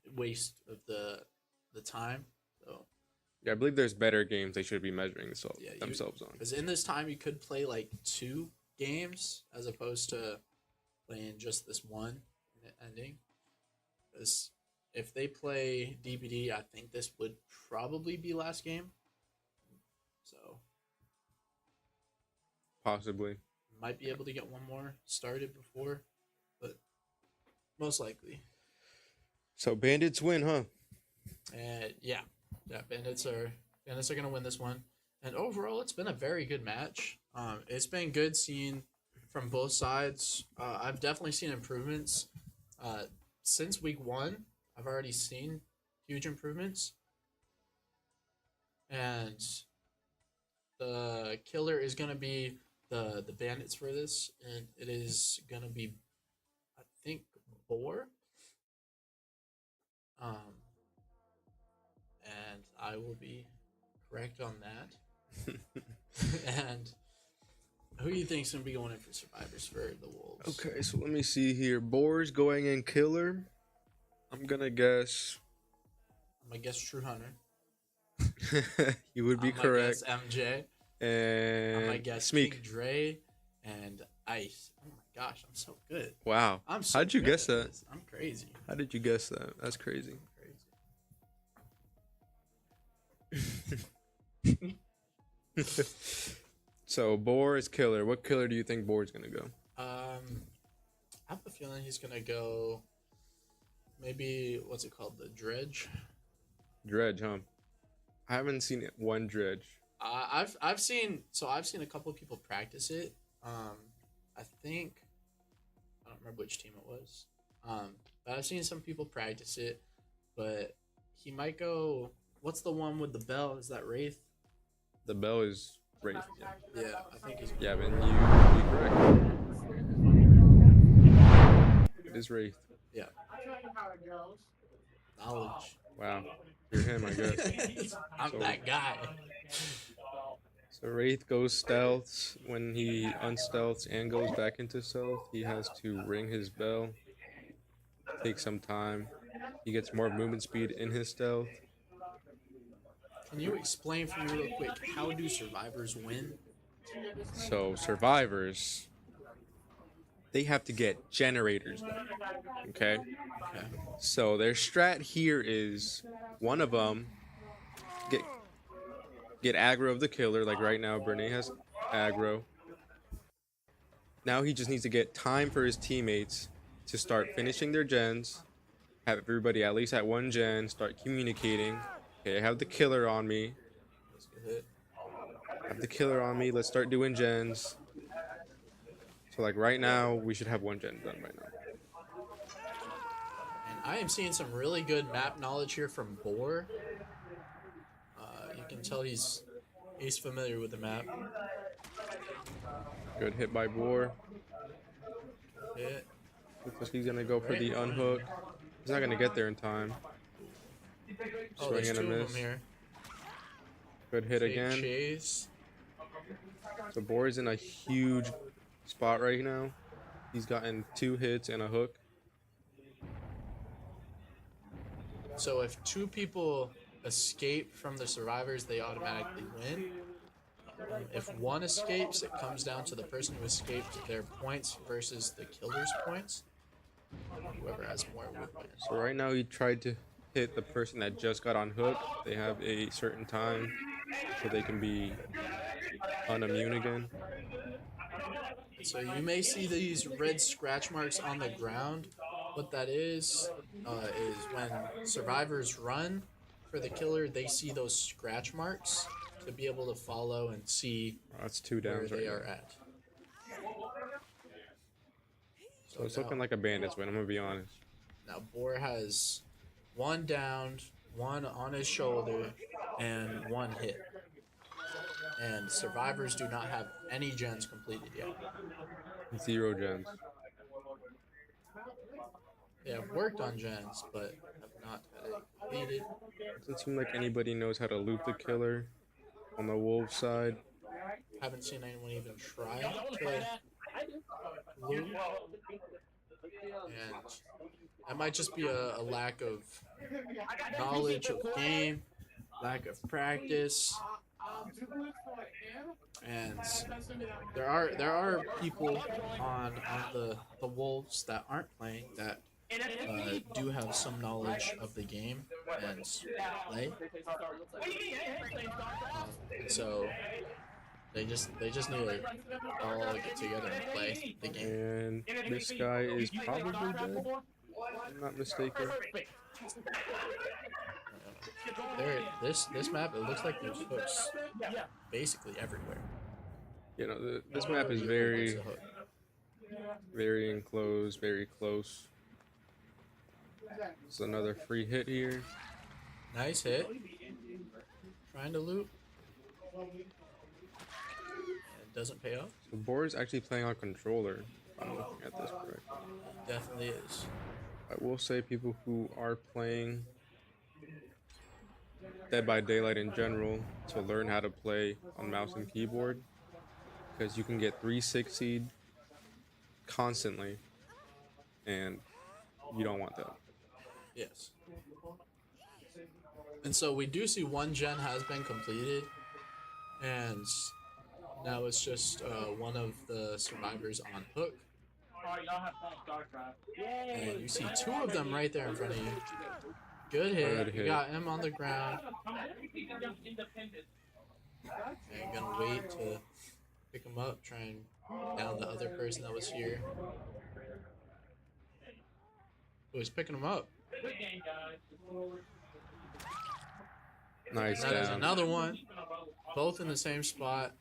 a waste of the time. So Yeah, I believe there's better games they should be measuring yeah, themselves on. because in this time you could play like 2 games as opposed to playing just this one and it ending. Because if they play DBD, I think this would probably be last game. So Possibly. might be able to get one more started before, but most likely. So Bandits win, huh? And yeah, Bandits are gonna win this one. And overall, it's been a very good match. It's been good seeing from both sides. I've definitely seen improvements. Since week 1, I've already seen huge improvements. And the killer is gonna be the Bandits for this, and it is gonna be, I think, Boar. And I will be correct on that. And who do you think's gonna be going in for survivors for the Wolves? Okay, so let me see here. Boar's going in killer. I'm gonna guess. I'm gonna guess True Hunter. You would be correct. I'm gonna guess MJ. And I'm gonna guess Smeek. King Dre and Ice. Oh my gosh, I'm so good. Wow. I'm so How'd you good guess at that? this. I'm crazy. How did you guess that? That's crazy. So Boar is killer. What killer do you think Boar's gonna go? I have a feeling he's gonna go. Maybe what's it called? The Dredge. Dredge, huh? I haven't seen it. One Dredge. I've seen a couple of people practice it. I think I don't remember which team it was. But I've seen some people practice it. But he might go. What's the one with the bell? Is that Wraith? The bell is Wraith. Yeah, I think he's. Yeah, man, you correct. It is Wraith. Yeah. Knowledge. Wow, you're him, I guess. I'm that guy. So Wraith goes stealth. When he unstealths and goes back into stealth, he has to ring his bell. Take some time. He gets more movement speed in his stealth. Can you explain for me real quick, how do survivors win? So survivors, they have to get generators done. Okay? So their strat here is one of them get aggro of the killer. Like right now, Brene has aggro. Now he just needs to get time for his teammates to start finishing their gens. Have everybody at least at one gen start communicating. Okay, I have the killer on me. I have the killer on me. Let's start doing gens. So like right now, we should have one gen done right now. And I am seeing some really good map knowledge here from Boar. You can tell he's familiar with the map. Good hit by Boar. Hit. Looks like he's gonna go for the unhook. He's not gonna get there in time. Oh, there's Swing and two a of miss. them here. Good hit Fake again. Chase. So Boar's in a huge spot right now. He's gotten 2 hits and a hook. So if 2 people escape from the survivors, they automatically win. If one escapes, it comes down to the person who escaped their points versus the killer's points. Whoever has more would win. So right now he tried to hit the person that just got on hook. They have a certain time so they can be unimmune again. So you may see these red scratch marks on the ground. What that is when survivors run for the killer, they see those scratch marks to be able to follow and see That's 2 where downs they right are now. at. So it's looking like a Bandits win, I'm gonna be honest. Now Boar has 1 downed, 1 on his shoulder, and 1 hit. And survivors do not have any gens completed yet. 0 gens. They have worked on gens, but have not had it completed. Doesn't seem like anybody knows how to loot the killer on the wolf side. Haven't seen anyone even try to loot. And that might just be a lack of knowledge of the game, lack of practice. And there are people on the wolves that aren't playing that do have some knowledge of the game and play. And so they just need to all get together and play the game. And this guy is probably dead. If I'm not mistaken. This map, it looks like there's hooks basically everywhere. You know, this map is very enclosed, very close. It's another free hit here. Nice hit. Trying to loot. And it doesn't pay off. The board is actually playing on controller. If I'm looking at this correctly. Definitely is. I will say people who are playing Dead by Daylight in general to learn how to play on mouse and keyboard, because you can get 360'd constantly, and you don't want that. Yes. And so we do see one gen has been completed, and now it's just one of the survivors on hook. And you see two of them right there in front of you. Good hit. You got him on the ground. And gonna wait to pick him up, try and down the other person that was here. Who was picking him up? Nice. That is another one. Both in the same spot.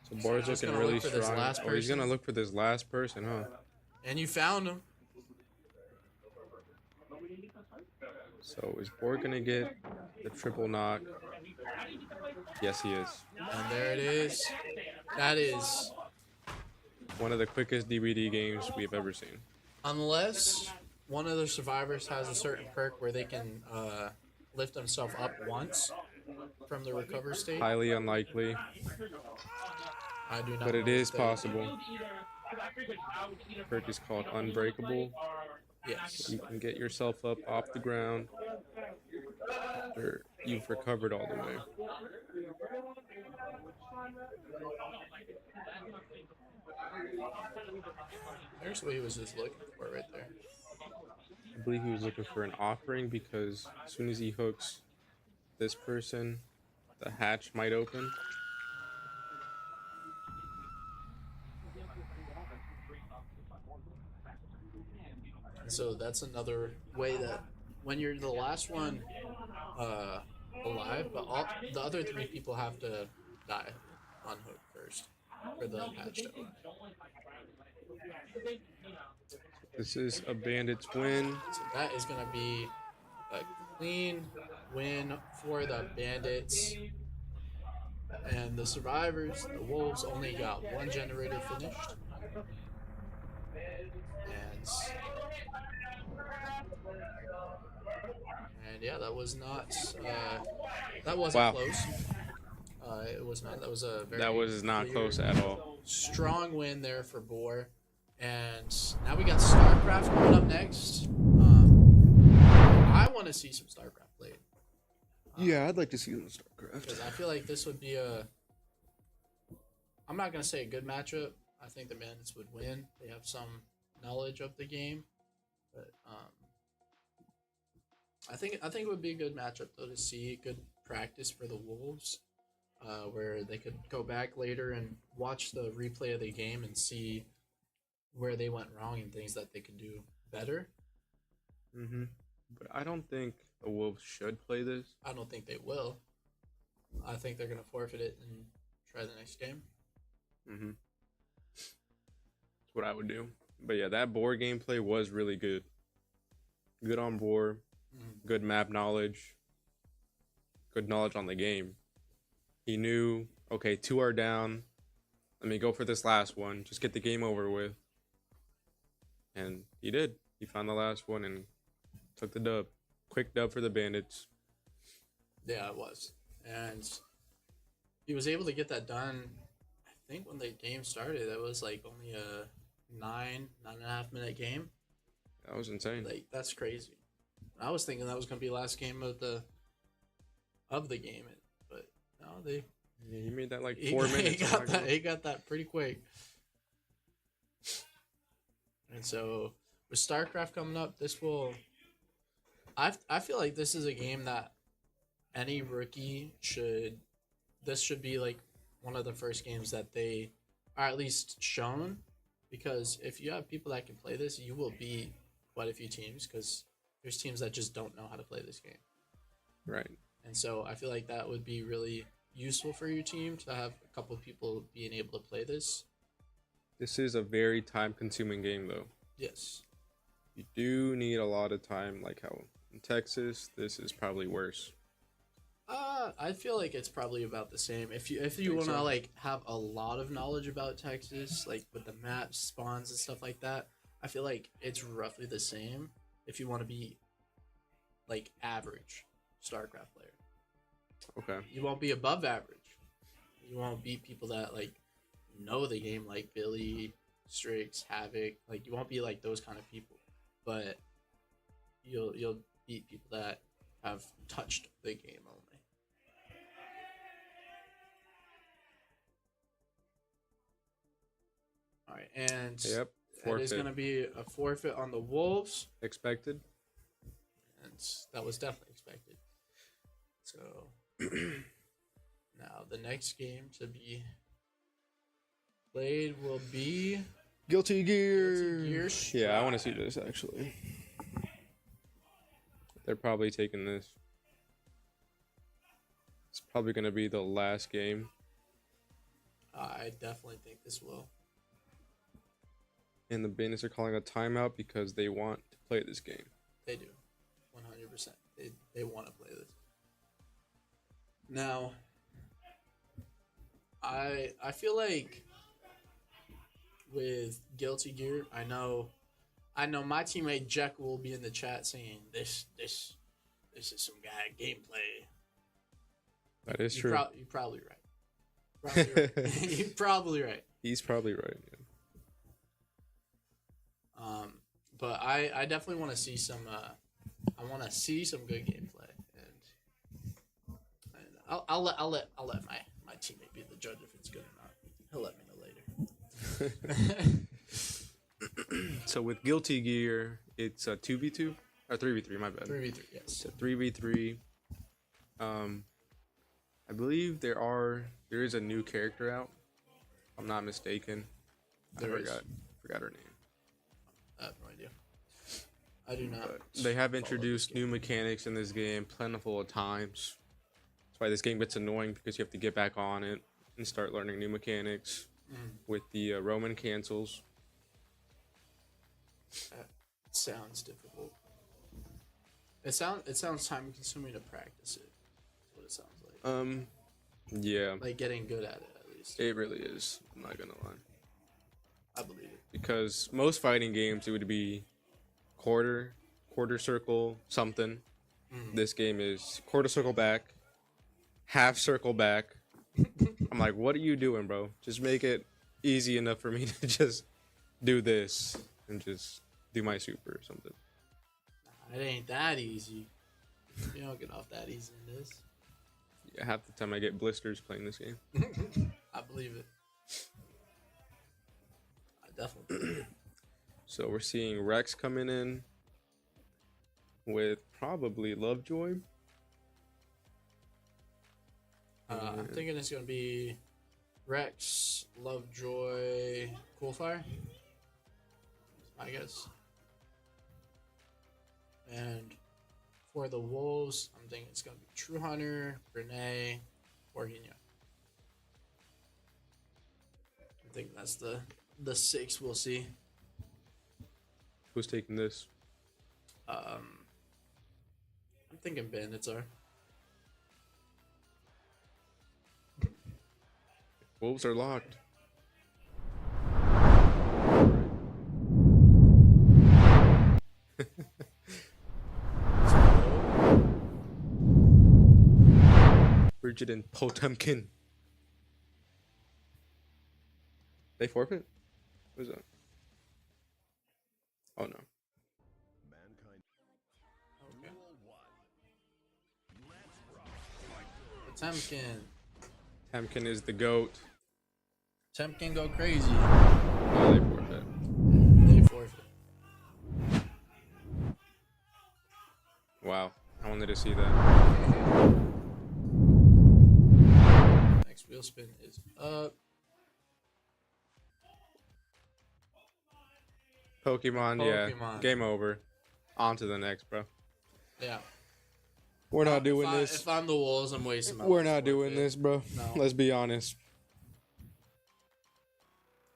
So Board's looking really strong. Oh, he's gonna look for this last person, huh? And you found him. So is Board gonna get the triple knock? Yes, he is. And there it is. That is one of the quickest DVD games we've ever seen. Unless one of the survivors has a certain perk where they can lift themselves up once from the recover state. Highly unlikely. I do not. But it is possible. Perk is called Unbreakable. Yes. You can get yourself up off the ground after you've recovered all the way. There's what he was just looking for right there. I believe he was looking for an offering because as soon as he hooks this person, the hatch might open. And so that's another way that when you're the last one alive, but all the other three people have to die on hook first for the hatch to open. This is a Bandits win. So that is going to be a clean win for the Bandits. And the survivors, the Wolves, only got one generator finished. And yeah, that was not that wasn't close. It was not. That was a very not close at all. Strong win there for Boar. And now we got StarCraft coming up next. I want to see some StarCraft played. Yeah, I'd like to see some StarCraft. Because I feel like this would be I'm not going to say a good matchup. I think the Bandits would win. They have some knowledge of the game. But I think it would be a good matchup, though, to see good practice for the Wolves. Where they could go back later and watch the replay of the game and see where they went wrong and things that they could do better. But I don't think the Wolves should play this. I don't think they will. I think they're going to forfeit it and try the next game. That's what I would do. But yeah, that board gameplay was really good. Good on board. Good map knowledge. Good knowledge on the game. He knew, okay, 2 are down. Let me go for this last one. Just get the game over with. And he did. He found the last one and took the dub. Quick dub for the Bandits. Yeah, it was. And he was able to get that done, I think when the game started. It was like only a 9.5 minute game. That was insane. Like, that's crazy. I was thinking that was going to be the last game of the game. But no, yeah, he made that like 4 minutes. He got that pretty quick. And so with StarCraft coming up, this will. I feel like this is a game that any rookie should. This should be like one of the first games that they are at least shown, because if you have people that can play this, you will beat quite a few teams, because there's teams that just don't know how to play this game. Right. And so I feel like that would be really useful for your team to have a couple people being able to play this. This is a very time-consuming game, though. Yes. You do need a lot of time, like how in Texas, this is probably worse. I feel like it's probably about the same. If you Think want to so? like have a lot of knowledge about Texas, like with the maps, spawns, and stuff like that, I feel like it's roughly the same. If you want to be like average StarCraft player, Okay. you won't be above average. You won't beat people that like know the game, like Billy, Strix, Havoc. Like you won't be like those kind of people, but you'll beat people that have touched the game only. All right, and Yep. it is Forfeit. going to be a forfeit on the Wolves, Expected. and that was definitely expected. So now the next game to be played will be Guilty Gear. Guilty Gear Yeah, I want to see this actually. They're probably taking this. It's probably going to be the last game. I definitely think this will. And the Bandits are calling a timeout because they want to play this game. They do, 100%. They want to play this. Now, I feel like with Guilty Gear, I know my teammate Jack will be in the chat saying this is some guy gameplay. That is true. You're probably right. Probably right. You're probably right. He's probably right. Yeah. But I definitely want to see some. I want to see some good gameplay, and I'll let my teammate be the judge if it's good or not. He'll let me know later. So with Guilty Gear, it's a 2v2 or 3v3. My bad. 3v3, yes. It's a 3v3. I believe there is a new character out. If I'm not mistaken. I forgot her name. I have no idea. I do not. But they have introduced new mechanics in this game plentiful of times. That's why this game gets annoying, because you have to get back on it and start learning new mechanics with the Roman cancels. That sounds difficult. It sounds time consuming to practice it. That's what it sounds like. Yeah. Like getting good at it at least. It really is. I'm not gonna lie. I believe it. Because most fighting games, it would be quarter circle, something. This game is quarter circle back, half circle back. I'm like, what are you doing, bro? Just make it easy enough for me to just do this and just do my super or something. It ain't that easy. You don't get off that easy in this. Yeah, half the time I get blisters playing this game. I believe it. I definitely believe it. So we're seeing Rex coming in with probably Lovejoy. I'm thinking it's gonna be Rex, Lovejoy, Coolfire. I guess. And for the Wolves, I'm thinking it's gonna be True Hunter, Brene, Jorginho. I think that's the six we'll see. Who's taking this? I'm thinking Bandits are. Wolves are locked. Bridget and Potemkin. They forfeit? What is that? Oh no. Temkin. Temkin is the GOAT. Temkin go crazy. Oh, they forfeit. They forfeit. Wow, I wanted to see that. Next wheel spin is up. Pokemon, yeah. Pokemon. Game over. On to the next, bro. Yeah. We're not doing if this. If I'm the Wolves, I'm wasting my We're last not doing forfeit. this, bro. No. Let's be honest.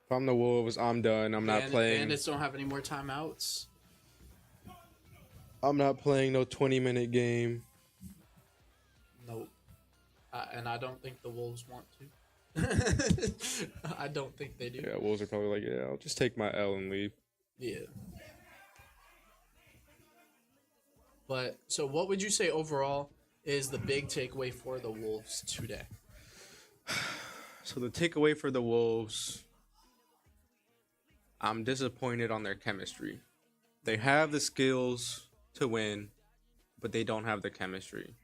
If I'm the Wolves, I'm done. I'm not playing. Bandits don't have any more timeouts. I'm not playing no 20-minute game. Nope. And I don't think the Wolves want to. I don't think they do. Yeah, Wolves are probably like, yeah, I'll just take my L and leave. Yeah. But, so what would you say overall is the big takeaway for the Wolves today? So the takeaway for the Wolves, I'm disappointed on their chemistry. They have the skills to win, but they don't have the chemistry.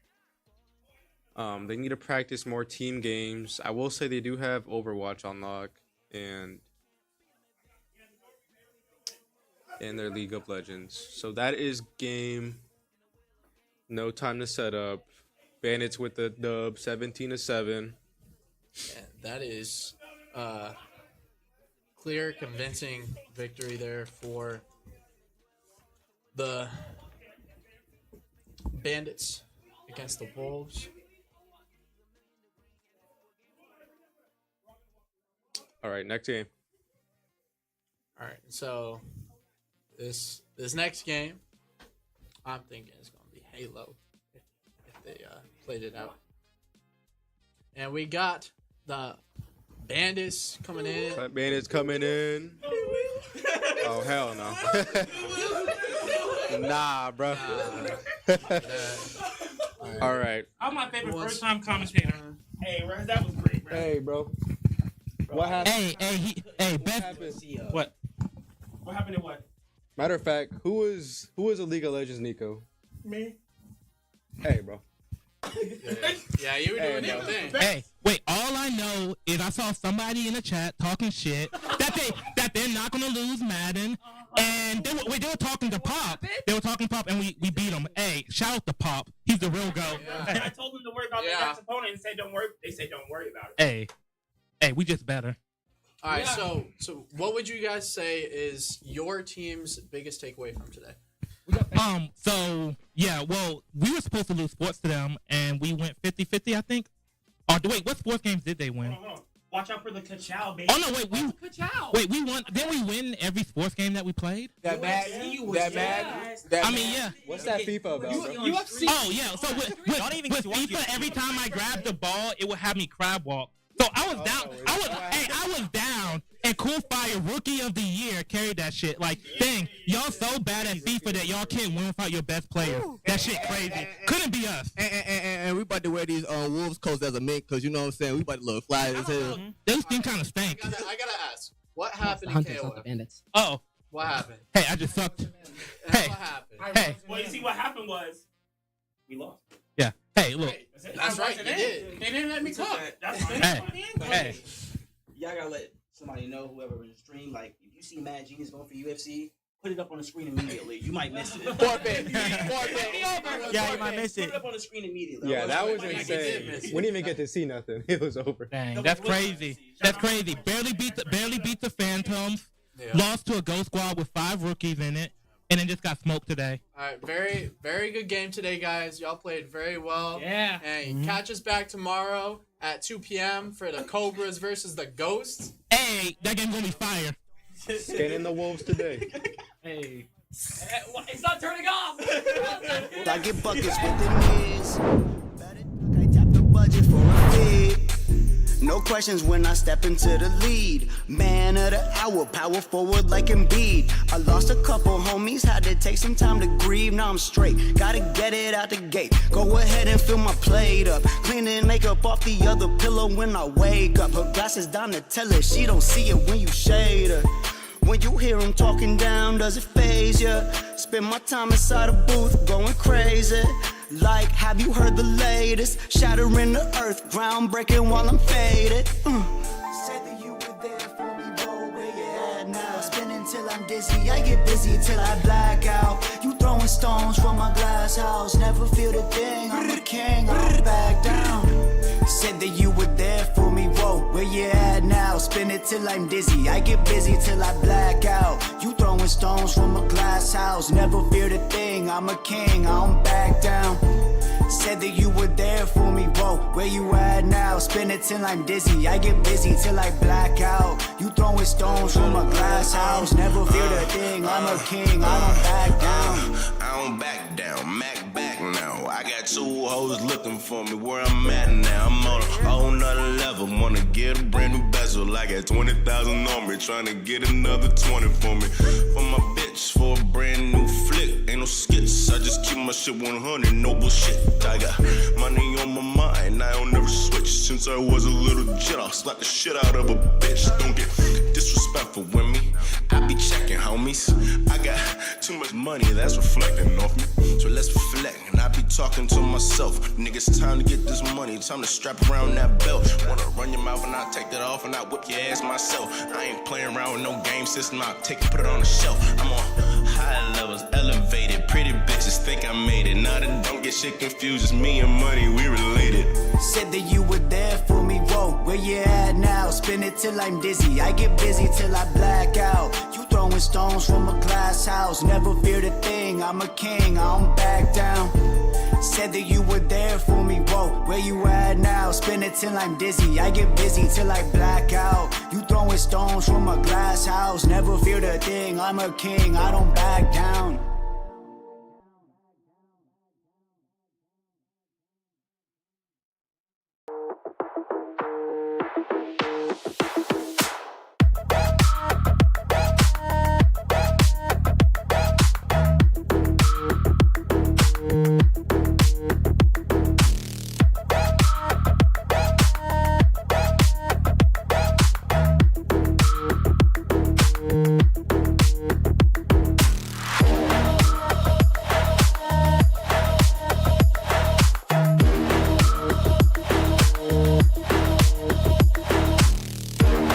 They need to practice more team games. I will say they do have Overwatch on lock and their League of Legends. So that is game. No time to set up. Bandits with the dub, 17-7. And that is clear, convincing victory there for the Bandits against the Wolves. All right, next game. All right, so this next game, I'm thinking it's going to be Halo if they played it out. And we got the Bandits coming in. Bandits coming in. Oh, hell no. Nah, bro. All right. I'm my favorite first time commentator. Hey, Rez, that was great, bro. Hey, bro. What happened? What? What happened to what? Matter of fact, who was a League of Legends Nico? Me. Hey, bro. Yeah, you were doing your thing. Hey, wait, all I know is I saw somebody in the chat talking shit that they're not gonna lose Madden, and they were talking to Pop. They were talking to Pop, and we beat them. Hey, shout out to Pop. He's the real goat. I told them to worry about the next opponent and said don't worry. They said don't worry about it. Hey, we just better. All right, so what would you guys say is your team's biggest takeaway from today? So yeah, well, we were supposed to lose sports to them, and we went 50-50, I think. Oh, wait, what sports games did they win? Hold on. Watch out for the Ka-chow, baby. Oh no, wait, we won. Didn't we win every sports game that we played? That bad. I mean, yeah. What's that FIFA about, bro? UFC. Oh yeah. So with FIFA, every time I grabbed the ball, it would have me crab walk. So I was down. I was down. And Cool Fire Rookie of the Year carried that shit. Like, dang, y'all so bad at FIFA that y'all can't win without your best player. That shit crazy. Couldn't be us. And we about to wear these Wolves coats as a mink, because you know what I'm saying? We about to look fly as hell. Those things kind of stink. I gotta ask, what happened in KOF? Bandits. Oh. What happened? Hey, I just sucked. What happened? Hey. Well, you see, what happened was we lost. Yeah. Hey, look. That's right, you did. They didn't let me talk. Hey. Y'all gotta let somebody know, whoever in the stream, like, if you see Mad Genius going for UFC, put it up on the screen immediately. You might miss it. Forfeit. Yeah, you might miss it. Put it up on the screen immediately. Yeah, that was insane. We didn't even get to see nothing. It was over. Dang, that's crazy. That's crazy. Barely beat the Phantoms. Yeah. Lost to a Ghost Squad with 5 rookies in it, and then just got smoked today. All right, very, very good game today, guys. Y'all played very well. Yeah. And catch us back tomorrow at 2 p.m. for the Cobras versus the Ghosts. Hey, that game's gonna be fire. Scanning the Wolves today. Hey. It's not turning off. I get buckets with the knees. I tap the budget for a fee. No questions when I step into the lead. Man of the hour, power forward like Embiid. I lost a couple homies, had to take some time to grieve. Now I'm straight, gotta get it out the gate. Go ahead and fill my plate up. Cleaning makeup off the other pillow when I wake up. Her glasses down to tell her she don't see it when you shade her. When you hear him talking down, does it faze ya? Spend my time inside a booth going crazy. Like, have you heard the latest? Shattering the earth, groundbreaking while I'm faded. Said that you were there for me, bro, where you at now? Spinning till I'm dizzy, I get busy till I black out. You throwing stones from my glass house. it till I'm dizzy. I get busy till I black out. You throwing stones from a glass house. Never feared a thing, I'm a king, I don't back down. Said that you were there for me, whoa, where you at now? Spin it till I'm dizzy, I get busy till I black out. You throwing stones from a glass house. Never feared a thing, I'm a king, I don't back down. I don't back down, Mac back now. I got 2 hoes looking for me where I'm at now. I'm on a whole nother level, wanna get a brand new bezel. I got 20,000 on me, trying to get another 20 for me. For my bitch, for a brand new flick, ain't no skits. I just keep my shit 100, no bullshit. I got money on my mind, I don't never switch. Since I was a little jet, I'll slap the shit out of a bitch. Don't get disrespectful with me, I be checking homies. I got too much money that's reflecting off me, so let's reflect. And I be talking to myself, niggas, time to get this money, time to strap around that belt. Wanna run your mouth and I take that off and I whip your ass myself. I ain't playing around with no game system, I take it, put it on the shelf. I'm on high levels, elevated, pretty bitches think I made it. Now that don't get shit confused, it's me and money, we related. Said that you were there for me, whoa, where you at now? Spin it till I'm dizzy, I get busy till I black out. You throwing stones from a glass house. Never feared a thing, I'm a king, I don't back down. Said that you were there for me, whoa, where you at now? Spin it till I'm dizzy, I get busy till I black out. You throwing stones from a glass house. Never feared a thing, I'm a king, I don't back down.